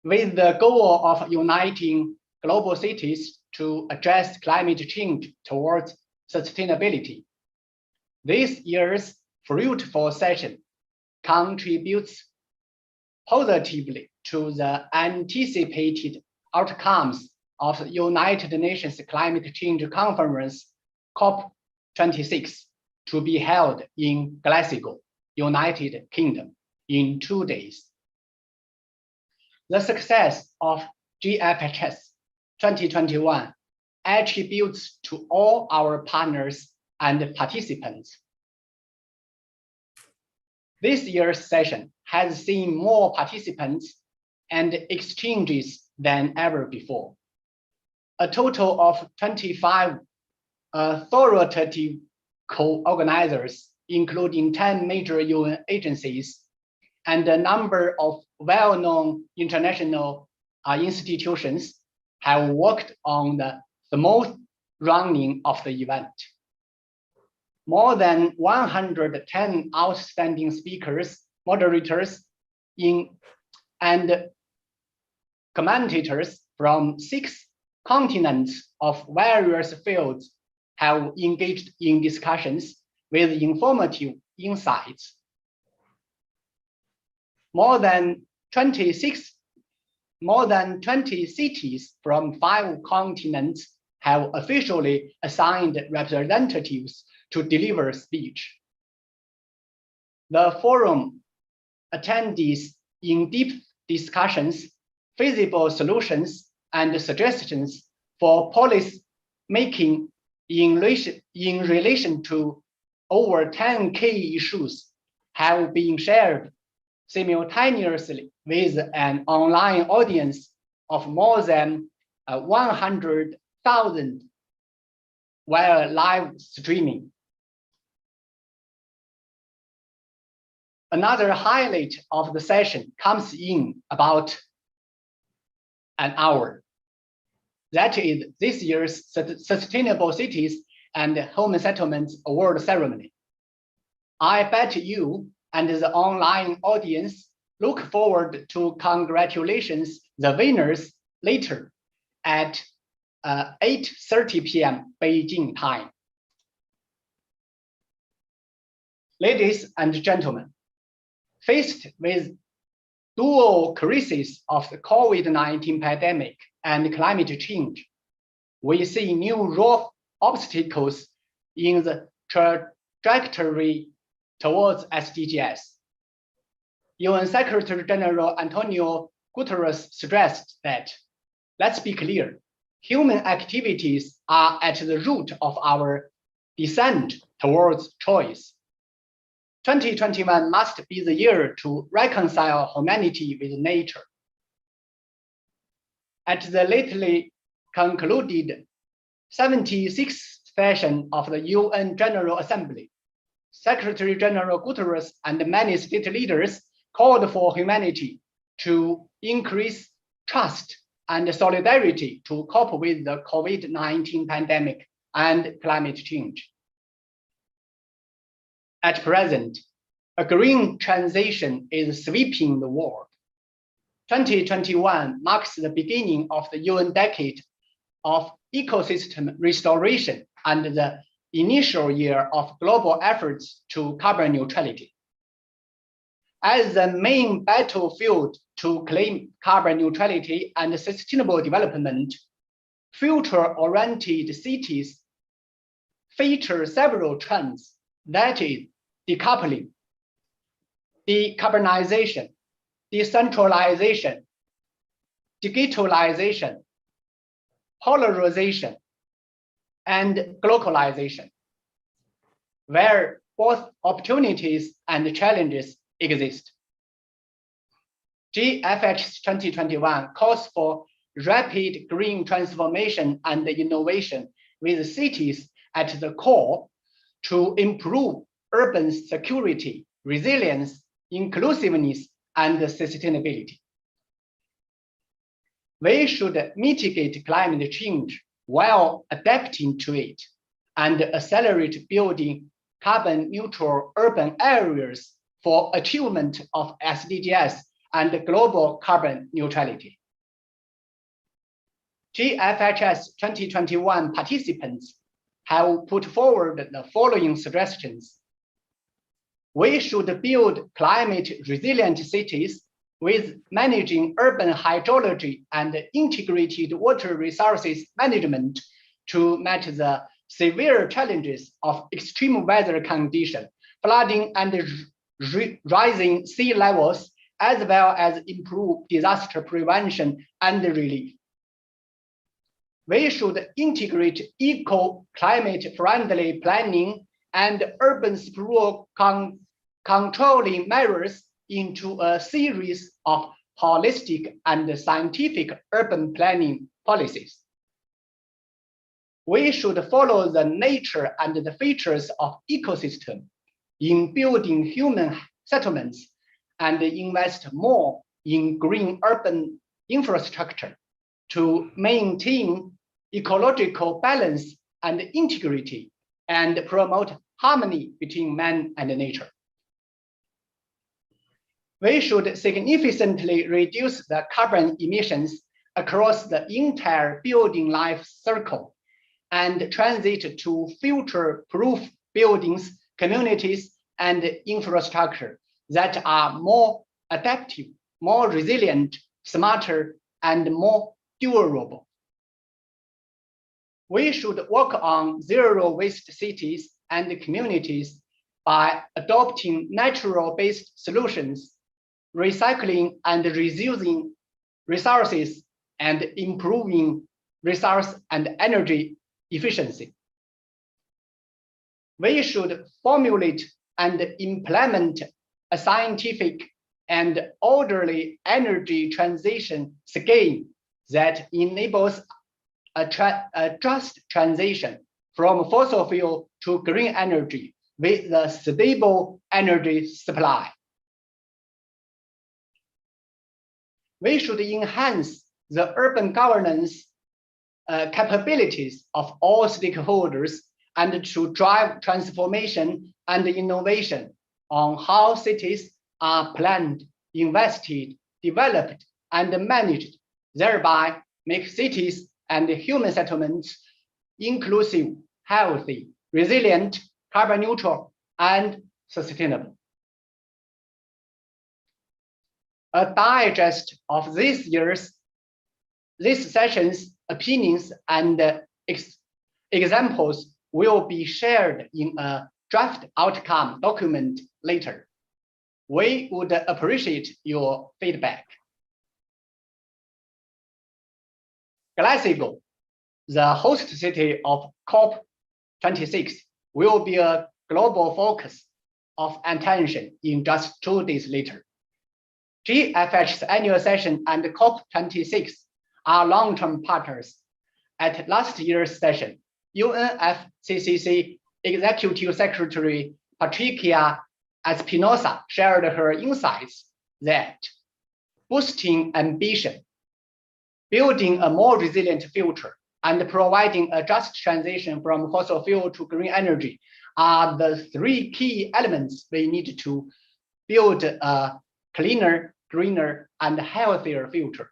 with the goal of uniting global cities to address climate change towards sustainability. This year's fruitful session contributes positively to the anticipated outcomes of the United Nations Climate Change Conference COP26 to be held in Glasgow, United Kingdom in 2 days. The success of GFHS 2021 attributes to all our partners and participants. This year's session has seen more participants and exchanges than ever before. A total of 25 authoritative co-organizers, including 10 major UN agencies and a number of well-known international institutions, have worked on the smooth running of the event. More than 110 outstanding speakers, moderators, and commentators from 6 continents of various fields have engaged in discussions with informative insights. More than 20 cities from 5 continents have officially assigned representatives to deliver speech. The forum attendees in-depth discussions, feasible solutions, and suggestions for policy making in relation to over 10 key issues have been shared simultaneously with an online audience of more than 100,000 via live streaming. Another highlight of the session comes in about an hour. That is this year's Sustainable Cities and Home Settlements Award ceremony. I bet you and the online audience look forward to congratulations the winners later at 8:30 p.m. Beijing time. Ladies and gentlemen, faced with dual crises of the COVID-19 pandemic and climate change, we see new rough obstacles in the trajectory towards SDGs. UN Secretary General Antonio Guterres stressed that, let's be clear, human activities are at the root of our descent towards choice. 2021 must be the year to reconcile humanity with nature. At the lately concluded 76th session of the UN General Assembly, Secretary General Guterres and many state leaders called for humanity to increase trust and solidarity to cope with the COVID-19 pandemic and climate change. At present, a green transition is sweeping the world. 2021 marks the beginning of the UN decade of ecosystem restoration and the initial year of global efforts to carbon neutrality. As the main battlefield to claim carbon neutrality and sustainable development, future-oriented cities feature several trends, that is, decoupling, decarbonization, decentralization, digitalization, polarization, and globalization, where both opportunities and challenges exist. GFHS 2021 calls for rapid green transformation and innovation with cities at the core to improve urban security, resilience, inclusiveness, and sustainability. We should mitigate climate change while adapting to it and accelerate building carbon neutral urban areas for achievement of SDGs and global carbon neutrality. GFHS 2021 participants have put forward the following suggestions. We should build climate resilient cities with managing urban hydrology and integrated water resources management to match the severe challenges of extreme weather conditions, flooding and rising sea levels, as well as improve disaster prevention and relief. We should integrate eco-climate friendly planning and urban sprawl controlling measures into a series of holistic and scientific urban planning policies. We should follow the nature and the features of ecosystem in building human settlements and invest more in green urban infrastructure to maintain ecological balance and integrity and promote harmony between man and nature. We should significantly reduce the carbon emissions across the entire building life cycle and transit to future-proof buildings, communities, and infrastructure that are more adaptive, more resilient, smarter, and more durable. We should work on zero waste cities and communities by adopting natural-based solutions, recycling and reusing resources, and improving resource and energy efficiency. We should formulate and implement a scientific and orderly energy transition scheme that enables a just transition from fossil fuel to green energy with a stable energy supply. We should enhance the urban governance capabilities of all stakeholders and to drive transformation and innovation on how cities are planned, invested, developed, and managed, thereby make cities and human settlements inclusive, healthy, resilient, carbon neutral, and sustainable. A digest of this session's opinions and examples will be shared in a draft outcome document later. We would appreciate your feedback. Glasgow, the host city of COP26, will be a global focus of attention in just 2 days later. GFH's annual session and COP26 are long-term partners. At last year's session, UNFCCC Executive Secretary Patricia Espinosa shared her insights that boosting ambition, building a more resilient future, and providing a just transition from fossil fuel to green energy are the 3 key elements we need to build a cleaner, greener, and healthier future.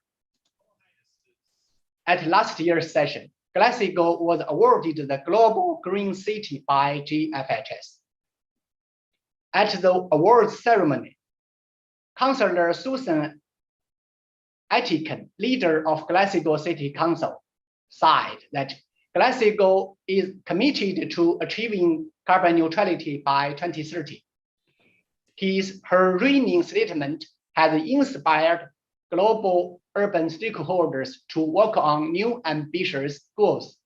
At last year's session, Glasgow was awarded the Global Green City by GFHS. At the awards ceremony, Councillor Susan Aitken, leader of Glasgow City Council, said that Glasgow is committed to achieving carbon neutrality by 2030. Her reigning statement has inspired global urban stakeholders to work on new ambitious goals.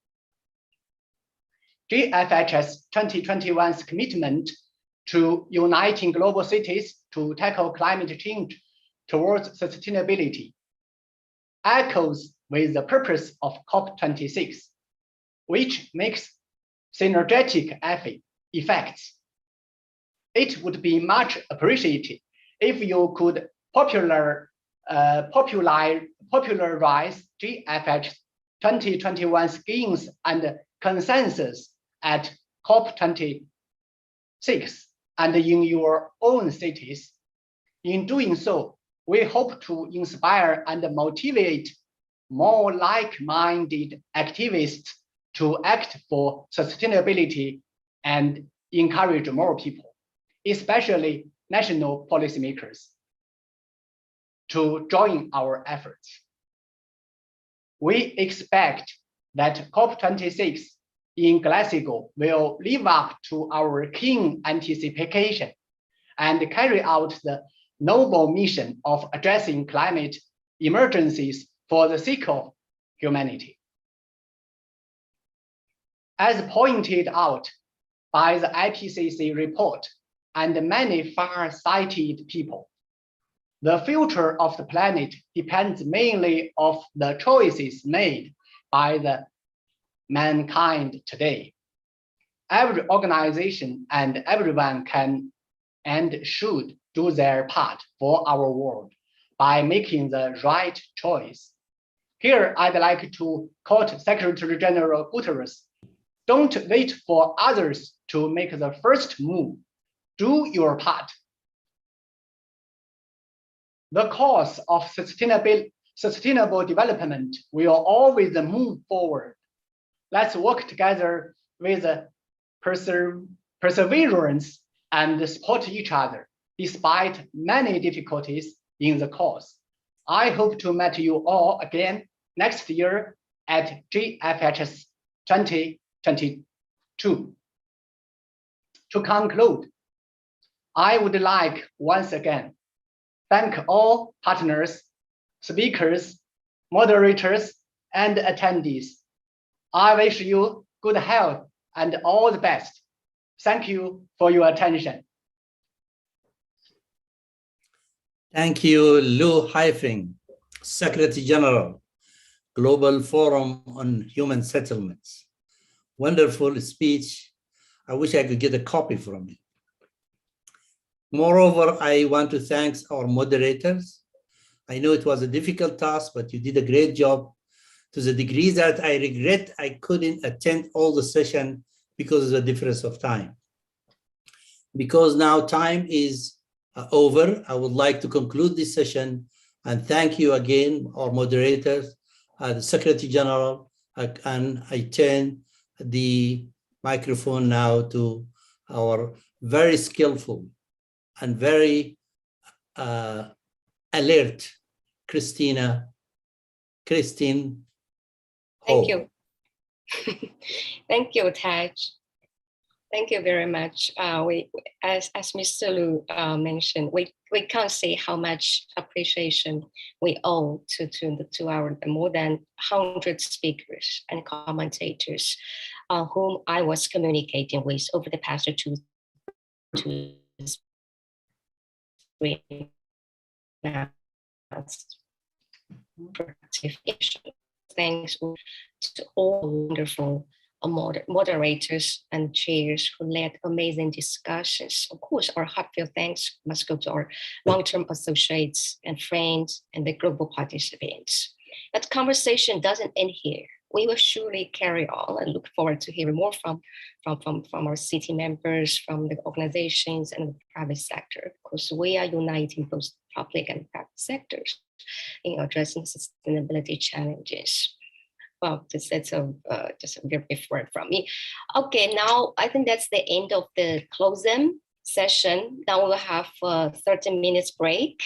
GFHS 2021's commitment to uniting global cities to tackle climate change towards sustainability echoes with the purpose of COP26, which makes synergetic effects. It would be much appreciated if you could popularize GFHS 2021 schemes and consensus at COP26 and in your own cities. In doing so, we hope to inspire and motivate more like-minded activists to act for sustainability and encourage more people, especially national policymakers, to join our efforts. We expect that COP26 in Glasgow will live up to our keen anticipation and carry out the noble mission of addressing climate emergencies for the sake of humanity. As pointed out by the IPCC report and many far-sighted people, the future of the planet depends mainly on the choices made by the mankind today. Every organization and everyone can and should do their part for our world by making the right choice. Here, I'd like to quote Secretary General Guterres: "Don't wait for others to make the first move. Do your part." The cause of sustainable development will always move forward. Let's work together with perseverance and support each other, despite many difficulties in the cause. I hope to meet you all again next year at GFHS 2022. To conclude, I would like once again thank all partners, speakers, moderators, and attendees. I wish you good health and all the best. Thank you for your attention. Thank you, Lou Haifeng, Secretary General, Global Forum on Human Settlements. Wonderful speech. I wish I could get a copy from you. Moreover, I want to thank our moderators. I know it was a difficult task, but you did a great job, to the degree that I regret I couldn't attend all the session because of the difference of time. Because now time is over, I would like to conclude this session and thank you again, our moderators, the Secretary General, and I turn the microphone now to our very skillful and very alert Christine. Thank you. Thank you, Taj. Thank you very much. As Mr. Lu mentioned, we can't say how much appreciation we owe to our more than 100 speakers and commentators whom I was communicating with over the past two to 3 months. Thanks to all wonderful moderators and chairs who led amazing discussions. Of course, our heartfelt thanks must go to our long-term associates and friends and the global participants. But conversation doesn't end here. We will surely carry on and look forward to hearing more from our city members, from the organizations and the private sector, because we are uniting both public and private sectors in addressing sustainability challenges. Well, that's just a very brief word from me. Okay, now I think that's the end of the closing session. Now we'll have a 30 minutes break.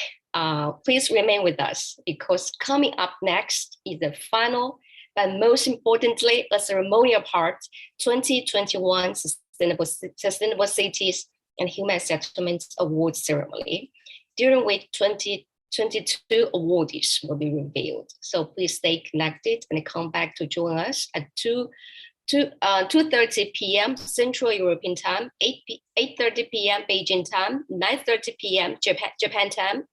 Please remain with us because coming up next is the final, but most importantly, a ceremonial part, 2021 Sustainable Cities and Human Settlements Awards Ceremony, during which 2022 awardees will be revealed. So please stay connected and come back to join us at 2 2:30 p.m. Central European Time, 8:30 p.m. Beijing Time, 9:30 p.m. Japan Time,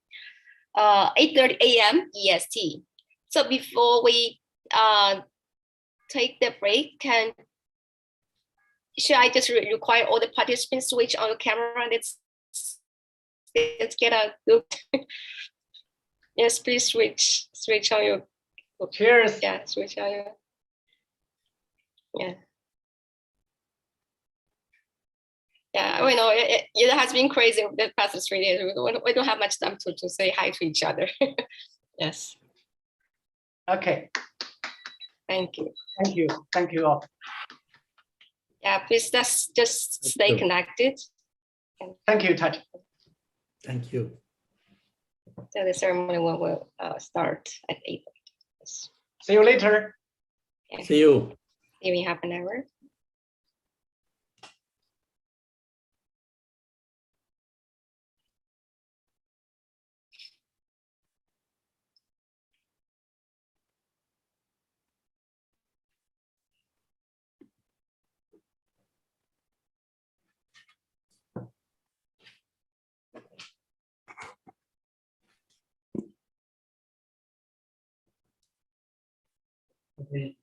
8:30 a.m. EST. So before we take the break, should I just require all the participants switch on the camera? Let's get a look. Yes, please switch on your. Cheers. Yeah, switch on your. Yeah. Yeah, we know it has been crazy the past 3 days. We don't have much time to say hi to each other. Yes. Okay. Thank you. Thank you. Thank you all. Yeah, please just stay connected. Thank you, Taj. Thank you. So the ceremony will start at 8. See you later. Yeah. See you. See you in half an hour. Okay.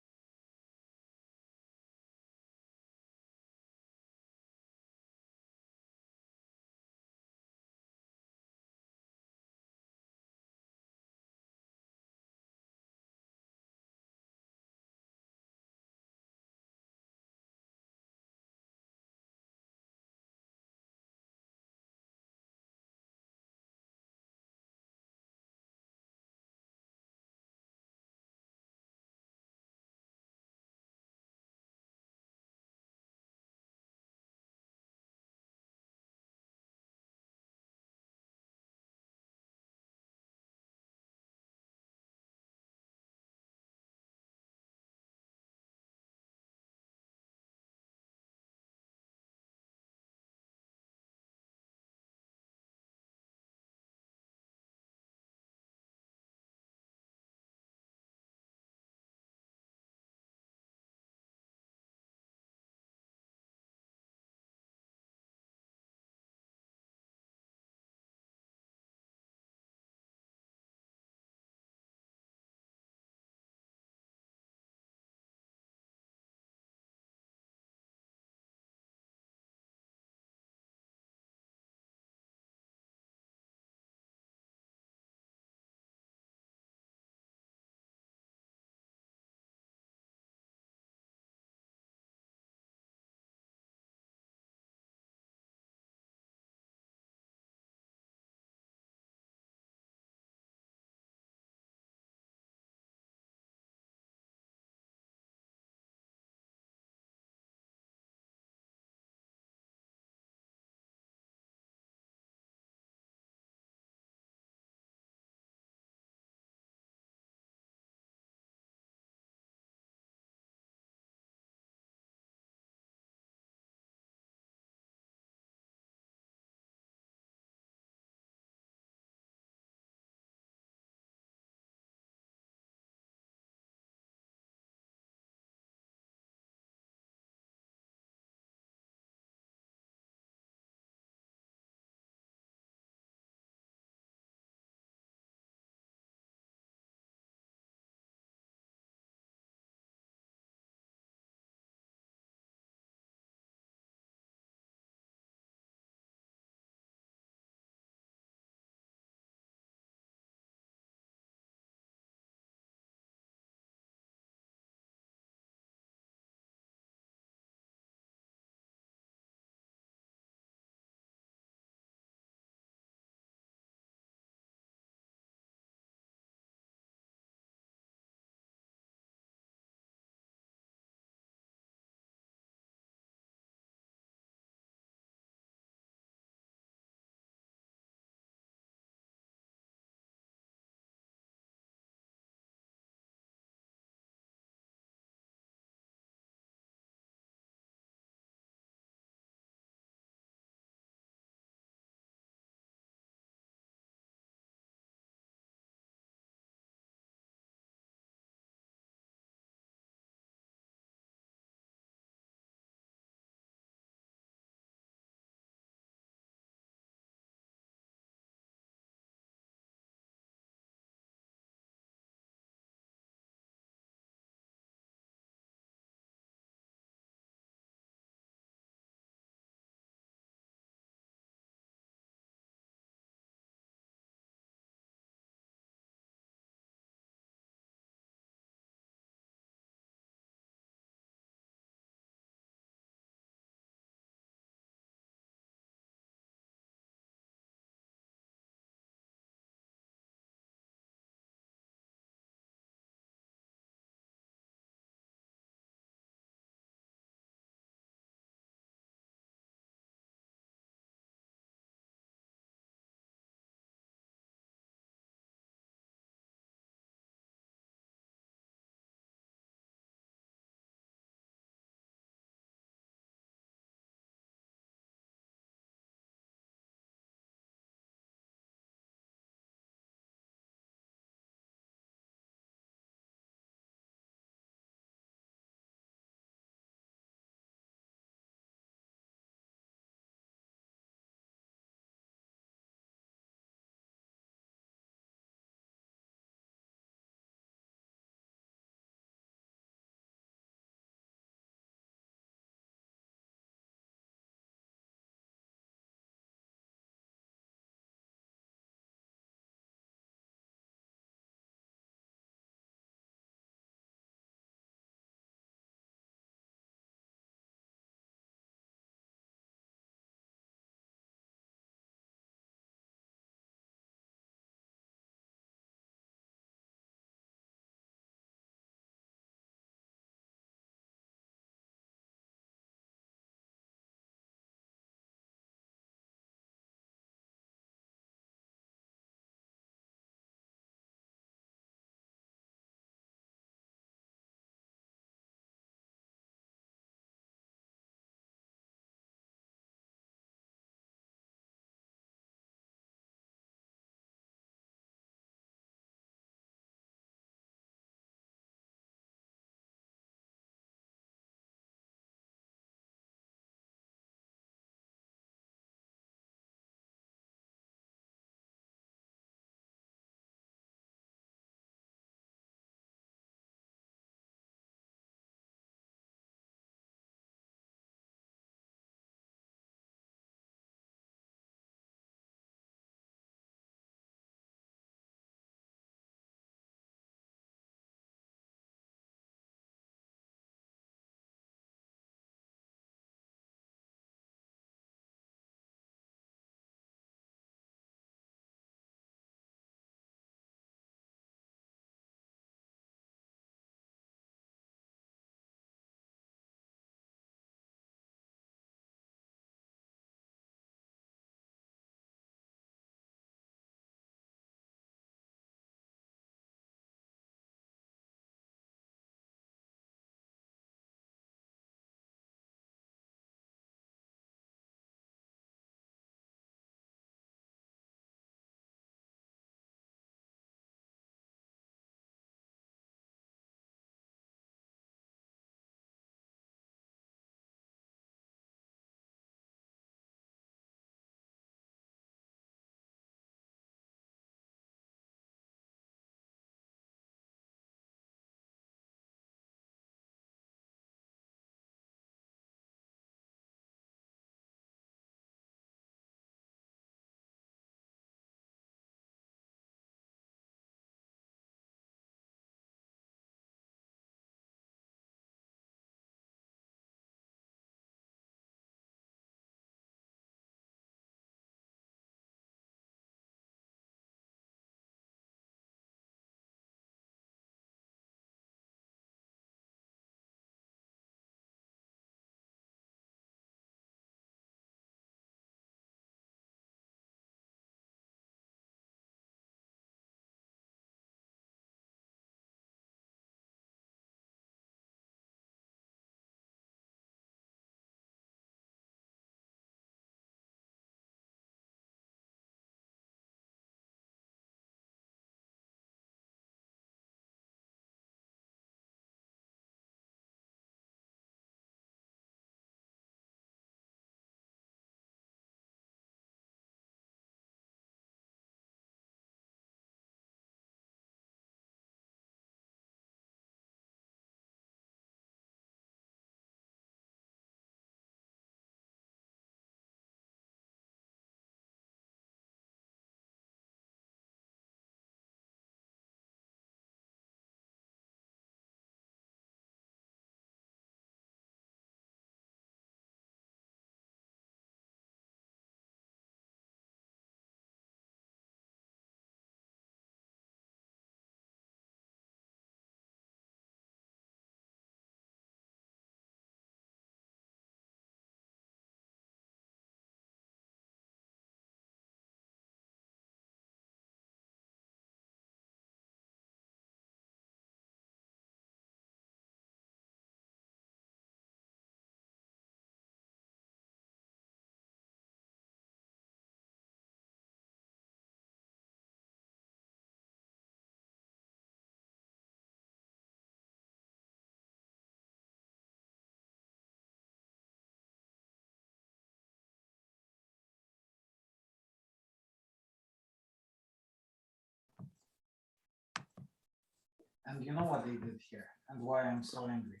And you know what they did here and why I'm so angry.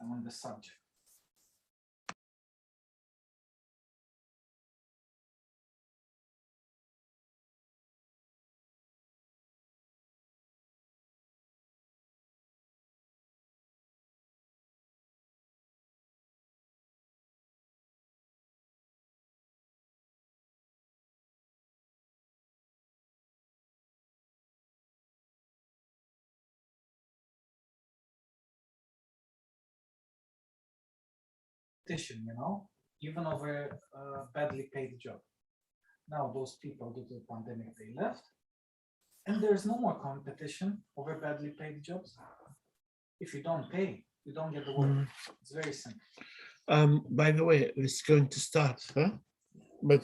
I'm on the subject. You know, even over a badly paid job. Now those people due to the pandemic, they left. And there's no more competition over badly paid jobs. If you don't pay, you don't get the work. It's very simple. By the way, it's going to start, huh? But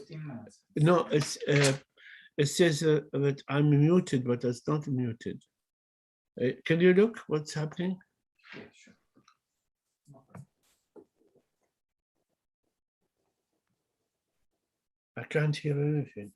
no, it says that I'm muted, but it's not muted. Can you look what's happening? Yeah, sure. No problem. I can't hear anything.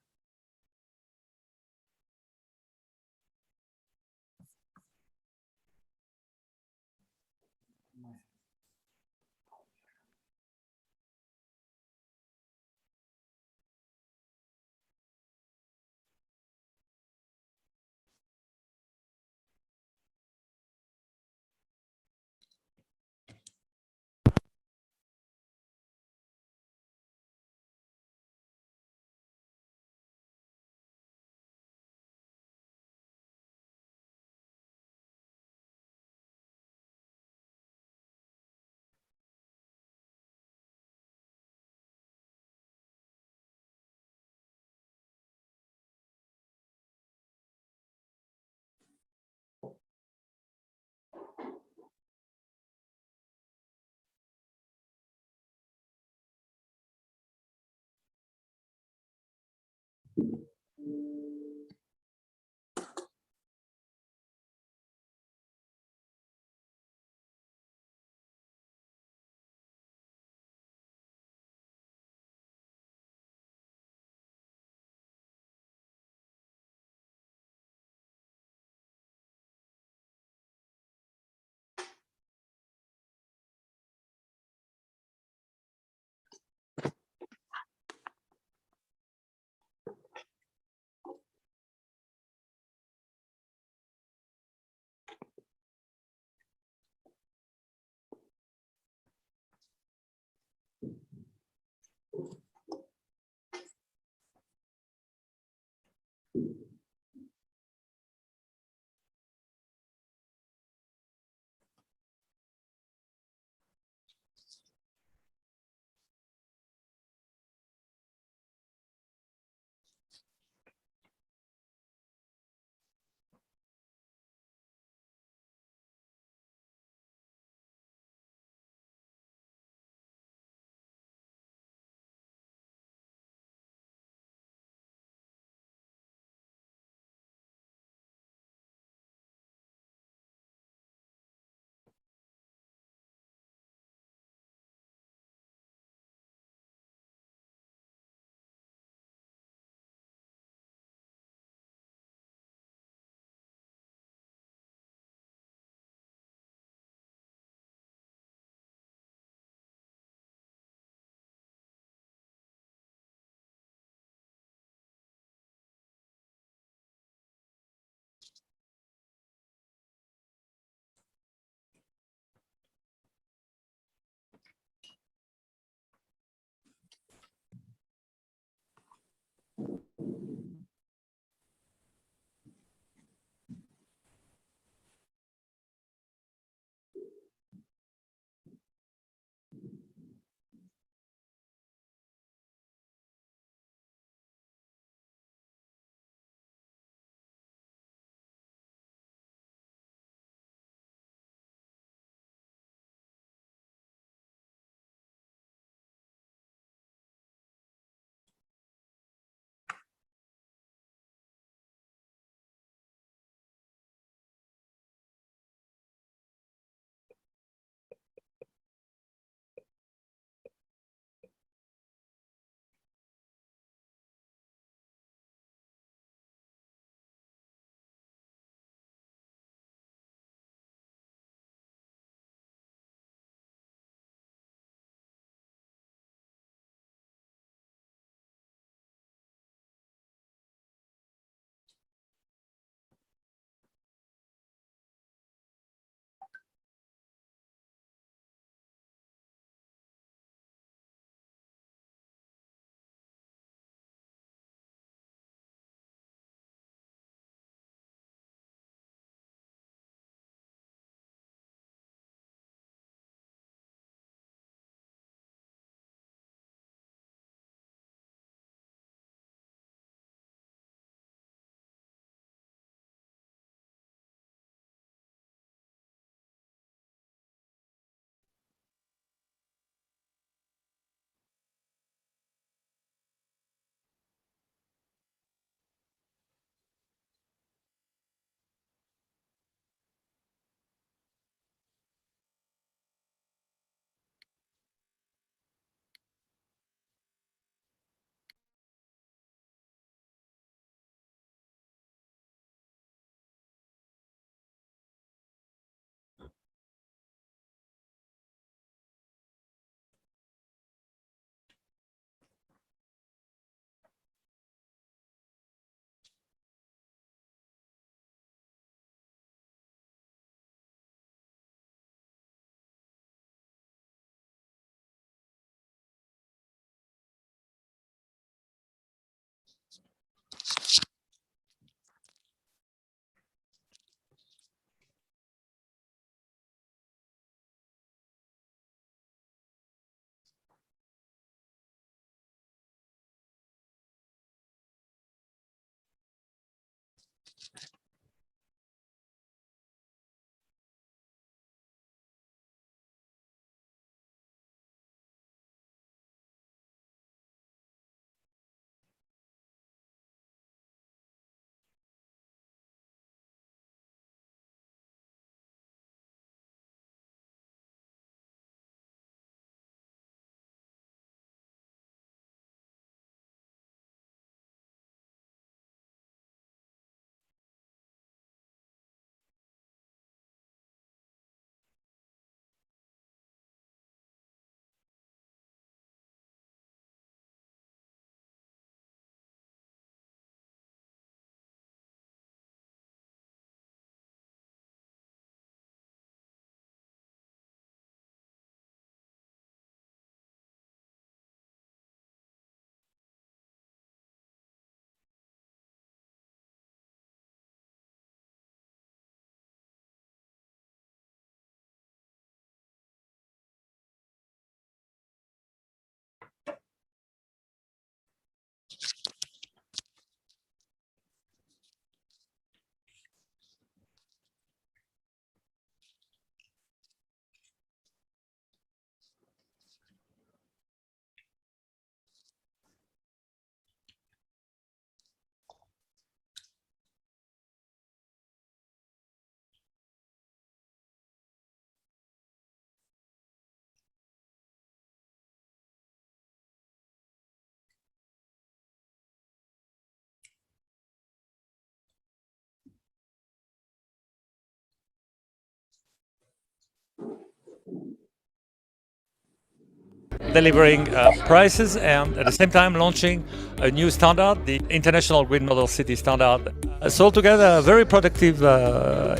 delivering prices and at the same time launching a new standard, the International Green Model City Standard. So altogether, a very productive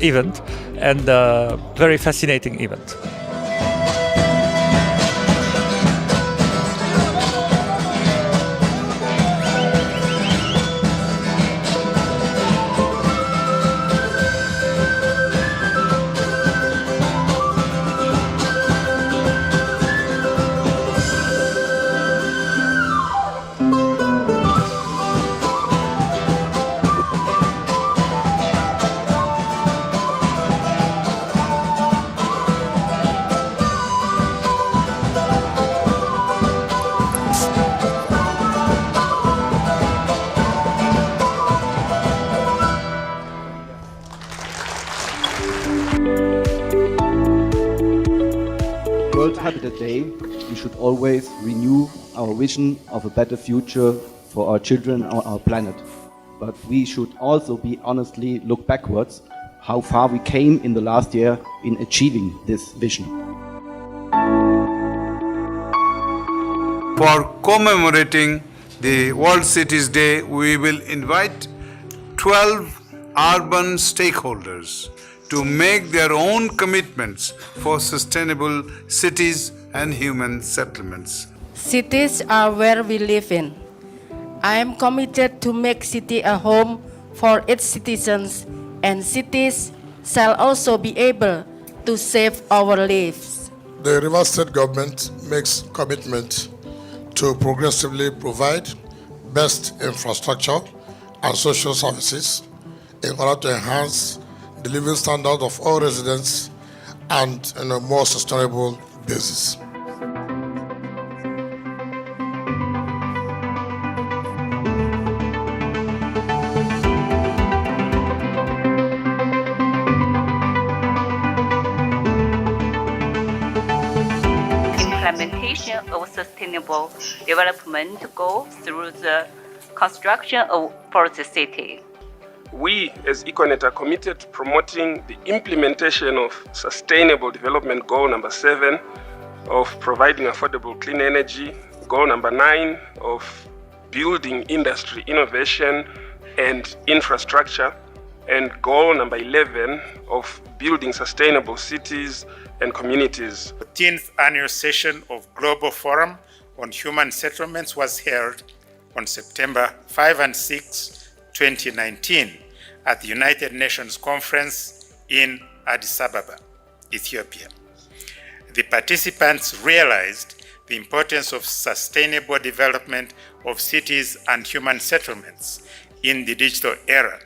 event and very fascinating event. World Habitat Day, we should always renew our vision of a better future for our children on our planet. But we should also be honestly look backwards, how far we came in the last year in achieving this vision. For commemorating the World Cities Day, we will invite 12 urban stakeholders to make their own commitments for sustainable cities and human settlements. Cities are where we live in. I am committed to make city a home for its citizens, and cities shall also be able to save our lives. The Rivers State Government makes commitment to progressively provide best infrastructure and social services in order to enhance the living standard of all residents and on a more sustainable basis. Implementation of sustainable development goals through the construction of forest city. We as Econet are committed to promoting the implementation of Sustainable Development Goal number 7 of providing affordable clean energy, goal number 9 of building industry innovation and infrastructure, and goal number 11 of building sustainable cities and communities. The 10th annual session of Global Forum on Human Settlements was held on September 5 and 6, 2019 at the United Nations Conference in Addis Ababa, Ethiopia. The participants realized the importance of sustainable development of cities and human settlements in the digital era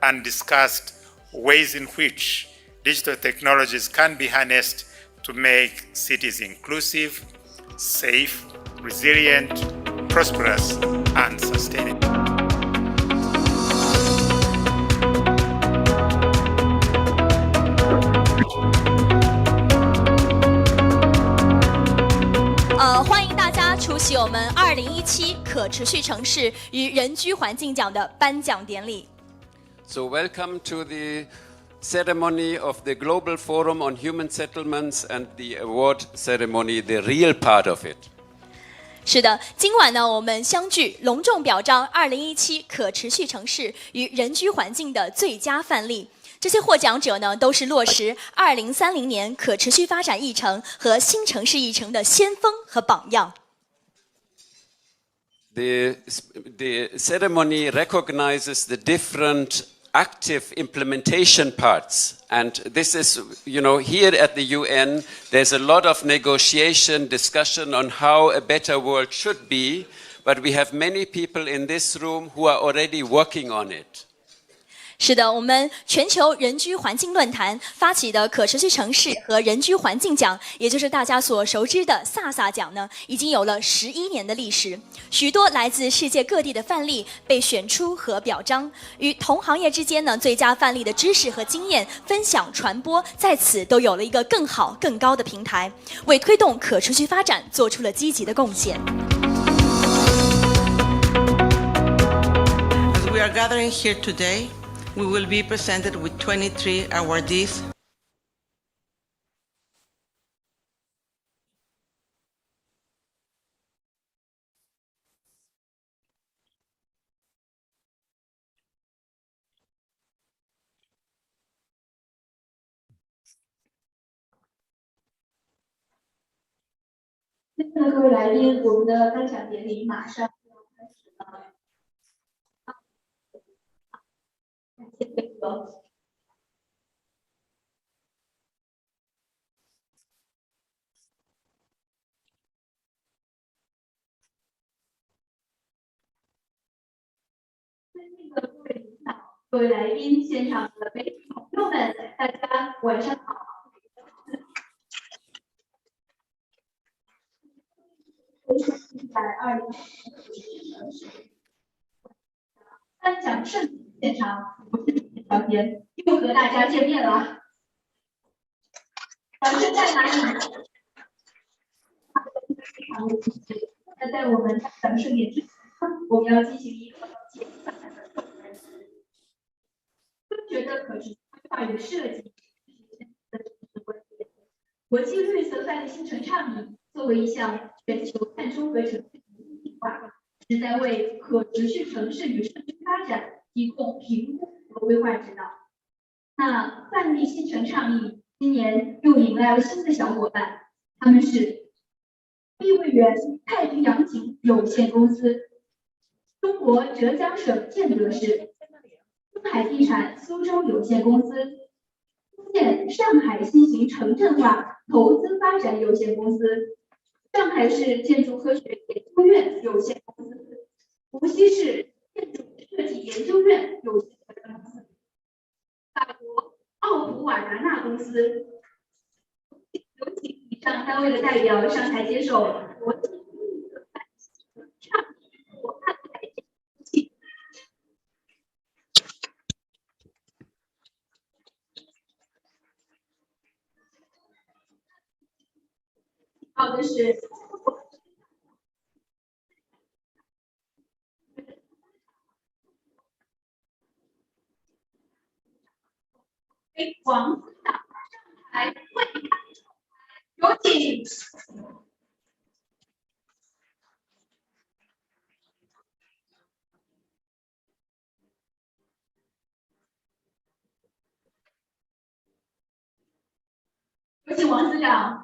and discussed ways in which digital technologies can be harnessed to make cities inclusive, safe, resilient, prosperous, and sustainable.欢迎大家出席我们2017可持续城市与人居环境奖的颁奖典礼。So welcome to the ceremony of the Global Forum on Human Settlements and the award ceremony, the real part of it. 是的，今晚呢，我们相聚隆重表彰2017可持续城市与人居环境的最佳范例。这些获奖者呢，都是落实2030年可持续发展议程和新城市议程的先锋和榜样。The ceremony recognizes the different active implementation parts. And this is, here at the UN, there's a lot of negotiation, discussion on how a better world should be, but we have many people in this room who are already working on it. 是的，我们全球人居环境论坛发起的可持续城市和人居环境奖，也就是大家所熟知的萨萨奖呢，已经有了11年的历史。许多来自世界各地的范例被选出和表彰，与同行业之间呢，最佳范例的知识和经验分享传播，在此都有了一个更好、更高的平台，为推动可持续发展做出了积极的贡献。As we are gathering here today, we will be presented with 23 awardees. 那各位来宾，我们的颁奖典礼马上就要开始了。感谢配合。各位领导、各位来宾、现场的媒体朋友们，大家晚上好。在颁奖盛典现场，我是小田，又和大家见面了。掌声在哪里？那在我们颁奖盛典之前，我们要进行一个简短的科学的可持续规划与设计国际绿色范例新城倡议作为一项全球碳中和城市计划，旨在为可持续城市与社区发展提供评估和规划指导。那范例新城倡议今年又迎来了新的小伙伴，他们是碧桂园太平洋景有限公司、中国浙江省建德市、中海地产苏州有限公司、上海新型城镇化投资发展有限公司、上海市建筑科学研究院有限公司、无锡市建筑设计研究院有限公司、法国奥普瓦达纳公司。有请以上单位的代表上台接受国际绿色范例倡议伙伴台阶。好的是王司长上台为有请。有请王司长。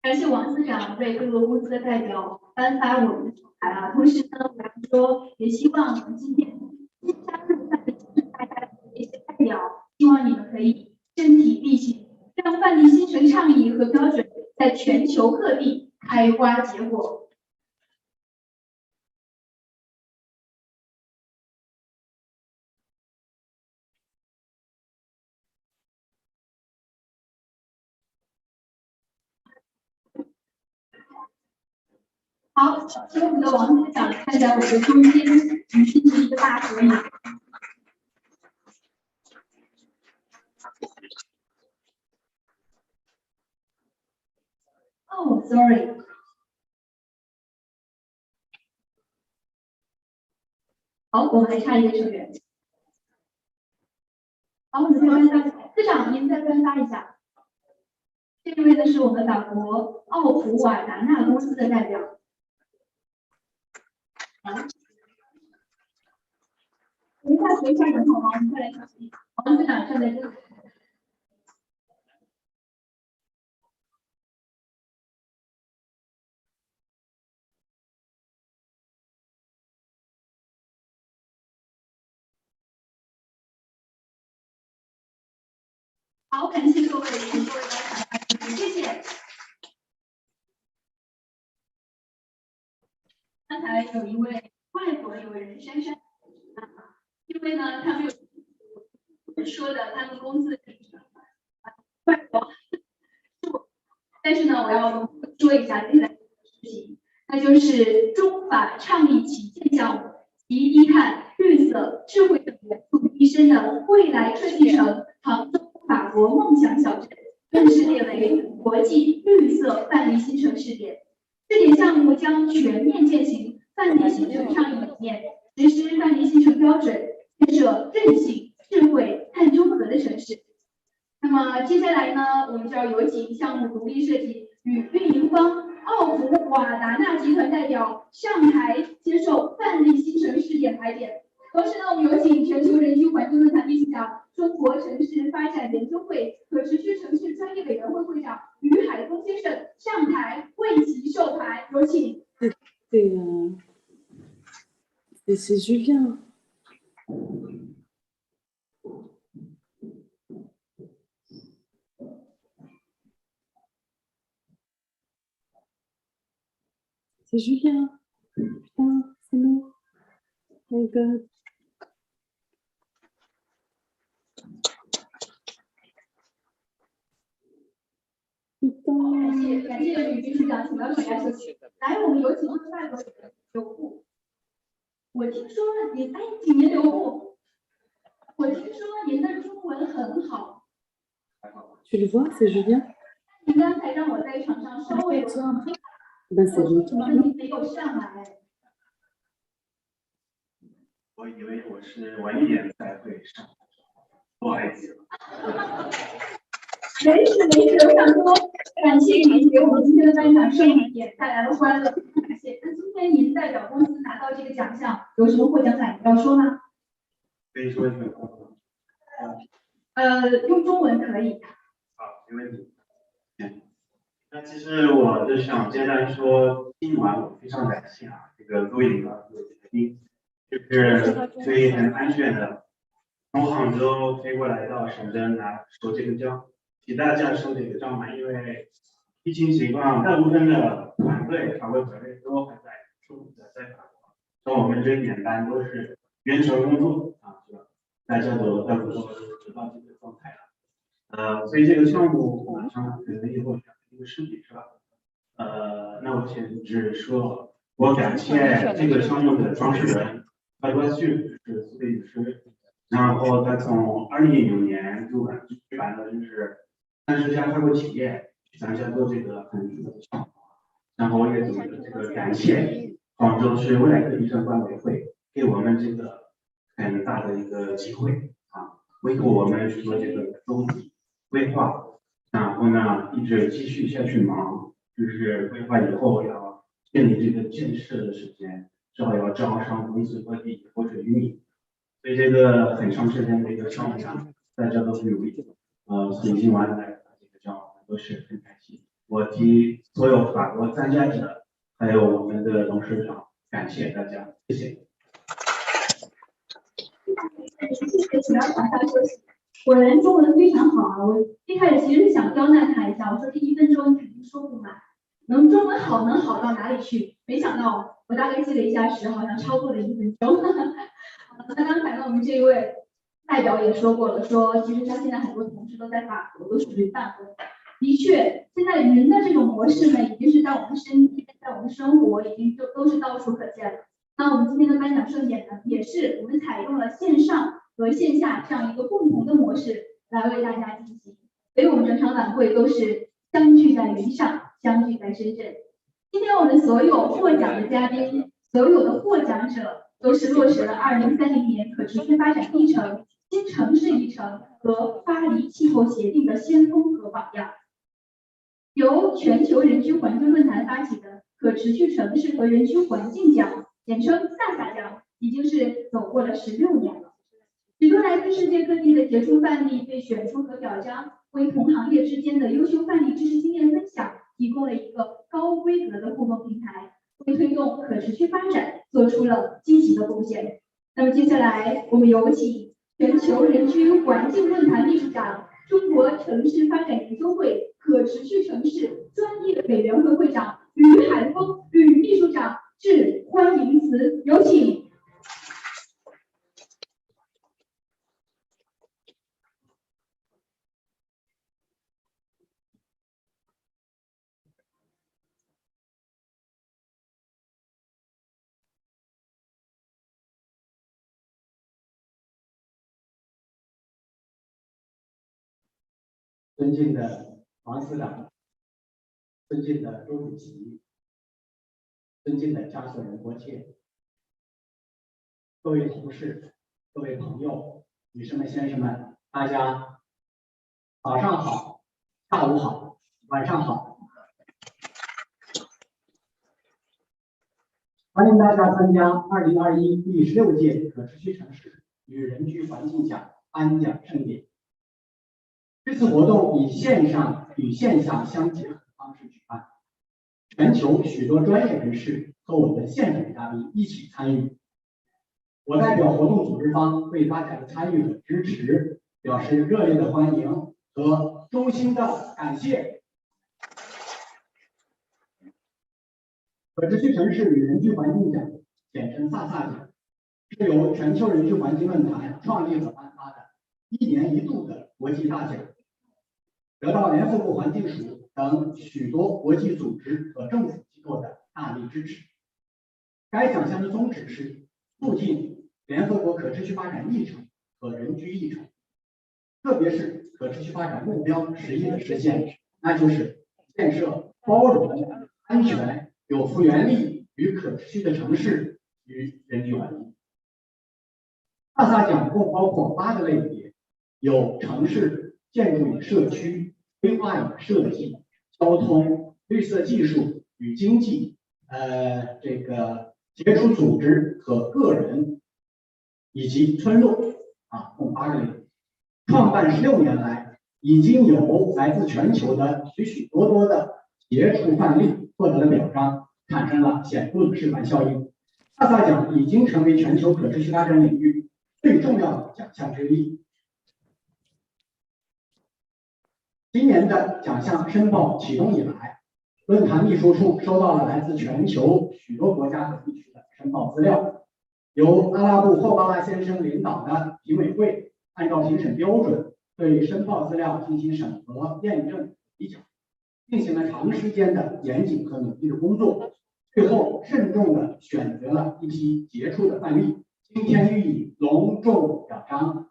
感谢王司长为各个公司的代表颁发我们的奖牌同时呢，我要说，也希望我们今天新加入范例新大家的一些代表，希望你们可以身体力行，让范例新城倡议和标准在全球各地开花结果。好，请我们的王司长站在我们的中间，与进行一个大合影。哦 ，sorry。好，我们还差一位成员。好，我们再颁发，司长您再颁发一下。这一位呢是我们法国奥普瓦达纳公司的代表。等一下，等一下，等好吗？我们再来小心。王司长站在这里。好，感谢各位，请各位来谢谢。刚才有一位外国友人珊珊，因为呢，他们有说的他们公司外国，但是呢，我要说一下接下来的事情，那就是中法倡议旗舰项目及低碳、绿色、智慧等元素提升的未来科技城杭州法国梦想小镇，正式列为国际绿色范例新城试点。试点项目将全面践行范例新城倡议理念，实施范例新城标准，建设韧性、智慧、碳中和的城市。那么接下来呢，我们就要有请项目独立设计与运营方奥普瓦达纳集团代表上台接受研究会可持续城市专业委员会会长于海峰先生上台为其授牌，有请。C'est Julien. C'est Julien. Putain, c'est nous. Oh my God. 感谢吕秘书长，请到水下休息。来，我们有请外国留步。我听说您请您留步。我听说您的中文很好。Tu le vois, c'est Julien. 您刚才让我在场上稍微Ben c'est Julien. 您没有上来。我以为我是晚一点才会上，不好意思。没事没事，我想说，感谢您给我们今天的颁奖盛典带来了欢乐，感谢。那今天您代表公司拿到这个奖项，有什么获奖感言要说吗？可以说一下。用中文可以。好，没问题。那其实我就想接下来说，今晚我非常感谢这个录影的这个决定，就是可以很安全的从杭州飞过来到深圳来收这个奖。给大家说这个账嘛，因为疫情情况，大部分的团队、法国团队都还在法国，像我们这一年班都是远程工作是吧？大家都知道这个状态了。所以这个项目马上可能以后要一个视频是吧？那我先只说，我感谢这个项目的创始人白国旭是苏女士，然后他从2019年举办了就是30家法国企业去参加做这个很重要的项目，然后我也总结这个感谢广州市未来科技相关委会给我们这个很大的一个机会为我们做这个总体规划，然后呢一直继续下去忙，就是规划以后要建立这个建设的时间，至少要招商公司和地或者运营，所以这个很长时间的一个项目上，大家都很努力。所以今晚来这个奖都是很开心。我替所有法国参加者，还有我们的董事长，感谢大家，谢谢。谢谢，请到场上休息。果然中文非常好啊！我一开始其实是想刁难他一下，我说这1分钟肯定说不满，能中文好能好到哪里去？没想到我大概记了一下时，好像超过了1分钟。那刚才呢，我们这一位代表也说过了，说其实他现在很多同事都在法国，都属于办公。的确，现在云的这种模式呢，已经是在我们身边，在我们生活已经都是到处可见了。那我们今天的颁奖盛典呢，也是我们采用了线上和线下这样一个共同的模式来为大家进行，所以我们整场晚会都是相聚在云上，相聚在深圳。今天我们所有获奖的嘉宾，所有的获奖者，都是落实了2030年可持续发展议程、新城市议程和巴黎气候协定的先锋和榜样。由全球人居环境论坛发起的可持续城市和人居环境奖，简称萨萨奖，已经是走过了16年了。许多来自世界各地的杰出范例被选出和表彰，为同行业之间的优秀范例知识经验分享提供了一个高规格的互动平台，为推动可持续发展做出了积极的贡献。那么接下来我们有请全球人居环境论坛秘书长、中国城市发展研究会可持续城市专业委员会会长吕海峰吕秘书长致欢迎词，有请。尊敬的王司长，尊敬的周主席，尊敬的加索人国切，各位同事，各位朋友，女士们、先生们，大家早上好，下午好，晚上好。欢迎大家参加2021第16届可持续城市与人居环境奖颁奖盛典。这次活动以线上与线下相结合的方式举办，全球许多专业人士和我们现场嘉宾一起参与。我代表活动组织方对大家的参与和支持表示热烈的欢迎和衷心的感谢。可持续城市与人居环境奖，简称萨萨奖，是由全球人居环境论坛创立和颁发的1年1度的国际大奖，得到联合国环境署等许多国际组织和政府机构的大力支持。该奖项的宗旨是促进联合国可持续发展议程和人居议程，特别是可持续发展目标11的实现，那就是建设包容、安全、有复原力与可持续的城市与人居环境。萨萨奖共包括8个类别，有城市、建筑与社区、规划与设计、交通、绿色技术与经济，杰出组织和个人，以及村落共8个类别。创办16年来，已经有来自全球的许许多多的杰出范例获得了表彰，产生了显著的示范效应。萨萨奖已经成为全球可持续发展领域最重要的奖项之一。今年的奖项申报启动以来，论坛秘书处收到了来自全球许多国家和地区的申报资料，由阿拉布霍巴拉先生领导的评委会按照评审标准对申报资料进行审核、验证、比较，进行了长时间的严谨和努力的工作，最后慎重地选择了一批杰出的范例，今天予以隆重表彰。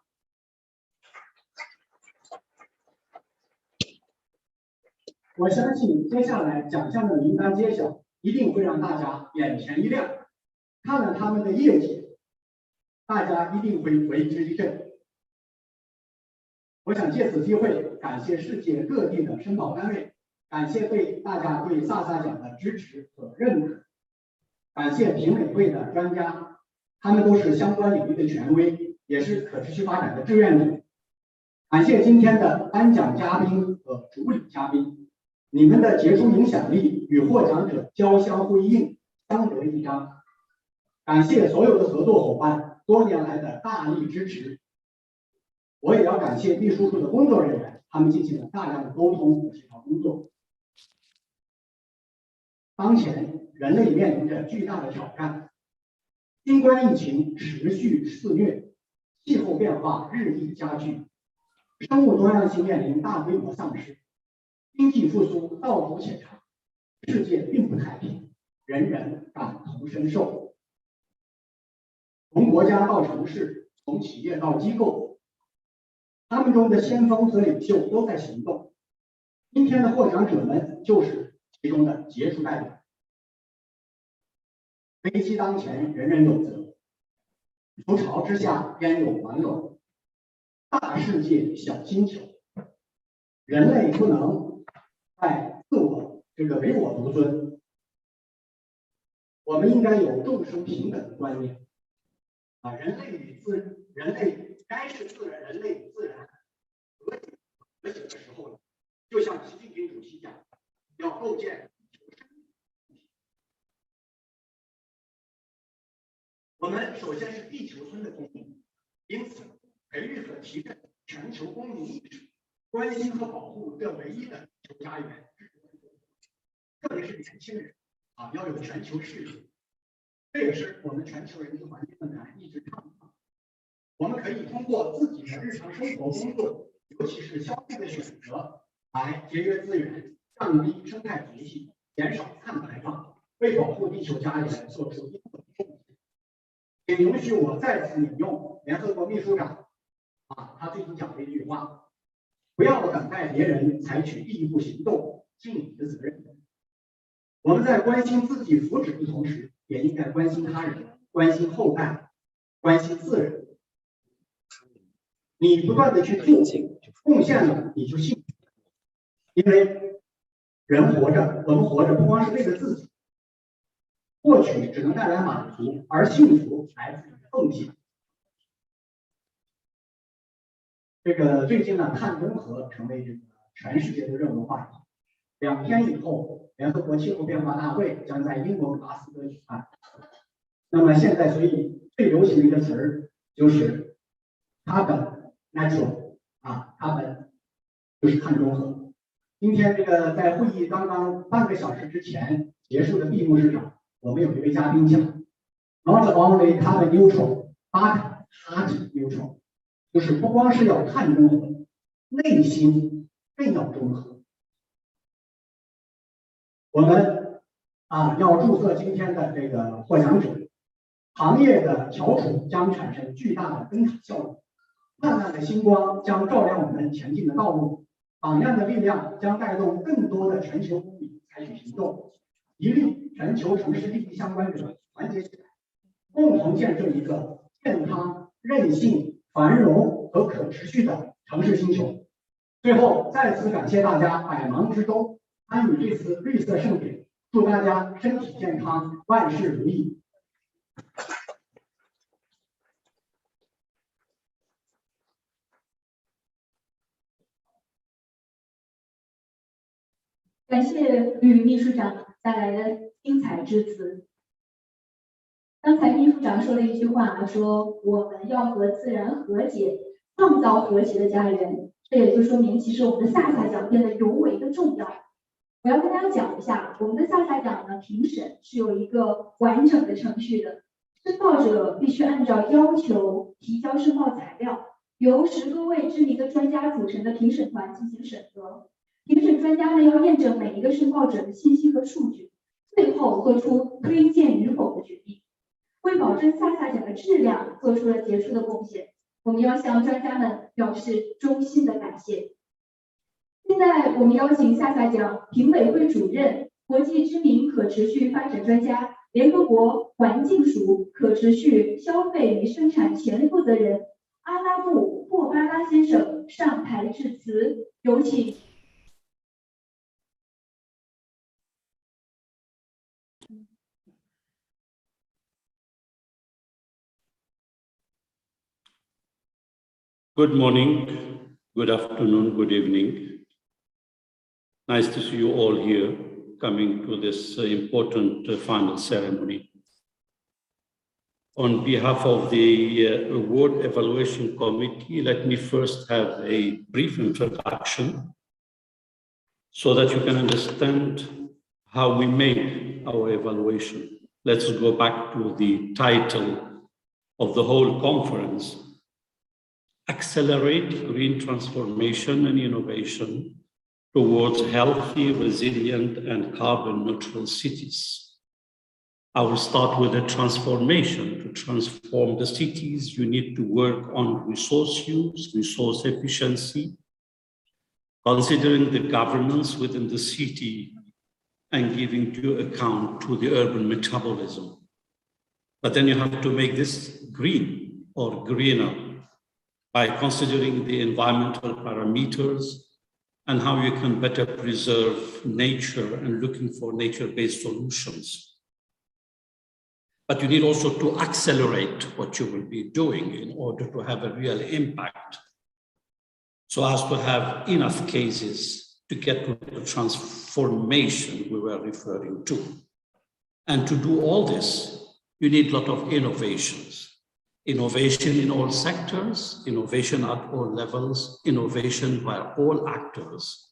我相信接下来奖项的名单揭晓，一定会让大家眼前一亮，看了他们的业绩，大家一定会为之一振。我想借此机会感谢世界各地的申报单位，感谢大家对萨萨奖的支持和认可，感谢评委会的专家，他们都是相关领域的权威，也是可持续发展的志愿者。感谢今天的颁奖嘉宾和主礼嘉宾，你们的杰出影响力与获奖者交相辉映，相得益彰。感谢所有的合作伙伴多年来的大力支持。我也要感谢秘书处的工作人员，他们进行了大量的沟通和协调工作。当前人类面临着巨大的挑战，新冠疫情持续肆虐，气候变化日益加剧，生物多样性面临大规模丧失，经济复苏道阻且长，世界并不太平，人人感同身受。从国家到城市，从企业到机构，他们中的先锋和领袖都在行动。今天的获奖者们就是其中的杰出代表。危机当前，人人有责；覆巢之下，焉有完卵？大世界，小星球，人类不能再唯我独尊。我们应该有众生平等的观念。人类该是人类与自然和谐的时候了。就像习近平主席讲，要构建我们首先是地球村的公民，因此培育和提振全球公民意识，关心和保护这唯一的地球家园，特别是年轻人要有全球视野。这也是我们全球人居环境论坛一直倡导。我们可以通过自己的日常生活工作，尤其是消费的选择，来节约资源，降低生态足迹，减少碳排放，为保护地球家园做出应有的贡献。请允许我再次引用联合国秘书长他最近讲的一句话：不要等待别人采取第一步行动，尽你的责任。我们在关心自己福祉的同时，也应该关心他人，关心后代，关心自然。你不断的去做，贡献了你就幸福。因为人活着，我们活着不光是为了自己，获取只能带来满足，而幸福来自于奉献。这个最近呢，碳中和成为这个全世界的热门话题。2天以后，联合国气候变化大会将在英国格拉斯哥举办。那么现在，所以最流行的一个词儿就是carbon neutral carbon就是碳中和。今天这个在会议刚刚半个小时之前结束的闭幕式上，我们有一位嘉宾讲 ，not only carbon neutral, but heart neutral， 就是不光是要碳中和，内心更要中和。我们要祝贺今天的这个获奖者，行业的翘楚将产生巨大的灯塔效应，灿烂的星光将照亮我们前进的道路，榜样的力量将带动更多的全球公民采取行动，一力全球城市利益相关者团结起来，共同建设一个健康、韧性、繁荣和可持续的城市星球。最后，再次感谢大家百忙之中参与这次绿色盛典，祝大家身体健康，万事如意。感谢吕秘书长带来的精彩致辞。刚才秘书长说了一句话，说我们要和自然和解，创造和谐的家园。这也就说明，其实我们的萨萨奖变得尤为的重要。我要跟大家讲一下，我们的萨萨奖呢，评审是有一个完整的程序的，申报者必须按照要求提交申报材料，由10多位知名的专家组成的评审团进行审核。评审专家呢要验证每一个申报者的信息和数据，最后做出推荐与否的决定。为保证萨萨奖的质量，做出了杰出的贡献，我们要向专家们表示衷心的感谢。现在我们邀请萨萨奖评委会主任、国际知名可持续发展专家、联合国环境署可持续消费与生产前负责人阿拉布·霍巴拉先生上台致辞，有请。Good morning, good afternoon, good evening. Nice to see you all here coming to this important final ceremony. On behalf of the Award Evaluation Committee, let me first have a brief introduction so that you can understand how we made our evaluation. Let's go back to the title of the whole conference: Accelerate Green Transformation and Innovation towards Healthy, Resilient, and Carbon Neutral Cities. I will start with a transformation. To transform the cities, you need to work on resource use, resource efficiency, considering the governance within the city and giving due account to the urban metabolism. But then you have to make this green or greener by considering the environmental parameters and how you can better preserve nature and looking for nature-based solutions. But you need also to accelerate what you will be doing in order to have a real impact, so as to have enough cases to get to the transformation we were referring to. And to do all this, you need a lot of innovations. Innovation in all sectors, innovation at all levels, innovation by all actors,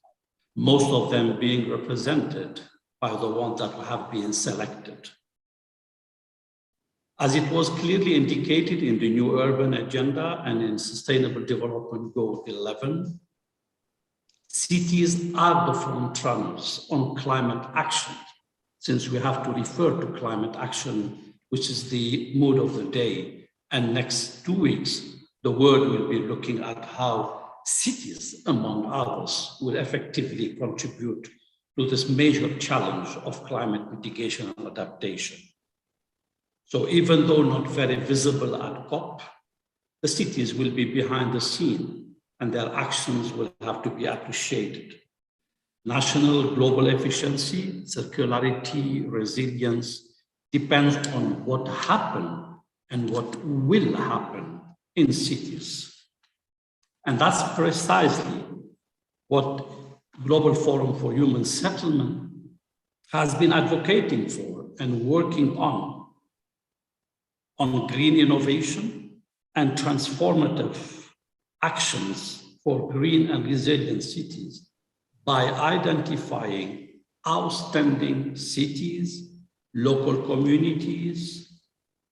most of them being represented by the ones that have been selected. As it was clearly indicated in the New Urban Agenda and in Sustainable Development Goal 11, cities are the front runners on climate action, since we have to refer to climate action, which is the mood of the day. And next 2 weeks, the world will be looking at how cities, among others, will effectively contribute to this major challenge of climate mitigation and adaptation. So even though not very visible at COP, the cities will be behind the scene and their actions will have to be appreciated. National global efficiency, circularity, resilience depends on what happened and what will happen in cities. And that's precisely what Global Forum for Human Settlement has been advocating for and working on green innovation and transformative actions for green and resilient cities by identifying outstanding cities, local communities,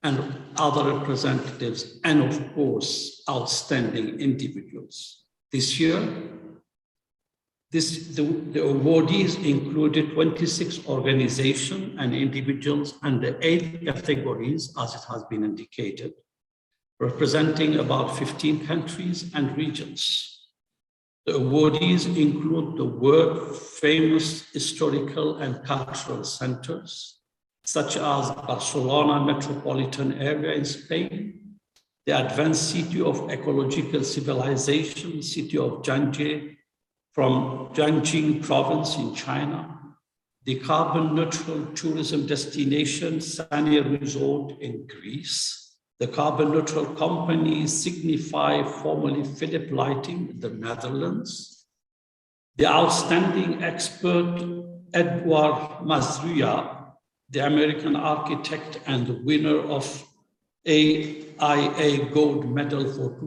and other representatives, and of course, outstanding individuals. This year, the awardees included 26 organizations and individuals under 8 categories, as it has been indicated, representing about 15 countries and regions. The awardees include the world-famous historical and cultural centers, such as Barcelona metropolitan area in Spain, the advanced city of ecological civilization, city of Jiangxi, from Jiangxi province in China, the carbon neutral tourism destination Sania Resort in Greece, the carbon neutral company Signify, formerly Philip Lighting in the Netherlands, the outstanding expert Edouard Mazruya, the American architect and the winner of AIA Gold Medal for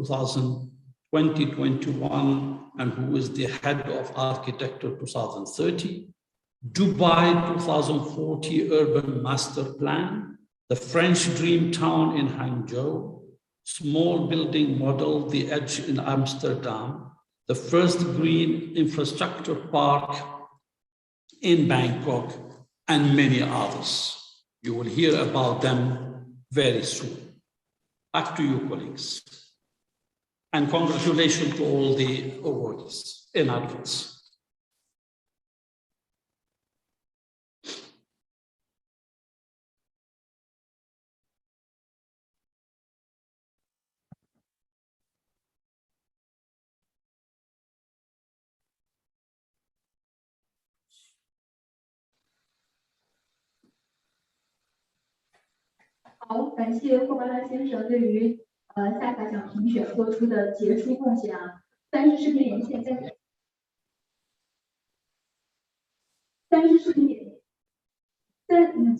2020-21, and who is the head of Architecture 2030, Dubai 2040 Urban Master Plan, the French Dream Town in Hangzhou, small building model, The Edge in Amsterdam, the first green infrastructure park in Bangkok, and many others. You will hear about them very soon. Back to you, colleagues. And congratulations to all the awardees in advance.好，感谢霍巴拉先生对于萨卡奖评选做出的杰出贡献啊。但是视频连线在，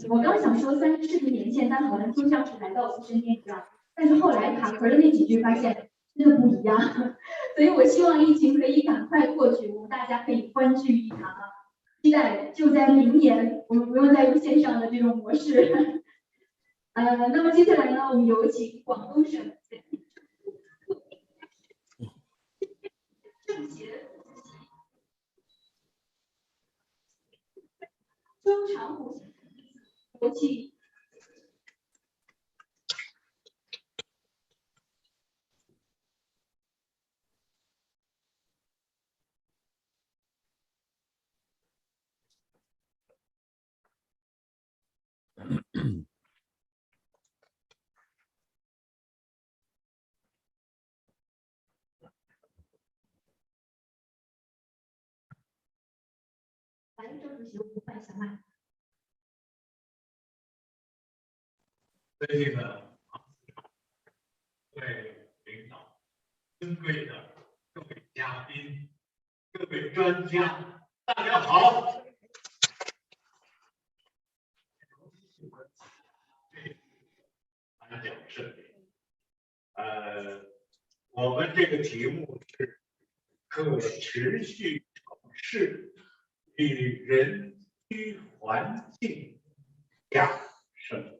我刚想说3视频连线，但好像就像是来到我身边一样。但是后来卡壳的那几句发现真的不一样，所以我希望疫情可以赶快过去，我们大家可以欢聚一堂啊！期待就在明年，我们不用再用线上的这种模式。那么接下来呢，我们有请广东省政协周长虎有请。来，郑主席，不换小麦。尊敬的各位领导，尊贵的各位嘉宾，各位专家，大家好。颁奖盛典，我们这个题目是可持续城市与人居环境下生活。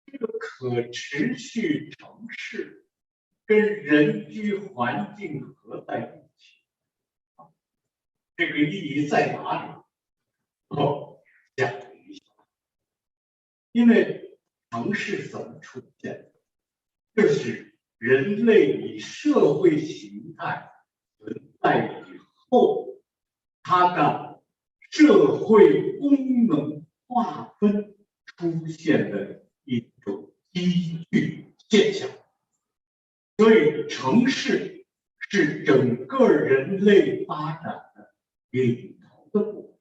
这个可持续城市跟人居环境合在一起，这个意义在哪里？讲一下。因为城市怎么出现？这是人类以社会形态存在以后，它的社会功能划分出现的一种积聚现象。所以城市是整个人类发展的领头的部分，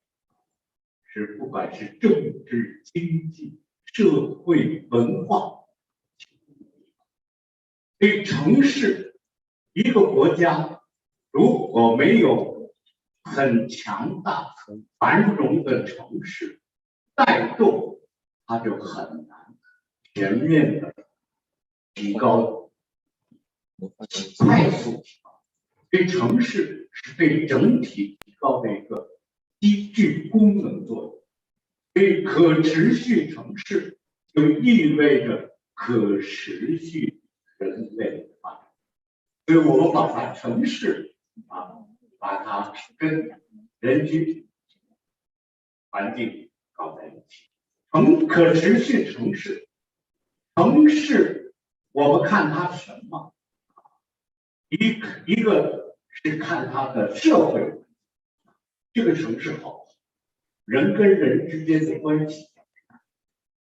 是不管是政治、经济、社会、文化，所以城市一个国家如果没有很强大、很繁荣的城市带动，它就很难全面的提高、快速提高。所以城市是对整体提高的一个依据功能作用。所以可持续城市就意味着可持续人类的发展。所以我们把城市把它跟人居环境搞在一起。可持续城市，我们看它什么？一个是看它的社会环境，这个城市好，人跟人之间的关系，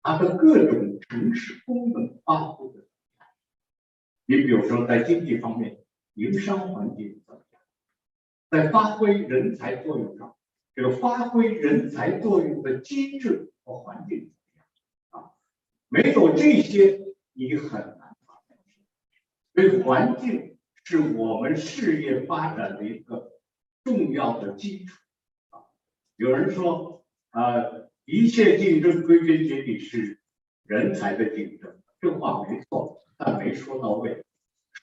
它的各种城市功能发挥的。你比如说在经济方面，营商环境怎么样？在发挥人才作用上，这个发挥人才作用的机制和环境怎么样？没有这些，你很难发展。所以环境是我们事业发展的一个重要的基础。有人说，一切竞争归根结底是人才的竞争，这话没错，但没说到位。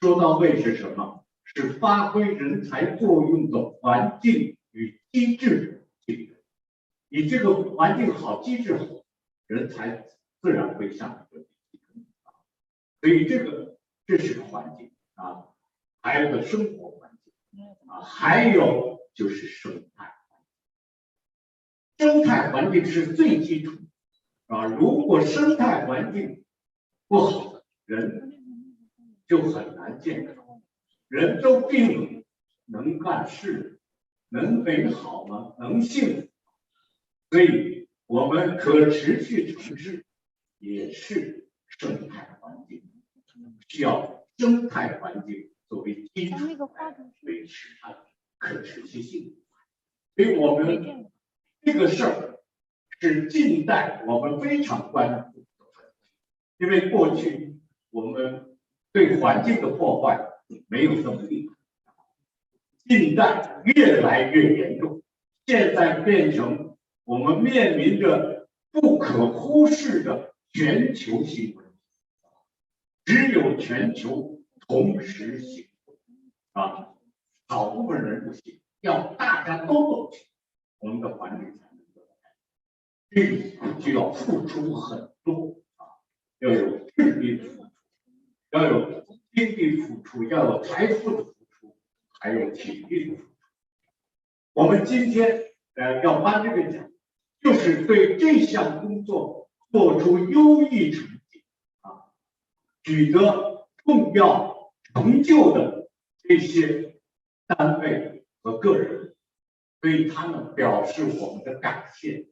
说到位是什么？是发挥人才作用的环境与机制竞争。你这个环境好，机制好，人才自然会向你的竞争。所以这是个环境啊，还有个生活环境啊，还有就是生态。生态环境是最基础啊！如果生态环境不好，人就很难健康。人都病了，能干事，能美好吗？能幸福？所以，我们可持续城市也是生态环境，需要生态环境作为基础来维持它的可持续性。所以我们这个事儿是近代我们非常关注的问题，因为过去我们对环境的破坏没有这么厉害，近代越来越严重，现在变成我们面临着不可忽视的全球性问题，只有全球同时行动少部分人不行，要大家都动起来，我们的环境才能得到改善。这就要付出很多要有智力的付出，要有经济付出，要有财富的付出，还有体力的付出。我们今天要颁这个奖，就是对这项工作做出优异成绩取得重要成就的这些单位和个人，对他们表示我们的感谢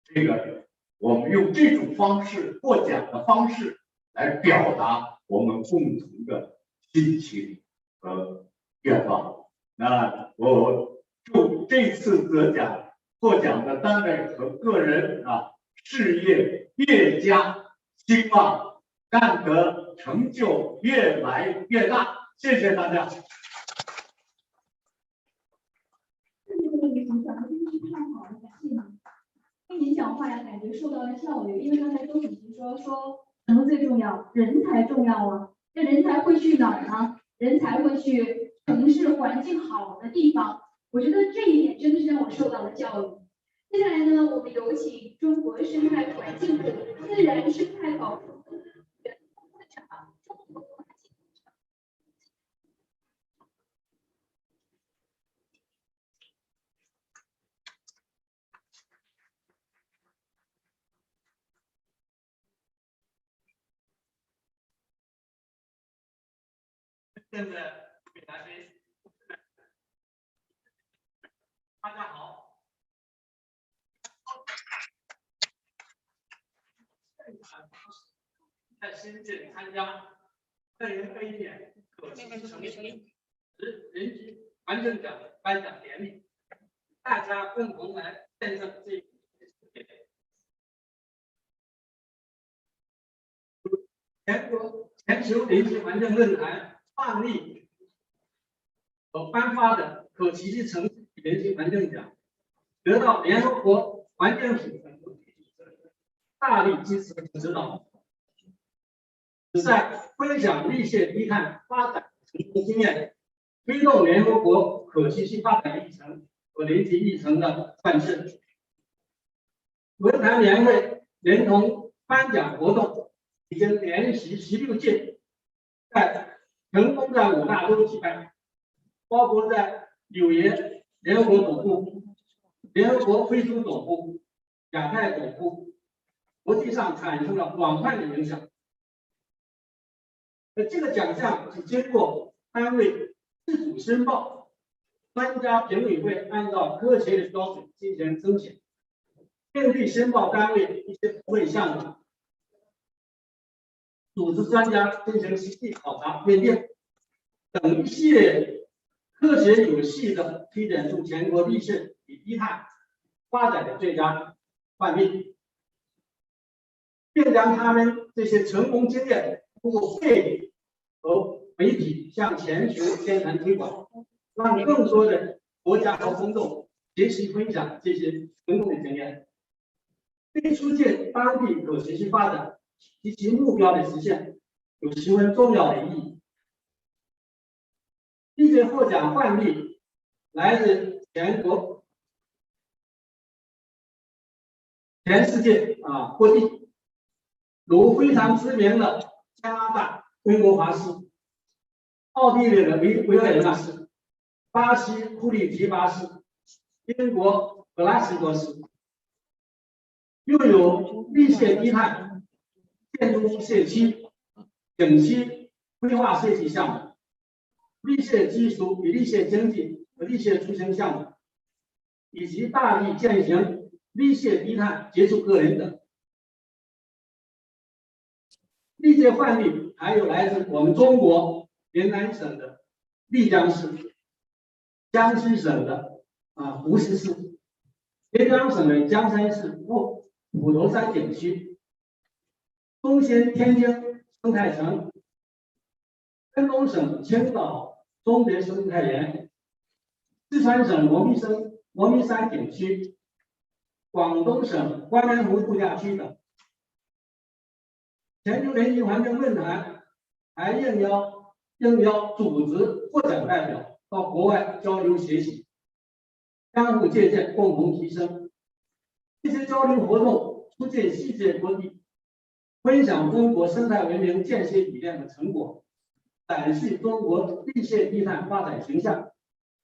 这个我们用这种方式获奖的方式来表达我们共同的心情和愿望。那我祝这次获奖的单位和个人事业越加兴旺，干得成就越来越大。谢谢大家。听您讲话呀，感觉受到了教育，因为刚才周主席说什么最重要？人才重要啊。那人才会去哪儿呢？人才会去城市环境好的地方。我觉得这一点真的是让我受到了教育。接下来呢，我们有请中国生态环境部自然生态保护部长现在给大家大家好，在深圳参加2021年可持续城市人居环境奖颁奖典礼，大家共同来见证这一全球人居环境论坛创立所颁发的可持续城市园区环境奖，得到联合国环境署大力支持和指导，旨在分享绿色低碳发展成功经验，推动联合国可持续发展议程和联席议程的贯彻。文坛联会连同颁奖活动，已经连续16届成功在5大洲举办，包括在纽约联合国总部、联合国非洲总部、亚太总部，国际上产生了广泛的影响。这个奖项是经过单位自主申报，专家评委会按照科学的标准进行甄选，并对申报单位一些投委项目组织专家进行实地考察验定等一系列科学有序的推展出全国绿色与低碳发展的最佳范例，并将他们这些成功经验通过会议和媒体向全球宣传推广，让更多的国家和公众学习分享这些成功的经验，对促进当地可持续发展及其目标的实现有十分重要的意义。历届获奖范例来自全世界各地，如非常知名的加拿大温哥华市、奥地利的维也纳市、巴西库里提巴市、英国格拉斯哥市，又有绿色低碳建筑社区、景区规划设计项目、绿色技术与绿色经济和绿色出行项目，以及大力践行绿色低碳接触个人等。历届范例还有来自我们中国云南省的丽江市、江西省的无锡市、浙江省的江山市虎头山景区、东兴天津生态城、山东省青岛中德生态园、四川省磨米山景区、广东省关门湖度假区等。全球人机环境论坛还应邀组织获奖代表到国外交流学习，相互借鉴，共同提升。这些交流活动促进世界各地分享中国生态文明建设理念和成果，展示中国绿色低碳发展形象，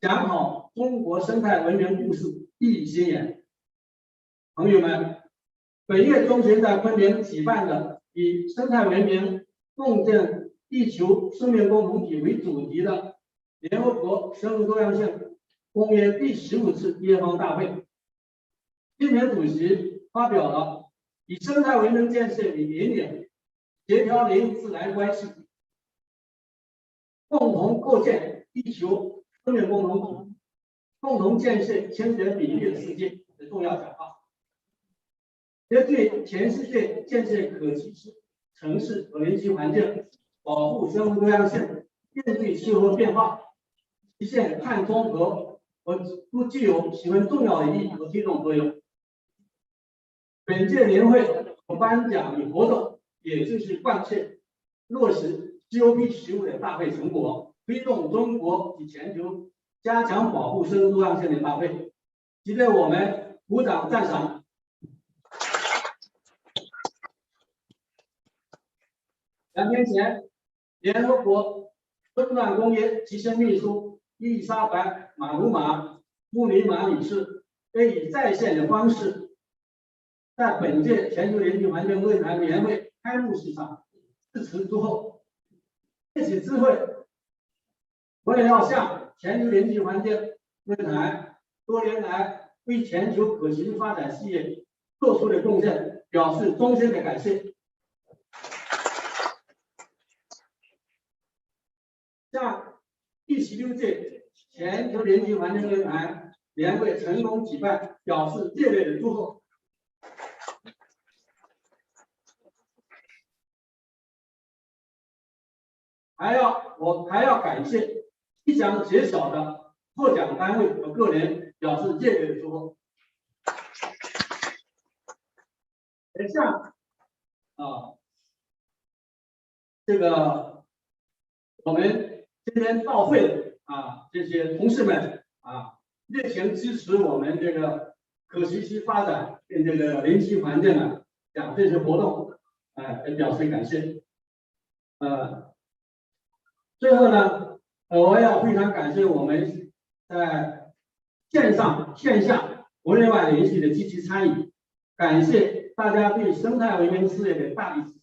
讲好中国生态文明故事，熠熠新颖。朋友们，本月中旬在昆明举办的以生态文明共振地球生命共同体为主题的联合国生物多样性公约第15次约方大会，新民主席发表了以生态文明建设为引领，协调人与自然关系，共同构建地球生命共同体，共同建设清洁美丽的世界的重要讲话，也对全世界建设可持续城市和人居环境，保护生物多样性，应对气候变化，实现碳中和都具有十分重要的意义和推动作用。本届年会和颁奖与活动，也就是贯彻落实 GOP15的大会成果，推动中国及全球加强保护生物多样性的大会，值得我们鼓掌赞赏。2天前，联合国中断公约执行秘书伊丽莎白·马努马·穆尼马女士也以在线的方式，在本届全球人居环境论坛年会开幕式上致辞之后，这次智慧，我也要向全球人居环境论坛多年来为全球可持续发展事业做出的贡献表示衷心的感谢。向第16届全球人居环境论坛年会成功举办表示热烈的祝贺。我还要感谢吉祥揭晓的获奖单位和个人表示热烈的祝贺。等下这个我们今天到会的这些同事们热情支持我们这个可持续发展跟这个邻居环境讲这些活动，也表示感谢。最后呢，我要非常感谢我们在线上线下国内外联系的积极参与，感谢大家对生态文明事业的大力支持，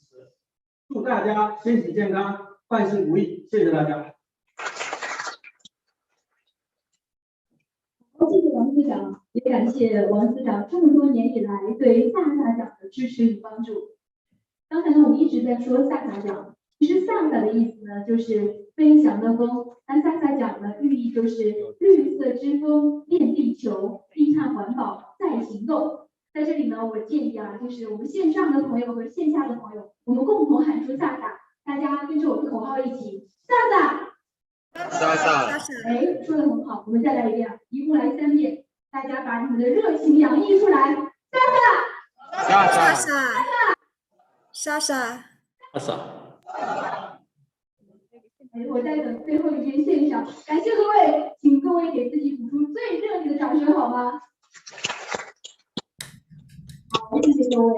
祝大家身体健康，万事如意，谢谢大家。谢谢王司长，也感谢王司长这么多年以来对萨萨奖的支持与帮助。刚才呢，我们一直在说萨萨奖，其实萨萨的意思呢就是飞翔的风，那萨萨奖呢寓意就是绿色之风恋地球，低碳环保再行动。在这里呢，我建议就是我们线上的朋友和线下的朋友，我们共同喊出萨萨，大家跟着我的口号一起萨萨。萨萨，哎，说的很好，我们再来一遍，一共来3遍，大家把你们的热情洋溢出来，萨萨，萨萨，萨萨，萨萨。我在等最后一遍线上，感谢各位，请各位给自己鼓出最热烈的掌声，好吗？好，谢谢各位。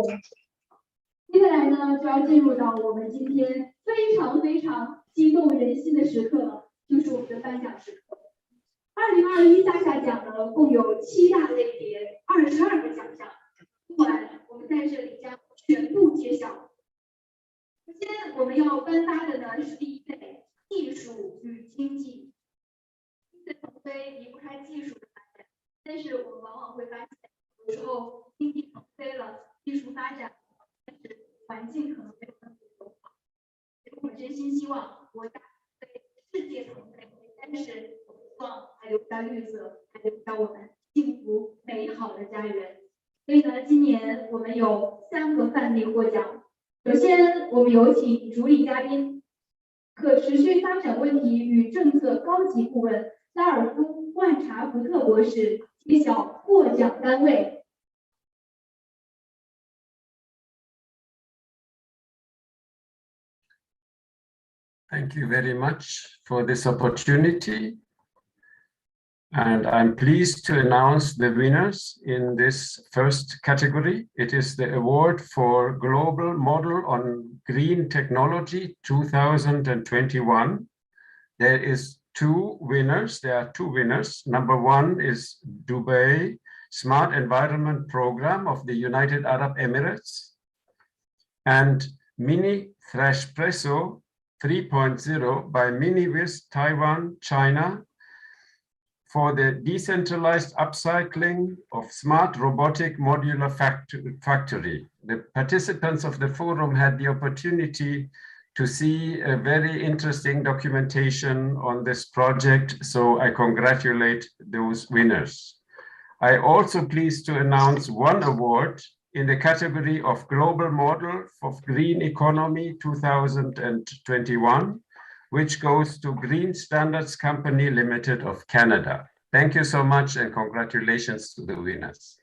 接下来呢，就要进入到我们今天非常非常激动人心的时刻了。就是我们的颁奖时刻。2021萨萨奖呢，共有7大类别，22个奖项。今晚我们在这里将全部揭晓。首先，我们要颁发的呢是第1类技术与经济。经济腾飞离不开技术的发展，但是我们往往会发现，有时候经济腾飞了，技术发展，但是环境可能没有那么友好。我们真心希望国家世界腾飞，但是我们希望还留下绿色，还留下我们幸福美好的家园。所以呢，今年我们有3个范例获奖。首先，我们有请主礼嘉宾，可持续发展问题与政策高级顾问拉尔夫·万查福特博士揭晓获奖单位。Thank you very much for this opportunity. And I'm pleased to announce the winners in this first category. It is the award for Global Model on Green Technology 2021. There is two winners. There are 2 winners. Number 1 is Dubai Smart Environment Program of the United Arab Emirates, and Mini Thrashpresso 3.0 by Minivis Taiwan, China, for the decentralized upcycling of smart robotic modular factory. The participants of the forum had the opportunity to see a very interesting documentation on this project, so I congratulate those winners. I also pleased to announce 1 award in the category of Global Model of Green Economy 2021, which goes to Green Standards Company Limited of Canada. Thank you so much and congratulations to the winners.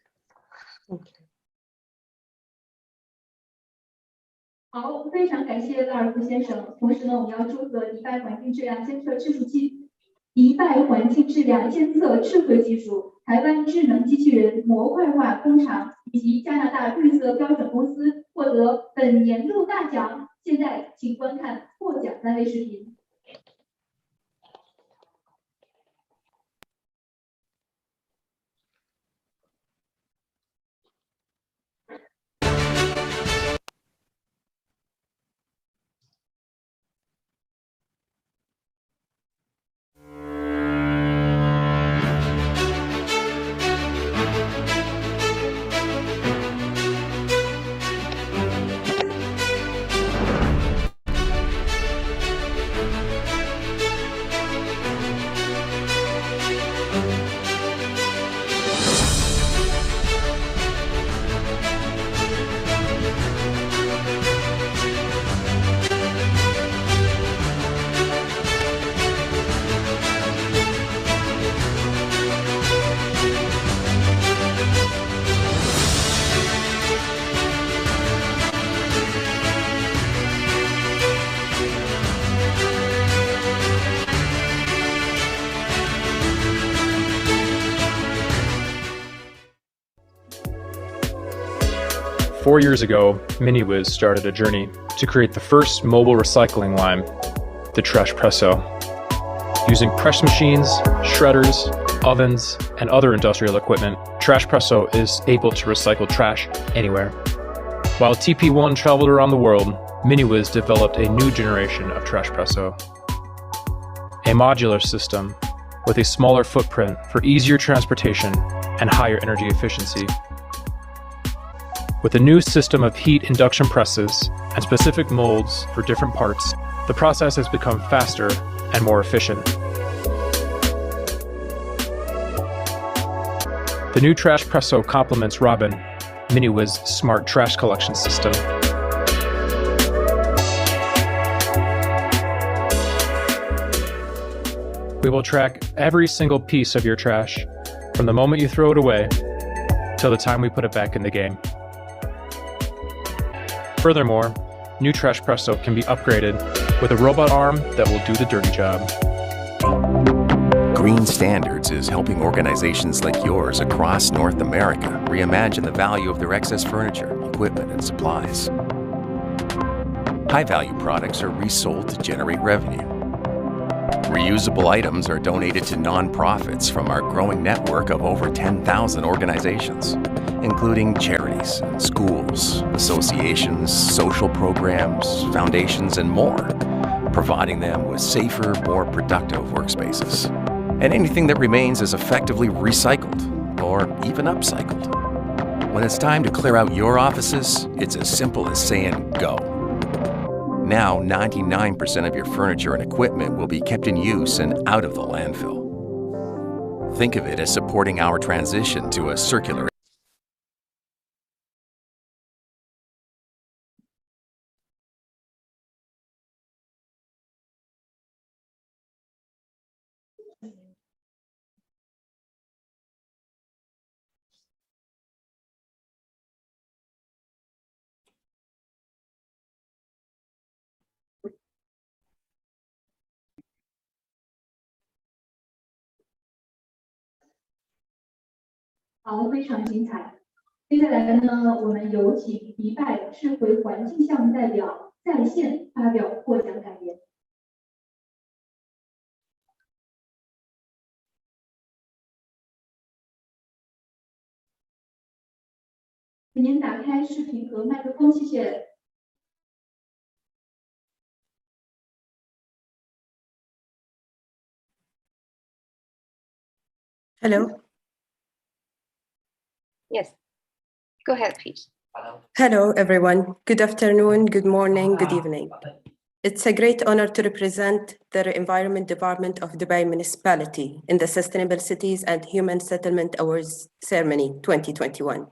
好，非常感谢拉尔夫先生。同时呢，我们要祝贺迪拜环境质量监测技术、台湾智能机器人模块化工厂以及加拿大绿色标准公司获得本年度大奖。现在请观看获奖单位视频。4 years ago, MiniWiz started a journey to create the first mobile recycling line, the Trash Presso. Using press machines, shredders, ovens, and other industrial equipment, Trash Presso is able to recycle trash anywhere. While TP1 traveled around the world, MiniWiz developed a new generation of Trash Presso. A modular system with a smaller footprint for easier transportation and higher energy efficiency. With a new system of heat induction presses and specific molds for different parts, the process has become faster and more efficient. The new Trash Presso complements Robin, MiniWiz's smart trash collection system. We will track every single piece of your trash from the moment you throw it away till the time we put it back in the game. Furthermore, new Trash Presso can be upgraded with a robot arm that will do the dirty job. Green Standards is helping organizations like yours across North America reimagine the value of their excess furniture, equipment, and supplies. High-value products are resold to generate revenue. Reusable items are donated to nonprofits from our growing network of over 10,000 organizations, including charities, schools, associations, social programs, foundations, and more, providing them with safer, more productive workspaces. And anything that remains is effectively recycled or even upcycled. When it's time to clear out your offices, it's as simple as saying go. Now, 99% of your furniture and equipment will be kept in use and out of the landfill. Think of it as supporting our transition to a circular.好，非常精彩。接下来呢，我们有请迪拜智慧环境项目代表在线发表获奖感言。请您打开视频和麦克风，谢谢。Hello. Yes, go ahead, please. Hello, everyone. Good afternoon, good morning, good evening. It's a great honor to represent the Environment Department of Dubai Municipality in the Sustainable Cities and Human Settlement Awards Ceremony 2021.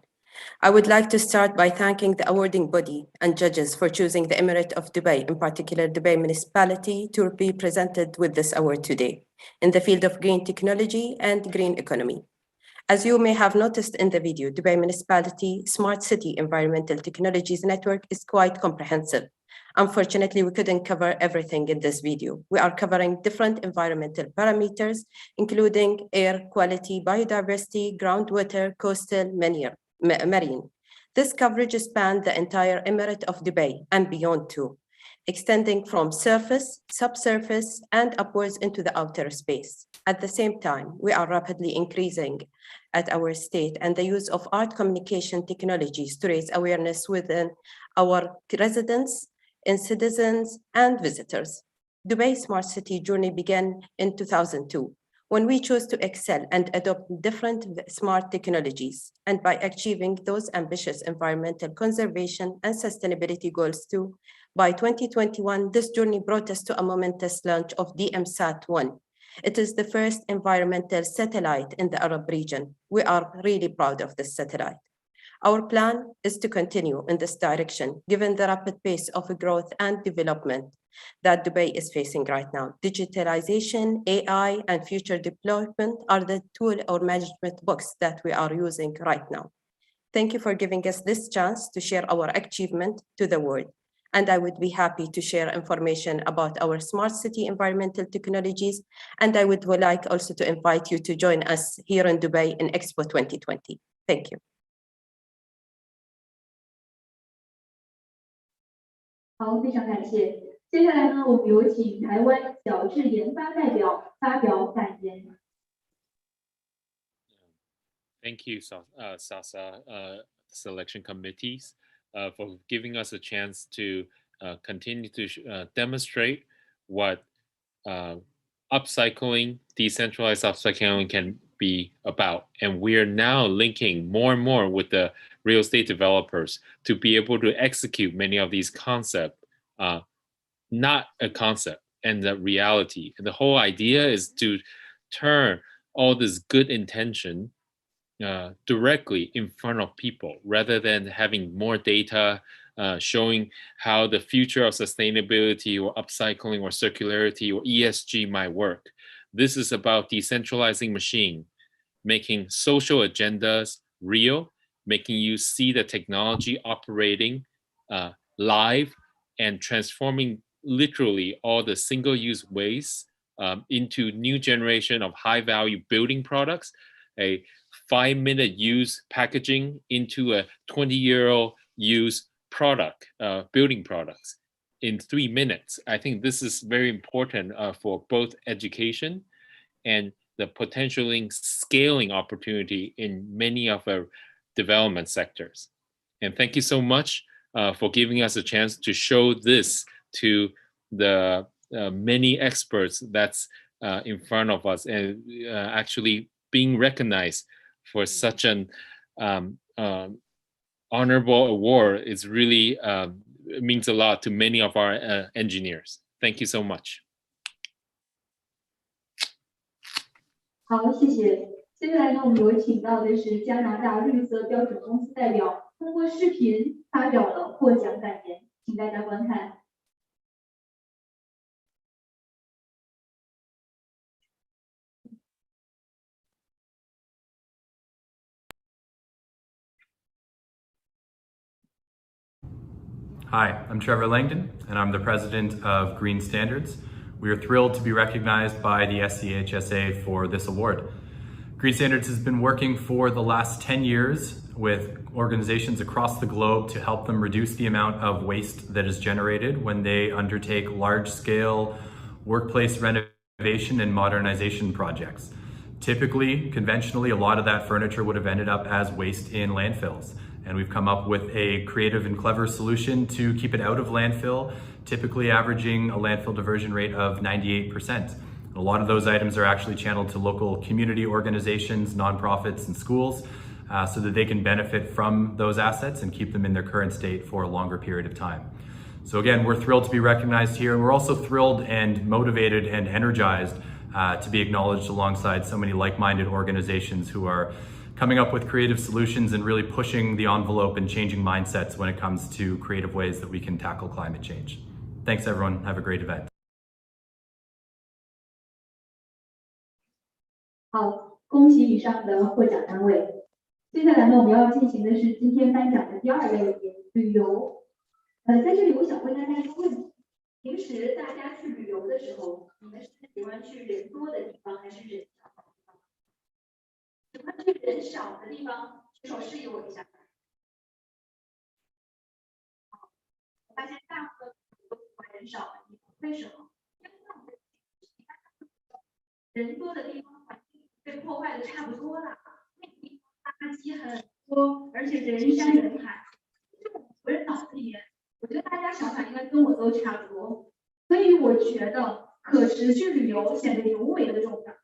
I would like to start by thanking the awarding body and judges for choosing the Emirate of Dubai, in particular Dubai Municipality, to be presented with this award today in the field of green technology and green economy. As you may have noticed in the video, Dubai Municipality Smart City Environmental Technologies Network is quite comprehensive. Unfortunately, we couldn't cover everything in this video. We are covering different environmental parameters, including air quality, biodiversity, groundwater, coastal, marine. This coverage spans the entire Emirate of Dubai and beyond too, extending from surface, subsurface, and upwards into the outer space. At the same time, we are rapidly increasing at our state and the use of art communication technologies to raise awareness within our residents, and citizens, and visitors. Dubai Smart City journey began in 2002, when we chose to excel and adopt different smart technologies. And by achieving those ambitious environmental conservation and sustainability goals too, by 2021, this journey brought us to a momentous launch of DMSat-1. It is the first environmental satellite in the Arab region. We are really proud of this satellite. Our plan is to continue in this direction, given the rapid pace of growth and development that Dubai is facing right now. Digitalization, AI, and future deployment are the tool or management box that we are using right now. Thank you for giving us this chance to share our achievement to the world. And I would be happy to share information about our smart city environmental technologies. And I would like also to invite you to join us here in Dubai in Expo 2020. Thank you. 好，非常感谢。接下来呢，我们有请台湾矫治研发代表发表感言。Thank you, SASA selection committees, for giving us a chance to continue to demonstrate what upcycling, decentralized upcycling can be about. And we are now linking more and more with the real estate developers to be able to execute many of these concepts, not a concept and the reality. And the whole idea is to turn all this good intention directly in front of people rather than having more data showing how the future of sustainability or upcycling or circularity or ESG might work. This is about decentralizing machine, making social agendas real, making you see the technology operating live and transforming literally all the single-use waste into new generation of high-value building products, a 5-minute use packaging into a 20-year-old use product, building products in 3 minutes. I think this is very important for both education and the potentially scaling opportunity in many of our development sectors. And thank you so much for giving us a chance to show this to the many experts that's in front of us and actually being recognized for such an honorable award is really means a lot to many of our engineers. Thank you so much. 好，谢谢。接下来呢，我们有请到的是加拿大绿色标准公司代表，通过视频发表了获奖感言，请大家观看。Hi, I'm Trevor Langdon, and I'm the president of Green Standards. We are thrilled to be recognized by the SCHSA for this award. Green Standards has been working for the last 10 years with organizations across the globe to help them reduce the amount of waste that is generated when they undertake large-scale workplace renovation and modernization projects. Typically, conventionally, a lot of that furniture would have ended up as waste in landfills. And we've come up with a creative and clever solution to keep it out of landfill, typically averaging a landfill diversion rate of 98%. A lot of those items are actually channeled to local community organizations, nonprofits, and schools so that they can benefit from those assets and keep them in their current state for a longer period of time. So again, we're thrilled to be recognized here. We're also thrilled and motivated and energized to be acknowledged alongside so many like-minded organizations who are coming up with creative solutions and really pushing the envelope and changing mindsets when it comes to creative ways that we can tackle climate change. Thanks everyone, have a great event. 好，恭喜以上的获奖单位。接下来呢，我们要进行的是今天颁奖的第二类旅游。在这里我想问大家一个问题：平时大家去旅游的时候，你们是喜欢去人多的地方还是人少的地方？喜欢去人少的地方，举手示意我一下。我发现大部分都喜欢人少的地方，为什么？因为我们人多的地方环境被破坏的差不多了，那个地方垃圾很多，而且人山人海。这种人脑子里面，我觉得大家想法应该跟我都差不多，所以我觉得可持续旅游显得尤为的重要。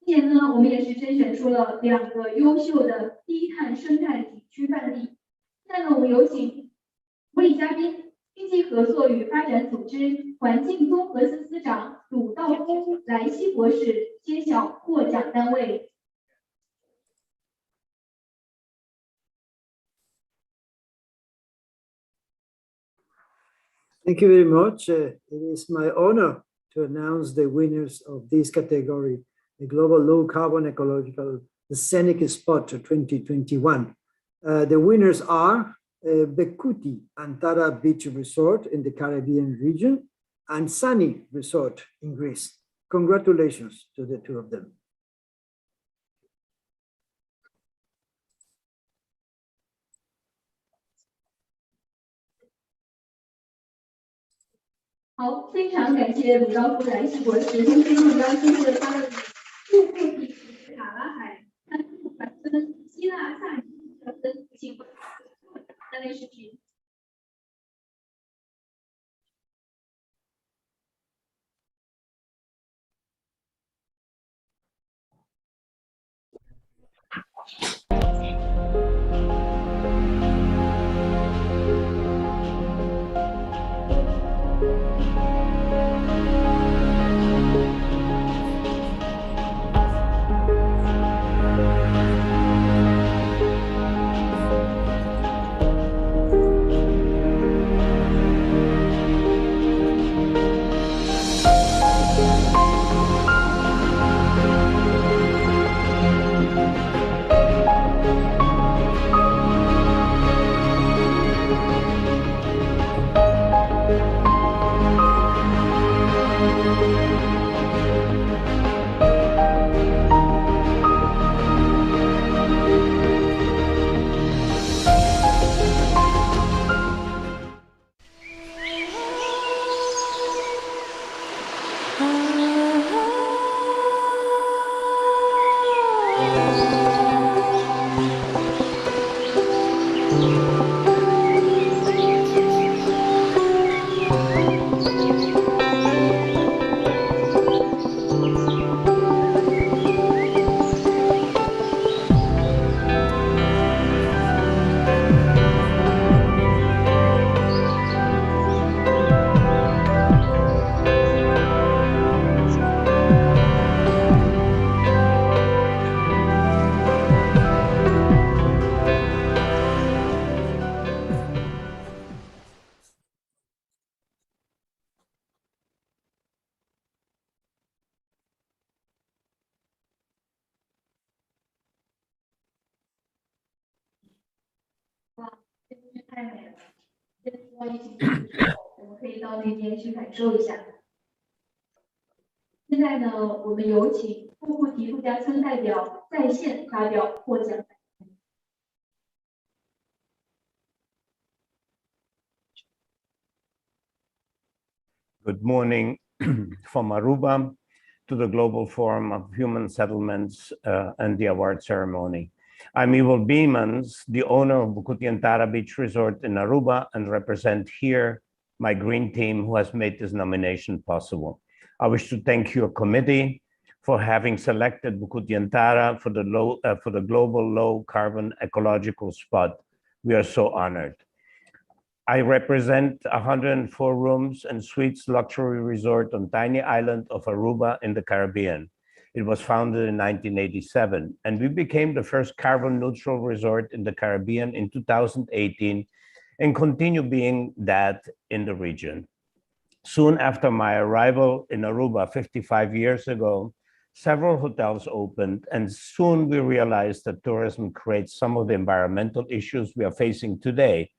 今年呢，我们也是甄选出了2个优秀的低碳生态景区范例。现在呢，我们有请主礼嘉宾，经济合作与发展组织环境综合司司长鲁道夫莱西博士揭晓获奖单位。Thank you very much. It is my honor to announce the winners of this category, the Global Low Carbon Ecological Scenic Spot 2021. The winners are Bekuti Antara Beach Resort in the Caribbean region and Sani Resort in Greece. Congratulations to the two of them. 好，非常感谢鲁道夫莱西博士，同时也邀请了他的驻部地区卡拉海、甘肃板村、希腊萨尼等请三位视频。哇，真是太美了！真希望疫情结束之后，我们可以到那边去感受一下。现在呢，我们有请布库提度假村代表在线发表获奖。Good morning from Aruba to the Global Forum of Human Settlements and the award ceremony. I'm Ivo Beemans, the owner of Bukutiantara Beach Resort in Aruba, and represent here my green team who has made this nomination possible. I wish to thank your committee for having selected Bukutiantara for the global low carbon ecological spot. We are so honored. I represent 104 rooms and suites luxury resort on tiny island of Aruba in the Caribbean. It was founded in 1987, and we became the first carbon neutral resort in the Caribbean in 2018 and continue being that in the region. Soon after my arrival in Aruba 55 years ago, several hotels opened, and soon we realized that tourism creates some of the environmental issues we are facing today.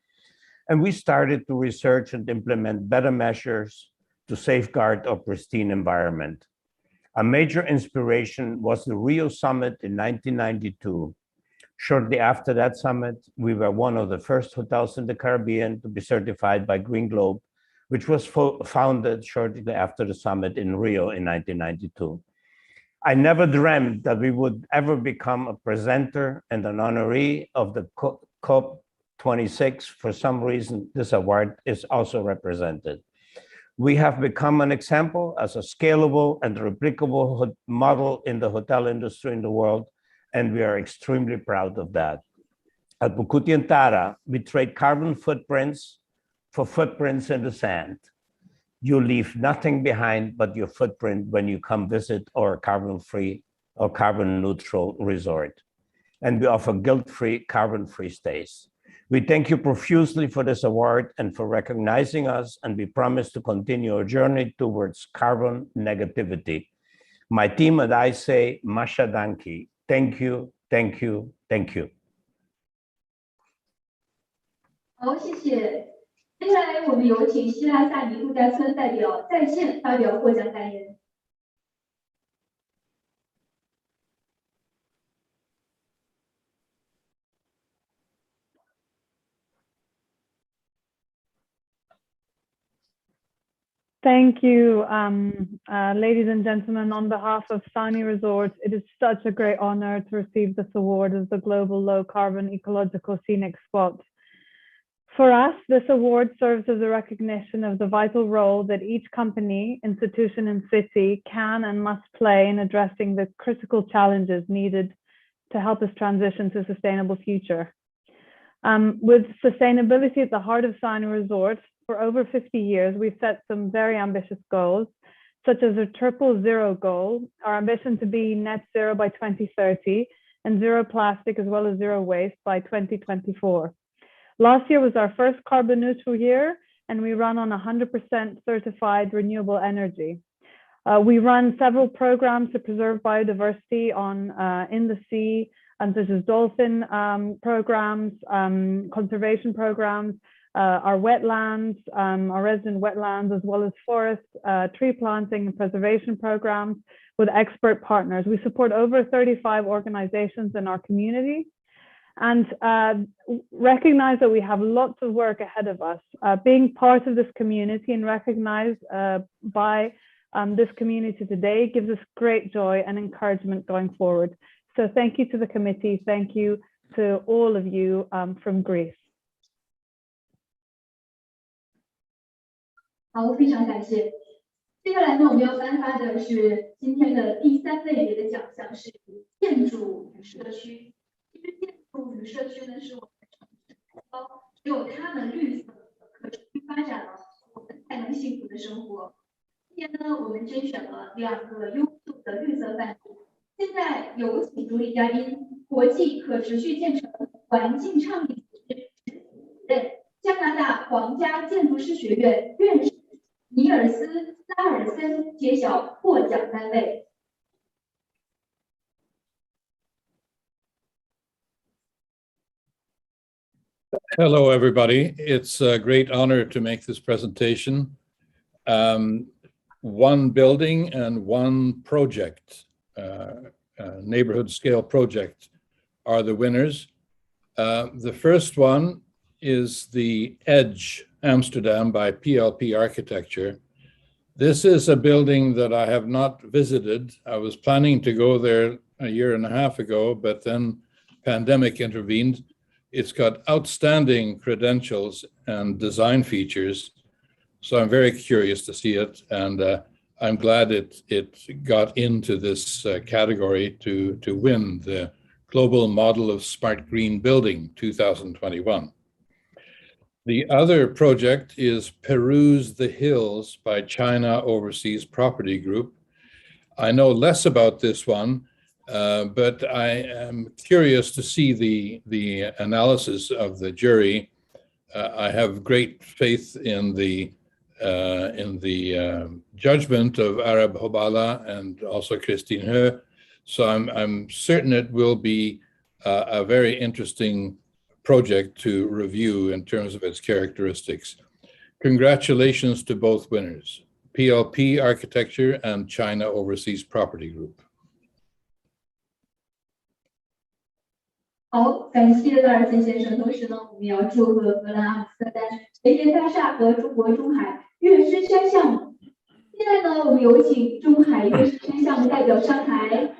And we started to research and implement better measures to safeguard our pristine environment. A major inspiration was the Rio Summit in 1992. Shortly after that summit, we were one of the first hotels in the Caribbean to be certified by Green Globe, which was founded shortly after the summit in Rio in 1992. I never dreamt that we would ever become a presenter and an honoree of the COP26. For some reason, this award is also represented. We have become an example as a scalable and replicable model in the hotel industry in the world, and we are extremely proud of that. At Bukutiantara, we trade carbon footprints for footprints in the sand. You leave nothing behind but your footprint when you come visit our carbon-free or carbon-neutral resort. And we offer guilt-free, carbon-free stays. We thank you profusely for this award and for recognizing us, and we promise to continue our journey towards carbon negativity. My team and I say, Masha Danki, thank you, thank you, thank you. 好，谢谢。接下来我们有请希拉萨尼度假村代表在线发表获奖感言。Thank you, ladies and gentlemen. On behalf of Sani Resorts, it is such a great honor to receive this award as the Global Low Carbon Ecological Scenic Spot. For us, this award serves as a recognition of the vital role that each company, institution, and city can and must play in addressing the critical challenges needed to help us transition to a sustainable future. With sustainability at the heart of Sani Resorts, for over 50 years, we've set some very ambitious goals, such as a 000 goal, our ambition to be net zero by 2030, and zero plastic as well as zero waste by 2024. Last year was our first carbon neutral year, and we run on 100% certified renewable energy. We run several programs to preserve biodiversity in the sea, such as dolphin programs, conservation programs, our wetlands, our resident wetlands, as well as forest, tree planting and preservation programs with expert partners. We support over 35 organizations in our community and recognize that we have lots of work ahead of us. Being part of this community and recognized by this community today gives us great joy and encouragement going forward. So thank you to the committee. Thank you to all of you from Greece. 好，非常感谢。接下来呢，我们要颁发的是今天的第3类别的奖项，是建筑与社区。其实建筑与社区呢，是我们的城市目标，只有它们绿色、可持续发展了，我们才能幸福的生活。今年呢，我们甄选了2个优秀的绿色范例。现在有请主礼嘉宾，国际可持续建成环境倡议组织主任、加拿大皇家建筑师学院院士尼尔斯·拉尔森揭晓获奖单位。Hello, everybody. It's a great honor to make this presentation. One building and one project, neighborhood scale project, are the winners. The first one is the Edge Amsterdam by PLP Architecture. This is a building that I have not visited. I was planning to go there a year and a half ago, but then pandemic intervened. It's got outstanding credentials and design features, so I'm very curious to see it, and I'm glad it got into this category to win the Global Model of Smart Green Building 2021. The other project is Peruse the Hills by China Overseas Property Group. I know less about this one, but I am curious to see the analysis of the jury. I have great faith in the judgment of Arab Hobala and also Christine He, so I'm certain it will be a very interesting project to review in terms of its characteristics. Congratulations to both winners, PLP Architecture and China Overseas Property Group. 好，感谢拉尔森先生。同时呢，我们也要祝贺荷兰阿姆斯特丹雷杰大厦和中国中海月狮山项目。现在呢，我们有请中海月狮山项目代表上台，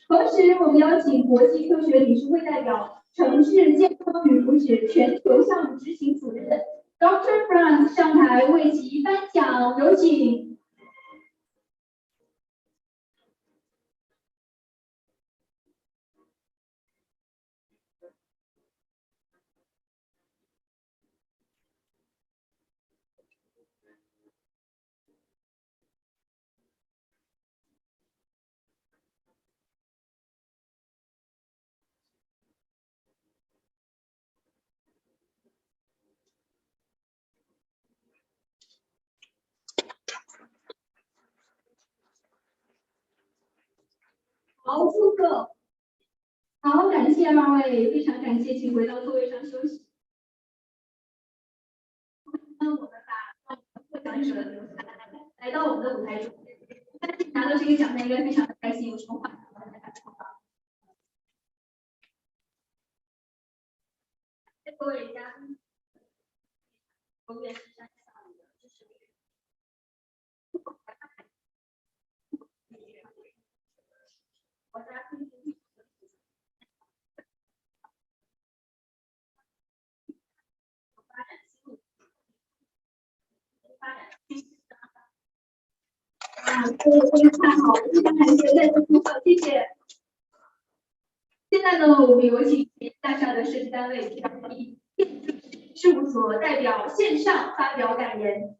同时我们邀请国际科学理事会代表、城市健康与福祉全球项目执行主任 Dr. Frank 上台为其颁奖，有请。好，祝贺！好，感谢2位，非常感谢，请回到座位上休息。那我们把获奖者留下来到我们的舞台中。相信拿到这个奖项应该非常的开心，有什么话想跟大家说吗？各位嘉宾，我也是山项目的支持我非常看好，非常感谢在座同学，谢谢。现在呢，我们有请大厦的设计单位 PRP 事务所代表线上发表感言。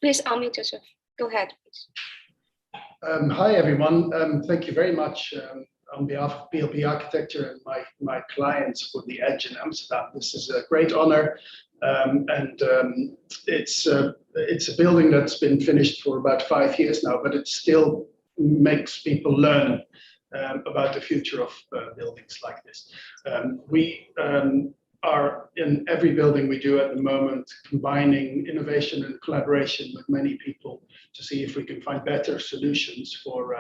Please unmute yourself. Go ahead, please. Hi, everyone. Thank you very much on behalf of PLP Architecture and my clients for the Edge in Amsterdam. This is a great honor, it's a building that's been finished for about 5 years now, but it still makes people learn about the future of buildings like this. We are in every building we do at the moment, combining innovation and collaboration with many people to see if we can find better solutions for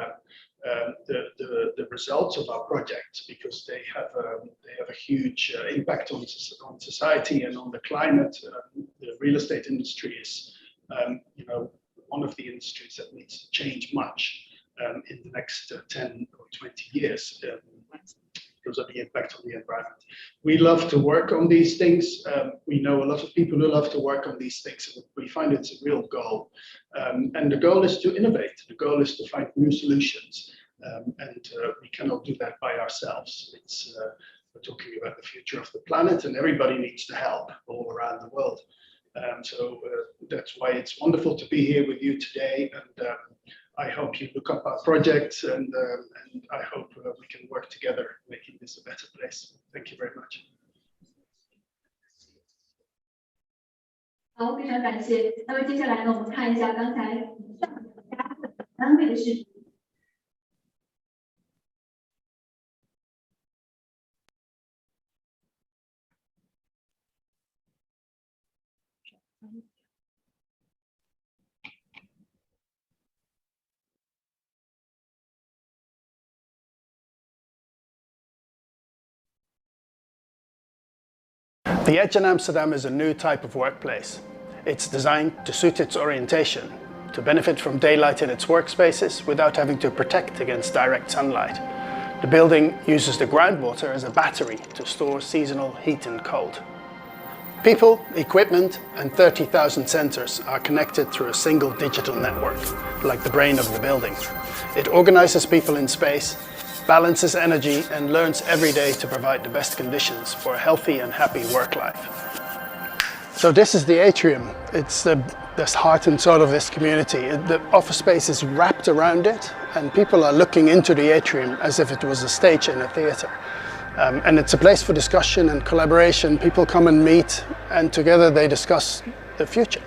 the results of our projects, because they have a huge impact on society and on the climate. The real estate industry is, one of the industries that needs to change much in the next 10 or 20 years. Because of the impact on the environment. We love to work on these things. We know a lot of people who love to work on these things. And we find it's a real goal. And the goal is to innovate. The goal is to find new solutions. We cannot do that by ourselves. We're talking about the future of the planet, and everybody needs to help all around the world. So that's why it's wonderful to be here with you today. And I hope you look up our projects, and I hope we can work together making this a better place. Thank you very much. 好，非常感谢。那么接下来呢，我们看一下刚才上家单位的视频。The Edge in Amsterdam is a new type of workplace. It's designed to suit its orientation, to benefit from daylight in its workspaces without having to protect against direct sunlight. The building uses the groundwater as a battery to store seasonal heat and cold. People, equipment, and 30,000 sensors are connected through a single digital network, like the brain of the building. It organizes people in space, balances energy, and learns every day to provide the best conditions for a healthy and happy work life. So this is the atrium. It's the heart and soul of this community. The office space is wrapped around it, and people are looking into the atrium as if it was a stage in a theater. And it's a place for discussion and collaboration. People come and meet, and together they discuss the future.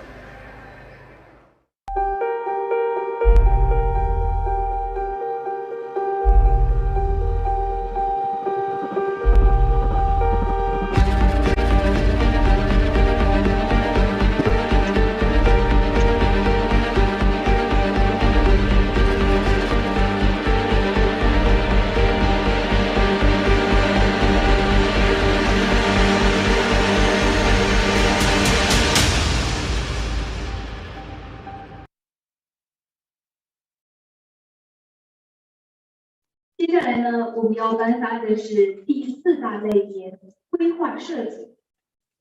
接下来呢，我们要颁发的是第4大类别规划设计。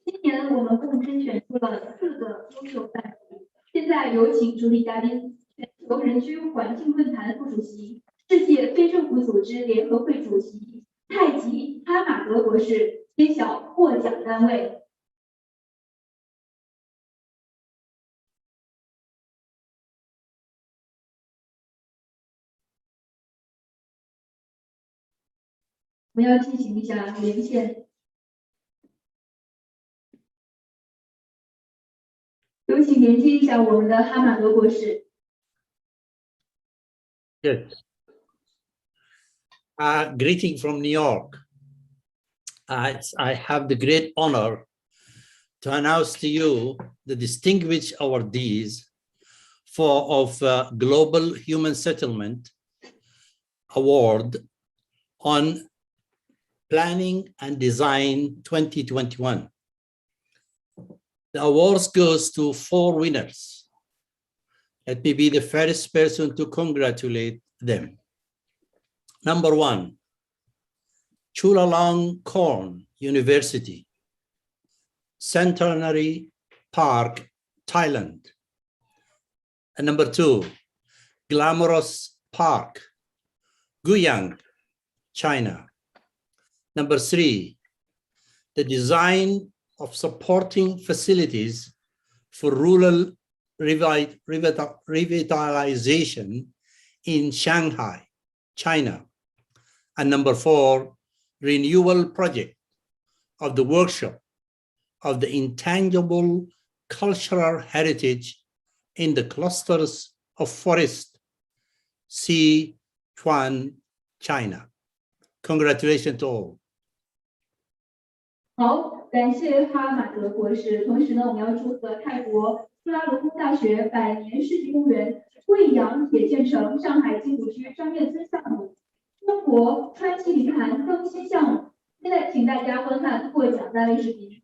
今年我们共甄选出了4个优秀范例。现在有请主礼嘉宾、全球人居环境论坛副主席、世界非政府组织联合会主席太极哈马德博士揭晓获奖单位。我们要进行一下连线，有请连接一下我们的哈马德博士。Good. Greeting from New York. I have the great honor to announce to you the distinguished awardees of Global Human Settlement Award on Planning and Design 2021. The awards goes to 4 winners. Let me be the first person to congratulate them. Number 1, Chulalongkorn University, Centenary Park, Thailand. And number 2, Glamorous Park, Guiyang, China. Number 3, the design of supporting facilities for rural revitalization in Shanghai, China. And number 4, renewal project of the workshop of the intangible cultural heritage in the clusters of forest, Sichuan, China. Congratulations to all. 好，感谢哈马德博士。同时呢，我们要祝贺泰国朱拉隆功大学百年世纪公园、贵阳铁建成上海金浦区商业村项目、中国川西林潭更新项目。现在请大家观看获奖单位视频。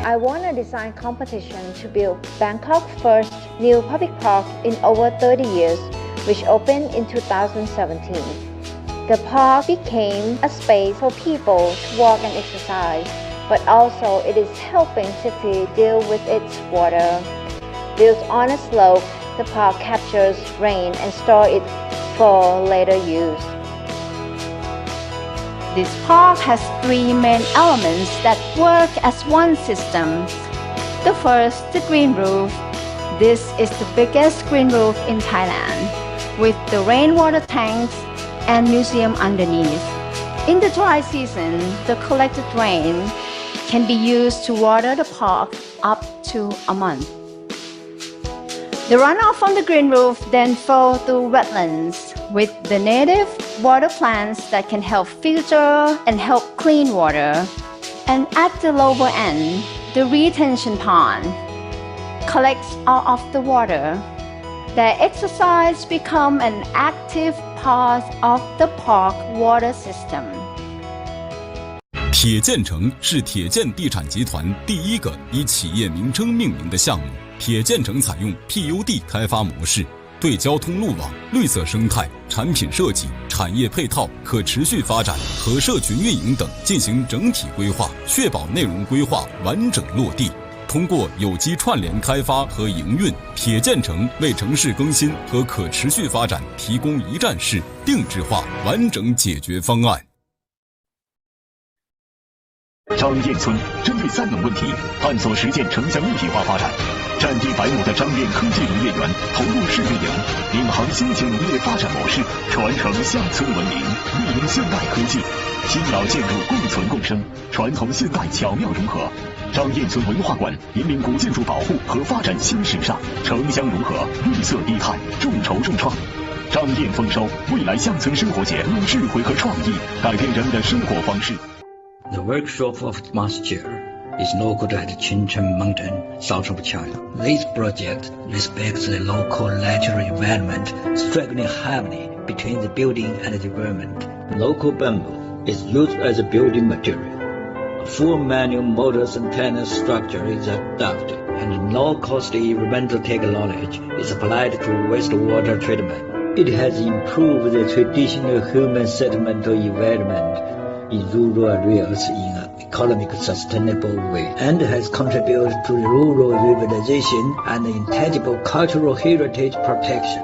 I won a design competition to build Bangkok's first new public park in over 30 years, which opened in 2017. The park became a space for people to walk and exercise, but also it is helping city deal with its water. Built on a slope, the park captures rain and stores it for later use. This park has 3 main elements that work as one system. The first, the green roof. This is the biggest green roof in Thailand, with the rainwater tanks and museum underneath. In the dry season, the collected rain can be used to water the park up to a month. The runoff from the green roof then flows through wetlands with the native water plants that can help filter and help clean water. And at the lower end, the retention pond collects all of the water. Their exercise become an active part of the park water system. 铁建成是铁建地产集团第一个以企业名称命名的项目。铁建成采用 PUD 开发模式，对交通路网、绿色生态、产品设计、产业配套、可持续发展和社群运营等进行整体规划，确保内容规划完整落地。通过有机串联开发和营运，铁建成为城市更新和可持续发展提供一站式、定制化、完整解决方案。张堰村针对3农问题，探索实践城乡一体化发展。占地100亩的张堰科技农业园投入试运营，领航新型农业发展模式，传承乡村文明，运用现代科技，新老建筑共存共生，传统现代巧妙融合。张堰村文化馆引领古建筑保护和发展新时尚，城乡融合，绿色低碳，众筹众创。张堰丰收未来乡村生活节，用智慧和创意改变人的生活方式。The workshop of Master is located at Chinchon Mountain, south of China. This project respects the local natural environment, striking harmony between the building and the environment. Local bamboo is used as a building material. A full manual motors and panel structure is adopted, and low-cost environmental technology is applied to wastewater treatment. It has improved the traditional human settlement environment in rural areas in an economic sustainable way, and has contributed to rural revitalization and intangible cultural heritage protection.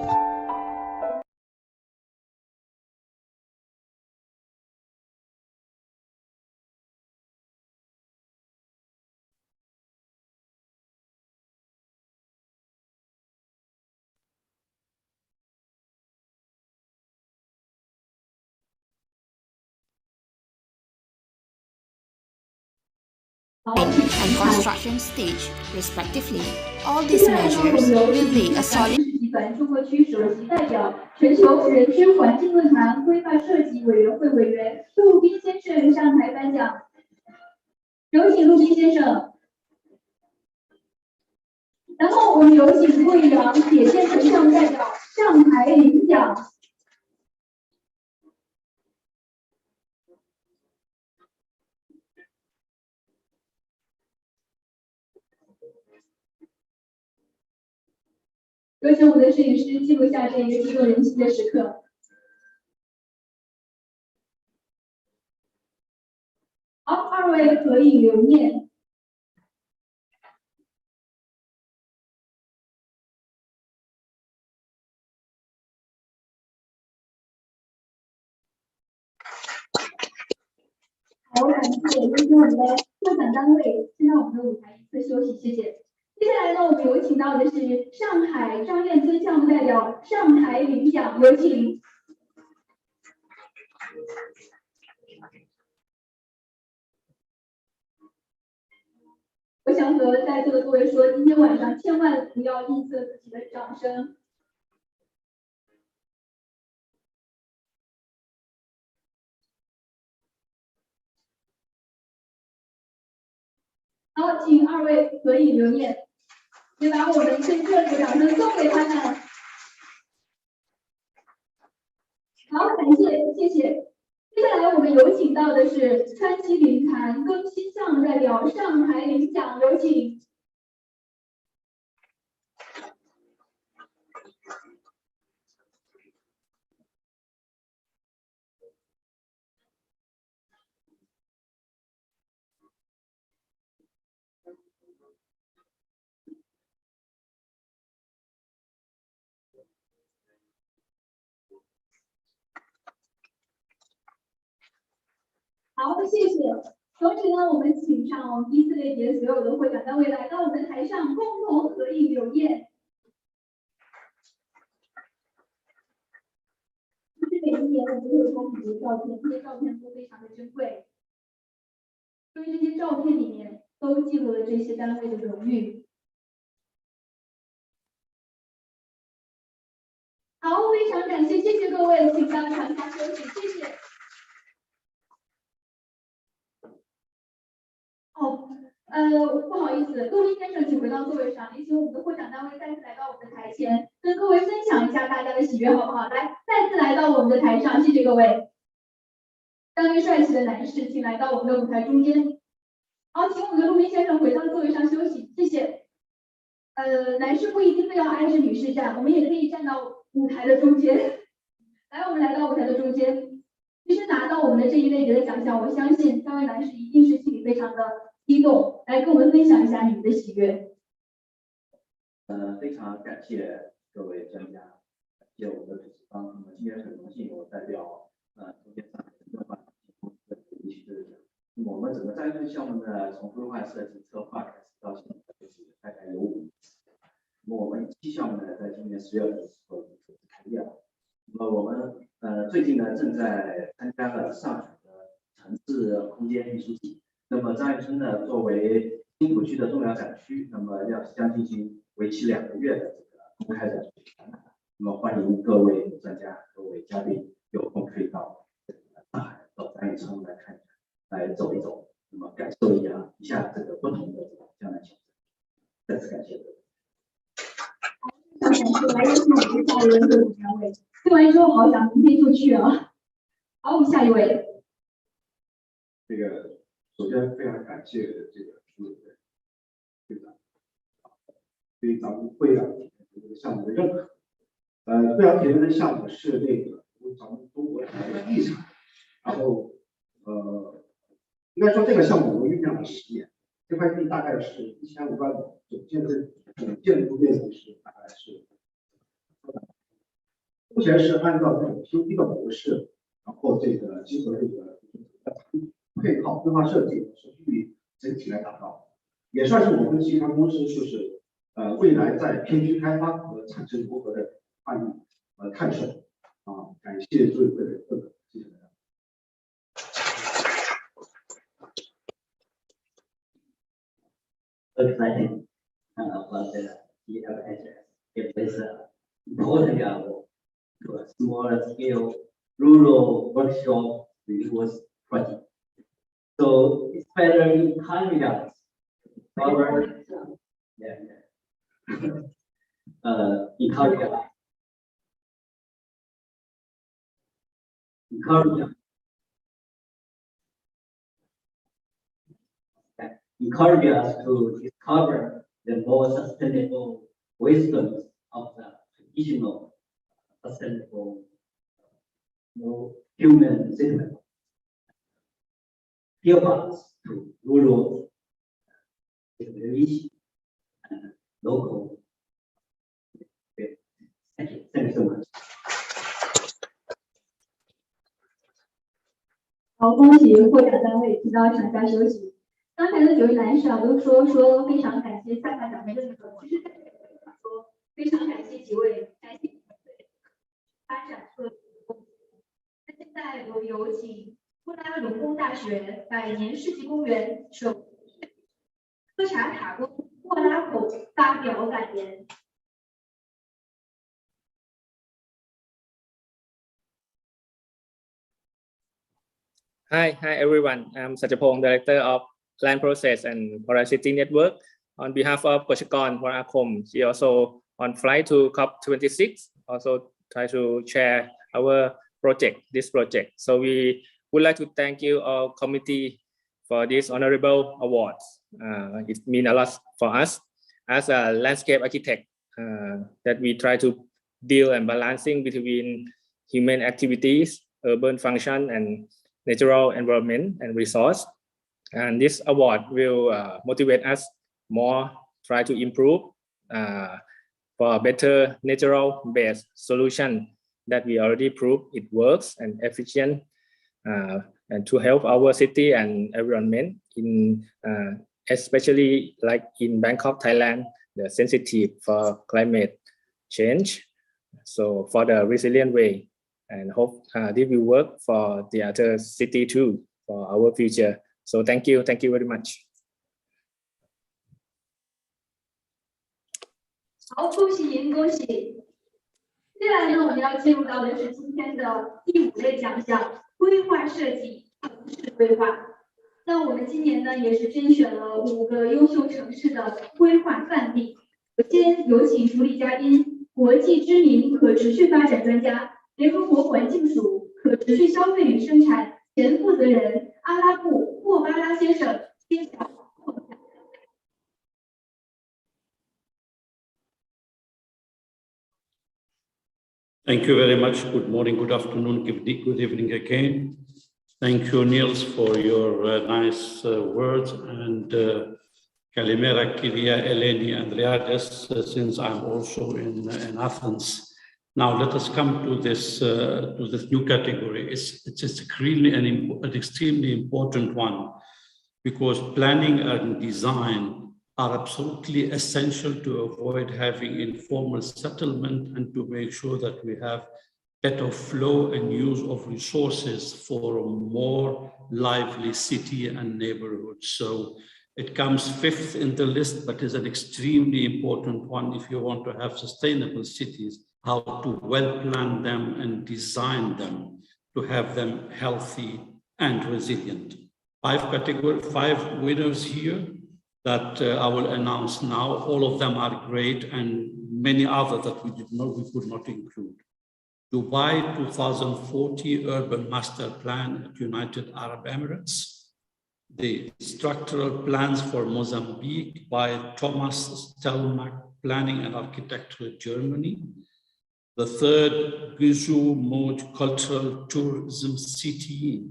And construction stage, respectively. All these measures will be a solid. 中国区首席代表、全球人居环境论坛规划设计委员会委员杜鲁宾先生。我们有请贵阳铁建城项目代表上台领奖。有请我们的摄影师记录下这一个激动人心的时刻。好，2位可以留念。好，感谢，有请我们的获奖单位先到我们的舞台一次休息，谢谢。接下来呢，我们有请到的是上海张燕姿项目代表上台领奖，有请。我想和在座的各位说，今天晚上千万不要吝啬自己的掌声。好，请2位合影留念，也把我们最热烈的掌声送给他们。好，感谢，谢谢。接下来我们有请到的是川西林坛更新项目代表上台领奖，有请。好，谢谢。同时呢，我们请上我们第4类别所有的获奖单位来到我们的台上，共同合影留念。其实每一年我们都有收很多照片，这些照片都非常的珍贵，因为这些照片里面都记录了这些单位的荣誉。好，非常感谢，谢谢各位，请到场下休息，谢谢。不好意思，陆毅先生，请回到座位上，也请我们的获奖单位再次来到我们的台前，跟各位分享一下大家的喜悦，好不好？来，再次来到我们的台上，谢谢各位。当一帅气的男士，请来到我们的舞台中间。好，请我们的陆毅先生回到座位上休息，谢谢。男士不一定非要挨着女士站，我们也可以站到舞台的中间。来，我们来到舞台的中间。其实拿到我们的这一类别的奖项，我相信3位男士一定是心里非常的激动，来跟我们分享一下你们的喜悦。非常感谢各位专家，感谢我们的主持方。那么今天很荣幸，我代表中间上海行政办提供这个一起的奖。那么我们整个战略项目呢，从规划设计策划开始到现在就是大概有5年。那么我们1期项目呢，在今年10月份的时候开业了。那么我们最近呢，正在参加了上海的城市空间艺术季。那么张园村呢，作为金浦区的重要展区，那么将进行为期2个月的这个公开展区。那么欢迎各位专家、各位嘉宾有空可以到上海到张园村来看一看，来走一走，那么感受一下这个不同的这个江南景色。再次感谢各位。感谢，来有请我们下一位获奖单位。听完之后，好想明天就去啊！好，我们下一位。这个首先非常感谢这个队长对咱们贵阳铁人这个项目的认可。贵阳铁人的项目是那个咱们中国铁人的地产，然后应该说这个项目我们酝酿了10年，这块地大概是1500亩，总建筑面积是大概是。目前是按照这种 PPP 的模式，然后这个结合这个配套规划设计和手续率整体来打造，也算是我们集团公司就是未来在片区开发和产生如何的案例探索啊，感谢诸位的认可，谢谢大家。Exciting about the GFHS. It is important to a smaller scale rural workshop resource project. So it's better in time regards. However, encourage us to discover the more sustainable wisdoms of the traditional sustainable human settlement. Help us to rural village and local. Thank you. Thank you so much. 好，恭喜获奖单位提到场下休息。刚才的9位男士都说非常感谢下发奖杯的那个，其实在说非常感谢几位感谢发展和贡献。那现在我有请布拉隆功大学百年世纪公园首科查塔宫莫拉口发表感言。Hi everyone. I'm Satchapong, Director of Land Process and Porosity Network. On behalf of Kochakon Warakom, she also on flight to COP26, also try to share our project, this project. So we would like to thank you all committee for this honorable award. It means a lot for us as a landscape architect that we try to deal and balancing between human activities, urban function, and natural environment and resource. And this award will motivate us more, try to improve for a better natural based solution that we already proved it works and efficient and to help our city and environment in especially like in Bangkok, Thailand, the sensitive for climate change. So for the resilient way, and hope this will work for the other city too for our future. So thank you very much. 好，恭喜您，恭喜！接下来呢，我们要进入到的是今天的第5类奖项——规划设计、城市规划。那我们今年呢，也是甄选了5个优秀城市的规划范例。首先有请主礼嘉宾，国际知名可持续发展专家。联合国环境署可持续消费与生产前负责人阿拉布霍巴拉先生揭晓。Thank you very much. Good morning, good afternoon, good evening again. Thank you, Niels, for your nice words, and Kalimera, Kyria, Eleni, and Riades, since I'm also in Athens. Now let us come to this new category. It's really an extremely important one, because planning and design are absolutely essential to avoid having informal settlement and to make sure that we have better flow and use of resources for a more lively city and neighborhood. So it comes 5th in the list, but is an extremely important one if you want to have sustainable cities. How to well plan them and design them to have them healthy and resilient. 5 winners here that I will announce now. All of them are great, and many others that we could not include. Dubai 2040 Urban Master Plan at United Arab Emirates. The structural plans for Mozambique by Thomas Stelmach Planning and Architecture, Germany. The 3rd Guizhou Multicultural Tourism City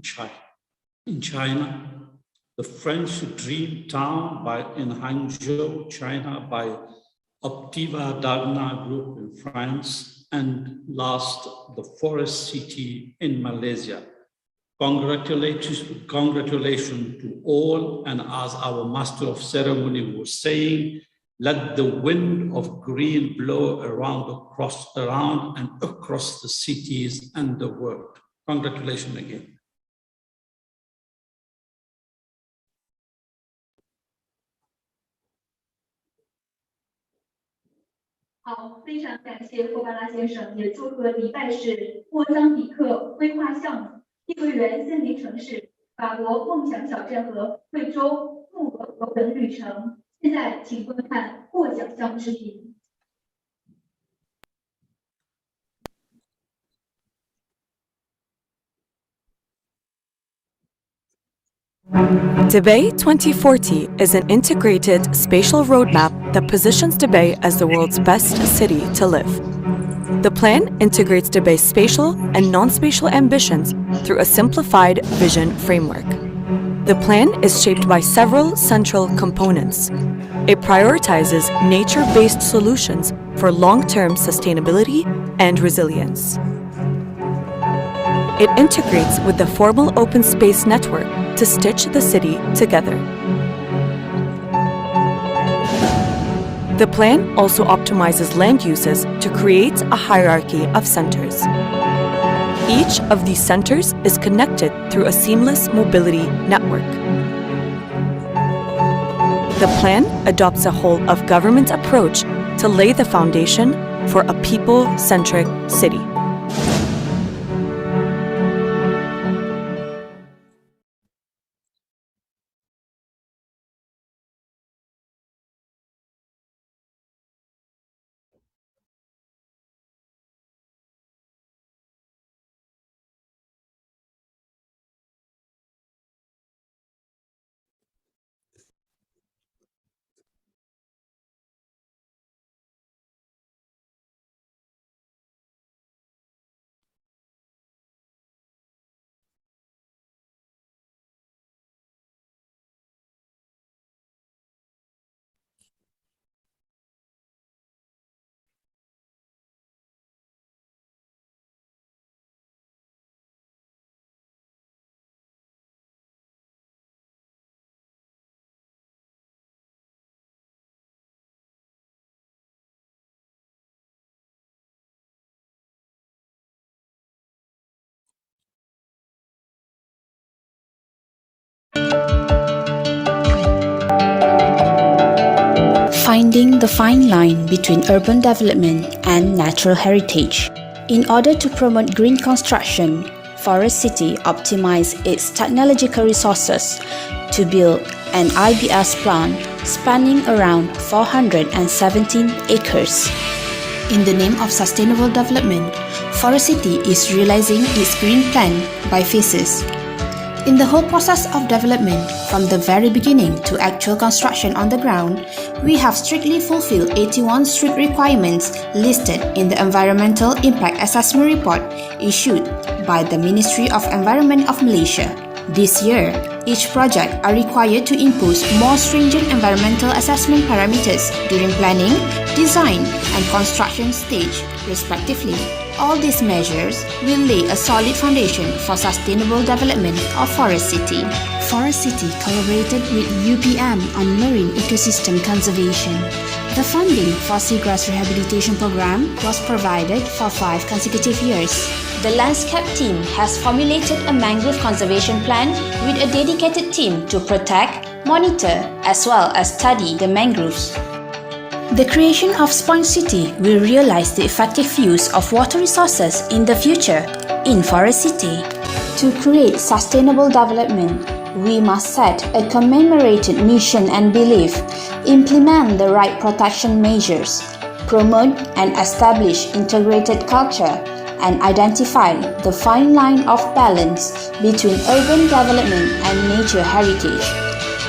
in China. The French Dream Town in Hangzhou, China by Optiva Dagna Group in France. And last, the Forest City in Malaysia. Congratulations to all, and as our Master of Ceremony was saying, let the wind of green blow around and across the cities and the world. Congratulations again. 好，非常感谢霍巴拉先生，也祝贺迪拜市莫桑比克规划项目、碧桂园森林城市、法国梦想小镇和贵州木鹅河本旅程。现在请观看获奖项目视频。Debay 2040 is an integrated spatial roadmap that positions Debay as the world's best city to live. The plan integrates Debay's spatial and non-spatial ambitions through a simplified vision framework. The plan is shaped by several central components. It prioritizes nature-based solutions for long-term sustainability and resilience. It integrates with the formal open space network to stitch the city together. The plan also optimizes land uses to create a hierarchy of centers. Each of these centers is connected through a seamless mobility network. The plan adopts a whole-of-government approach to lay the foundation for a people-centric city. Finding the fine line between urban development and natural heritage. In order to promote green construction, Forest City optimized its technological resources to build an IBS plant spanning around 417 acres. In the name of sustainable development, Forest City is realizing its green plan by phases. In the whole process of development, from the very beginning to actual construction on the ground, we have strictly fulfilled 81 strict requirements listed in the Environmental Impact Assessment Report issued by the Ministry of Environment of Malaysia. This year, each project are required to impose more stringent environmental assessment parameters during planning, design, and construction stage, respectively. All these measures will lay a solid foundation for sustainable development of Forest City. Forest City collaborated with UPM on marine ecosystem conservation. The funding for seagrass rehabilitation program was provided for 5 consecutive years. The landscape team has formulated a mangrove conservation plan with a dedicated team to protect, monitor, as well as study the mangroves. The creation of Sponge City will realize the effective use of water resources in the future in Forest City. To create sustainable development, we must set a commemorated mission and belief, implement the right protection measures, promote and establish integrated culture, and identify the fine line of balance between urban development and nature heritage.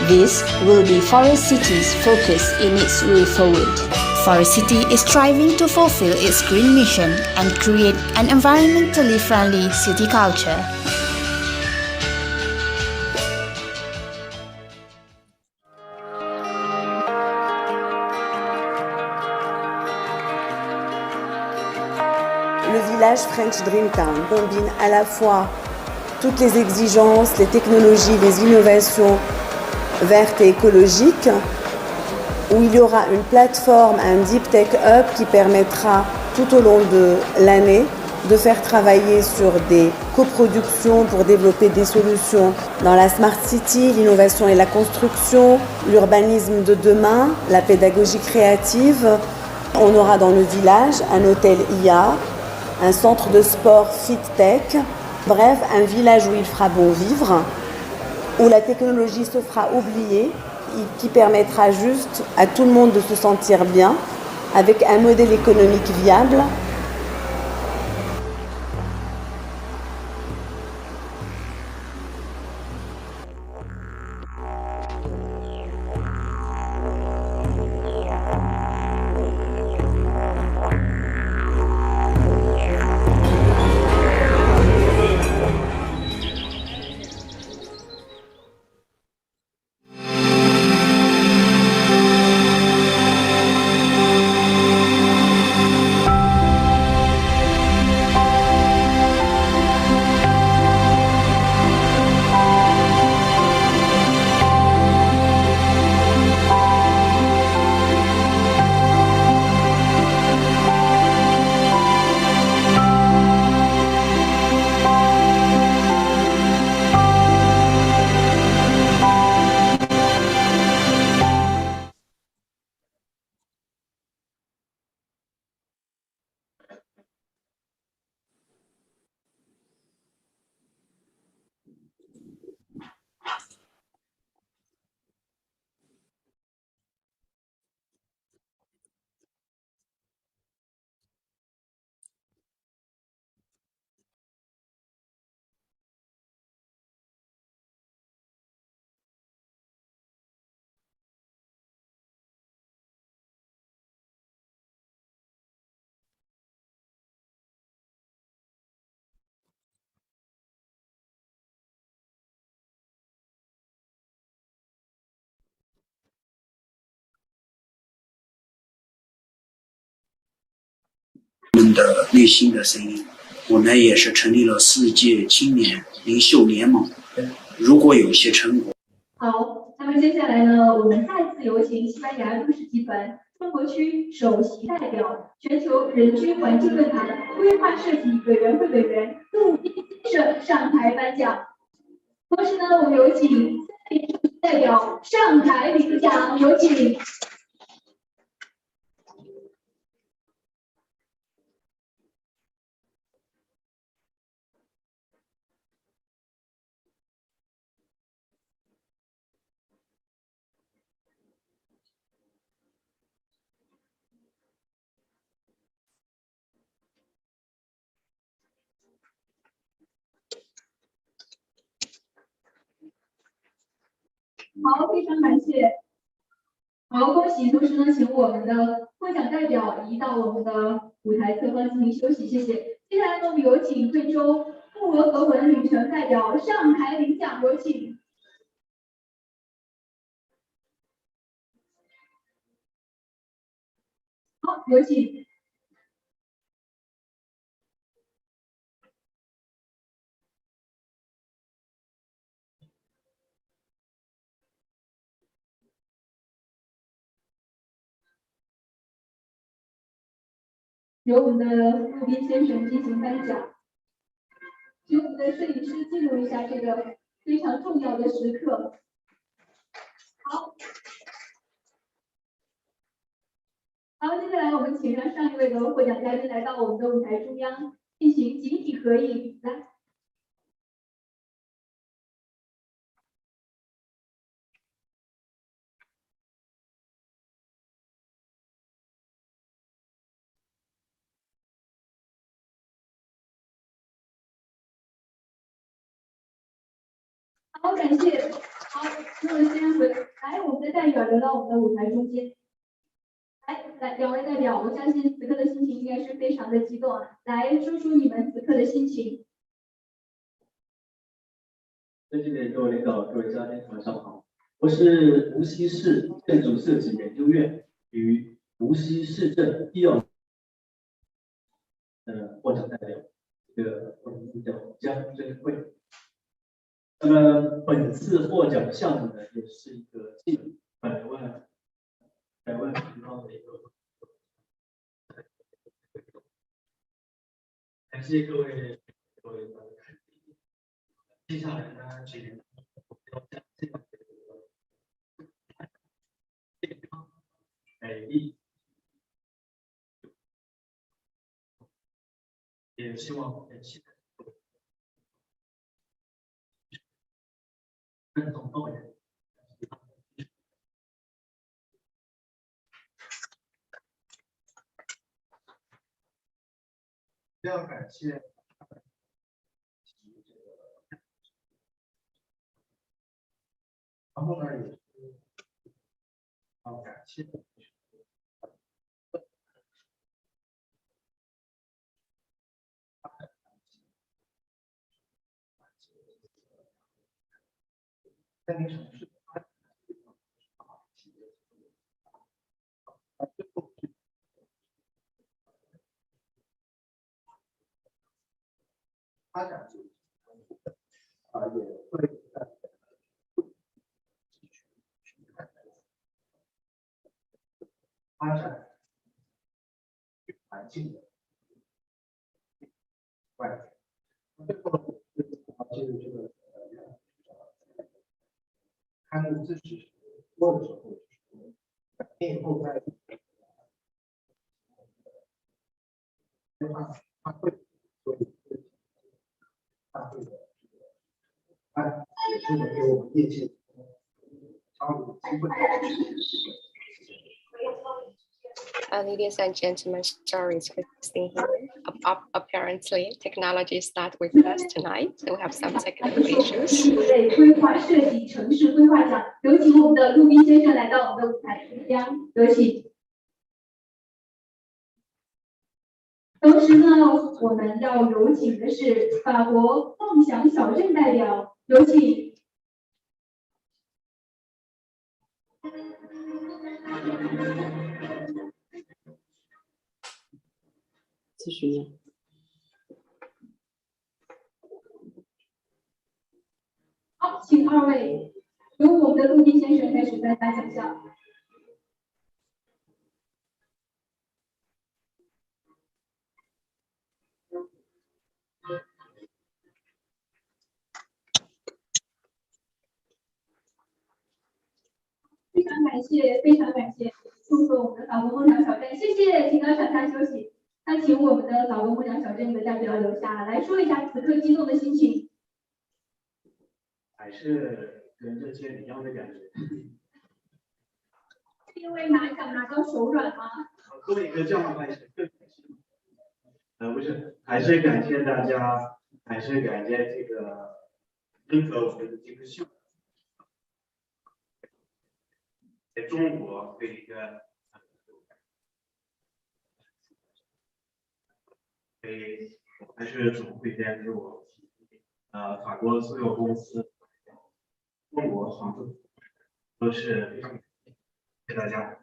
This will be Forest City's focus in its way forward. Forest City is striving to fulfill its green mission and create an environmentally friendly city culture. Le village French Dreamtown combine à la fois toutes les exigences, les technologies, les innovations vertes et écologiques, où il y aura une plateforme, un Deep Tech Hub qui permettra tout au long de l'année de faire travailler sur des coproductions pour développer des solutions dans la Smart City, l'innovation et la construction, l'urbanisme de demain, la pédagogie créative. On aura dans le village un hôtel IA, un centre de sport Fit Tech, bref, un village où il fera bon vivre, où la technologie se fera oublier, qui permettra juste à tout le monde de se sentir bien, avec un modèle économique viable. 我们的内心的声音。我们也是成立了世界青年领袖联盟。如果有一些成果，好，那么接下来呢，我们再次有请西班牙都市集团中国区首席代表、全球人居环境论坛规划设计委员会委员陆斌先生上台颁奖。同时呢，我们有请代表上台领奖，有请。好，非常感谢。好，恭喜！同时呢，请我们的获奖代表移到我们的舞台侧方进行休息，谢谢。接下来呢，我们有请贵州木鹅河文旅程代表上台领奖，有请。好，有请。由我们的陆斌先生进行颁奖，请我们的摄影师记录一下这个非常重要的时刻。好，好，接下来我们请上一位的获奖嘉宾来到我们的舞台中央进行集体合影，来。好，感谢。好，那么先来，我们的代表留到我们的舞台中间。来，两位代表，我相信此刻的心情应该是非常的激动啊！来说出你们此刻的心情。尊敬的各位领导、各位嘉宾，晚上好。我是无锡市建筑设计研究院与无锡市政第2获奖代表，这个我的名叫江真慧。那么本次获奖项目呢，也是一个近100万平方的一个。感谢各位的肯定。接下来呢，请要将这个健康、美丽，也希望我们现在共同抱怨。非常感谢然后呢，也是要感谢在你城市发展也会发展环境的外界。最后就是这个开幕自治说的时候，以后在他会所以大会的也是能给我们业界交流的机会。Ladies and gentlemen, sorry, it's Christine here. Apparently, technology is not with us tonight, so we have some technical issues. 规划设计城市规划奖，有请我们的陆斌先生来到我们的舞台中央，有请。同时呢，我们要有请的是法国梦想小镇代表，有请。Merci Julien. 好，请2位由我们的陆金先生开始为大家讲讲。非常感谢，非常感谢祝贺我们的岛国梦想小镇，谢谢，请到场下休息。那请我们的岛国梦想小镇的代表留下来说一下此刻激动的心情。还是跟这些一样的感觉。是因为拿奖拿到手软吗？做一个这样的话也是更开心。不是，还是感谢大家，还是感谢这个认可我们的这个秀。在中国对一个，所以还是总会编织我法国所有公司，中国航空都是非常谢谢大家。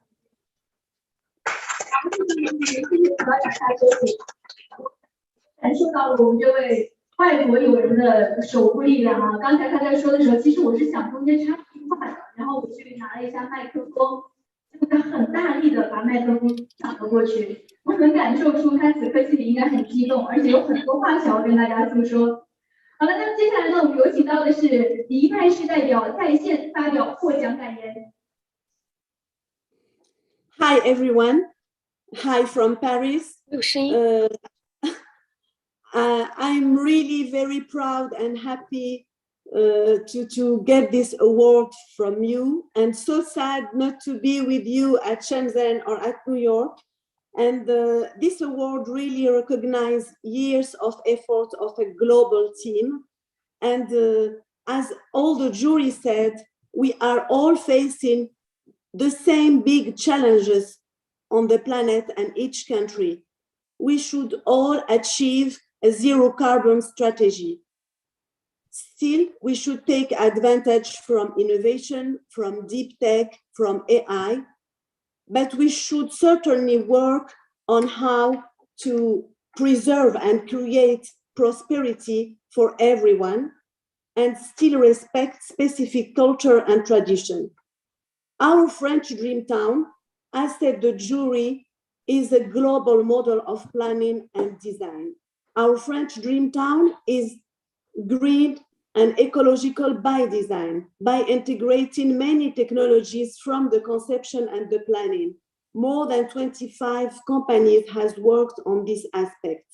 感受到了我们这位外国友人的守护力量啊！刚才他在说的时候，其实我是想中间插一句话的，然后我去拿了一下麦克风，他很大力的把麦克风抢了过去，我能感受出他此刻心里应该很激动，而且有很多话想要跟大家诉说。好了，那接下来呢，我们有请到的是迪拜市代表在线发表获奖感言。Hi everyone. Hi from Paris. I'm really very proud and happy to get this award from you, and so sad not to be with you at Shenzhen or at New York. And this award really recognizes years of effort of a global team. And as all the jury said, we are all facing the same big challenges on the planet and each country. We should all achieve a zero carbon strategy. Still, we should take advantage from innovation, from deep tech, from AI, but we should certainly work on how to preserve and create prosperity for everyone and still respect specific culture and tradition. Our French dream town, as said the jury, is a global model of planning and design. Our French dream town is green and ecological by design, by integrating many technologies from the conception and the planning. More than 25 companies has worked on this aspect.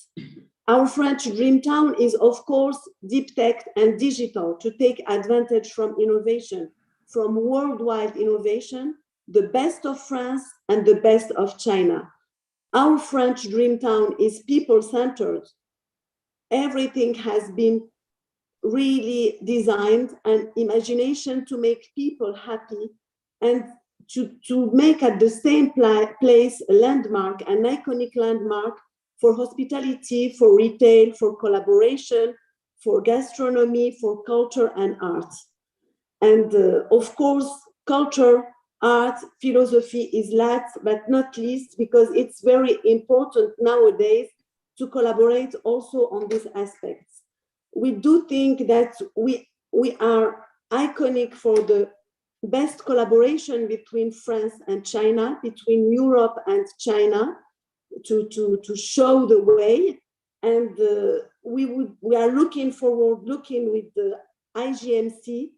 Our French dream town is, of course, deep tech and digital to take advantage from innovation, from worldwide innovation, the best of France and the best of China. Our French dream town is people-centered. Everything has been really designed and imagination to make people happy and to make at the same place a landmark, an iconic landmark for hospitality, for retail, for collaboration, for gastronomy, for culture and art. And of course, culture, art, philosophy is last but not least, because it's very important nowadays to collaborate also on these aspects. We do think that we are iconic for the best collaboration between France and China, between Europe and China, to show the way. And we are looking with the IGMC,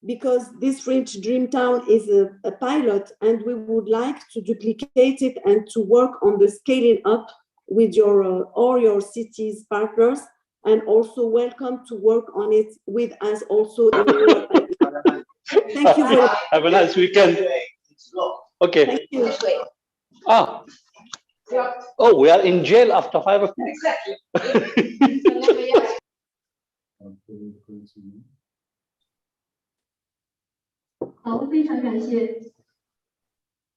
because this French dream town is a pilot, and we would like to duplicate it and to work on the scaling up with all your cities partners, and also welcome to work on it with us also in Europe. Thank you very much. Have a nice weekend. Okay. Thank you. Ah. Oh, we are in jail after 5 o'clock. Exactly. 好，非常感谢。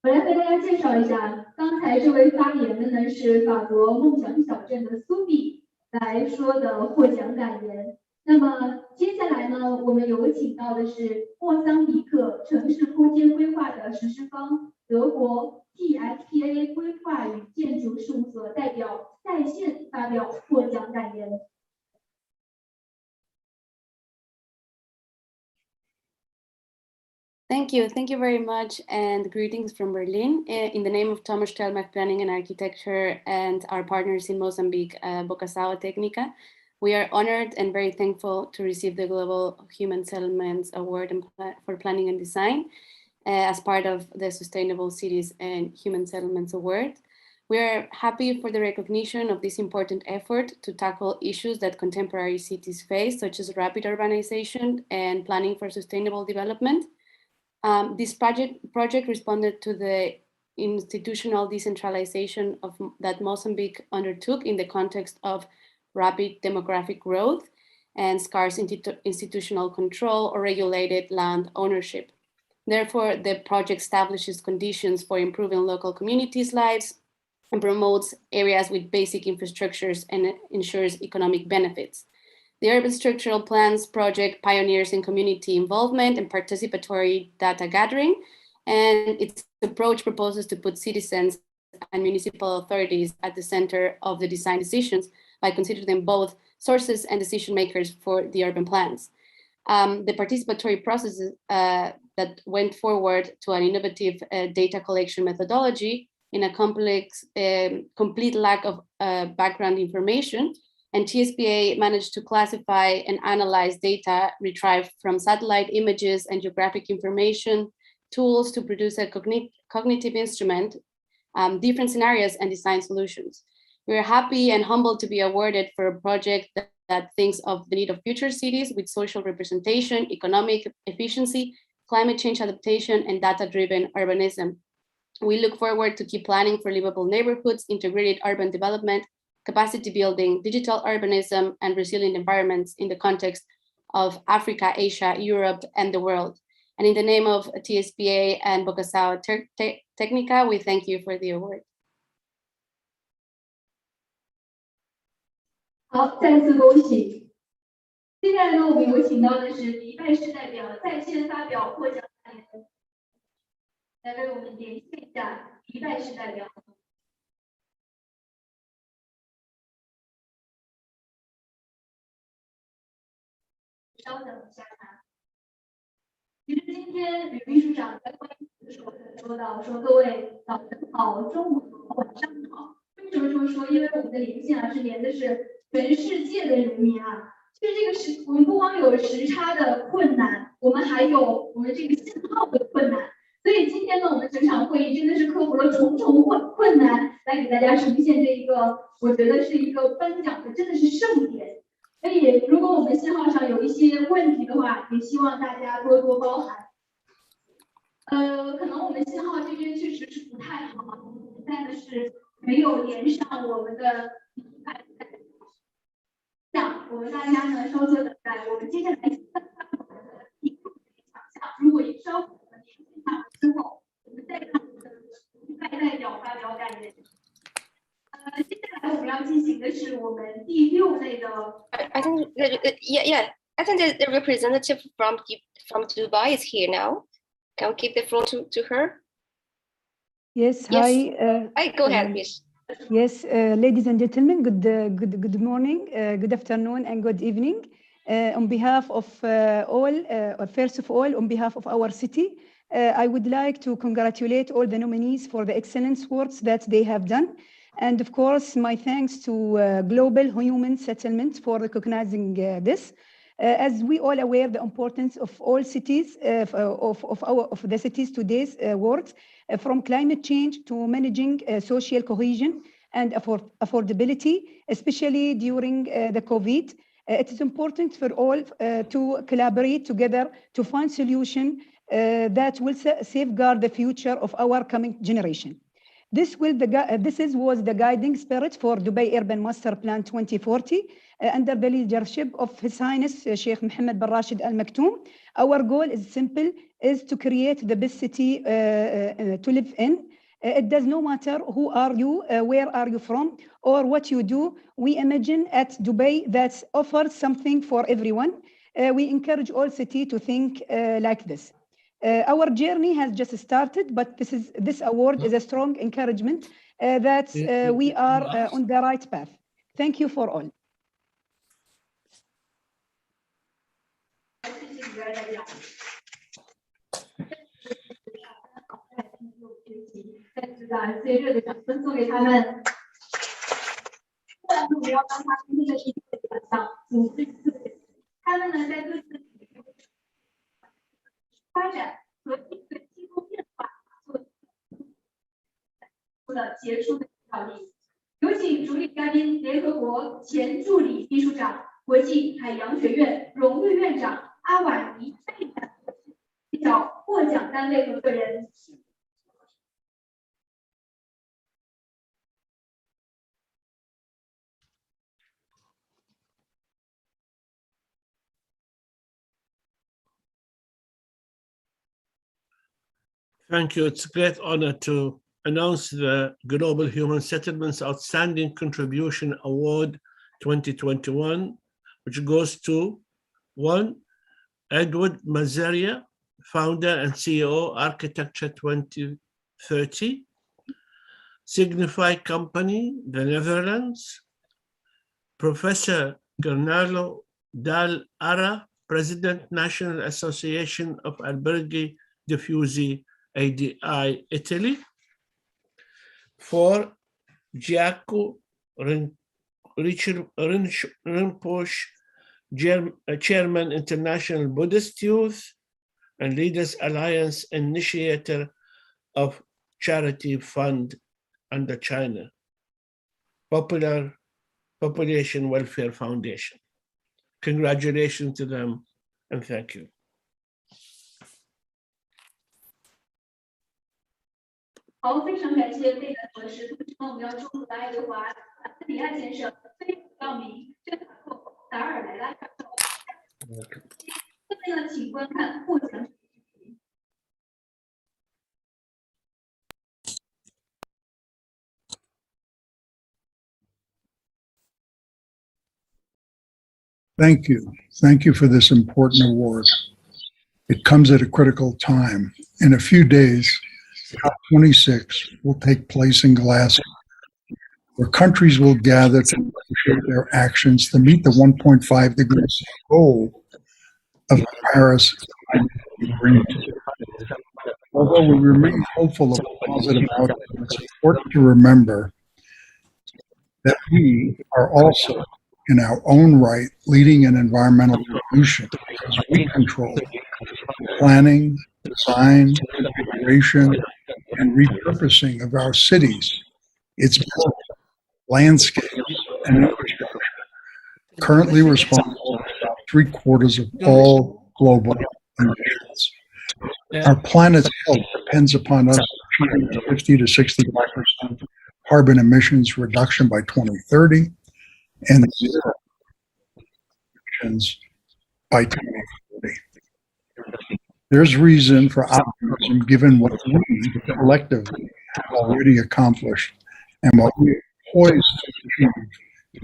我来和大家介绍一下，刚才这位发言的呢是法国梦想小镇的苏比来说的获奖感言。那么接下来呢，我们有请到的是莫桑比克城市空间规划的实施方，德国 TSPA 规划与建筑事务所代表在线发表获奖感言。Thank you very much, and greetings from Berlin. In the name of Thomas Stelmach Planning and Architecture and our partners in Mozambique, Bocação Técnica, we are honored and very thankful to receive the Global Human Settlements Award for Planning and Design as part of the Sustainable Cities and Human Settlements Award. We are happy for the recognition of this important effort to tackle issues that contemporary cities face, such as rapid urbanization and planning for sustainable development. This project responded to the institutional decentralization that Mozambique undertook in the context of rapid demographic growth and scarce institutional control or regulated land ownership. Therefore, the project establishes conditions for improving local communities' lives and promotes areas with basic infrastructures and ensures economic benefits. The Urban Structural Plans project pioneers in community involvement and participatory data gathering, and its approach proposes to put citizens and municipal authorities at the center of the design decisions by considering them both sources and decision makers for the urban plans. The participatory processes that went forward to an innovative data collection methodology in a complete lack of background information, and TSPA managed to classify and analyze data retrieved from satellite images and geographic information tools to produce a cognitive instrument, different scenarios and design solutions. We are happy and humbled to be awarded for a project that thinks of the need of future cities with social representation, economic efficiency, climate change adaptation, and data-driven urbanism. We look forward to keep planning for livable neighborhoods, integrated urban development, capacity building, digital urbanism, and resilient environments in the context of Africa, Asia, Europe, and the world. And in the name of TSPA and Bocação Técnica, we thank you for the award. 好，再次恭喜。接下来呢，我们有请到的是迪拜市代表在线发表获奖感言，来为我们连线一下迪拜市代表。稍等一下啊。其实今天吕秘书长在会议的时候说到，说各位早晨好、中午好、晚上好。为什么这么说？因为我们的连线啊是连的是全世界的人民啊。其实这个我们不光有时差的困难，我们还有我们这个信号的困难。所以今天呢，我们整场会议真的是克服了重重困难，来给大家呈现这一个，我觉得是一个颁奖的真的是盛典。所以，如果我们信号上有一些问题的话，也希望大家多多包涵。可能我们信号这边确实是不太好，现在呢是没有连上我们的我们大家呢稍作等待，我们接下来如果稍后我们连线上之后，我们再看我们的代表发表感言。接下来我们要进行的是我们第6类的。I think I think the representative from Dubai is here now. Can we give the floor to her? Yes. Hi. Go ahead, please. Yes, ladies and gentlemen. Good morning, good afternoon, and good evening. On behalf of first of all, on behalf of our city, I would like to congratulate all the nominees for the excellent works that they have done. And of course, my thanks to Global Human Settlements for recognizing this. As we all aware, the importance of all cities, of the cities today's world, from climate change to managing social cohesion and affordability, especially during the COVID. It is important for all to collaborate together to find solutions that will safeguard the future of our coming generation. This was the guiding spirit for Dubai Urban Master Plan 2040 under the leadership of His Highness Sheikh Mohammed bin Rashid Al Maktoum. Our goal is simple, is to create the best city to live in, It does no matter who are you, where are you from, or what you do. We imagine at Dubai that offers something for everyone. We encourage all cities to think like this. Our journey has just started, but this award is a strong encouragement that we are on the right path. Thank you for all.有请主礼嘉宾，联合国前助理秘书长、国际海洋学院荣誉院长阿瓦尼介绍获奖单位和个人。Thank you. It's a great honor to announce the Global Human Settlements Outstanding Contribution Award 2021, which goes to 1, Edward Mazaria, founder and CEO, Architecture 2030, Signify Company, the Netherlands, Professor Gernalo Dal Ara, President, National Association of Alberghi Diffusi, ADI, Italy. 4, Giacomo Rinpoche, Chairman, International Buddhist Youth and Leaders Alliance, initiator of Charity Fund under China, Population Welfare Foundation. Congratulations to them and thank you. 好，非常感谢贝尔博士。同时呢，我们要祝福爱德华·斯里亚先生、菲普道明、珍塔克、达尔莱拉教授。下面呢，请观看获奖者。Thank you. Thank you for this important award. It comes at a critical time. In a few days, COP26 will take place in Glasgow, where countries will gather to negotiate their actions to meet the 1.5 degrees goal of the Paris Agreement. Although we remain hopeful of a positive outcome, it's important to remember that we are also, in our own right, leading an environmental revolution because we control planning, design, configuration, and repurposing of our cities, its landscapes, and infrastructure, currently responsible for 3/4 of all global emissions. Our planet's health depends upon us achieving 50 to 65% carbon emissions reduction by 2030 and zero emissions by 2040. There's reason for optimism given what we collectively have already accomplished and what we are poised to achieve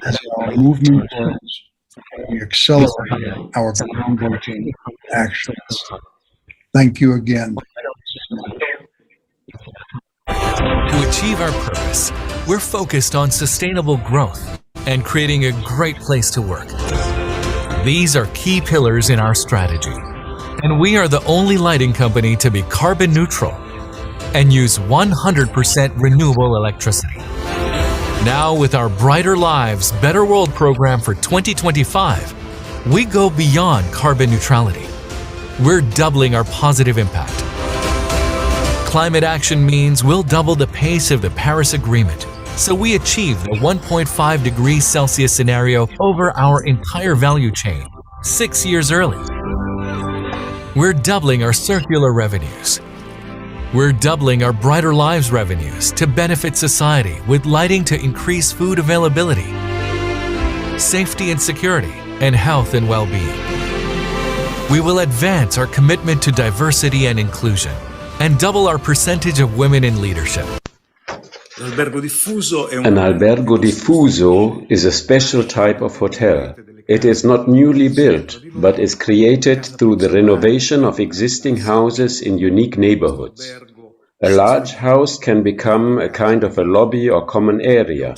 as our movement grows and we accelerate our groundbreaking actions. Thank you again. To achieve our purpose, we're focused on sustainable growth and creating a great place to work. These are key pillars in our strategy, and we are the only lighting company to be carbon neutral and use 100% renewable electricity. Now, with our Brighter Lives, Better World program for 2025, we go beyond carbon neutrality. We're doubling our positive impact. Climate action means we'll double the pace of the Paris Agreement, so we achieve the 1.5 degrees Celsius scenario over our entire value chain 6 years early. We're doubling our circular revenues. We're doubling our Brighter Lives revenues to benefit society with lighting to increase food availability, safety and security, and health and well-being. We will advance our commitment to diversity and inclusion and double our percentage of women in leadership. An albergo diffuso is a special type of hotel. It is not newly built, but is created through the renovation of existing houses in unique neighborhoods. A large house can become a kind of a lobby or common area.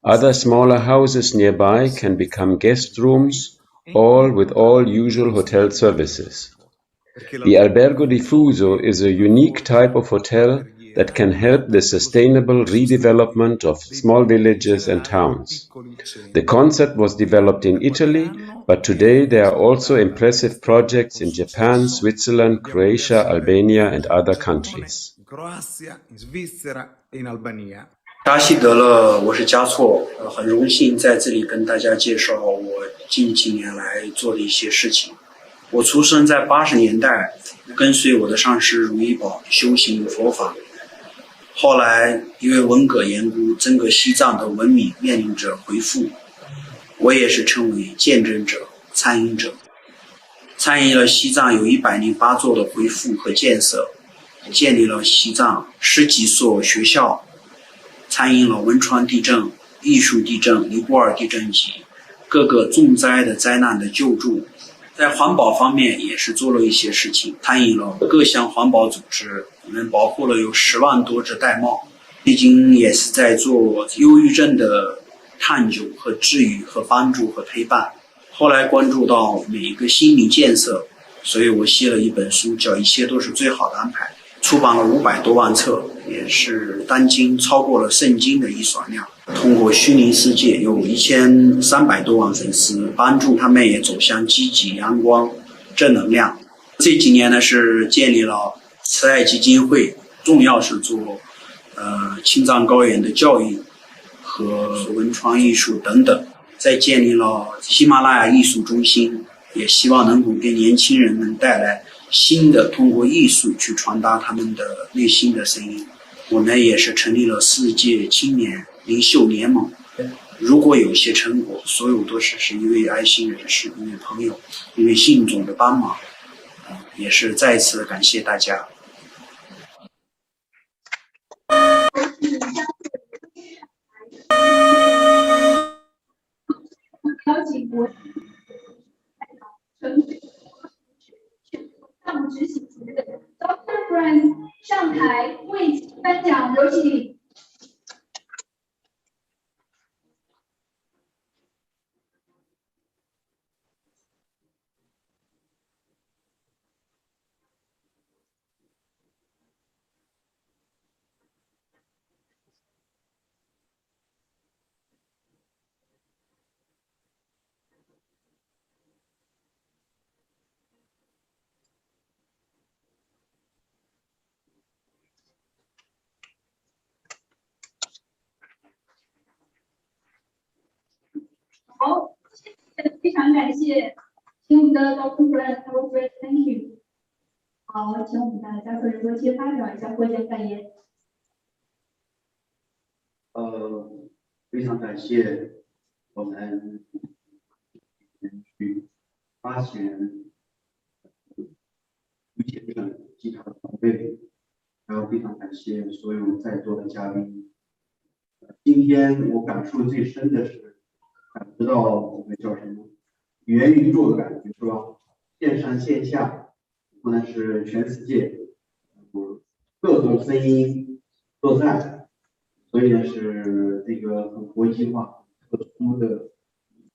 Other smaller houses nearby can become guest rooms, all with all usual hotel services. The albergo diffuso is a unique type of hotel that can help the sustainable redevelopment of small villages and towns. The concept was developed in Italy, but today there are also impressive projects in Japan, Switzerland, Croatia, Albania, and other countries.扎西德勒，我是加措，很荣幸在这里跟大家介绍我近几年来做的一些事情。我出生在80年代，跟随我的上师如意宝修行佛法。后来因为文革缘故，整个西藏的文明面临着恢复，我也是成为见证者、参与者，参与了西藏有108座的恢复和建设，建立了西藏10几所学校，参与了汶川地震、玉树地震、尼泊尔地震及各个重灾的灾难的救助。在环保方面也是做了一些事情，参与了各项环保组织，我们包括了有10万多只玳瑁。最近也是在做忧郁症的探究和治愈和帮助和陪伴。后来关注到每一个心理建设，所以我写了一本书叫《一切都是最好的安排》，出版了500多万册，也是当今超过了圣经的印刷量。通过虚拟世界有1300多万粉丝，帮助他们也走向积极、阳光、正能量。这几年呢是建立了慈爱基金会，重要是做青藏高原的教育和文创艺术等等。再建立了喜马拉雅艺术中心，也希望能够给年轻人们带来新的通过艺术去传达他们的内心的声音。我们也是成立了世界青年领袖联盟，如果有些成果，所有都是一位爱心人士、一位朋友、一位信众的帮忙，也是再次感谢大家。邀请国项目执行主任 Dr. Franz 上台为颁奖，有请。好，非常感谢，请我们的 Dr. Franz Thank you。好，请我们的加措仁波切发表一下获奖感言。非常感谢我们去发现于先生及他的团队，还有非常感谢所有在座的嘉宾。今天我感触最深的是感知到我们叫什么元宇宙的感觉，是吧？线上线下，不能是全世界各种声音作战，所以呢是这个很国际化、特殊的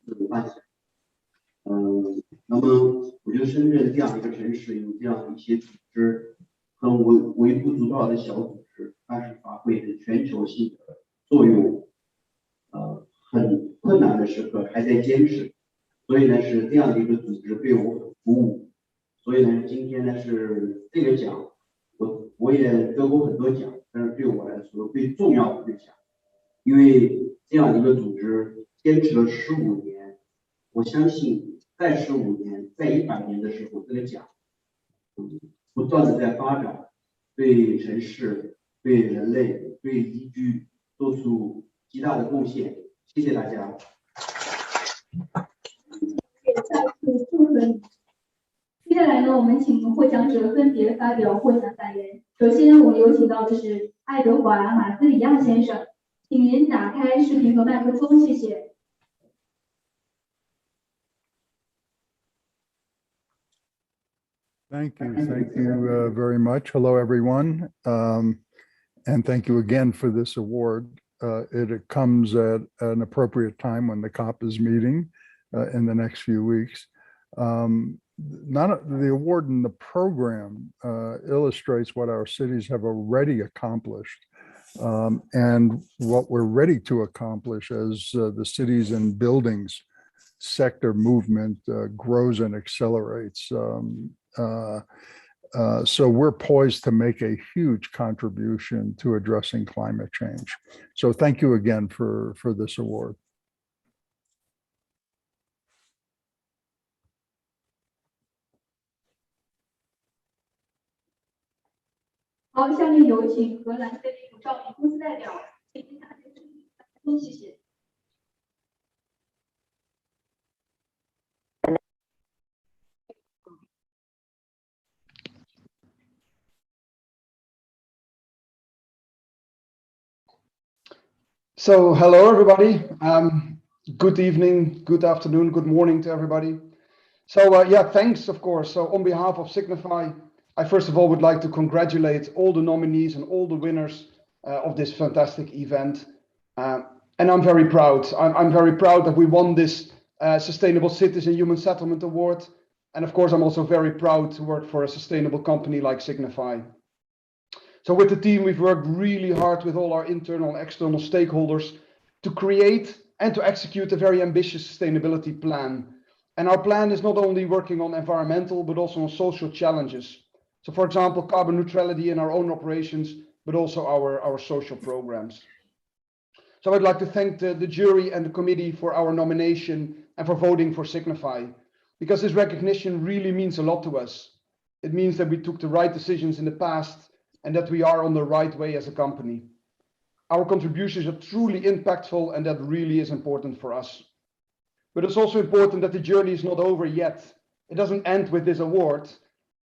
自主幻想。那么我觉得深圳这样一个城市有这样一些组织，很微不足道的小组织，它是发挥着全球性的作用。很困难的时刻还在坚持，所以呢是这样的一个组织对我很服务。所以呢今天呢是这个奖，我也得过很多奖，但是对我来说最重要的一个奖，因为这样一个组织坚持了15年，我相信在15年、在100年的时候，这个奖不断的在发展，对城市、对人类、对宜居做出极大的贡献。谢谢大家。接下来呢，我们请获奖者分别发表获奖感言。首先，我们有请到的是爱德华·马斯里亚先生，请您打开视频和麦克风，谢谢。Thank you very much. Hello, everyone. And thank you again for this award. It comes at an appropriate time when the COP is meeting in the next few weeks. The award and the program illustrates what our cities have already accomplished and what we're ready to accomplish as the cities and buildings sector movement grows and accelerates. So we're poised to make a huge contribution to addressing climate change. So thank you again for this award. 好，下面有请荷兰飞利浦照明公司代表，请您打开视频麦克风，谢谢。 So hello everybody, good evening, good afternoon, good morning to everybody. So yeah, thanks of course. So on behalf of Signify, I first of all would like to congratulate all the nominees and all the winners of this fantastic event. And I'm very proud. I'm very proud that we won this Sustainable Cities and Human Settlement Award. And of course, I'm also very proud to work for a sustainable company like Signify. So with the team, we've worked really hard with all our internal and external stakeholders to create and to execute a very ambitious sustainability plan. And our plan is not only working on environmental, but also on social challenges. So for example, carbon neutrality in our own operations, but also our social programs. So I'd like to thank the jury and the committee for our nomination and for voting for Signify, because this recognition really means a lot to us. It means that we took the right decisions in the past and that we are on the right way as a company. Our contributions are truly impactful, and that really is important for us. But it's also important that the journey is not over yet. It doesn't end with this award.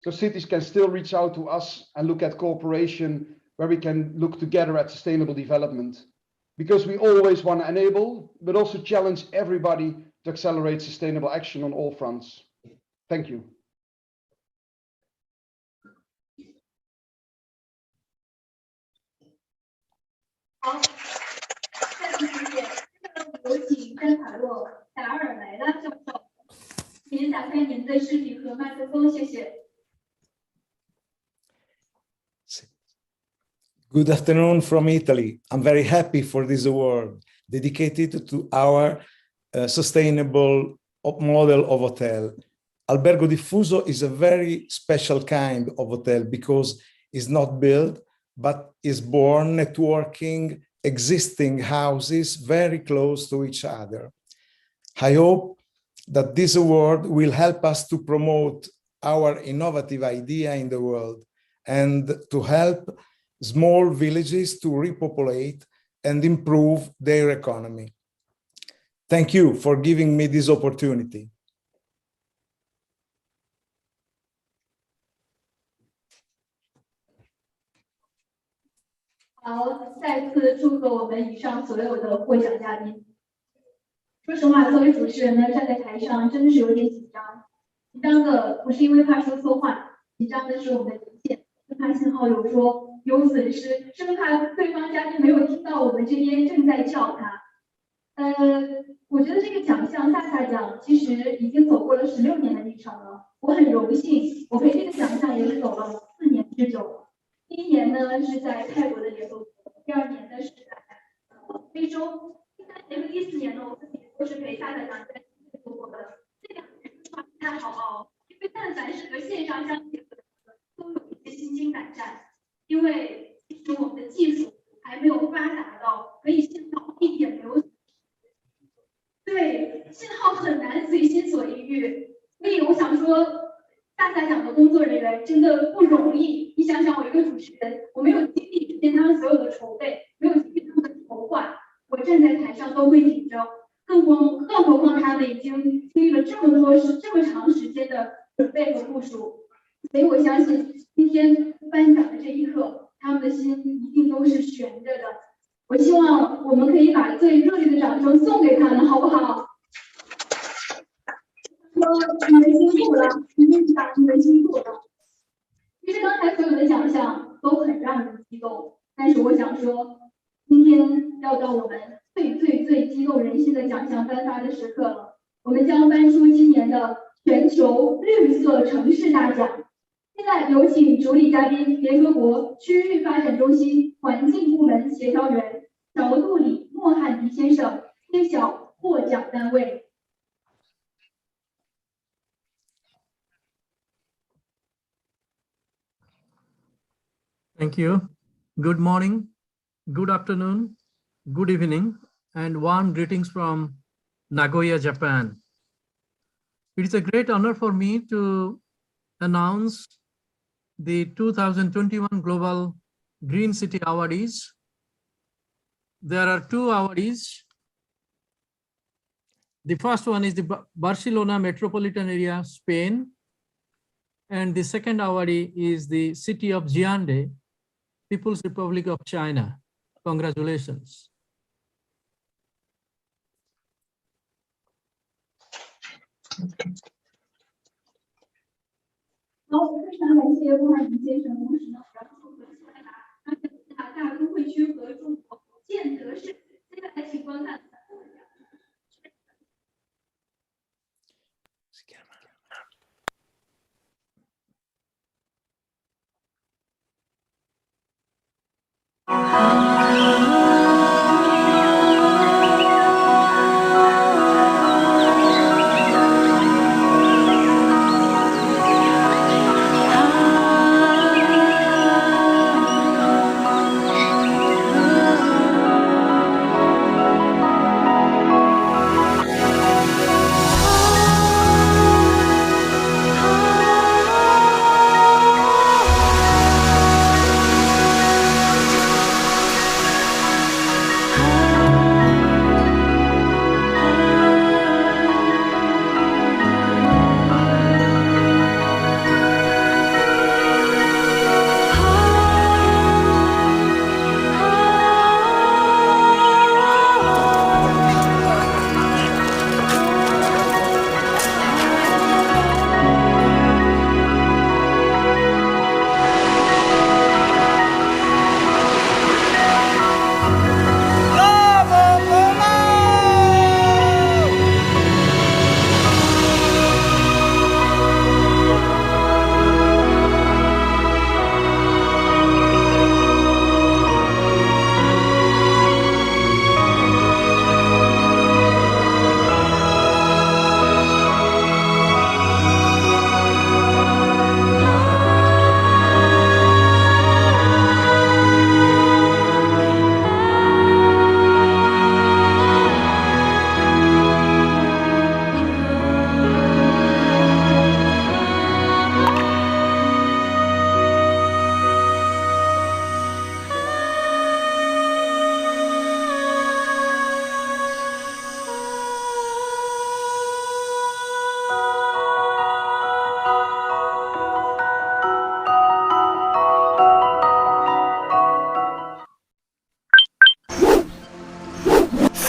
So cities can still reach out to us and look at cooperation where we can look together at sustainable development. Because we always want to enable, but also challenge everybody to accelerate sustainable action on all fronts. Thank you. 好，下面请有请詹卡洛·达尔莱拉教授，请打开您的视频和麦克风，谢谢。Good afternoon from Italy. I'm very happy for this award dedicated to our sustainable model of hotel. Albergo Diffuso is a very special kind of hotel because it's not built, but is born networking existing houses very close to each other. I hope that this award will help us to promote our innovative idea in the world and to help small villages to repopulate and improve their economy. Thank you for giving me this opportunity. 好，再次祝贺我们以上所有的获奖嘉宾。说实话，作为主持人呢，站在台上真的是有点紧张。紧张的不是因为怕说错话，紧张的是我们的连线，生怕信号有损失，生怕对方嘉宾没有听到我们这边正在叫他。我觉得这个奖项大萨奖其实已经走过了16年的历程了。我很荣幸，我陪这个奖项也是走了4年之久。第1年呢是在泰国的联合国，第2年呢是在非洲，第3年和第4年呢我自己都是陪萨萨奖在联合国的。这2年不太好哦，因为但凡是和线上相结合的，都有一些心惊胆战，因为其实我们的技术还没有发达到可以信号一点没有。对，信号很难随心所欲，所以我想说，大萨奖的工作人员真的不容易。你想想，我一个主持人，我没有经历之前他们所有的筹备，没有经历他们的筹划，我站在台上都会紧张，更何况他们已经经历了这么长时间的准备和部署。所以我相信今天颁奖的这一刻，他们的心一定都是悬着的。我希望我们可以把最热烈的掌声送给他们，好不好？说你们辛苦了，你们辛苦了。其实刚才所有的奖项都很让人激动，但是我想说，今天要到我们最激动人心的奖项颁发的时刻了。我们将颁出今年的全球绿色城市大奖。现在有请主礼嘉宾联合国区域发展中心环境部门协调员乔杜里·莫汉迪先生揭晓获奖单位。Thank you. Good morning, good afternoon, good evening, and warm greetings from Nagoya, Japan. It is a great honor for me to announce the 2021 Global Green City Awardees. There are two awardees. The first one is the Barcelona Metropolitan Area, Spain. And the second awardee is the city of Jiande, People's Republic of China. Congratulations. 好，非常感谢莫汉迪先生，同时呢，也要祝贺西班牙大都会区和中国建德市。接下来请观看。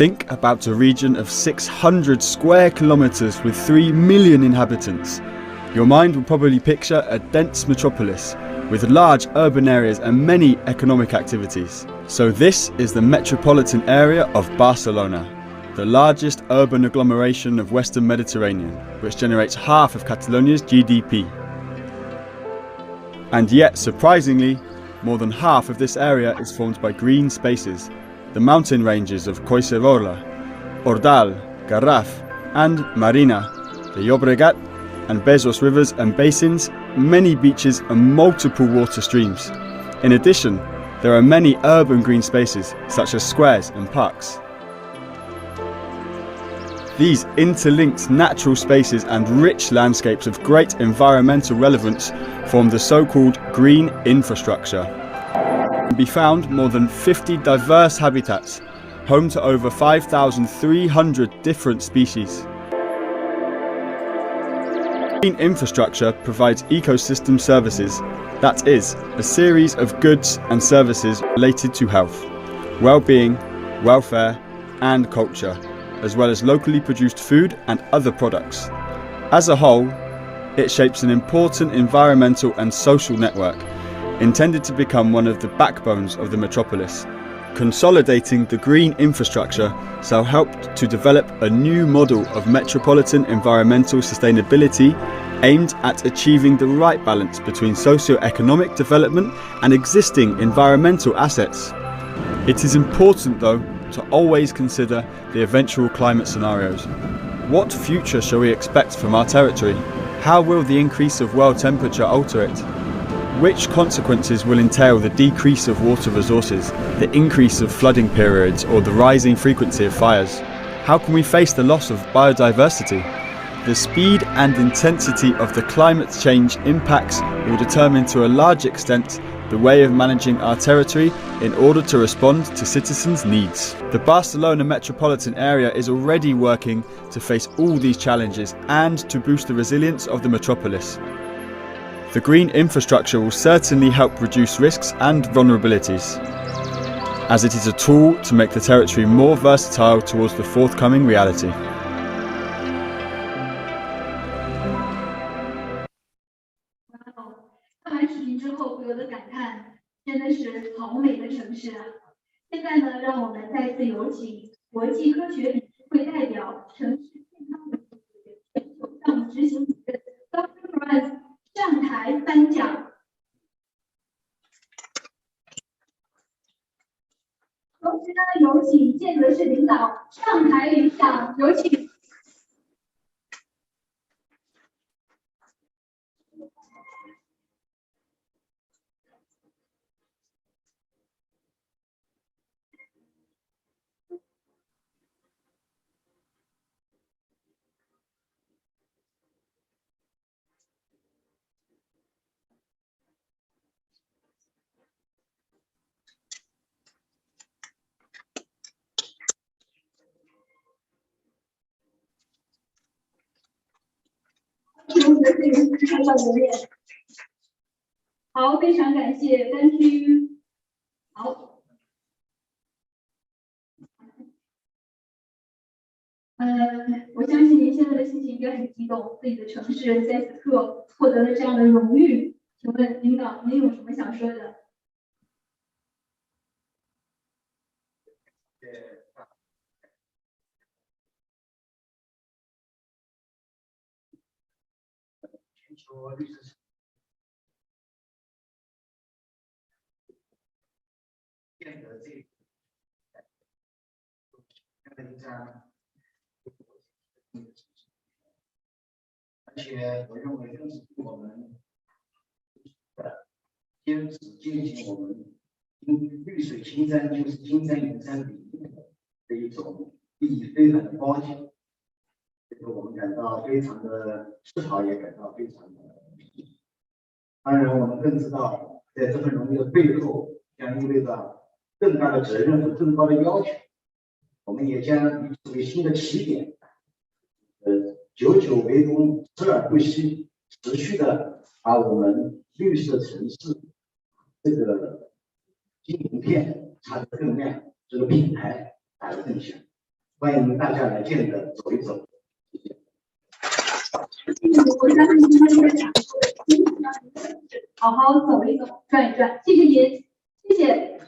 Think about a region of 600 square kilometers with 3 million inhabitants. Your mind will probably picture a dense metropolis with large urban areas and many economic activities. So this is the metropolitan area of Barcelona, the largest urban agglomeration of Western Mediterranean, which generates half of Catalonia's GDP. And yet, surprisingly, more than half of this area is formed by green spaces. The mountain ranges of Collserola, Ordal, Garraf and Marina, the Llobregat and Besòs rivers and basins, many beaches and multiple water streams. In addition, there are many urban green spaces such as squares and parks. These interlinked natural spaces and rich landscapes of great environmental relevance form the so-called green infrastructure. Can be found more than 50 diverse habitats, home to over 5,300 different species. Green infrastructure provides ecosystem services That is, a series of goods and services related to health, well-being, welfare, and culture, as well as locally produced food and other products. As a whole, it shapes an important environmental and social network, intended to become one of the backbones of the metropolis. Consolidating the green infrastructure shall help to develop a new model of metropolitan environmental sustainability aimed at achieving the right balance between socio-economic development and existing environmental assets. It is important, though, to always consider the eventual climate scenarios. What future shall we expect from our territory? How will the increase of world temperature alter it? Which consequences will entail the decrease of water resources, the increase of flooding periods, or the rising frequency of fires? How can we face the loss of biodiversity? The speed and intensity of the climate change impacts will determine to a large extent the way of managing our territory in order to respond to citizens' needs. The Barcelona metropolitan area is already working to face all these challenges and to boost the resilience of the metropolis. The green infrastructure will certainly help reduce risks and vulnerabilities, as it is a tool to make the territory more versatile towards the forthcoming reality.上台颁奖。同时呢，有请建德市领导上台领奖，有请。好，非常感谢Thank you。好，我相信您现在的心情应该很激动，自己的城市在此刻获得了这样的荣誉。请问领导，您有什么想说的？全球绿色建的这个一张，而且我认为更是对我们坚持践行我们绿水青山就是金山银山理念的一种意义非常的高级。这个我们感到非常的自豪，也感到非常的。当然，我们更知道，在这份荣誉的背后，将意味着更大的责任和更高的要求。我们也将以此为新的起点，久久为功，持而不息，持续的把我们绿色城市这个金名片擦得更亮，这个品牌打得更响。欢迎大家来建德走一走。我相信今天的讲座，好好走一走，转一转。谢谢您，谢谢。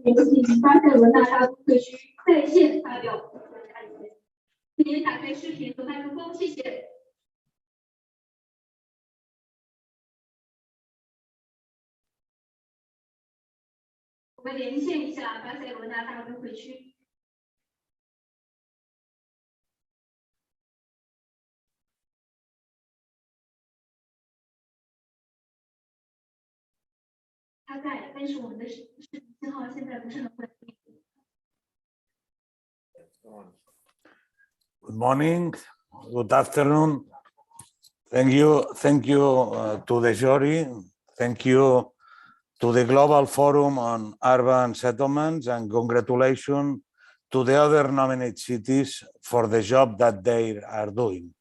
有请巴塞罗那大都会区在线发表国家语言。请您打开视频和麦克风，谢谢。我们连线一下巴塞罗那大都会区。他在，但是我们的视频信号现在不是很稳定。Good morning, good afternoon. Thank you to the jury. Thank you to the Global Forum on Urban Settlements, and congratulations to the other nominated cities for the job that they are doing.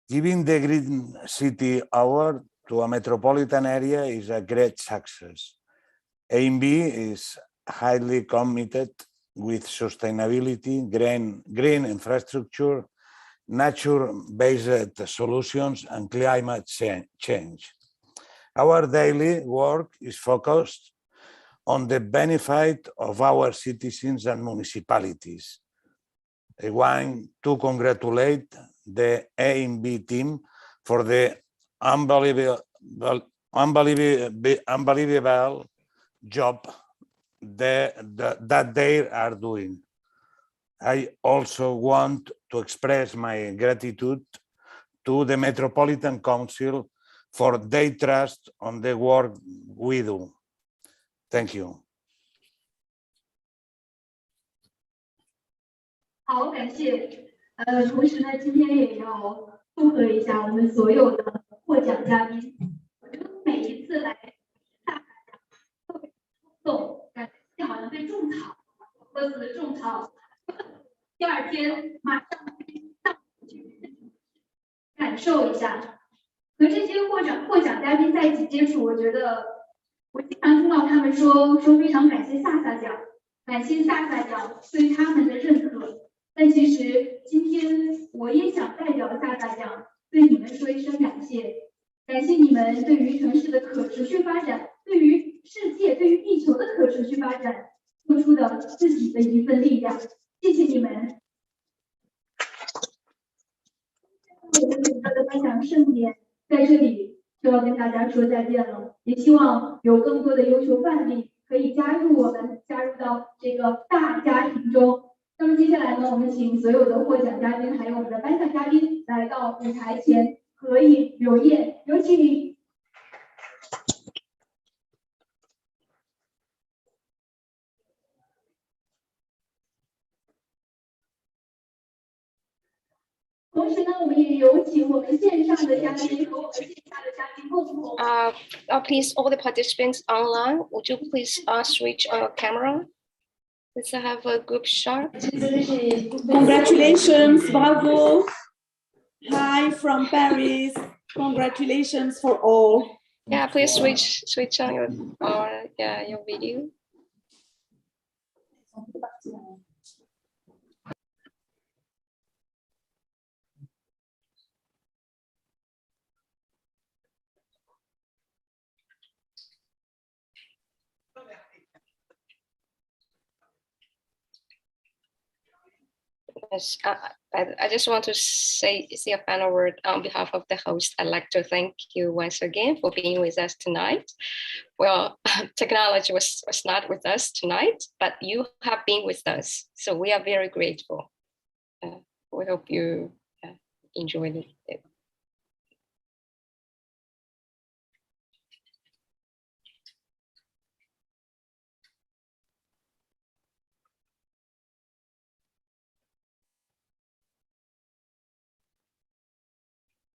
Giving the Green City Award to a metropolitan area is a great success. AIMB is highly committed with sustainability, green infrastructure, nature-based solutions, and climate change. Our daily work is focused on the benefit of our citizens and municipalities. I want to congratulate the AIMB team for the unbelievable job that they are doing. I also want to express my gratitude to the Metropolitan Council for their trust on the work we do. Thank you. 好，感谢。同时呢，今天也要祝贺一下我们所有的获奖嘉宾。我觉得每一次来大奖特别冲动，感觉好像被种草，鸽子种草，第二天马上上去感受一下。和这些获奖嘉宾在一起接触，我觉得我经常听到他们说非常感谢萨萨奖，感谢萨萨奖对他们的认可。但其实今天我也想代表萨萨奖对你们说一声感谢，感谢你们对于城市的可持续发展，对于世界、对于地球的可持续发展付出的自己的一份力量，谢谢你们。我们整个的颁奖盛典在这里就要跟大家说再见了，也希望有更多的优秀范例可以加入我们，加入到这个大家庭中。那么接下来呢，我们请所有的获奖嘉宾，还有我们的颁奖嘉宾来到舞台前合影留念，有请。同时呢，我们也有请我们线上的嘉宾和我们线下的嘉宾共同。Please, all the participants online, would you please switch our camera? Let's have a group shot. Congratulations, bravo. Hi from Paris. Congratulations for all. Yeah, please switch on your video. Yes, I just want to say a final word on behalf of the host. I'd like to thank you once again for being with us tonight. Well, technology was not with us tonight, but you have been with us. So we are very grateful. We hope you enjoyed it.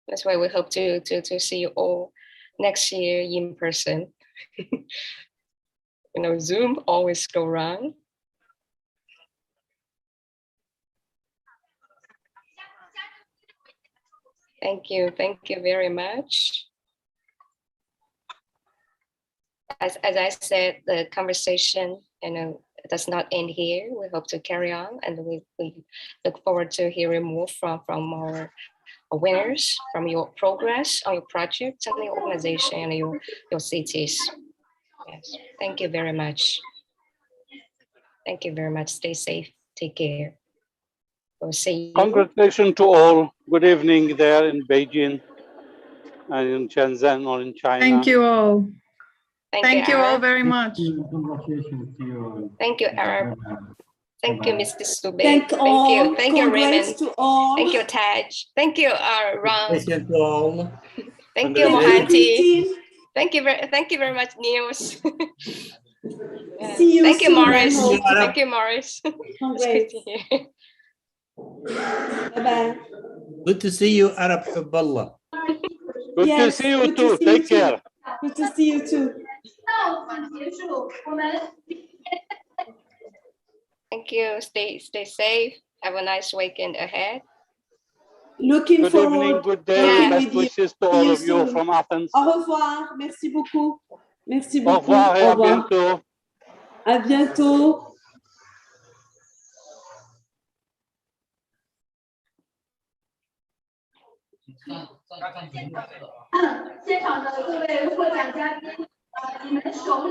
That's why we hope to see you all next year in person. Zoom always go wrong. Thank you very much. As I said, the conversation, does not end here. We hope to carry on, and we look forward to hearing more from our winners, from your progress on your projects and your organization and your cities. Yes, thank you very much. Thank you very much. Stay safe. Take care. We'll see you. Congratulations to all. Good evening there in Beijing and in Shenzhen or in China. Thank you all. Thank you all very much. Congratulations to you. Thank you, Arab. Thank you, Mr. Sube. Thank you. Thank you, Raymond. To all. Thank you, Taj. Thank you, Ron. Thank you all. Thank you, Mohanty. Thank you very much, Niels. See you Thank you, soon, Morris. I hope. Thank you, Morris. Great. Bye-bye. Good to see you, Arab Hubballah. Good to Yes, see you good to too. see you Take care. too. Good to see you too. Thank you. Stay safe. Have a nice weekend ahead. Looking Good forward evening, good day, working best with you. wishes to See all you of you soon. from Athens. Au revoir. Merci beaucoup. Merci Au beaucoup. revoir et Au à revoir. bientôt. À bientôt. 现场的各位获奖嘉宾，你们手里。